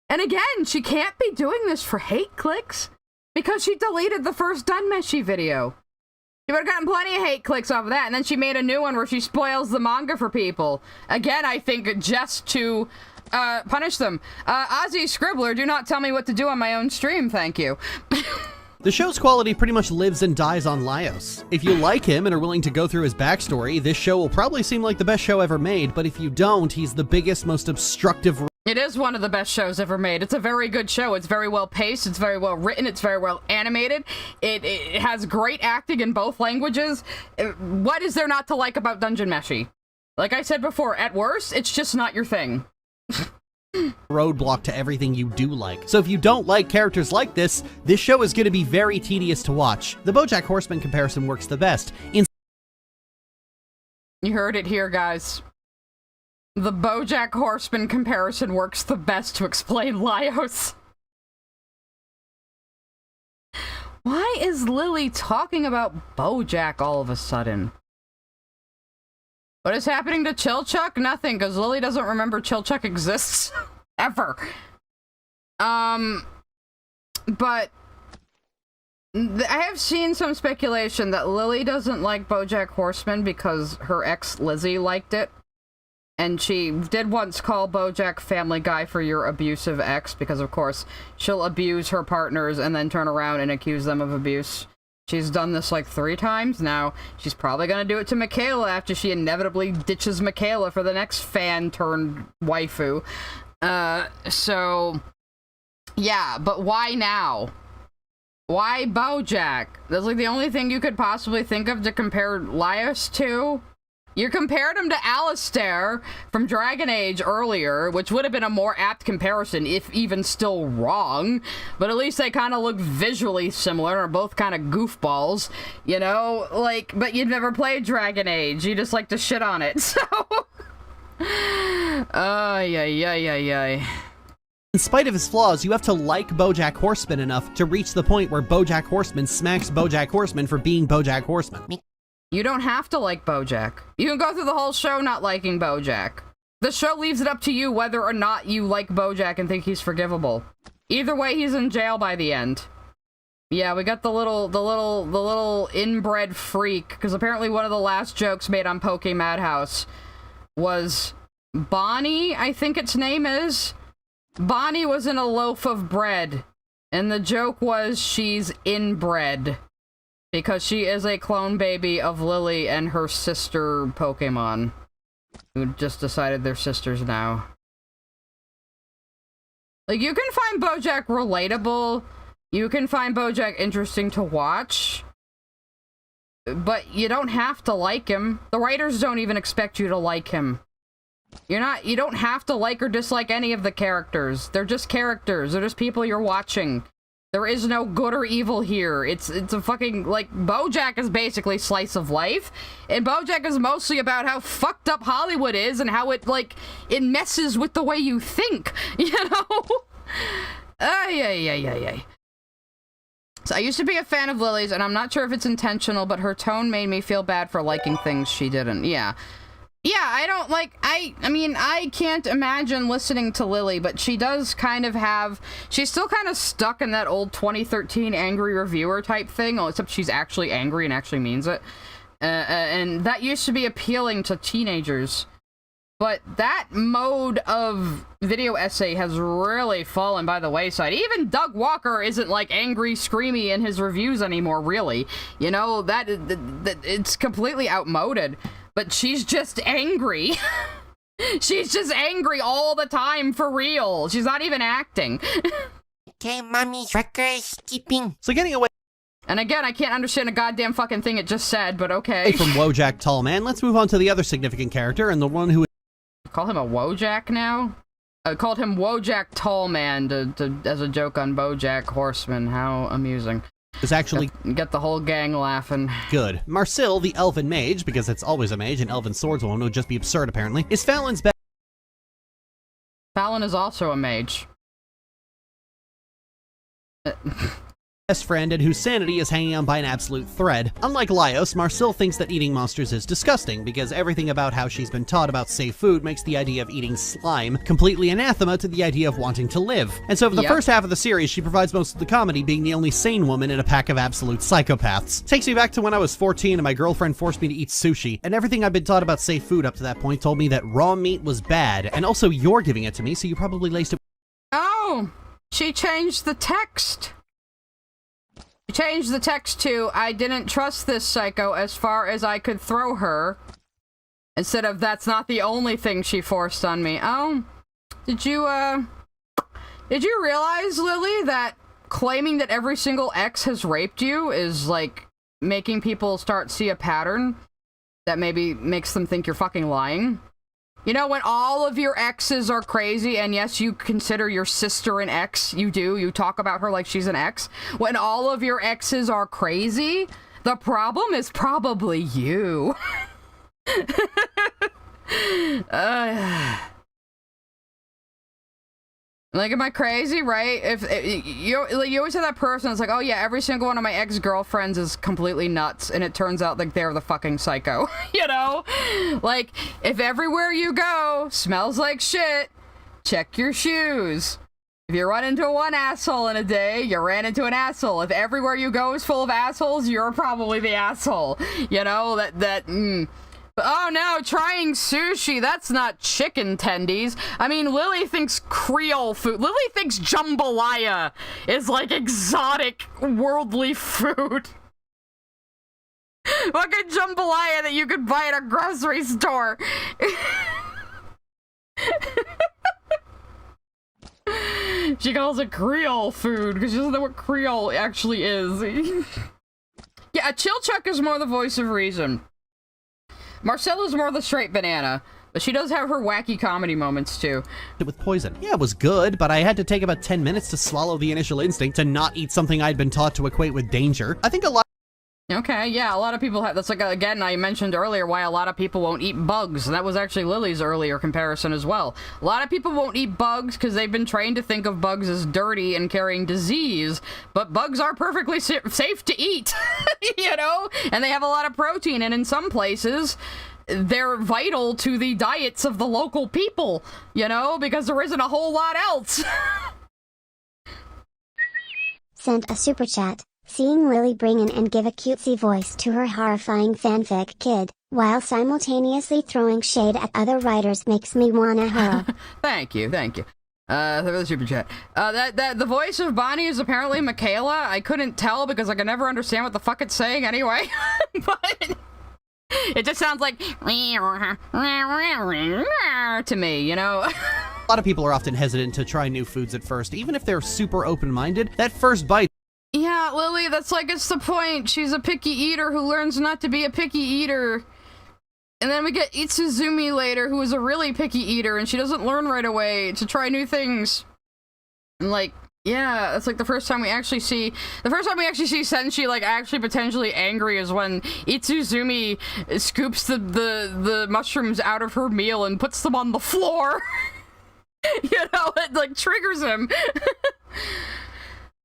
again, she can't be doing this for hate clicks. Because she deleted the first Dungeon Meshi video. She would have gotten plenty of hate clicks off of that, and then she made a new one where she spoils the manga for people. Again, I think just to punish them. Ozzy Scribbler, do not tell me what to do on my own stream, thank you. The show's quality pretty much lives and dies on Laios. If you like him and are willing to go through his backstory, this show will probably seem like the best show ever made, but if you don't, he's the biggest, most obstructive... It is one of the best shows ever made. It's a very good show. It's very well paced. It's very well written. It's very well animated. It has great acting in both languages. What is there not to like about Dungeon Meshi? Like I said before, at worst, it's just not your thing. Roadblock to everything you do like. So if you don't like characters like this show is going to be very tedious to watch. The BoJack Horseman comparison works the best. You heard it here, guys. The BoJack Horseman comparison works the best to explain Laios. Why is Lily talking about BoJack all of a sudden? What is happening to Chilchuck? Nothing, because Lily doesn't remember Chilchuck exists. Ever. But I have seen some speculation that Lily doesn't like BoJack Horseman because her ex Lizzie liked it. And she did once call BoJack Family Guy for your abusive ex, because of course she'll abuse her partners and then turn around and accuse them of abuse. She's done this like 3 times now. She's probably gonna do it to Michaela after she inevitably ditches Michaela for the next fan-turned-waifu. So... yeah, but why now? Why BoJack? That's like the only thing you could possibly think of to compare Laios to? You compared him to Alistair from Dragon Age earlier, which would have been a more apt comparison, if even still wrong. But at least they kind of look visually similar, are both kind of goofballs, you know? Like, but you've never played Dragon Age, you just like to shit on it, so... In spite of his flaws, you have to like BoJack Horseman enough to reach the point where BoJack Horseman smacks BoJack Horseman for being BoJack Horseman. You don't have to like BoJack. You can go through the whole show not liking BoJack. The show leaves it up to you whether or not you like BoJack and think he's forgivable. Either way, he's in jail by the end. Yeah, we got the little inbred freak, because apparently one of the last jokes made on Poke Madhouse was Bonnie, I think its name is. Bonnie was in a loaf of bread, And the joke was she's inbred. Because she is a clone baby of Lily and her sister Pokemon. Who just decided they're sisters now. Like, you can find BoJack relatable. You can find BoJack interesting to watch. But you don't have to like him. The writers don't even expect you to like him. You don't have to like or dislike any of the characters. They're just characters. They're just people you're watching. There is no good or evil here. It's a fucking, like, BoJack is basically slice of life, and BoJack is mostly about how fucked up Hollywood is and how it, like, it messes with the way you think, you know? Ay. So I used to be a fan of Lily's, and I'm not sure if it's intentional, but her tone made me feel bad for liking things she didn't. Yeah, I don't like, I mean, I can't imagine listening to Lily, but she does kind of have, she's still kind of stuck in that old 2013 angry reviewer type thing, except she's actually angry and actually means it. And that used to be appealing to teenagers. But that mode of video essay has really fallen by the wayside. Even Doug Walker isn't, like, angry, screamy in his reviews anymore, really. You know, that it's completely outmoded. But she's just angry. She's just angry all the time, for real. She's not even acting. Okay, mommy, record skipping. So getting away... And again, I can't understand a goddamn fucking thing it just said, but okay. From Wojak Tallman, let's move on to the other significant character, and the one who... Call him a Wojak now? I called him Wojak Tallman as a joke on BoJack Horseman. How amusing. Is actually... Get the whole gang laughing. Good. Marcel, the elven mage, because it's always a mage, and elven swordswoman would just be absurd apparently, is Fallon's best... Fallon is also a mage. Best friend and whose sanity is hanging on by an absolute thread. Unlike Laios, Marcel thinks that eating monsters is disgusting, because everything about how she's been taught about safe food makes the idea of eating slime completely anathema to the idea of wanting to live. And so for the first half of the series, she provides most of the comedy, being the only sane woman in a pack of absolute psychopaths. Takes me back to when I was 14 and my girlfriend forced me to eat sushi, and everything I'd been taught about safe food up to that point told me that raw meat was bad, and also you're giving it to me, so you probably laced it. Oh, she changed the text. Change the text to, I didn't trust this psycho as far as I could throw her, instead of, that's not the only thing she forced on me. Oh, did you realize, Lily, that claiming that every single ex has raped you is, like, making people see a pattern that maybe makes them think you're fucking lying? You know, when all of your exes are crazy, and yes, you consider your sister an ex, you talk about her like she's an ex. When all of your exes are crazy, the problem is probably you. Like, am I crazy, right? If you always have that person that's like, oh yeah, every single one of my ex-girlfriends is completely nuts, and it turns out like they're the fucking psycho, you know? Like, if everywhere you go smells like shit, check your shoes. If you run into one asshole in a day, you ran into an asshole. If everywhere you go is full of assholes, you're probably the asshole. You know, Oh no, trying sushi, that's not chicken tendies. I mean, Lily thinks Creole food. Lily thinks jambalaya is like exotic, worldly food. Fucking jambalaya that you could buy at a grocery store. She calls it Creole food because she doesn't know what Creole actually is. Yeah, Chilchuck is more the voice of reason. Marcella's more the straight banana, but she does have her wacky comedy moments too. With poison. Yeah, it was good, but I had to take about 10 minutes to swallow the initial instinct to not eat something I'd been taught to equate with danger. I think a lot... Okay, yeah, a lot of people have... That's like, again, I mentioned earlier why a lot of people won't eat bugs. That was actually Lily's earlier comparison as well. A lot of people won't eat bugs because they've been trained to think of bugs as dirty and carrying disease, but bugs are perfectly safe to eat, you know? And they have a lot of protein, and in some places, they're vital to the diets of the local people, you know? Because there isn't a whole lot else. Sent a super chat. Seeing Lily bring in and give a cutesy voice to her horrifying fanfic kid, while simultaneously throwing shade at other writers makes me wanna hurl. Thank you, thank you. For the super chat. The voice of Bonnie is apparently Michaela. I couldn't tell because I could never understand what the fuck it's saying anyway. But it just sounds like to me, you know? A lot of people are often hesitant to try new foods at first, even if they're super open-minded. That first bite. Yeah, Lily, that's like, it's the point. She's a picky eater who learns not to be a picky eater. And then we get Itsuzumi later, who is a really picky eater, and she doesn't learn right away to try new things. And like, yeah, that's like the first time we actually see Senshi like actually potentially angry is when Itsuzumi scoops the mushrooms out of her meal and puts them on the floor. You know, it like triggers him.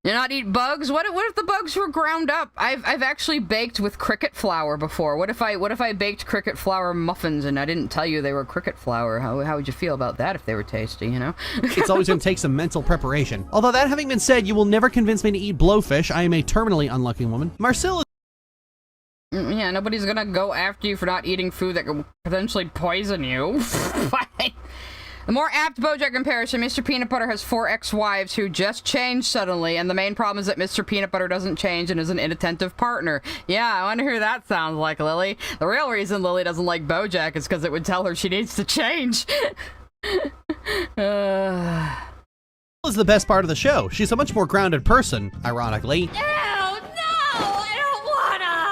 You not eat bugs? What if the bugs were ground up? I've actually baked with cricket flour before. What if I baked cricket flour muffins and I didn't tell you they were cricket flour? How would you feel about that if they were tasty, you know? It's always going to take some mental preparation. Although that having been said, you will never convince me to eat blowfish. I am a terminally unlucky woman. Marcel is... Yeah, nobody's gonna go after you for not eating food that could potentially poison you. The more apt BoJack comparison, Mr. Peanut Butter has 4 ex-wives who just changed suddenly, and the main problem is that Mr. Peanut Butter doesn't change and is an inattentive partner. Yeah, I wonder who that sounds like, Lily. The real reason Lily doesn't like BoJack is because it would tell her she needs to change. is the best part of the show. She's a much more grounded person, ironically.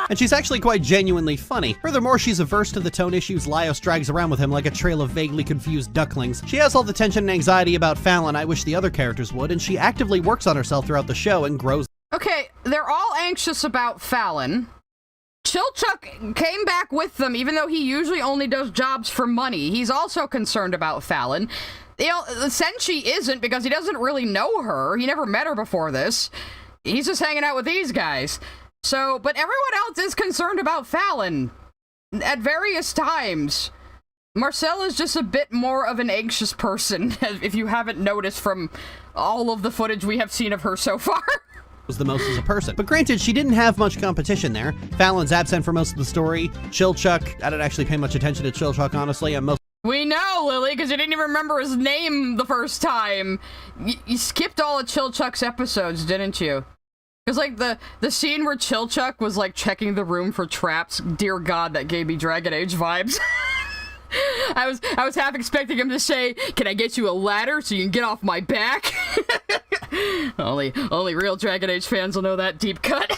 And she's actually quite genuinely funny. Furthermore, she's averse to the tone issues Laios drags around with him like a trail of vaguely confused ducklings. She has all the tension and anxiety about Fallon I wish the other characters would, and she actively works on herself throughout the show and grows. Okay, they're all anxious about Fallon. Chilchuck came back with them, even though he usually only does jobs for money. He's also concerned about Fallon. Senshi isn't, because he doesn't really know her. He never met her before this. He's just hanging out with these guys. So, but everyone else is concerned about Fallon at various times. Marcel is just a bit more of an anxious person, if you haven't noticed from all of the footage we have seen of her so far. Was the most as a person. But granted, she didn't have much competition there. Fallon's absent for most of the story. Chilchuck, I didn't actually pay much attention to Chilchuck, honestly. We know, Lily, because you didn't even remember his name the first time. You skipped all of Chilchuck's episodes, didn't you? Because, like, the scene where Chilchuck was, like, checking the room for traps, dear God, that gave me Dragon Age vibes. I was half expecting him to say, "Can I get you a ladder so you can get off my back?" Only real Dragon Age fans will know that deep cut.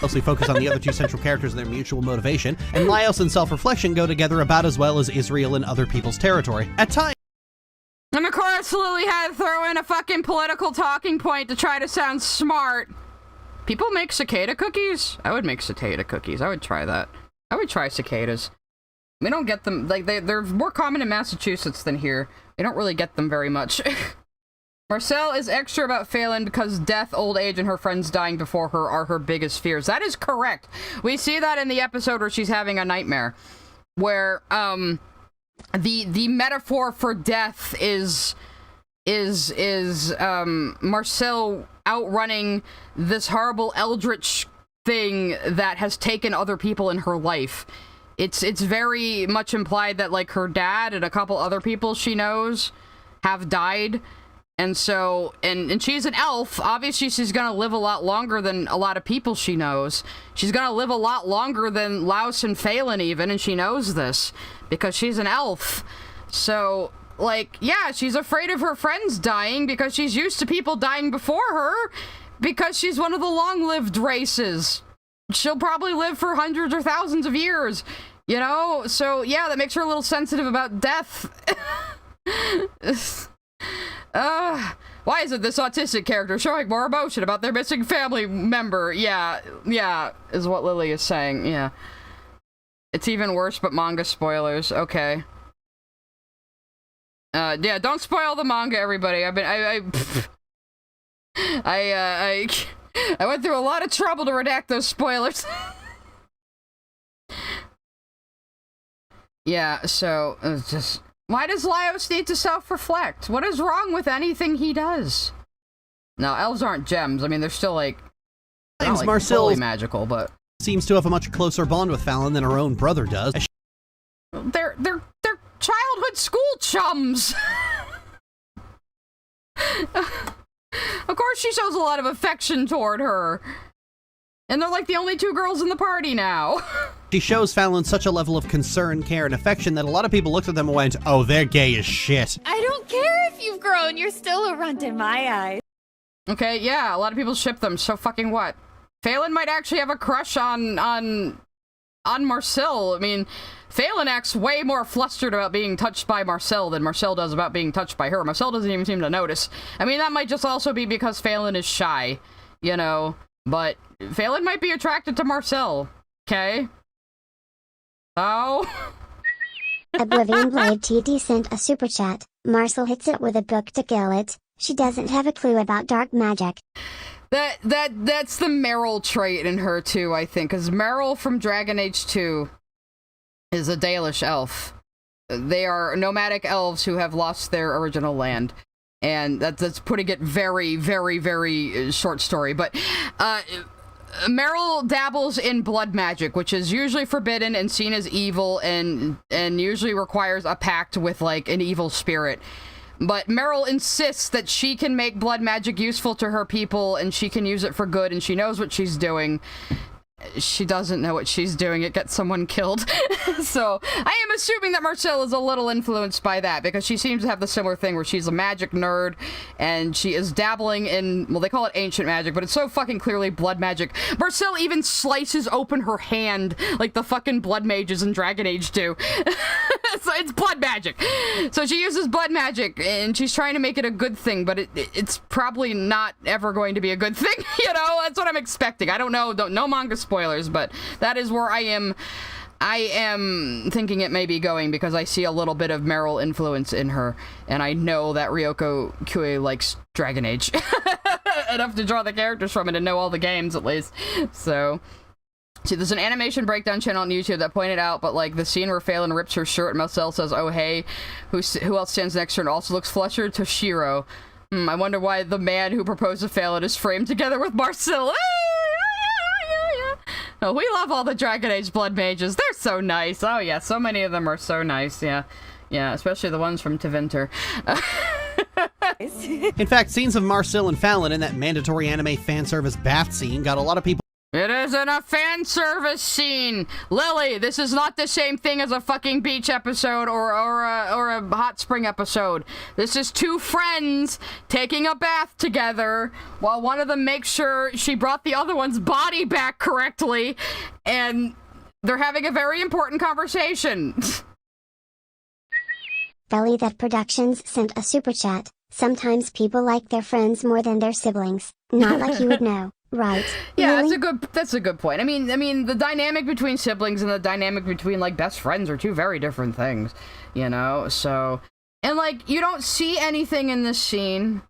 Mostly focus on the other two central characters and their mutual motivation, and Laios and self-reflection go together about as well as Israel and other people's territory. At times, and of course, Lily had to throw in a fucking political talking point to try to sound smart. People make cicada cookies? I would make cicada cookies. I would try that. I would try cicadas. We don't get them, like, they're more common in Massachusetts than here. We don't really get them very much. Marcel is extra about Phelan because death, old age, and her friends dying before her are her biggest fears. That is correct. We see that in the episode where she's having a nightmare. Where, the metaphor for death is Marcel outrunning this horrible eldritch thing that has taken other people in her life. It's very much implied that, like, her dad and a couple other people she knows have died. And so, and she's an elf. Obviously, she's gonna live a lot longer than a lot of people she knows. She's gonna live a lot longer than Laos and Phelan even, and she knows this because she's an elf. So, like, yeah, she's afraid of her friends dying because she's used to people dying before her because she's one of the long-lived races. She'll probably live for hundreds or thousands of years, you know? So, yeah, that makes her a little sensitive about death. Why isn't this autistic character showing more emotion about their missing family member? Yeah, is what Lily is saying, yeah. It's even worse, but manga spoilers, okay. Yeah, don't spoil the manga, everybody. I went through a lot of trouble to redact those spoilers. Yeah, so, just... Why does Laios need to self-reflect? What is wrong with anything he does? No, elves aren't gems. I mean, they're still, like... They're not, like, fully magical, but... Seems to have a much closer bond with Fallon than her own brother does. They're childhood school chums! Of course she shows a lot of affection toward her. And they're like the only two girls in the party now. She shows Fallon such a level of concern, care, and affection that a lot of people looked at them and went, oh, they're gay as shit. I don't care if you've grown, you're still a runt in my eyes. Okay, yeah, a lot of people ship them, so fucking what? Phelan might actually have a crush on Marcel. I mean, Phelan acts way more flustered about being touched by Marcel than Marcel does about being touched by her. Marcel doesn't even seem to notice. I mean, that might just also be because Phelan is shy, you know, but Phelan might be attracted to Marcel, okay? Oh. Oblivion Blade TT sent a super chat. Marcel hits it with a book to kill it. She doesn't have a clue about dark magic. That's the Meryl trait in her too, I think, because Meryl from Dragon Age 2 is a Dalish elf. They are nomadic elves who have lost their original land. And that's putting it very, very, very short story. But Meryl dabbles in blood magic, which is usually forbidden and seen as evil and usually requires a pact with, like, an evil spirit. But Meryl insists that she can make blood magic useful to her people and she can use it for good and she knows what she's doing. She doesn't know what she's doing. It gets someone killed. So I am assuming that Marcel is a little influenced by that because she seems to have the similar thing where she's a magic nerd and she is dabbling in, well, they call it ancient magic, but it's so fucking clearly blood magic. Marcel even slices open her hand like the fucking blood mages in Dragon Age 2. So it's blood magic. So she uses blood magic and she's trying to make it a good thing, but it's probably not ever going to be a good thing. You know, that's what I'm expecting. I don't know. No manga spoilers, but that is where I am thinking it may be going because I see a little bit of Meryl influence in her, and I know that Ryoko Kue likes Dragon Age enough to draw the characters from it and know all the games at least. So, see, there's an animation breakdown channel on YouTube that pointed out, but like the scene where Phelan rips her shirt and Marcel says, "Oh hey, who else stands next to her and also looks flustered?" Toshiro. I wonder why the man who proposed to Phelan is framed together with Marcel. Oh, we love all the Dragon Age blood mages. They're so nice. Oh yeah, so many of them are so nice. Yeah, especially the ones from Tevinter. In fact, scenes of Marcel and Fallon in that mandatory anime fan service bath scene got a lot of people. It isn't a fan service scene! Lily, this is not the same thing as a fucking beach episode or a hot spring episode. This is two friends taking a bath together while one of them makes sure she brought the other one's body back correctly, and they're having a very important conversation. Belly That Productions sent a super chat. Sometimes people like their friends more than their siblings. Not like you would know. Right. Yeah, really? that's a good point. I mean, the dynamic between siblings and the dynamic between, like, best friends are two very different things, you know? So, and, like, you don't see anything in this scene.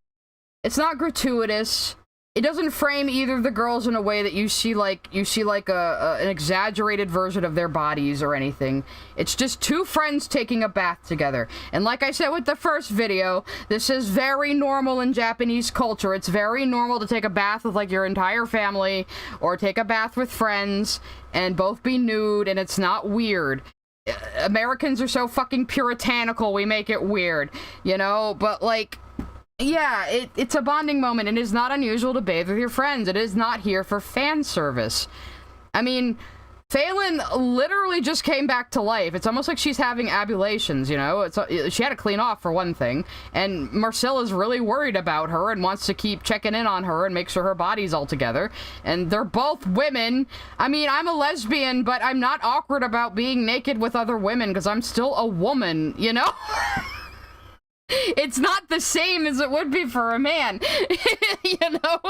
It's not gratuitous. It doesn't frame either of the girls in a way that you see like an exaggerated version of their bodies or anything. It's just two friends taking a bath together. And like I said with the first video, this is very normal in Japanese culture. It's very normal to take a bath with like your entire family or take a bath with friends and both be nude, and it's not weird. Americans are so fucking puritanical, we make it weird, you know? But like, yeah, it's a bonding moment. It is not unusual to bathe with your friends. It is not here for fan service. I mean, Phelan literally just came back to life. It's almost like she's having ablutions, you know? She had to clean off, for one thing. And Marcel is really worried about her and wants to keep checking in on her and make sure her body's all together. And they're both women. I mean, I'm a lesbian, but I'm not awkward about being naked with other women because I'm still a woman, you know? It's not the same as it would be for a man, you know?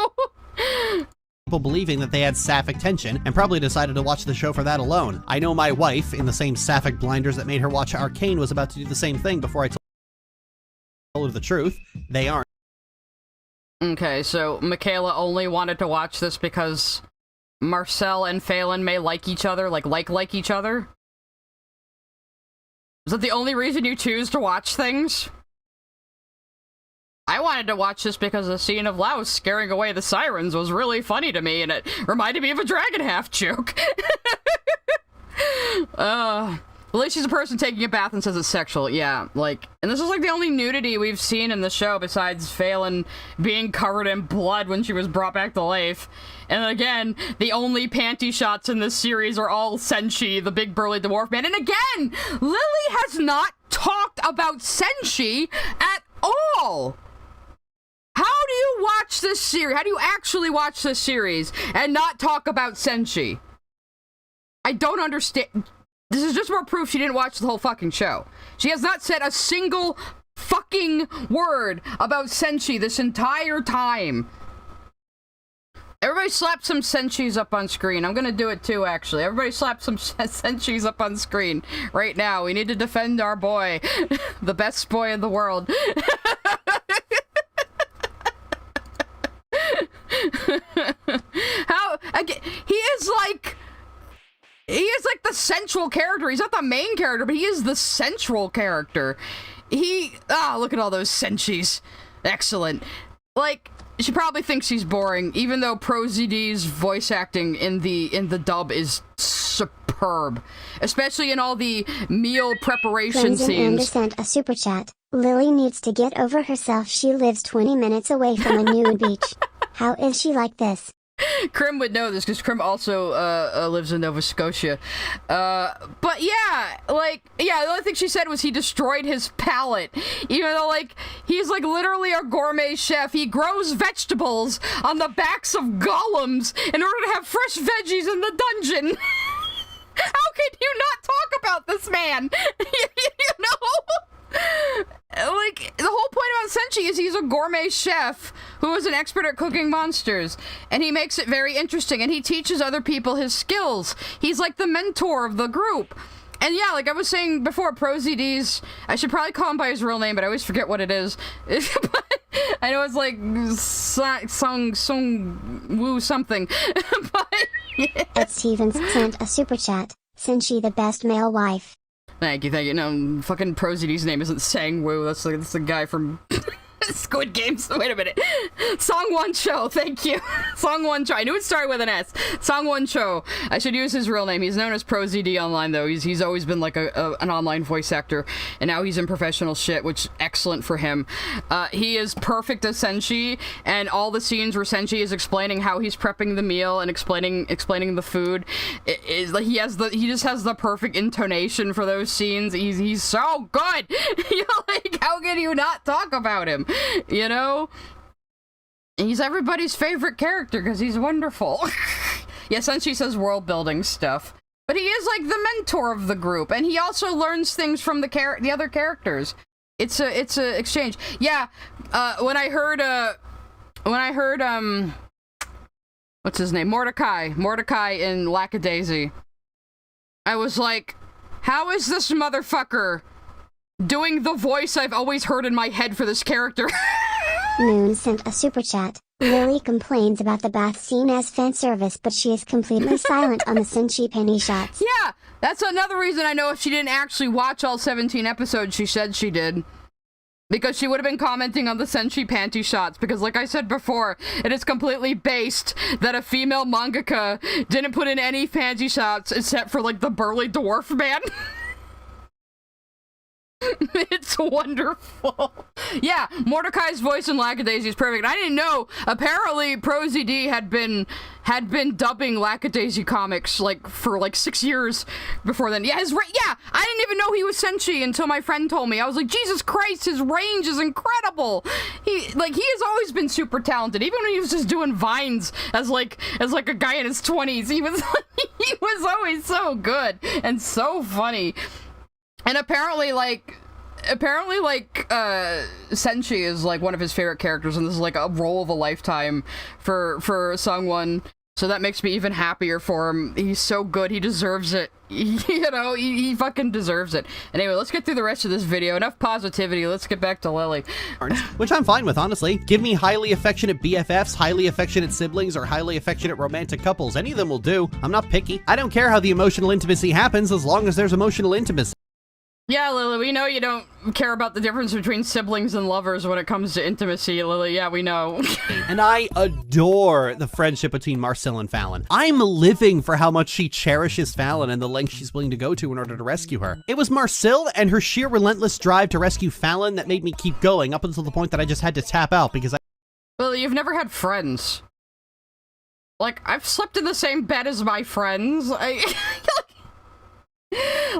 People believing that they had sapphic tension and probably decided to watch the show for that alone. I know my wife, in the same sapphic blinders that made her watch Arcane, was about to do the same thing before I told her the truth. They aren't. Okay, so Michaela only wanted to watch this because Marcel and Phelan may like each other, like each other? Is that the only reason you choose to watch things? I wanted to watch this because the scene of Laos scaring away the sirens was really funny to me, and it reminded me of a Dragon Half joke. At least she's a person taking a bath and says it's sexual. Yeah, like, and this is like the only nudity we've seen in the show besides Phelan being covered in blood when she was brought back to life. And again, the only panty shots in this series are all Senshi, the big burly dwarf man. And again, Lily has not talked about Senshi at all. How do you watch this series? How do you actually watch this series and not talk about Senshi? I don't understand. This is just more proof she didn't watch the whole fucking show. She has not said a single fucking word about Senshi this entire time. Everybody slap some Senshis up on screen. I'm gonna do it too, actually. Everybody slap some Senshis up on screen right now. We need to defend our boy. The best boy in the world. How, again, he is like the central character. He's not the main character, but he is the central character. Look at all those Senshis. Excellent. Like, she probably thinks he's boring, even though ProZD's voice acting in the dub is superb. Especially in all the meal preparation scenes. Sent a super chat. Lily needs to get over herself. She lives 20 minutes away from a nude beach. How is she like this? Krim would know this because Krim also lives in Nova Scotia. But yeah, the only thing she said was he destroyed his palate. Even though, like, he's like literally a gourmet chef. He grows vegetables on the backs of golems in order to have fresh veggies in the dungeon. How can you not talk about this man? You know? Like, the whole point about Senshi is he's a gourmet chef who is an expert at cooking monsters, and he makes it very interesting, and he teaches other people his skills. He's like the mentor of the group. And yeah, like I was saying before, ProZD's, I should probably call him by his real name, but I always forget what it is. But I know it's like Sung Woo something. But yeah. Ed Stevens sent a super chat. Senshi the best male wife. Thank you. No, fucking ProZD's name isn't Sang Woo. That's the guy from Squid Games. Wait a minute. Song One Cho. Thank you. Song One Cho. I knew it started with an S. Song One Cho. I should use his real name. He's known as ProZD online, though. He's always been like an online voice actor, and now he's in professional shit, which excellent for him. He is perfect as Senshi, and all the scenes where Senshi is explaining how he's prepping the meal and explaining the food, is like he just has the perfect intonation for those scenes. He's so good. Like, how can you not talk about him? You know? He's everybody's favorite character because he's wonderful. Yeah, Senshi says world building stuff. But he is like the mentor of the group, and he also learns things from the other characters. It's a exchange. Yeah, when I heard what's his name? Mordecai in Lackadaisy, I was like, how is this motherfucker doing the voice I've always heard in my head for this character? Moon sent a super chat. Lily complains about the bath scene as fan service, but she is completely silent on the Senshi penny shots. Yeah, that's another reason I know if she didn't actually watch all 17 episodes she said she did. Because she would have been commenting on the Senshi panty shots, because like I said before, it is completely based that a female mangaka didn't put in any panty shots except for like the burly dwarf man. It's wonderful. Yeah, Mordecai's voice in Lackadaisy is perfect. I didn't know. Apparently, ProZD had been dubbing Lackadaisy comics like for like 6 years before then. Yeah, I didn't even know he was Senshi until my friend told me. I was like, Jesus Christ, his range is incredible. He has always been super talented. Even when he was just doing vines as like a guy in his 20s, he was always so good and so funny. And apparently Senshi is like one of his favorite characters, and this is like a role of a lifetime for Sungwon. So that makes me even happier for him. He's so good. He deserves it. You know, he fucking deserves it. Anyway, let's get through the rest of this video. Enough positivity. Let's get back to Lily. Which I'm fine with, honestly. Give me highly affectionate BFFs, highly affectionate siblings, or highly affectionate romantic couples. Any of them will do. I'm not picky. I don't care how the emotional intimacy happens as long as there's emotional intimacy. Yeah, Lily, we know you don't care about the difference between siblings and lovers when it comes to intimacy, Lily. Yeah, we know. And I adore the friendship between Marcel and Fallon. I'm living for how much she cherishes Fallon and the lengths she's willing to go to in order to rescue her. It was Marcel and her sheer relentless drive to rescue Fallon that made me keep going, up until the point that I just had to tap out because I— Lily, you've never had friends. Like, I've slept in the same bed as my friends.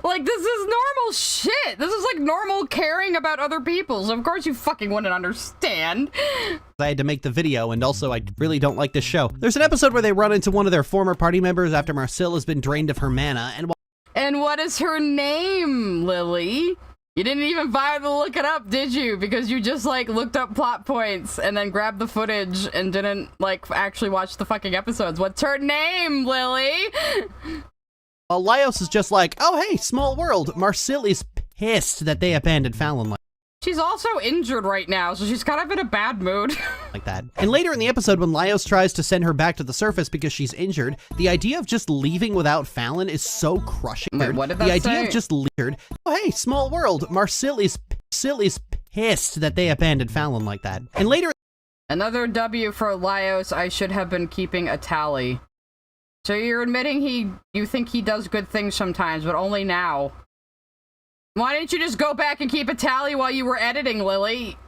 Like, this is normal shit. This is like normal caring about other people. So of course you fucking wouldn't understand. I had to make the video, and also I really don't like this show. There's an episode where they run into one of their former party members after Marcel has been drained of her mana, and what is her name, Lily? You didn't even bother to look it up, did you? Because you just, like, looked up plot points and then grabbed the footage and didn't, like, actually watch the fucking episodes. What's her name, Lily? Laios is just like, oh hey, small world. Marcel is pissed that they abandoned Fallon She's also injured right now, so she's kind of in a bad mood. like that. And later in the episode, when Laios tries to send her back to the surface because she's injured, the idea of just leaving without Fallon is so crushing. Wait, what did that The idea say? of just leaving. Oh hey, small world. Marcel is pissed that they abandoned Fallon like that. And later— Another W for Laios. I should have been keeping a tally. So you're admitting you think he does good things sometimes, but only now. Why didn't you just go back and keep a tally while you were editing, Lily?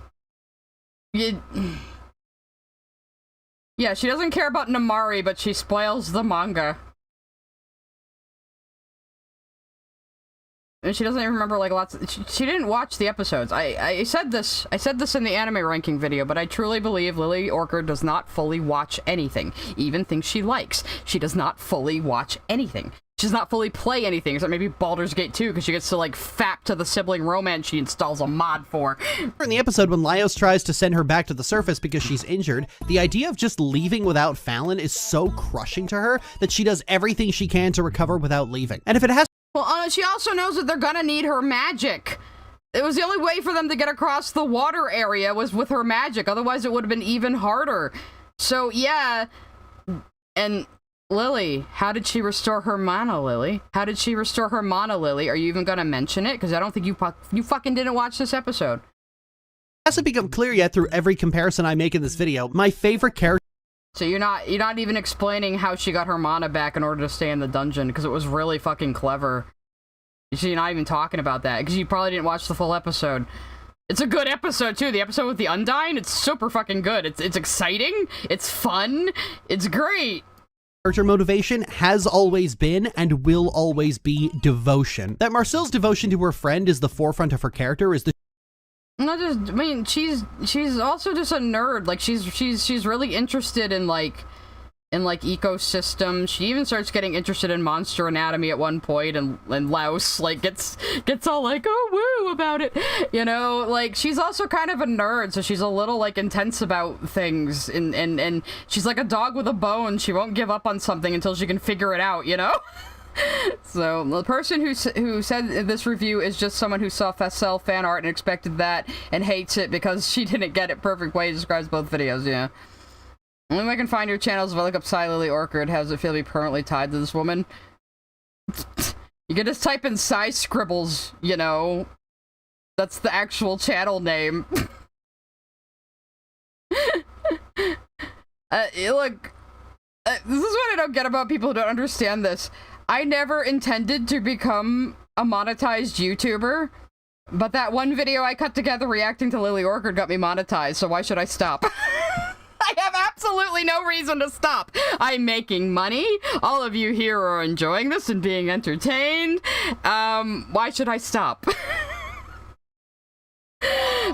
Yeah, she doesn't care about Namari, but she spoils the manga. And she doesn't even remember, like, she didn't watch the episodes. I said this in the anime ranking video, but I truly believe Lily Orchard does not fully watch anything. Even things she likes. She does not fully watch anything. She does not fully play anything, except maybe Baldur's Gate 2, because she gets to, like, fap to the sibling romance she installs a mod for. In the episode, when Laios tries to send her back to the surface because she's injured, the idea of just leaving without Fallon is so crushing to her that she does everything she can to recover without leaving. And if it has— Well, she also knows that they're gonna need her magic. It was the only way for them to get across the water area was with her magic. Otherwise, it would have been even harder. So, yeah. And Lily, how did she restore her mana, Lily? How did she restore her mana, Lily? Are you even gonna mention it? Because I don't think you fucking didn't watch this episode. It hasn't become clear yet through every comparison I make in this video. My favorite character— So you're not even explaining how she got her mana back in order to stay in the dungeon, because it was really fucking clever. You're not even talking about that, because you probably didn't watch the full episode. It's a good episode, too. The episode with the Undyne, it's super fucking good. It's exciting, it's fun, it's great. Character motivation has always been and will always be devotion. That Marcel's devotion to her friend is the forefront of her character is the— Not just, I mean, she's also just a nerd. Like, she's really interested in like ecosystems. She even starts getting interested in monster anatomy at one point, and Laos like gets all like, oh woo about it, you know. Like, she's also kind of a nerd, so she's a little like intense about things, and she's like a dog with a bone. She won't give up on something until she can figure it out, you know. So the person who said this review is just someone who saw Facel fan art and expected that and hates it because she didn't get it perfect way. Describes both videos. Yeah. Only way I can find your channels if I look up Psy Lily Orchard. How does it feel to be permanently tied to this woman? You can just type in Psy Scribbles, you know. That's the actual channel name. Look, this is what I don't get about people who don't understand this. I never intended to become a monetized YouTuber, but that one video I cut together reacting to Lily Orchard got me monetized, so why should I stop? I have absolutely no reason to stop. I'm making money. All of you here are enjoying this and being entertained. Why should I stop?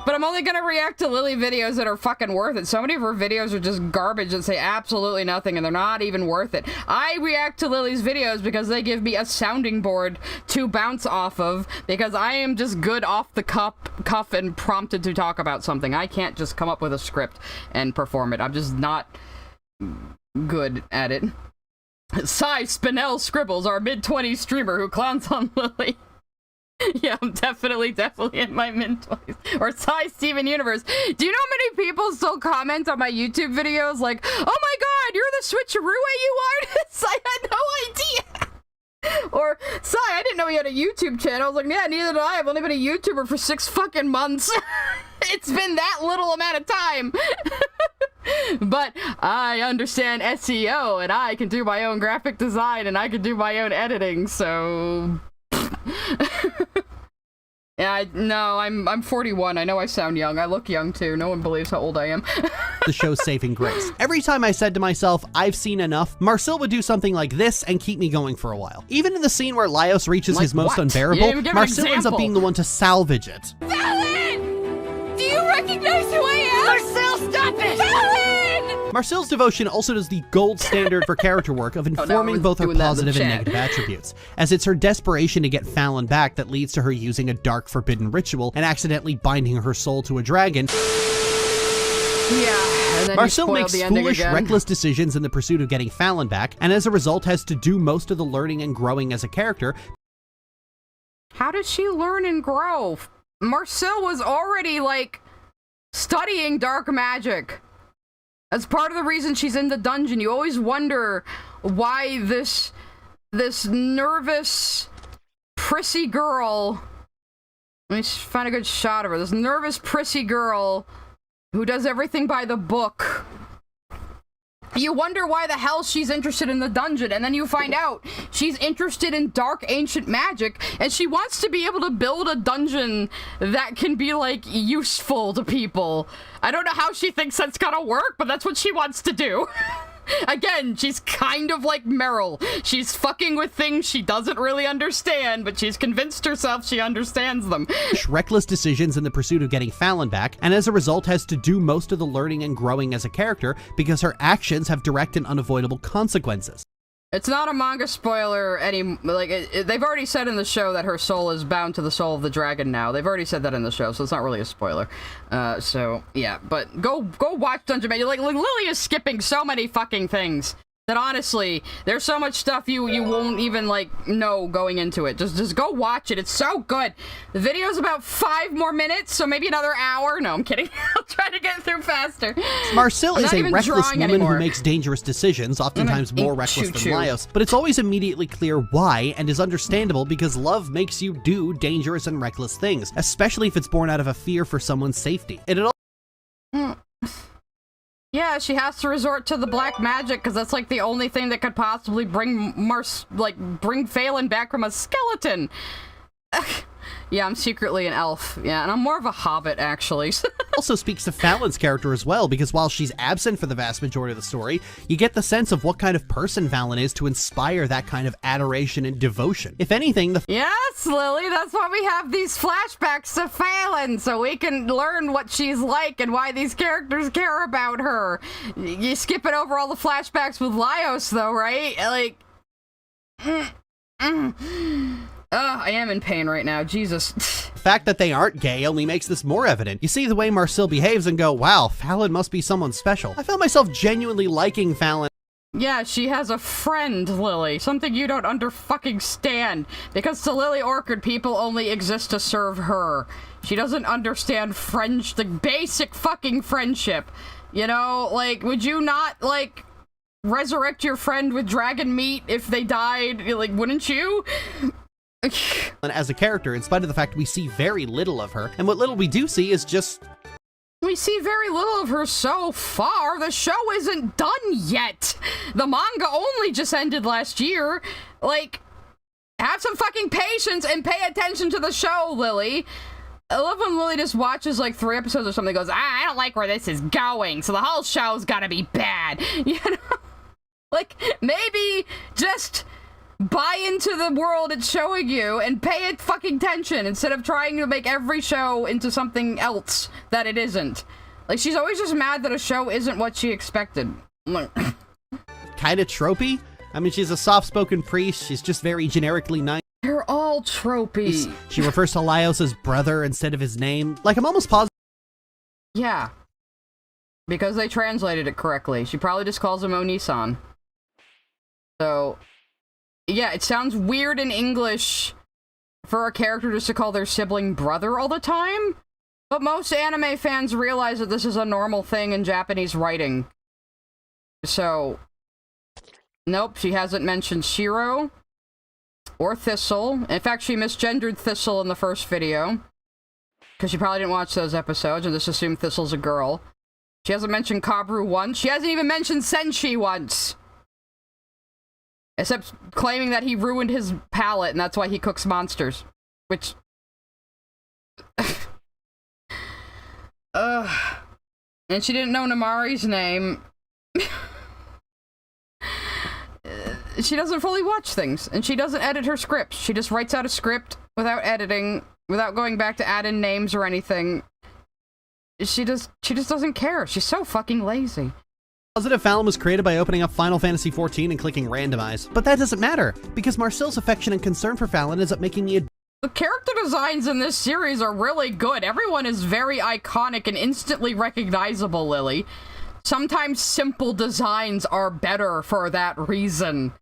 But I'm only gonna react to Lily videos that are fucking worth it. So many of her videos are just garbage that say absolutely nothing, and they're not even worth it. I react to Lily's videos because they give me a sounding board to bounce off of, because I am just good off the cuff and prompted to talk about something. I can't just come up with a script and perform it. I'm just not good at it. Cy Spinell Scribbles, our mid-20s streamer who clowns on Lily. Yeah, I'm definitely in my mid-20s. Or Cy Steven Universe. Do you know how many people still comment on my YouTube videos like, oh my god, you're the Switcheroo AU artist? I had no idea. Or, Sai, I didn't know you had a YouTube channel. I was like, yeah, neither did I. I've only been a YouTuber for 6 fucking months. It's been that little amount of time. But I understand SEO, and I can do my own graphic design, and I can do my own editing, so... Yeah, I'm 41. I know I sound young. I look young, too. No one believes how old I am. The show's saving grace. Every time I said to myself, I've seen enough, Marcel would do something like this and keep me going for a while. Even in the scene where Laios reaches his most unbearable, Marcel ends up being the one to salvage it. Valen! Do you recognize who I am? Marcel, stop it! Valen! Marcel's devotion also does the gold standard for character work of informing both her positive and negative attributes, as it's her desperation to get Fallon back that leads to her using a dark forbidden ritual and accidentally binding her soul to a dragon. Yeah, and then Marcel makes foolish, reckless decisions in the pursuit of getting Fallon back, and as a result has to do most of the learning and growing as a character. How did she learn and grow? Marcel was already, like, studying dark magic. That's part of the reason she's in the dungeon. You always wonder why this nervous, prissy girl... Let me find a good shot of her. This nervous, prissy girl who does everything by the book. You wonder why the hell she's interested in the dungeon, and then you find out she's interested in dark ancient magic, and she wants to be able to build a dungeon that can be, like, useful to people. I don't know how she thinks that's gonna work, but that's what she wants to do. Again, she's kind of like Meryl. She's fucking with things she doesn't really understand, but she's convinced herself she understands them. Reckless decisions in the pursuit of getting Fallon back, and as a result has to do most of the learning and growing as a character because her actions have direct and unavoidable consequences. It's not a manga spoiler they've already said in the show that her soul is bound to the soul of the dragon now. They've already said that in the show, so it's not really a spoiler. So, yeah, but go watch Dungeon Meshi. Like, Lily is skipping so many fucking things that honestly, there's so much stuff you won't even, like, know going into it. Just go watch it. It's so good. The video's about 5 more minutes, so maybe another hour. No, I'm kidding. I'll try to get through faster. Marcel is a reckless woman who makes dangerous decisions, oftentimes more reckless than Laios, but it's always immediately clear why, and is understandable because love makes you do dangerous and reckless things, especially if it's born out of a fear for someone's safety. Yeah, she has to resort to the black magic because that's like the only thing that could possibly bring bring Phelan back from a skeleton. Yeah, I'm secretly an elf. Yeah, and I'm more of a hobbit, actually. Also speaks to Fallon's character as well, because while she's absent for the vast majority of the story, you get the sense of what kind of person Fallon is to inspire that kind of adoration and devotion. If anything, Yes, Lily, that's why we have these flashbacks to Fallon, so we can learn what she's like and why these characters care about her. You skip it over all the flashbacks with Laios, though, right? Like... I am in pain right now, Jesus. The fact that they aren't gay only makes this more evident. You see the way Marcel behaves and go, wow, Fallon must be someone special. I found myself genuinely liking Fallon. Yeah, she has a friend, Lily. Something you don't under-fucking-stand. Because to Lily Orchard, people only exist to serve her. She doesn't understand the basic fucking friendship. You know, like, would you not, like, resurrect your friend with dragon meat if they died? Like, wouldn't you? As a character, in spite of the fact we see very little of her, and what little we do see is just... We see very little of her so far. The show isn't done yet. The manga only just ended last year. Like, have some fucking patience and pay attention to the show, Lily. I love when Lily just watches like 3 episodes or something and goes, I don't like where this is going, so the whole show's gotta be bad. You know? Like, maybe just... buy into the world it's showing you and pay it fucking attention instead of trying to make every show into something else that it isn't. Like, she's always just mad that a show isn't what she expected. Kinda tropey? I mean, she's a soft-spoken priest, she's just very generically nice. They're all tropey. She refers to Laios as brother instead of his name. Like, I'm almost positive. Yeah. Because they translated it correctly. She probably just calls him Onisan. So... yeah, it sounds weird in English for a character just to call their sibling brother all the time, but most anime fans realize that this is a normal thing in Japanese writing. So, nope, she hasn't mentioned Shiro. or Thistle. In fact, she misgendered Thistle in the first video. Because she probably didn't watch those episodes and just assumed Thistle's a girl. She hasn't mentioned Kabru once. She hasn't even mentioned Senshi once. Except claiming that he ruined his palate and that's why he cooks monsters. Which... And she didn't know Namari's name. She doesn't fully watch things, and she doesn't edit her scripts. She just writes out a script without editing, without going back to add in names or anything. She just doesn't care. She's so fucking lazy. Positive Fallon was created by opening up Final Fantasy XIV and clicking randomize. But that doesn't matter, because Marcel's affection and concern for Fallon ends up making me The character designs in this series are really good. Everyone is very iconic and instantly recognizable, Lily. Sometimes simple designs are better for that reason.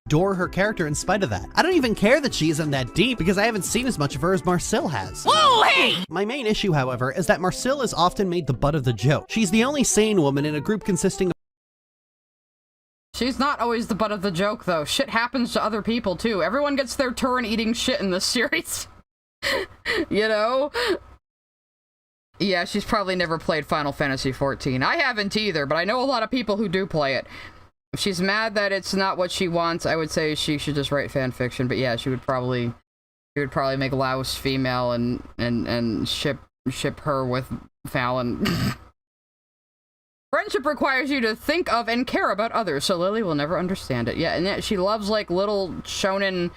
adore her character in spite of that. I don't even care that she isn't that deep because I haven't seen as much of her as Marcel has. Whoa, hey! My main issue, however, is that Marcel is often made the butt of the joke. She's the only sane woman in a group consisting of She's not always the butt of the joke, though. Shit happens to other people, too. Everyone gets their turn eating shit in this series. You know? Yeah, she's probably never played Final Fantasy XIV. I haven't either, but I know a lot of people who do play it. If she's mad that it's not what she wants, I would say she should just write fan fiction. But yeah, she would probably make Laos female and ship her with Fallon. Friendship requires you to think of and care about others, so Lily will never understand it. Yeah, and yet she loves, like, little shonen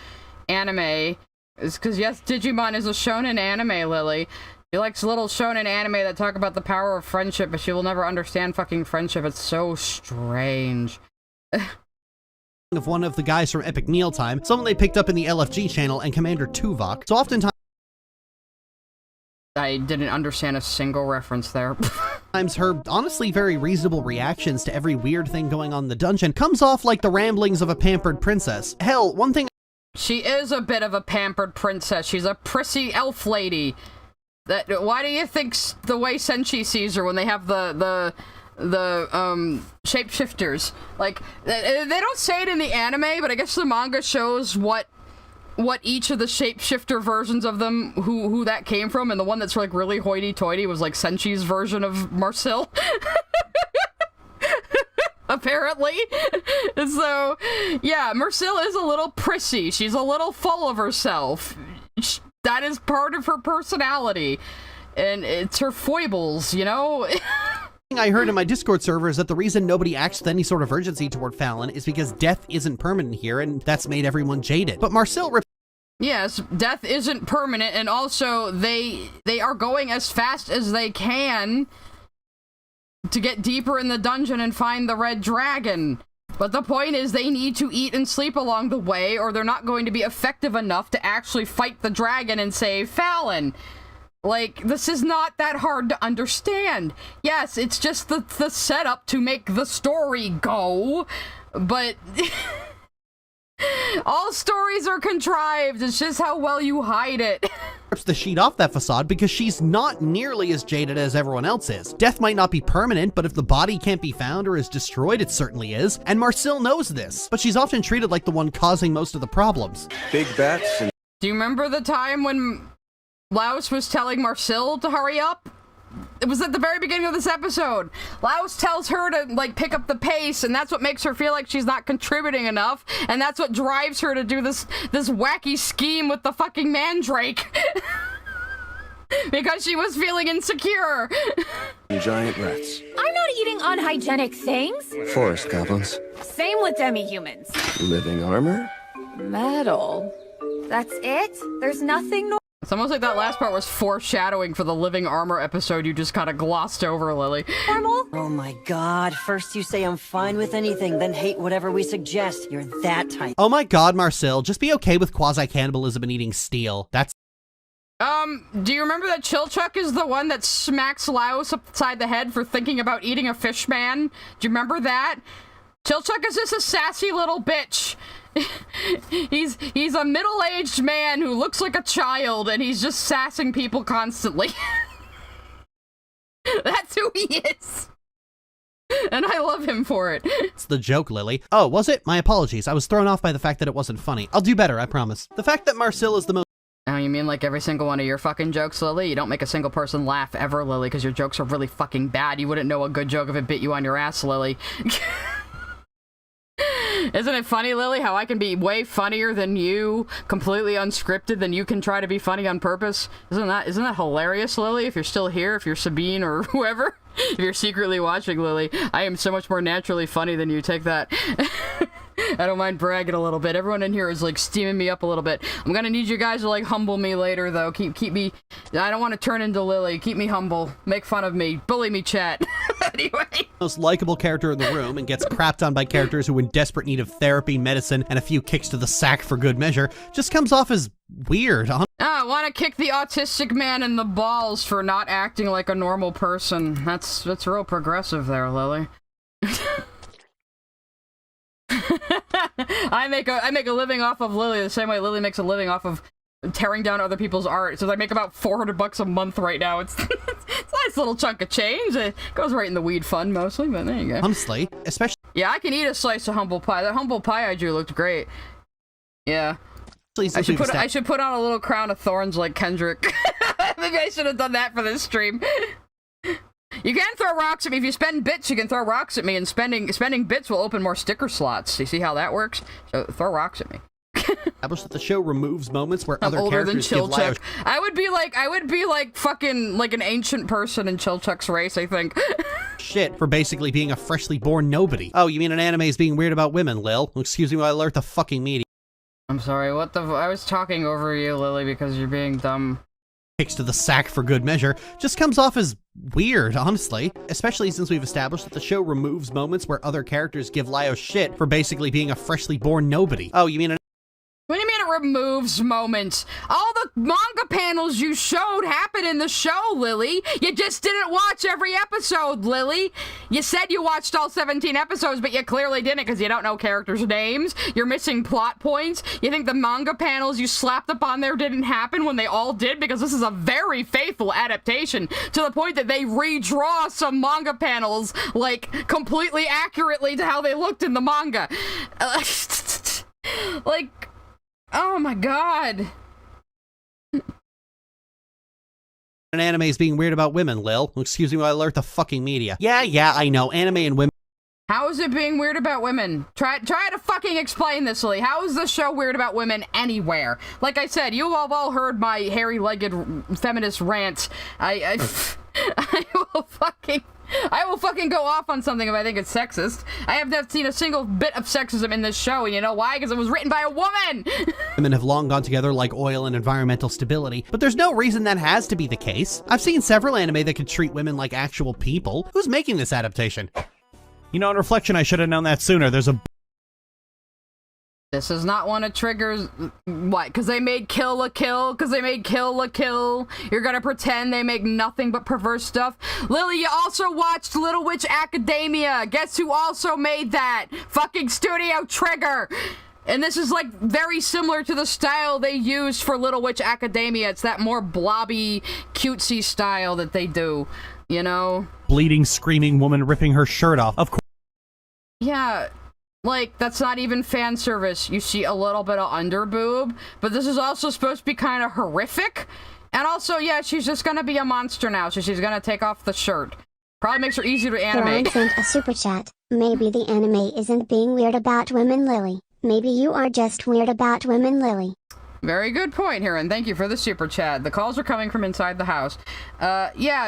anime. It's because, yes, Digimon is a shonen anime, Lily. She likes little shonen anime that talk about the power of friendship, but she will never understand fucking friendship. It's so strange. of one of the guys from Epic Mealtime, someone they picked up in the LFG channel, and Commander Tuvok. So oftentimes I didn't understand a single reference there. her honestly very reasonable reactions to every weird thing going on in the dungeon comes off like the ramblings of a pampered princess. Hell, one thing— She is a bit of a pampered princess. She's a prissy elf lady. Why do you think the way Senshi sees her when they have the shapeshifters? Like, they don't say it in the anime, but I guess the manga shows what each of the shapeshifter versions of them, who that came from, and the one that's like really hoity-toity was like Senshi's version of Marcel. Apparently. So, yeah, Marcel is a little prissy. She's a little full of herself. That is part of her personality. And it's her foibles, you know? I heard in my Discord server is that the reason nobody acts with any sort of urgency toward Fallon is because death isn't permanent here, and that's made everyone jaded. But Marcel— Yes, death isn't permanent, and also they are going as fast as they can to get deeper in the dungeon and find the red dragon. But the point is they need to eat and sleep along the way, or they're not going to be effective enough to actually fight the dragon and save Fallon. Like, this is not that hard to understand. Yes, it's just the setup to make the story go, but all stories are contrived. It's just how well you hide it. Rips the sheet off that facade because she's not nearly as jaded as everyone else is. Death might not be permanent, but if the body can't be found or is destroyed, it certainly is. And Marcel knows this, but she's often treated like the one causing most of the problems. Big bets and— Do you remember the time when Laos was telling Marcel to hurry up? It was at the very beginning of this episode. Laos tells her to, like, pick up the pace, and that's what makes her feel like she's not contributing enough, and that's what drives her to do this wacky scheme with the fucking mandrake. Because she was feeling insecure. Giant rats. I'm not eating unhygienic things. Forest goblins. Same with demi-humans. Living armor? Metal. That's it? There's nothing It's almost like that last part was foreshadowing for the living armor episode you just kind of glossed over, Lily. normal? Oh my god, first you say I'm fine with anything, then hate whatever we suggest. You're that type. Oh my god, Marcel, just be okay with quasi-cannibalism and eating steel. That's— do you remember that Chilchuck is the one that smacks Laos upside the head for thinking about eating a fish man? Do you remember that? Chilchuck is just a sassy little bitch. He's a middle-aged man who looks like a child, and he's just sassing people constantly. That's who he is. And I love him for it. It's the joke, Lily. Oh, was it? My apologies. I was thrown off by the fact that it wasn't funny. I'll do better, I promise. The fact that Marcel is the most— Oh, you mean like every single one of your fucking jokes, Lily? You don't make a single person laugh ever, Lily, because your jokes are really fucking bad. You wouldn't know a good joke if it bit you on your ass, Lily. Isn't it funny, Lily, how I can be way funnier than you, completely unscripted, than you can try to be funny on purpose? Isn't that hilarious, Lily? If you're still here, if you're Sabine or whoever, if you're secretly watching, Lily, I am so much more naturally funny than you. Take that. I don't mind bragging a little bit. Everyone in here is like steaming me up a little bit. I'm gonna need you guys to like humble me later, though. Keep me. I don't want to turn into Lily. Keep me humble. Make fun of me. Bully me, chat. Anyway. Most likable character in the room and gets crapped on by characters who are in desperate need of therapy, medicine, and a few kicks to the sack for good measure, just comes off as weird. I want to kick the autistic man in the balls for not acting like a normal person. That's real progressive there, Lily. I make a living off of Lily the same way Lily makes a living off of tearing down other people's art. So I make about $400 a month right now. It's it's a nice little chunk of change. It goes right in the weed fund mostly, but there you go. Honestly, especially— Yeah, I can eat a slice of humble pie. That humble pie I drew looked great. Yeah. I should put on a little crown of thorns like Kendrick. Maybe I should have done that for this stream. You can throw rocks at me. If you spend bits, you can throw rocks at me, and spending bits will open more sticker slots. You see how that works? So throw rocks at me. Established that the show removes moments where I'm other older than characters give Chilchuck. I would be like fucking like an ancient person in Chilchuck's race, I think. Shit for basically being a freshly born nobody. Oh, you mean an anime is being weird about women, Lil? Excuse me while I alert the fucking media. I'm sorry, what the— I was talking over you, Lily, because you're being dumb. Kicks to the sack for good measure just comes off as weird, honestly. Especially since we've established that the show removes moments where other characters give Lio shit for basically being a freshly born nobody. Oh, you mean an— What do you mean it removes moments? All the manga panels you showed happen in the show, Lily. You just didn't watch every episode, Lily. You said you watched all 17 episodes, but you clearly didn't because you don't know characters' names. You're missing plot points. You think the manga panels you slapped up on there didn't happen when they all did? Because this is a very faithful adaptation to the point that they redraw some manga panels, like, completely accurately to how they looked in the manga. Like— oh my god. An anime is being weird about women, Lil. Excuse me while I alert the fucking media. Yeah, I know. Anime and women— How is it being weird about women? Try to fucking explain this, Lily. How is this show weird about women anywhere? Like I said, you have all heard my hairy-legged feminist rant. I will fucking go off on something if I think it's sexist. I have not seen a single bit of sexism in this show, and you know why? Because it was written by a woman! Women have long gone together like oil and environmental stability, but there's no reason that has to be the case. I've seen several anime that could treat women like actual people. Who's making this adaptation? You know, on reflection, I should have known that sooner. There's a— This is not one of Trigger's— what? Because they made Kill la Kill? Because they made Kill la Kill? You're gonna pretend they make nothing but perverse stuff? Lily, you also watched Little Witch Academia. Guess who also made that? Fucking Studio Trigger. And this is, like, very similar to the style they used for Little Witch Academia. It's that more blobby, cutesy style that they do, you know? Bleeding, screaming woman ripping her shirt off. Of course. Yeah. Like, that's not even fan service. You see a little bit of underboob, but this is also supposed to be kind of horrific. And also, yeah, she's just gonna be a monster now, so she's gonna take off the shirt. Probably makes her easier to animate. Brian sent a super chat. Maybe the anime isn't being weird about women, Lily. Maybe you are just weird about women, Lily. Very good point, Heron. Thank you for the super chat. The calls are coming from inside the house.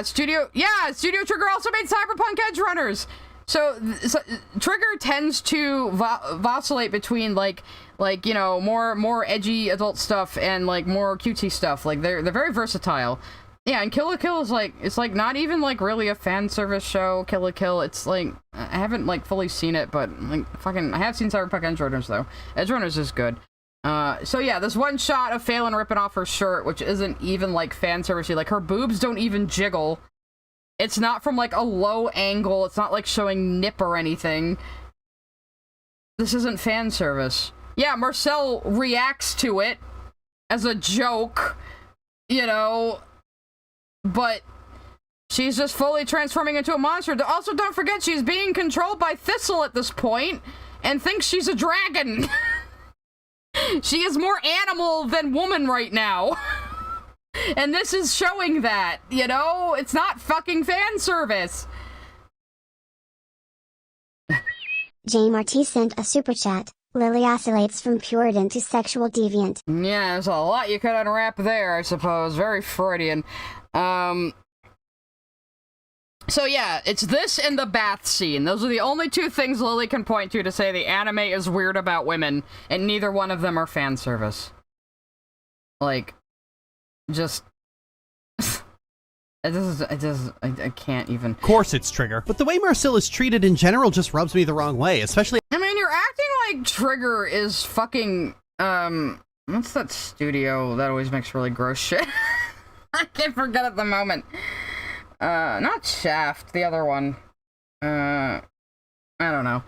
Studio Trigger also made Cyberpunk Edge Runners. So Trigger tends to vacillate between like you know, more edgy adult stuff and like more cutesy stuff. Like they're very versatile. Yeah, and Kill la Kill is like, it's like not even like really a fan service show. Kill la Kill, it's like, I haven't like fully seen it, but like fucking I have seen Cyberpunk Edge Runners though. Edge Runners is good. So yeah, this one shot of Phelan ripping off her shirt, which isn't even like fan servicey. Like her boobs don't even jiggle. It's not from like a low angle. It's not like showing nip or anything. This isn't fan service. Yeah, Marcel reacts to it as a joke, you know, but She's just fully transforming into a monster. Also, don't forget, she's being controlled by Thistle at this point and thinks she's a dragon. She is more animal than woman right now. And this is showing that, you know? It's not fucking fan service. J. Marty sent a super chat. Lily oscillates from Puritan to sexual deviant. Yeah, there's a lot you could unwrap there, I suppose. Very Freudian. So yeah, it's this and the bath scene. Those are the only two things Lily can point to say the anime is weird about women, and neither one of them are fan service. Like, just... I can't even... Of course it's Trigger, but the way Marcel is treated in general just rubs me the wrong way, especially... I mean, you're acting like Trigger is fucking, what's that studio that always makes really gross shit? I can't forget at the moment. Not Shaft, the other one. I don't know.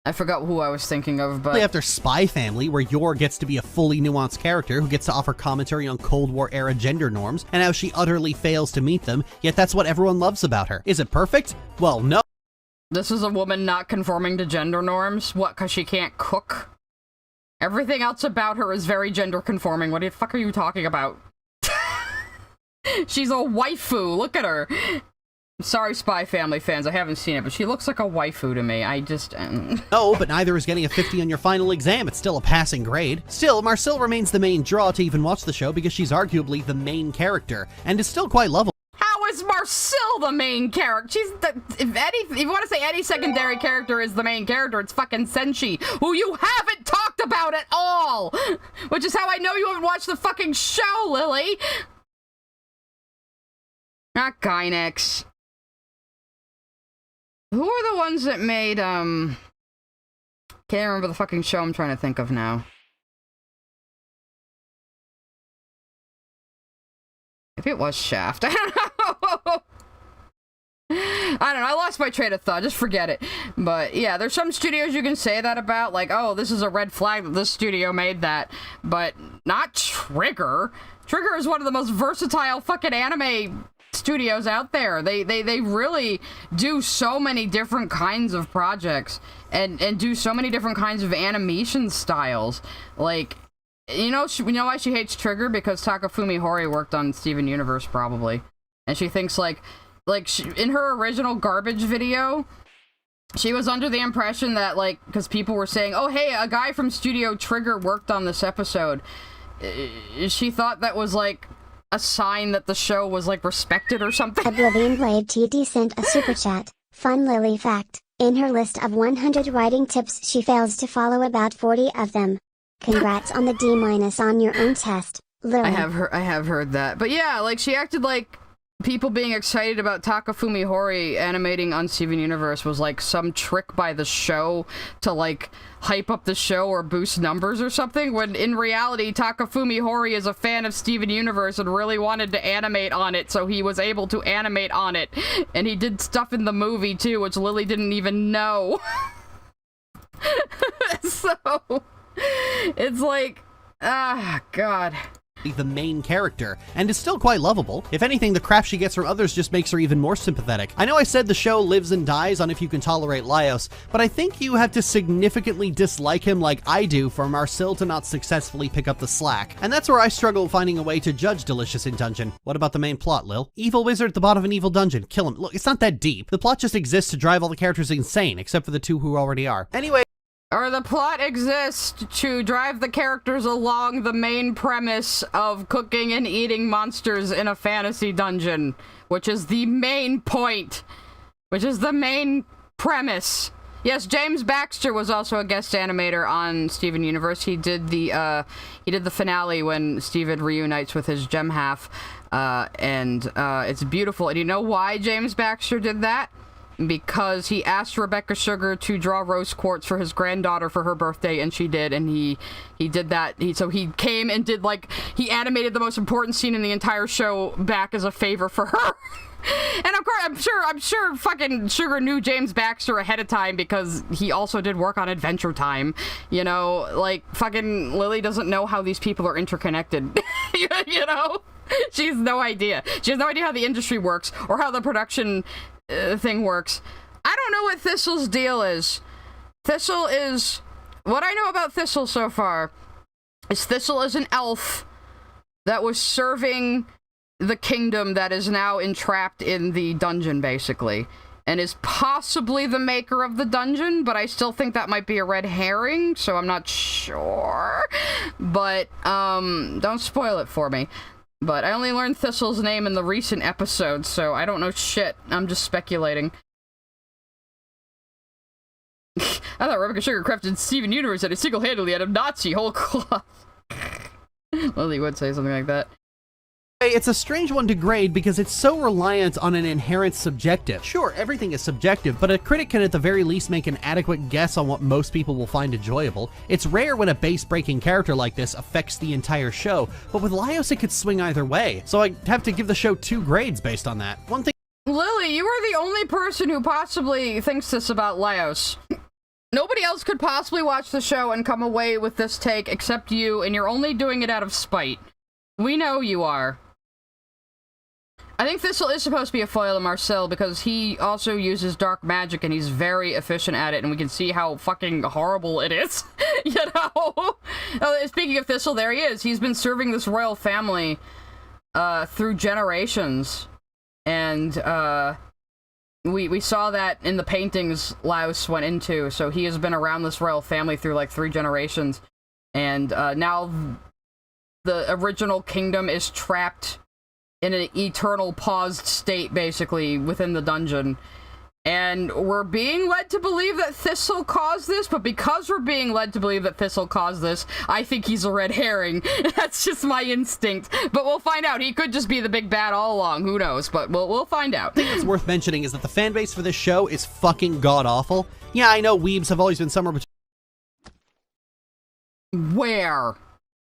I forgot who I was thinking of, but... After Spy Family, where Yor gets to be a fully nuanced character who gets to offer commentary on Cold War-era gender norms, and how she utterly fails to meet them, yet that's what everyone loves about her. Is it perfect? Well, no. This is a woman not conforming to gender norms? What, because she can't cook? Everything else about her is very gender conforming. What the fuck are you talking about? She's a waifu. Look at her. Sorry, Spy Family fans, I haven't seen it, but she looks like a waifu to me. I just... No, but neither is getting a 50 on your final exam. It's still a passing grade. Still, Marcel remains the main draw to even watch the show because she's arguably the main character, and is still quite lovable. How is Marcel the main character? She's the... If you want to say any secondary character is the main character, it's fucking Senshi, who you haven't talked about at all! Which is how I know you haven't watched the fucking show, Lily! Not Gynex. Who are the ones that made, can't remember the fucking show I'm trying to think of now. Maybe it was Shaft. I don't know. I don't know. I lost my train of thought. Just forget it. But yeah, there's some studios you can say that about. Like, oh, this is a red flag that this studio made that. But not Trigger. Trigger is one of the most versatile fucking anime studios out there. They really do so many different kinds of projects and do so many different kinds of animation styles. Like, you know why she hates Trigger? Because Takafumi Hori worked on Steven Universe, probably. And she thinks, in her original garbage video, she was under the impression that, because people were saying, oh, hey, a guy from Studio Trigger worked on this episode. She thought that was, a sign that the show was, respected or something. Oblivion Blade TD sent a super chat. Fun Lily fact. In her list of 100 writing tips, she fails to follow about 40 of them. Congrats on the D- on your own test, Lily. I have heard that. But yeah, she acted like people being excited about Takafumi Hori animating on Steven Universe was some trick by the show to hype up the show or boost numbers or something, when in reality Takafumi Hori is a fan of Steven Universe and really wanted to animate on it, so he was able to animate on it. And he did stuff in the movie too, which Lily didn't even know. So it's God. The main character, and is still quite lovable. If anything, the crap she gets from others just makes her even more sympathetic. I know I said the show lives and dies on if you can tolerate Laios, but I think you have to significantly dislike him like I do for Marcel to not successfully pick up the slack. And that's where I struggle finding a way to judge Delicious in Dungeon. What about the main plot, Lil? Evil wizard at the bottom of an evil dungeon. Kill him. Look, it's not that deep. The plot just exists to drive all the characters insane, except for the two who already are. Anyway, or the plot exists to drive the characters along the main premise of cooking and eating monsters in a fantasy dungeon, which is the main point, which is the main premise. Yes, James Baxter was also a guest animator on Steven Universe. He did the finale when Steven reunites with his gem half, and it's beautiful. And you know why James Baxter did that? Because he asked Rebecca Sugar to draw rose quartz for his granddaughter for her birthday, and she did, and he did that. So he came and did he animated the most important scene in the entire show back as a favor for her. And of course, I'm sure fucking Sugar knew James Baxter ahead of time because he also did work on Adventure Time. You know, fucking Lily doesn't know how these people are interconnected. You know? She has no idea. She has no idea how the industry works or how the production thing works. I don't know what Thistle's deal is. Thistle is... What I know about Thistle so far is Thistle is an elf that was serving the kingdom that is now entrapped in the dungeon, basically. And is possibly the maker of the dungeon, but I still think that might be a red herring, so I'm not sure. But, don't spoil it for me. But I only learned Thistle's name in the recent episodes, so I don't know shit. I'm just speculating. I thought Rebecca Sugar crafted Steven Universe and a single-handedly out of Nazi whole cloth. Lily would say something like that. It's a strange one to grade because it's so reliant on an inherent subjective. Sure, everything is subjective, but a critic can at the very least make an adequate guess on what most people will find enjoyable. It's rare when a base-breaking character like this affects the entire show, but with Laios it could swing either way, so I have to give the show 2 grades based on that. One thing— Lily, you are the only person who possibly thinks this about Laios. Nobody else could possibly watch the show and come away with this take except you, and you're only doing it out of spite. We know you are. I think Thistle is supposed to be a foil to Marcel because he also uses dark magic and he's very efficient at it, and we can see how fucking horrible it is, you know? Speaking of Thistle, there he is. He's been serving this royal family through generations, and we saw that in the paintings Laos went into, so he has been around this royal family through like 3 generations, and now the original kingdom is trapped in an eternal paused state, basically, within the dungeon. And we're being led to believe that Thistle caused this, but because we're being led to believe that Thistle caused this, I think he's a red herring. That's just my instinct. But we'll find out. He could just be the big bad all along. Who knows? But we'll find out. The thing that's worth mentioning is that the fanbase for this show is fucking god-awful. Yeah, I know weebs have always been somewhere between— Where?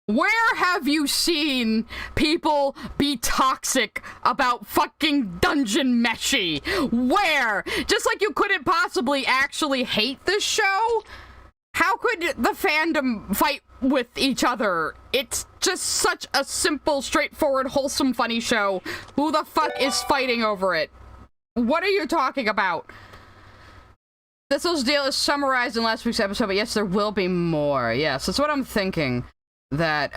Where have you seen people be toxic about fucking Dungeon Meshi? Where? Just like you couldn't possibly actually hate this show? How could the fandom fight with each other? It's just such a simple, straightforward, wholesome, funny show. Who the fuck is fighting over it? What are you talking about? Thistle's deal is summarized in last week's episode, but yes, there will be more. Yes, that's what I'm thinking. That,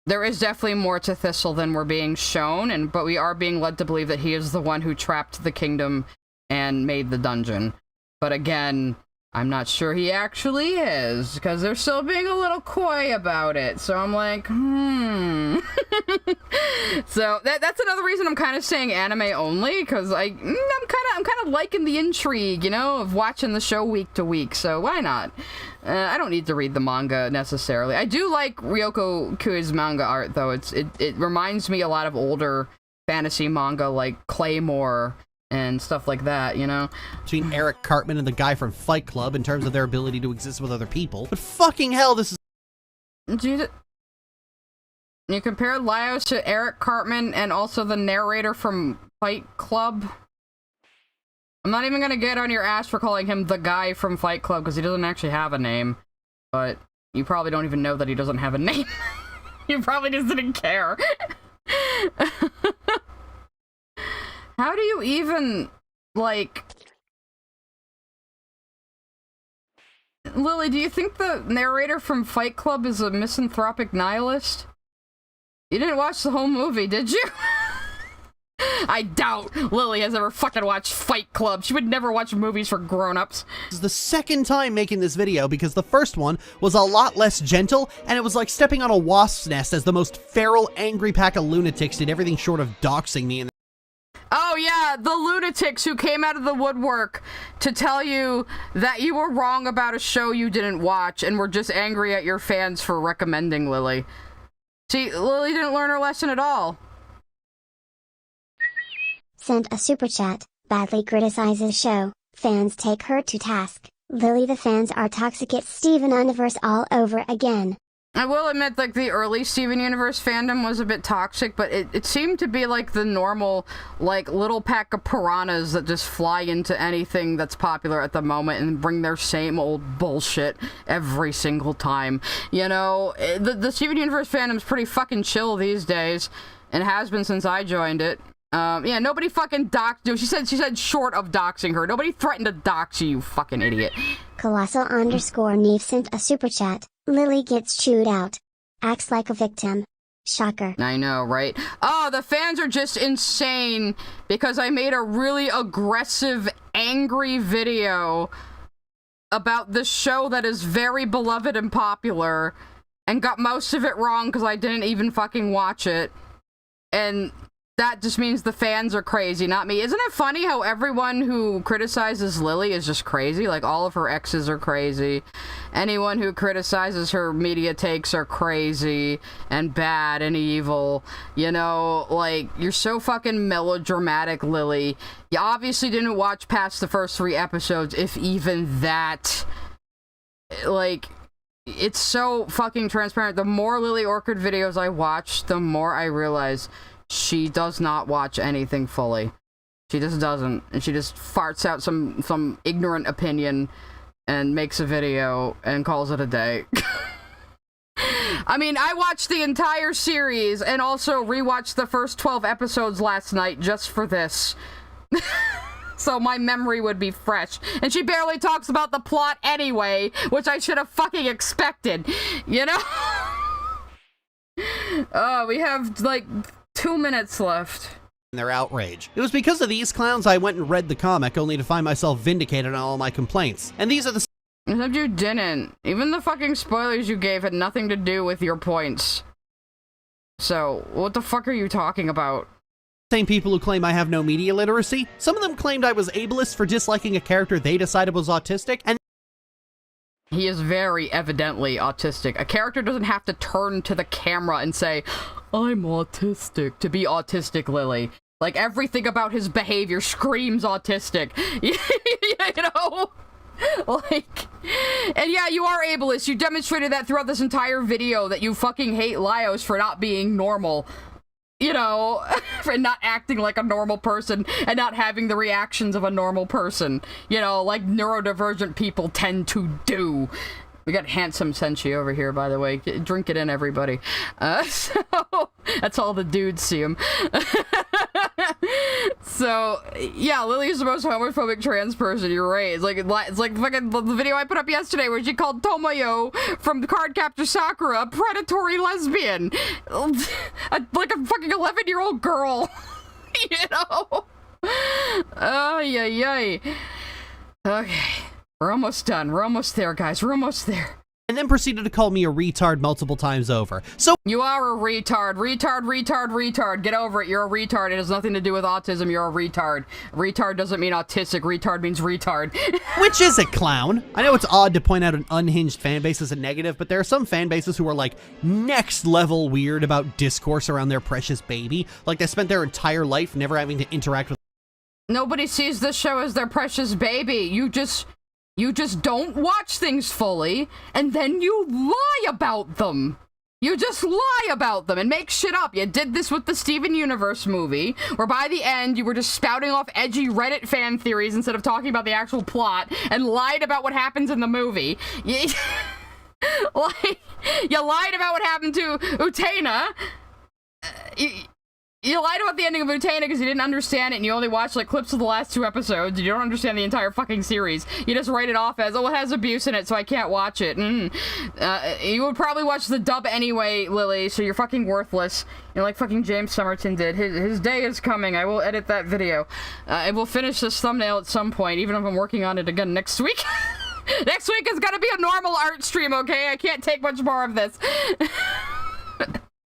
there is definitely more to Thistle than we're being shown, but we are being led to believe that he is the one who trapped the kingdom and made the dungeon. But again, I'm not sure he actually is, because they're still being a little coy about it, so I'm like, So, that's another reason I'm kind of saying anime only, because I'm kind of liking the intrigue, you know, of watching the show week to week, so why not? I don't need to read the manga, necessarily. I do like Ryoko Kui's manga art, though. It reminds me a lot of older fantasy manga, like Claymore and stuff like that, you know? Between Eric Cartman and the guy from Fight Club in terms of their ability to exist with other people. But fucking hell, this is— You compare Laios to Eric Cartman and also the narrator from Fight Club? I'm not even gonna get on your ass for calling him the guy from Fight Club, because he doesn't actually have a name. But you probably don't even know that he doesn't have a name. You probably just didn't care. How do you even, like... Lily, do you think the narrator from Fight Club is a misanthropic nihilist? You didn't watch the whole movie, did you? I doubt Lily has ever fucking watched Fight Club. She would never watch movies for grown-ups. This is the second time making this video because the first one was a lot less gentle, and it was like stepping on a wasp's nest as the most feral, angry pack of lunatics did everything short of doxing me. Oh yeah, the lunatics who came out of the woodwork to tell you that you were wrong about a show you didn't watch and were just angry at your fans for recommending Lily. See, Lily didn't learn her lesson at all. Sent a super chat, badly criticizes show, fans take her to task. Lily, the fans are toxic, it's Steven Universe all over again. I will admit, like, the early Steven Universe fandom was a bit toxic, but it seemed to be, like, the normal, like, little pack of piranhas that just fly into anything that's popular at the moment and bring their same old bullshit every single time. You know, the Steven Universe fandom's pretty fucking chill these days, and has been since I joined it. Yeah, nobody fucking doxed you. She said short of doxing her. Nobody threatened to dox you fucking idiot. Colossal_Neve sent a super chat. Lily gets chewed out. Acts like a victim. Shocker. I know, right? Oh, the fans are just insane because I made a really aggressive, angry video about this show that is very beloved and popular and got most of it wrong because I didn't even fucking watch it. And that just means the fans are crazy, not me. Isn't it funny how everyone who criticizes Lily is just crazy? Like, all of her exes are crazy. Anyone who criticizes her media takes are crazy and bad and evil. You know, like, you're so fucking melodramatic, Lily. You obviously didn't watch past the first 3 episodes, if even that. Like, it's so fucking transparent. The more Lily Orchid videos I watch, the more I realize she does not watch anything fully. She just doesn't. And she just farts out some ignorant opinion and makes a video and calls it a day. I mean, I watched the entire series and also rewatched the first 12 episodes last night just for this. So my memory would be fresh. And she barely talks about the plot anyway, which I should have fucking expected. You know? Oh, we have, like, 2 minutes left. Their outrage. It was because of these clowns I went and read the comic, only to find myself vindicated on all my complaints. And these are the— Except you didn't. Even the fucking spoilers you gave had nothing to do with your points. So, what the fuck are you talking about? Same people who claim I have no media literacy. Some of them claimed I was ableist for disliking a character they decided was autistic, and he is very evidently autistic. A character doesn't have to turn to the camera and say, I'm autistic, to be autistic, Lily. Like, everything about his behavior screams autistic. You know? Like, and yeah, you are ableist. You demonstrated that throughout this entire video, that you fucking hate Laios for not being normal. You know, for not acting like a normal person and not having the reactions of a normal person. You know, like neurodivergent people tend to do. We got handsome Senshi over here, by the way. Drink it in, everybody. So, that's all the dudes see him. So, yeah, Lily's the most homophobic trans person, you're right. It's like fucking the video I put up yesterday where she called Tomoyo from Cardcaptor Sakura a predatory lesbian. Like a fucking 11-year-old girl. You know? Yay. Okay. We're almost done. We're almost there, guys. We're almost there. And then proceeded to call me a retard multiple times over. So— You are a retard. Retard. Get over it. You're a retard. It has nothing to do with autism. You're a retard. Retard doesn't mean autistic. Retard means retard. Which is it, clown? I know it's odd to point out an unhinged fan base as a negative, but there are some fan bases who are like next level weird about discourse around their precious baby. Like they spent their entire life never having to interact with— Nobody sees this show as their precious baby. You just don't watch things fully, and then you lie about them. You just lie about them and make shit up. You did this with the Steven Universe movie, where by the end you were just spouting off edgy Reddit fan theories instead of talking about the actual plot, and lied about what happens in the movie. You lied about what happened to Utena. You lied about the ending of Utena because you didn't understand it and you only watched like clips of the last 2 episodes. You don't understand the entire fucking series. You just write it off as, oh, it has abuse in it, so I can't watch it. You would probably watch the dub anyway, Lily, so you're fucking worthless. You're like fucking James Somerton did. His day is coming. I will edit that video. I will finish this thumbnail at some point, even if I'm working on it again next week. Next week is gonna be a normal art stream, okay? I can't take much more of this.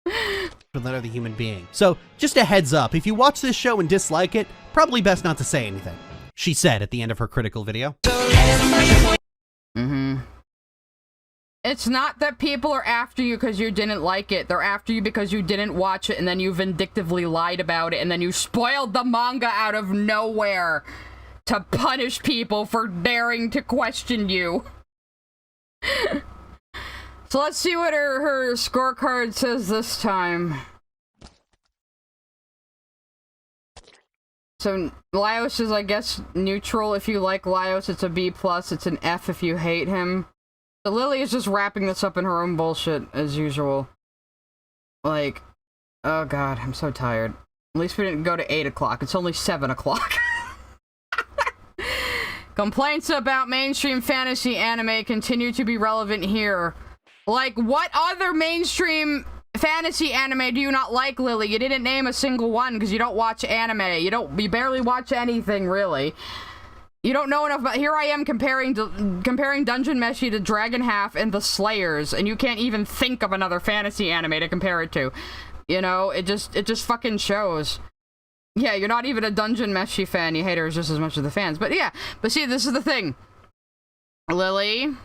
With another human being. So, just a heads up, if you watch this show and dislike it, probably best not to say anything. She said at the end of her critical video. It's not that people are after you because you didn't like it. They're after you because you didn't watch it and then you vindictively lied about it and then you spoiled the manga out of nowhere to punish people for daring to question you. So let's see what her scorecard says this time. So Laios is, I guess, neutral if you like Laios. It's a B+. It's an F if you hate him. So Lily is just wrapping this up in her own bullshit, as usual. Like, oh god, I'm so tired. At least we didn't go to 8 o'clock. It's only 7 o'clock. Complaints about mainstream fantasy anime continue to be relevant here. Like, what other mainstream fantasy anime do you not like, Lily? You didn't name a single one because you don't watch anime. You barely watch anything, really. You don't know enough about— here I am comparing Dungeon Meshi to Dragon Half and The Slayers, and you can't even think of another fantasy anime to compare it to. You know, it just fucking shows. Yeah, you're not even a Dungeon Meshi fan. You hate her just as much as the fans. But yeah, but see, this is the thing. Lily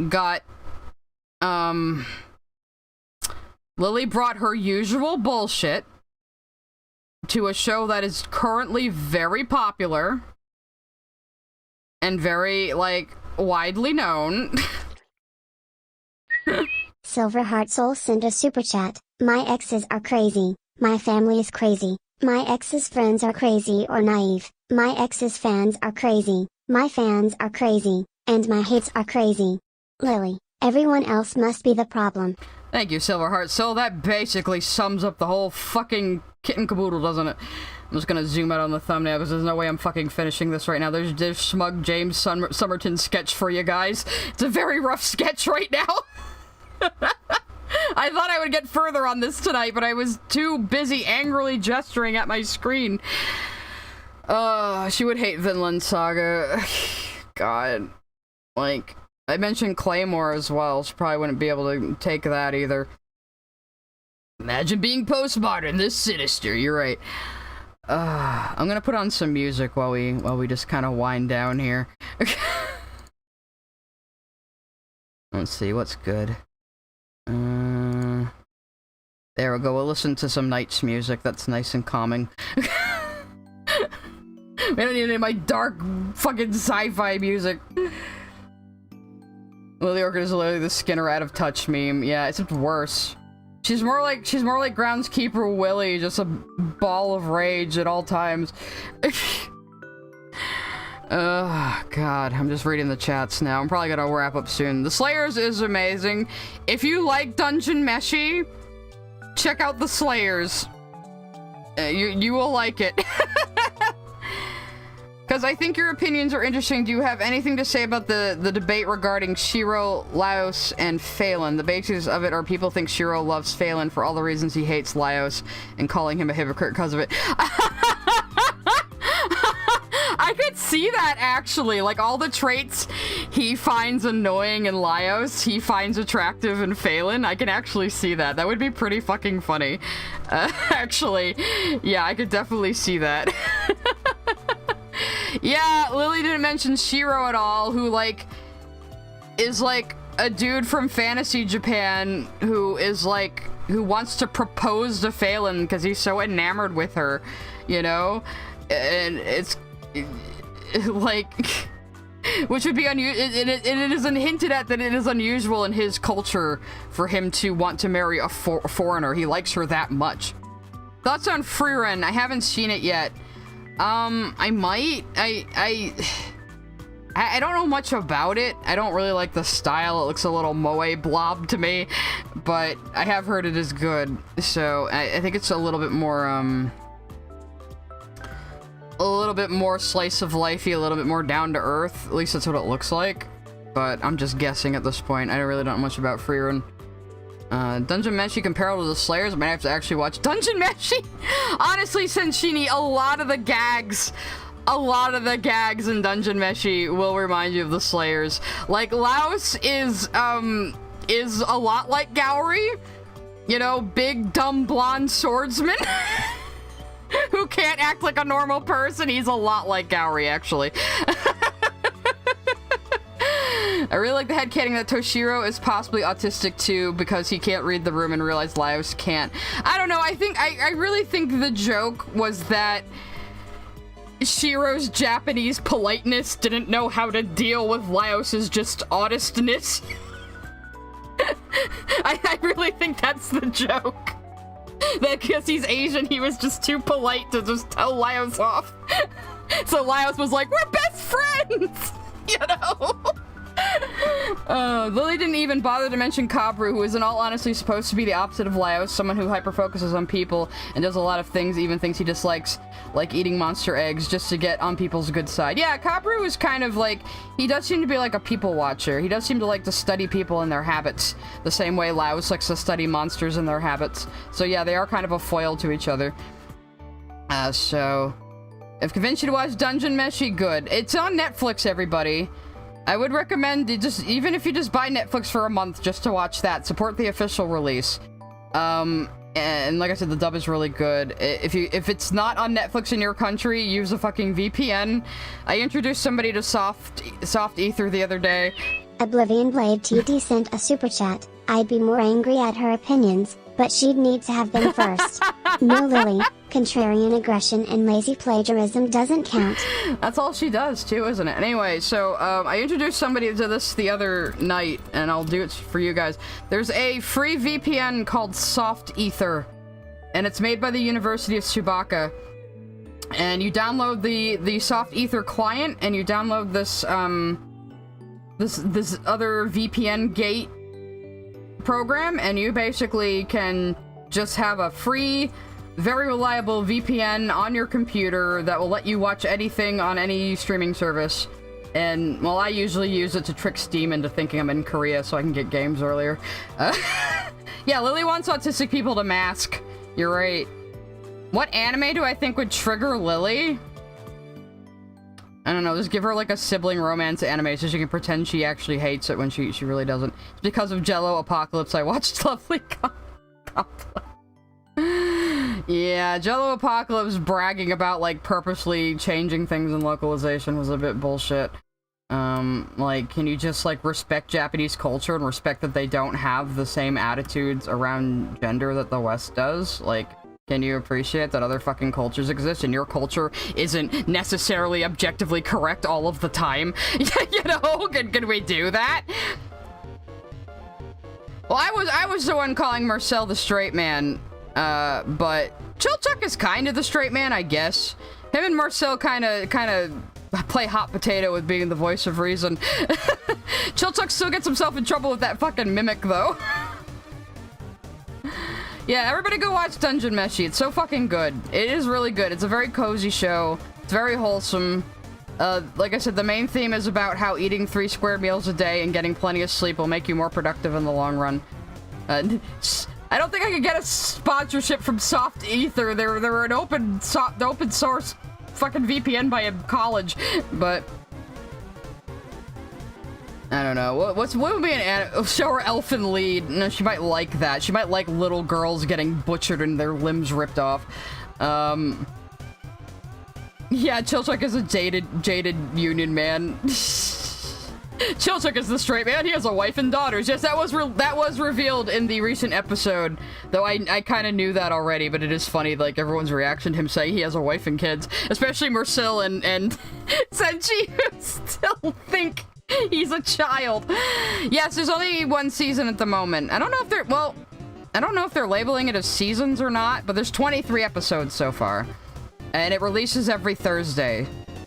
got, Lily brought her usual bullshit to a show that is currently very popular and very, like, widely known. Silverheart Soul sent a super chat. My exes are crazy. My family is crazy. My ex's friends are crazy or naive. My ex's fans are crazy. My fans are crazy. And my hates are crazy. Lily, everyone else must be the problem. Thank you, Silverheart Soul. That basically sums up the whole fucking kit and caboodle, doesn't it? I'm just gonna zoom out on the thumbnail because there's no way I'm fucking finishing this right now. There's Smug James Summerton sketch for you guys. It's a very rough sketch right now. I thought I would get further on this tonight, but I was too busy angrily gesturing at my screen. She would hate Vinland Saga. God. Like, I mentioned Claymore as well. She probably wouldn't be able to take that either. Imagine being postmodern, this sinister. You're right. I'm gonna put on some music while we just kind of wind down here. Let's see what's good. There we go. We'll listen to some Night's music. That's nice and calming. We don't need any of my dark fucking sci-fi music. Lily Orchid is literally the Skinner out of touch meme. Yeah, it's worse. She's more like Groundskeeper Willy, just a ball of rage at all times. God, I'm just reading the chats now. I'm probably gonna wrap up soon. The Slayers is amazing. If you like Dungeon Meshi, check out The Slayers. You will like it. Because I think your opinions are interesting. Do you have anything to say about the debate regarding Shiro, Laios, and Phelan? The basis of it are people think Shiro loves Phelan for all the reasons he hates Laios and calling him a hypocrite because of it. I could see that, actually. Like, all the traits he finds annoying in Laios, he finds attractive in Phelan. I can actually see that. That would be pretty fucking funny. Actually, yeah, I could definitely see that. Yeah, Lily didn't mention Shiro at all, who, like, is, like, a dude from fantasy Japan who is, like, who wants to propose to Phelan because he's so enamored with her, you know? And it's, like, which would be unusual, it isn't hinted at that it is unusual in his culture for him to want to marry a foreigner. He likes her that much. Thoughts on Frieren? I haven't seen it yet. I might. I don't know much about it. I don't really like the style. It looks a little moe blob to me, but I have heard it is good. So I think it's a little bit more, slice of lifey, a little bit more down to earth. At least that's what it looks like. But I'm just guessing at this point. I really don't know much about Frieren. Dungeon Meshi comparable to the Slayers. I might have to actually watch Dungeon Meshi. Honestly, Senshini, a lot of the gags in Dungeon Meshi will remind you of the Slayers. Like, Laos is a lot like Gowry. You know, big, dumb, blonde swordsman who can't act like a normal person. He's a lot like Gowry, actually. I really like the headcanon that Toshiro is possibly autistic too because he can't read the room and realize Laios can't. I don't know, I really think the joke was that Shiro's Japanese politeness didn't know how to deal with Laios's just autistness. I really think that's the joke. That because he's Asian, he was just too polite to just tell Laios off. So Laios was like, we're best friends! You know? Lily didn't even bother to mention Kabru, who is in all honesty supposed to be the opposite of Laios, someone who hyper-focuses on people and does a lot of things, even things he dislikes, like eating monster eggs, just to get on people's good side. Yeah, Kabru is kind of like, he does seem to be like a people watcher. He does seem to like to study people and their habits, the same way Laios likes to study monsters and their habits. So yeah, they are kind of a foil to each other. So, if convinced you to watch Dungeon Meshi, good. It's on Netflix, everybody. I would recommend even if you just buy Netflix for a month just to watch that, support the official release. And like I said, the dub is really good. If it's not on Netflix in your country, use a fucking VPN. I introduced somebody to Soft Ether the other day. Oblivion Blade TT sent a super chat. I'd be more angry at her opinions, but she'd need to have been first. No, Lily. Contrarian aggression and lazy plagiarism doesn't count. That's all she does, too, isn't it? Anyway, so, I introduced somebody to this the other night, and I'll do it for you guys. There's a free VPN called Soft Ether, and it's made by the University of Tsubaka. And you download the Soft Ether client, and you download this, this other VPN gate program, and you basically can just have a free, very reliable VPN on your computer that will let you watch anything on any streaming service. And, well, I usually use it to trick Steam into thinking I'm in Korea so I can get games earlier. Yeah, Lily wants autistic people to mask. You're right. What anime do I think would trigger Lily? I don't know, just give her like a sibling romance anime so she can pretend she actually hates it when she really doesn't. It's because of Jello Apocalypse I watched Lovely Complex. Yeah, Jello Apocalypse bragging about like purposely changing things in localization was a bit bullshit. Like, can you just like respect Japanese culture and respect that they don't have the same attitudes around gender that the West does? Like, can you appreciate that other fucking cultures exist and your culture isn't necessarily objectively correct all of the time? You know, can we do that? Well, I was the one calling Marcel the straight man, but Chilchuck is kind of the straight man, I guess. Him and Marcel kind of play hot potato with being the voice of reason. Chilchuck still gets himself in trouble with that fucking mimic, though. Yeah, everybody go watch Dungeon Meshi. It's so fucking good. It is really good. It's a very cozy show. It's very wholesome. Like I said, the main theme is about how eating 3 square meals a day and getting plenty of sleep will make you more productive in the long run. I don't think I could get a sponsorship from Soft Ether. They were an open source fucking VPN by a college, but I don't know. What would be show her Elfin Lead? No, she might like that. She might like little girls getting butchered and their limbs ripped off. Yeah, Chilchuck is a jaded union man. Chilchuck is the straight man. He has a wife and daughters. Yes, that was revealed in the recent episode. Though I kind of knew that already, but it is funny, like, everyone's reaction to him saying he has a wife and kids. Especially Marcel and Senshi, who still think he's a child. Yes, there's only 1 season at the moment. I don't know if they're labeling it as seasons or not, but there's 23 episodes so far. And it releases every Thursday,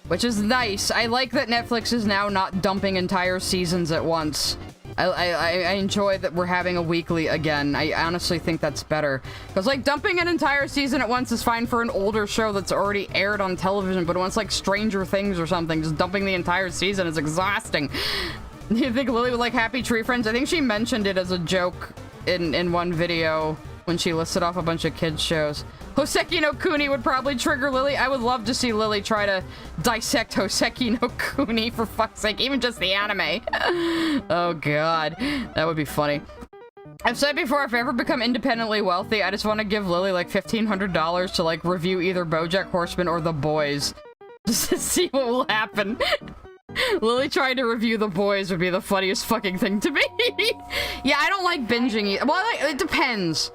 which is nice. I like that Netflix is now not dumping entire seasons at once. I enjoy that we're having a weekly again. I honestly think that's better. Because, like, dumping an entire season at once is fine for an older show that's already aired on television, but when it's like Stranger Things or something, just dumping the entire season is exhausting. You think Lily would like Happy Tree Friends? I think she mentioned it as a joke in one video when she listed off a bunch of kids' shows. Hoseki no Kuni would probably trigger Lily. I would love to see Lily try to dissect Hoseki no Kuni, for fuck's sake, even just the anime. Oh god, that would be funny. I've said before, if I ever become independently wealthy, I just want to give Lily like $1,500 to like review either BoJack Horseman or The Boys, just to see what will happen. Lily trying to review The Boys would be the funniest fucking thing to me. Yeah, I don't like binging. Well, it depends.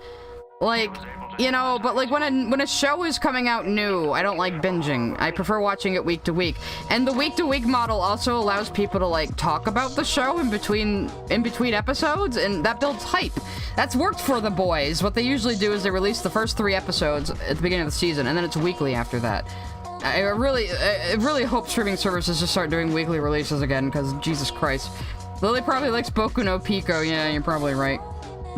Like, you know, but like when a show is coming out new, I don't like binging. I prefer watching it week to week. And the week to week model also allows people to like talk about the show in between episodes, and that builds hype. That's worked for The Boys. What they usually do is they release the first 3 episodes at the beginning of the season, and then it's weekly after that. I really hope streaming services just start doing weekly releases again, because Jesus Christ. Lily probably likes Boku no Pico. Yeah, you're probably right.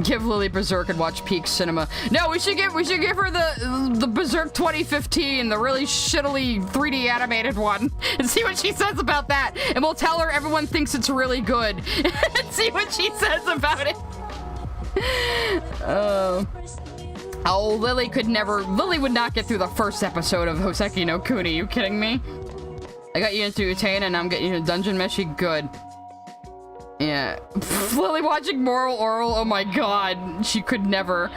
Give Lily Berserk and watch Peak Cinema. No, we should give her the Berserk 2015, the really shittily 3D animated one, and see what she says about that. And we'll tell her everyone thinks it's really good, and see what she says about it. Oh, Lily would not get through the first episode of Hoseki no Kuni. You kidding me? I got you into Utain, and I'm getting you into Dungeon Meshi. Good. Yeah. Lily watching Moral Oral, oh my god. She could never.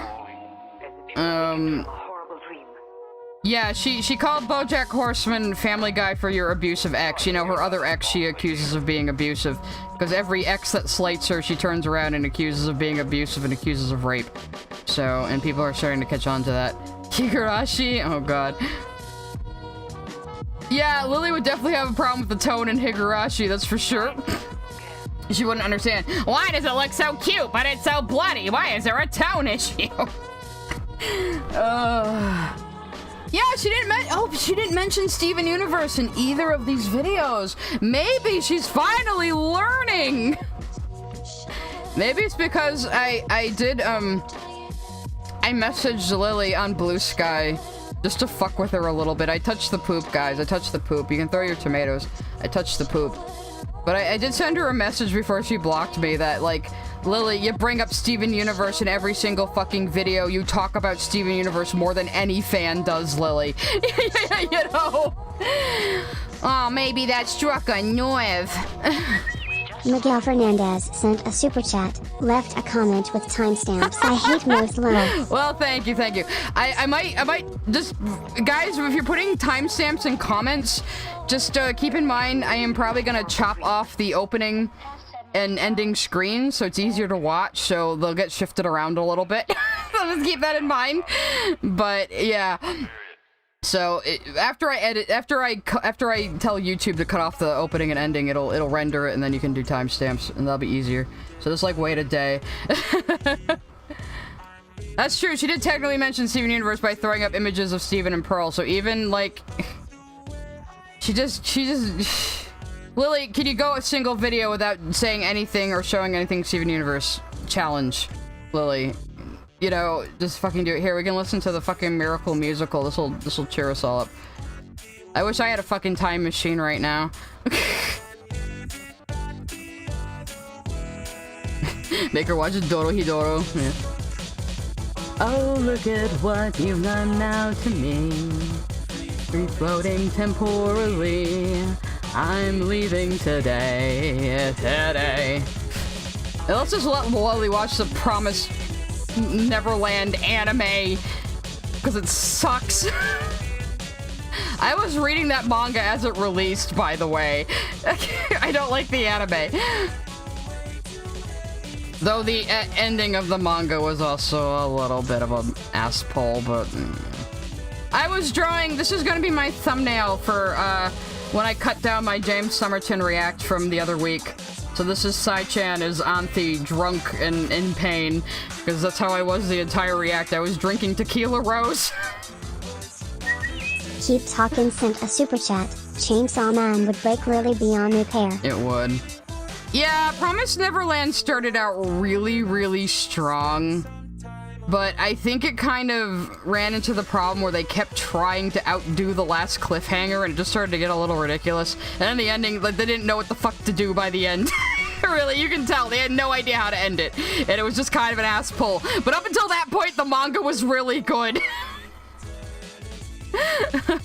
Yeah, she called BoJack Horseman Family Guy for your abusive ex. You know, her other ex she accuses of being abusive. Because every ex that slights her, she turns around and accuses of being abusive and accuses of rape. So, and people are starting to catch on to that. Higurashi? Oh god. Yeah, Lily would definitely have a problem with the tone in Higurashi, that's for sure. She wouldn't understand. Why does it look so cute, but it's so bloody? Why is there a tone issue? Yeah, she didn't mention Steven Universe in either of these videos. Maybe she's finally learning. Maybe it's because I messaged Lily on Blue Sky just to fuck with her a little bit. I touched the poop, guys. I touched the poop. You can throw your tomatoes. I touched the poop. But I did send her a message before she blocked me that, like, Lily, you bring up Steven Universe in every single fucking video. You talk about Steven Universe more than any fan does, Lily. You know? Oh, maybe that struck a nerve. Miguel Fernandez sent a super chat, left a comment with timestamps. I hate most love. Well, thank you. I might just, guys, if you're putting timestamps in comments, just keep in mind I am probably gonna chop off the opening and ending screens so it's easier to watch, so they'll get shifted around a little bit. So just keep that in mind. But yeah. So after I tell YouTube to cut off the opening and ending, it'll render it, and then you can do timestamps, and that'll be easier. So just like wait a day. That's true. She did technically mention Steven Universe by throwing up images of Steven and Pearl. So even like, she just. Lily, can you go a single video without saying anything or showing anything Steven Universe? Challenge, Lily. You know, just fucking do it. Here, we can listen to the fucking Miracle musical. This'll cheer us all up. I wish I had a fucking time machine right now. Make her watch Dorohedoro. Yeah. Oh, look at what you've done now to me. Free floating temporally. I'm leaving today. And let's just let Lily watch the Promised Neverland anime, because it sucks. I was reading that manga as it released, by the way. I don't like the anime. Though the ending of the manga was also a little bit of an ass pull, but... I was drawing... This is gonna be my thumbnail for, when I cut down my James Somerton react from the other week. So this is Sai-chan as Anthe, drunk and in pain, because that's how I was the entire react. I was drinking tequila rose. Keep Talking sent a super chat. Chainsaw Man would break really beyond repair. It would. Yeah, Promised Neverland started out really, really strong. But I think it kind of ran into the problem where they kept trying to outdo the last cliffhanger, and it just started to get a little ridiculous. And then the ending, like, they didn't know what the fuck to do by the end. Really, you can tell. They had no idea how to end it. And it was just kind of an ass pull. But up until that point, the manga was really good.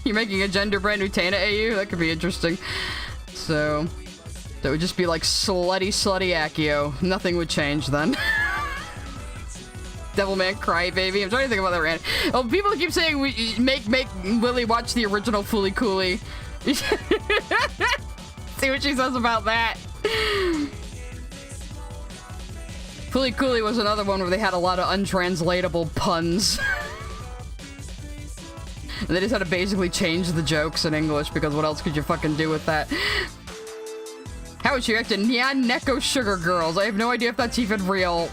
You're making a gender brand new Tana AU? That could be interesting. So, that would just be like slutty Akio. Nothing would change then. Devilman Crybaby. I'm trying to think about that rant. Oh, people keep saying we make Lily watch the original Fooly Cooly. See what she says about that. Fooly Cooly was another one where they had a lot of untranslatable puns. And they just had to basically change the jokes in English because what else could you fucking do with that? How would you act in Nyan Neko Sugar Girls? I have no idea if that's even real.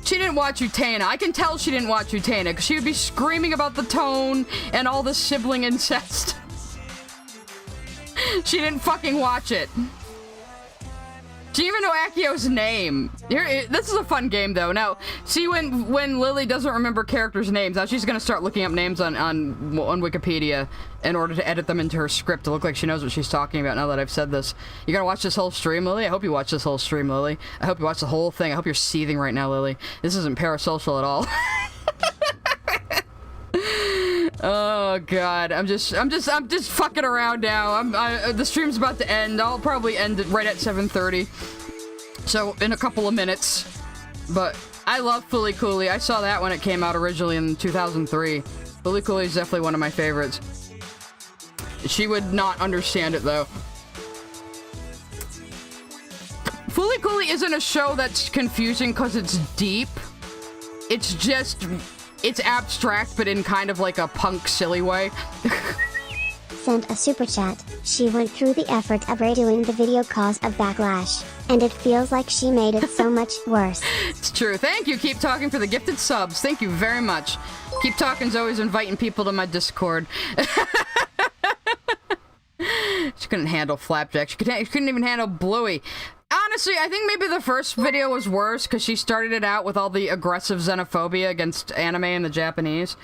She didn't watch Utena. I can tell she didn't watch Utena because she would be screaming about the tone and all the sibling incest. She didn't fucking watch it. She didn't even know Akio's name. This is a fun game, though. Now, see when Lily doesn't remember characters' names, now she's gonna start looking up names on Wikipedia in order to edit them into her script to look like she knows what she's talking about now that I've said this. You gonna watch this whole stream, Lily? I hope you watch this whole stream, Lily. I hope you watch the whole thing. I hope you're seething right now, Lily. This isn't parasocial at all. Oh god, I'm just fucking around now. The stream's about to end. I'll probably end it right at 7:30. So in a couple of minutes. But I love Fooly Cooly. I saw that when it came out originally in 2003. Fooly Cooly is definitely one of my favorites. She would not understand it though. Fooly Cooly isn't a show that's confusing because it's deep. It's just... it's abstract, but in kind of like a punk, silly way. Sent a super chat. She went through the effort of redoing the video cause of backlash, and it feels like she made it so much worse. It's true. Thank you. Keep talking for the gifted subs. Thank you very much. Keep talking's always inviting people to my Discord. She couldn't handle Flapjack. She couldn't even handle Bluey. Honestly, I think maybe the first video was worse because she started it out with all the aggressive xenophobia against anime and the Japanese.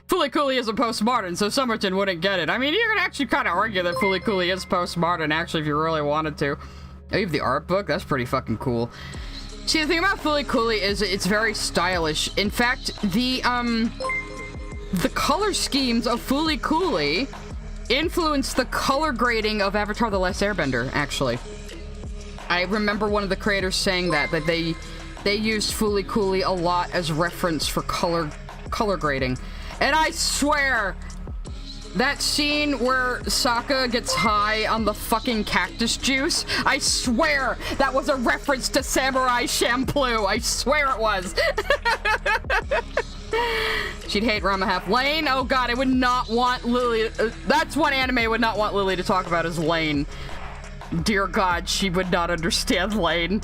Fooly Cooly isn't postmodern, so Summerton wouldn't get it. I mean, you can actually kind of argue that Fooly Cooly is postmodern, actually, if you really wanted to. Oh, you have the art book? That's pretty fucking cool. See, the thing about Fooly Cooly is it's very stylish. In fact, the color schemes of Fooly Cooly influenced the color grading of Avatar: The Last Airbender, actually. I remember one of the creators saying that they used Fooly Cooly a lot as reference for color grading. And I swear, that scene where Sokka gets high on the fucking cactus juice, I swear that was a reference to Samurai Champloo. I swear it was. She'd hate Rama Half Lane. Oh god, I would not want Lily. That's one anime I would not want Lily to talk about is Lane. Dear God, she would not understand Lane.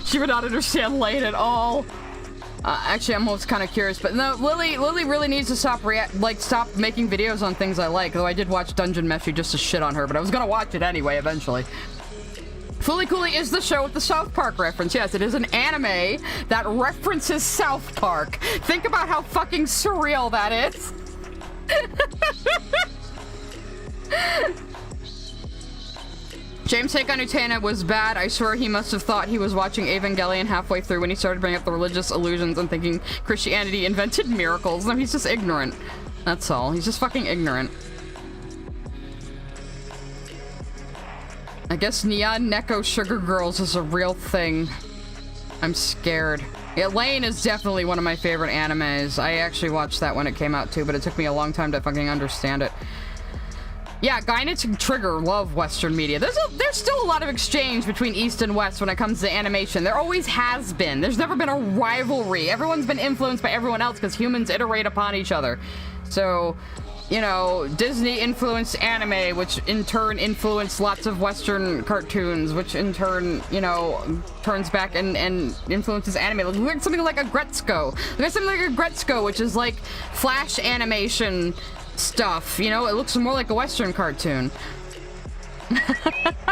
She would not understand Lane at all. Actually, I'm almost kind of curious, but no, Lily really needs to stop making videos on things I like. Though I did watch Dungeon Meshi just to shit on her, but I was gonna watch it anyway eventually. Fooly Cooly is the show with the South Park reference. Yes, it is an anime that references South Park. Think about how fucking surreal that is. James' take on Utena was bad. I swear he must have thought he was watching Evangelion halfway through when he started bringing up the religious illusions and thinking Christianity invented miracles. No, he's just ignorant. That's all. He's just fucking ignorant. I guess Nyan Neko Sugar Girls is a real thing. I'm scared. Yeah, Lane is definitely one of my favorite animes. I actually watched that when it came out too, but it took me a long time to fucking understand it. Yeah, Gainax and Trigger love Western media. There's still a lot of exchange between East and West when it comes to animation. There always has been. There's never been a rivalry. Everyone's been influenced by everyone else because humans iterate upon each other. So, you know, Disney influenced anime, which in turn influenced lots of Western cartoons, which in turn, you know, turns back and influences anime. Look at something like a Gretzko. Look at something like a Gretzko, which is like flash animation stuff, you know, it looks more like a Western cartoon.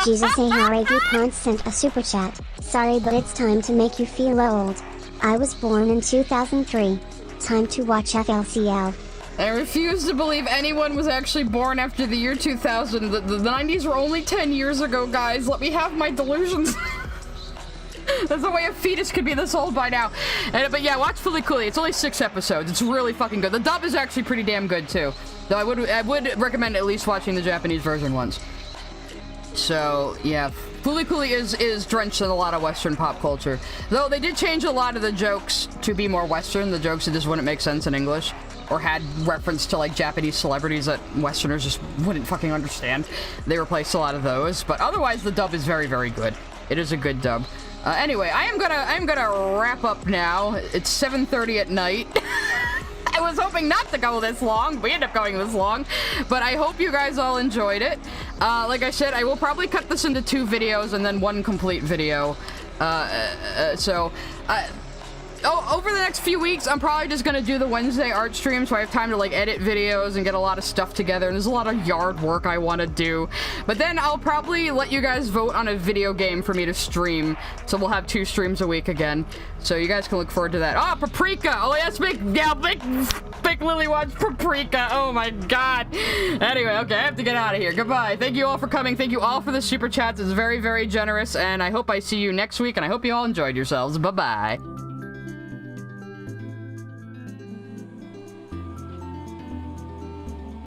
Jesus Haregi Pons sent a super chat. Sorry, but it's time to make you feel old. I was born in 2003. Time to watch FLCL. I refuse to believe anyone was actually born after the year 2000. The 90s were only 10 years ago, guys. Let me have my delusions. There's no way a fetus could be this old by now. But yeah, watch Fooly Cooly. It's only 6 episodes. It's really fucking good. The dub is actually pretty damn good too. Though I would recommend at least watching the Japanese version once. So yeah, Fooly Cooly is drenched in a lot of Western pop culture. Though they did change a lot of the jokes to be more Western. The jokes that just wouldn't make sense in English. or had reference to like Japanese celebrities that Westerners just wouldn't fucking understand. They replaced a lot of those, but otherwise the dub is very, very good. It is a good dub. Anyway, I'm gonna wrap up now. It's 7:30 at night. I was hoping not to go this long. We end up going this long, but I hope you guys all enjoyed it. Like I said, I will probably cut this into 2 videos and then 1 complete video. Over the next few weeks, I'm probably just gonna do the Wednesday art stream, so I have time to like edit videos and get a lot of stuff together, and there's a lot of yard work I want to do. But then I'll probably let you guys vote on a video game for me to stream, so we'll have 2 streams a week again. So you guys can look forward to that. Oh, Paprika! Oh, yes, Big Lily wants Paprika! Oh my god! Anyway, okay, I have to get out of here. Goodbye. Thank you all for coming. Thank you all for the super chats. It's very, very generous, and I hope I see you next week, and I hope you all enjoyed yourselves. Bye-bye.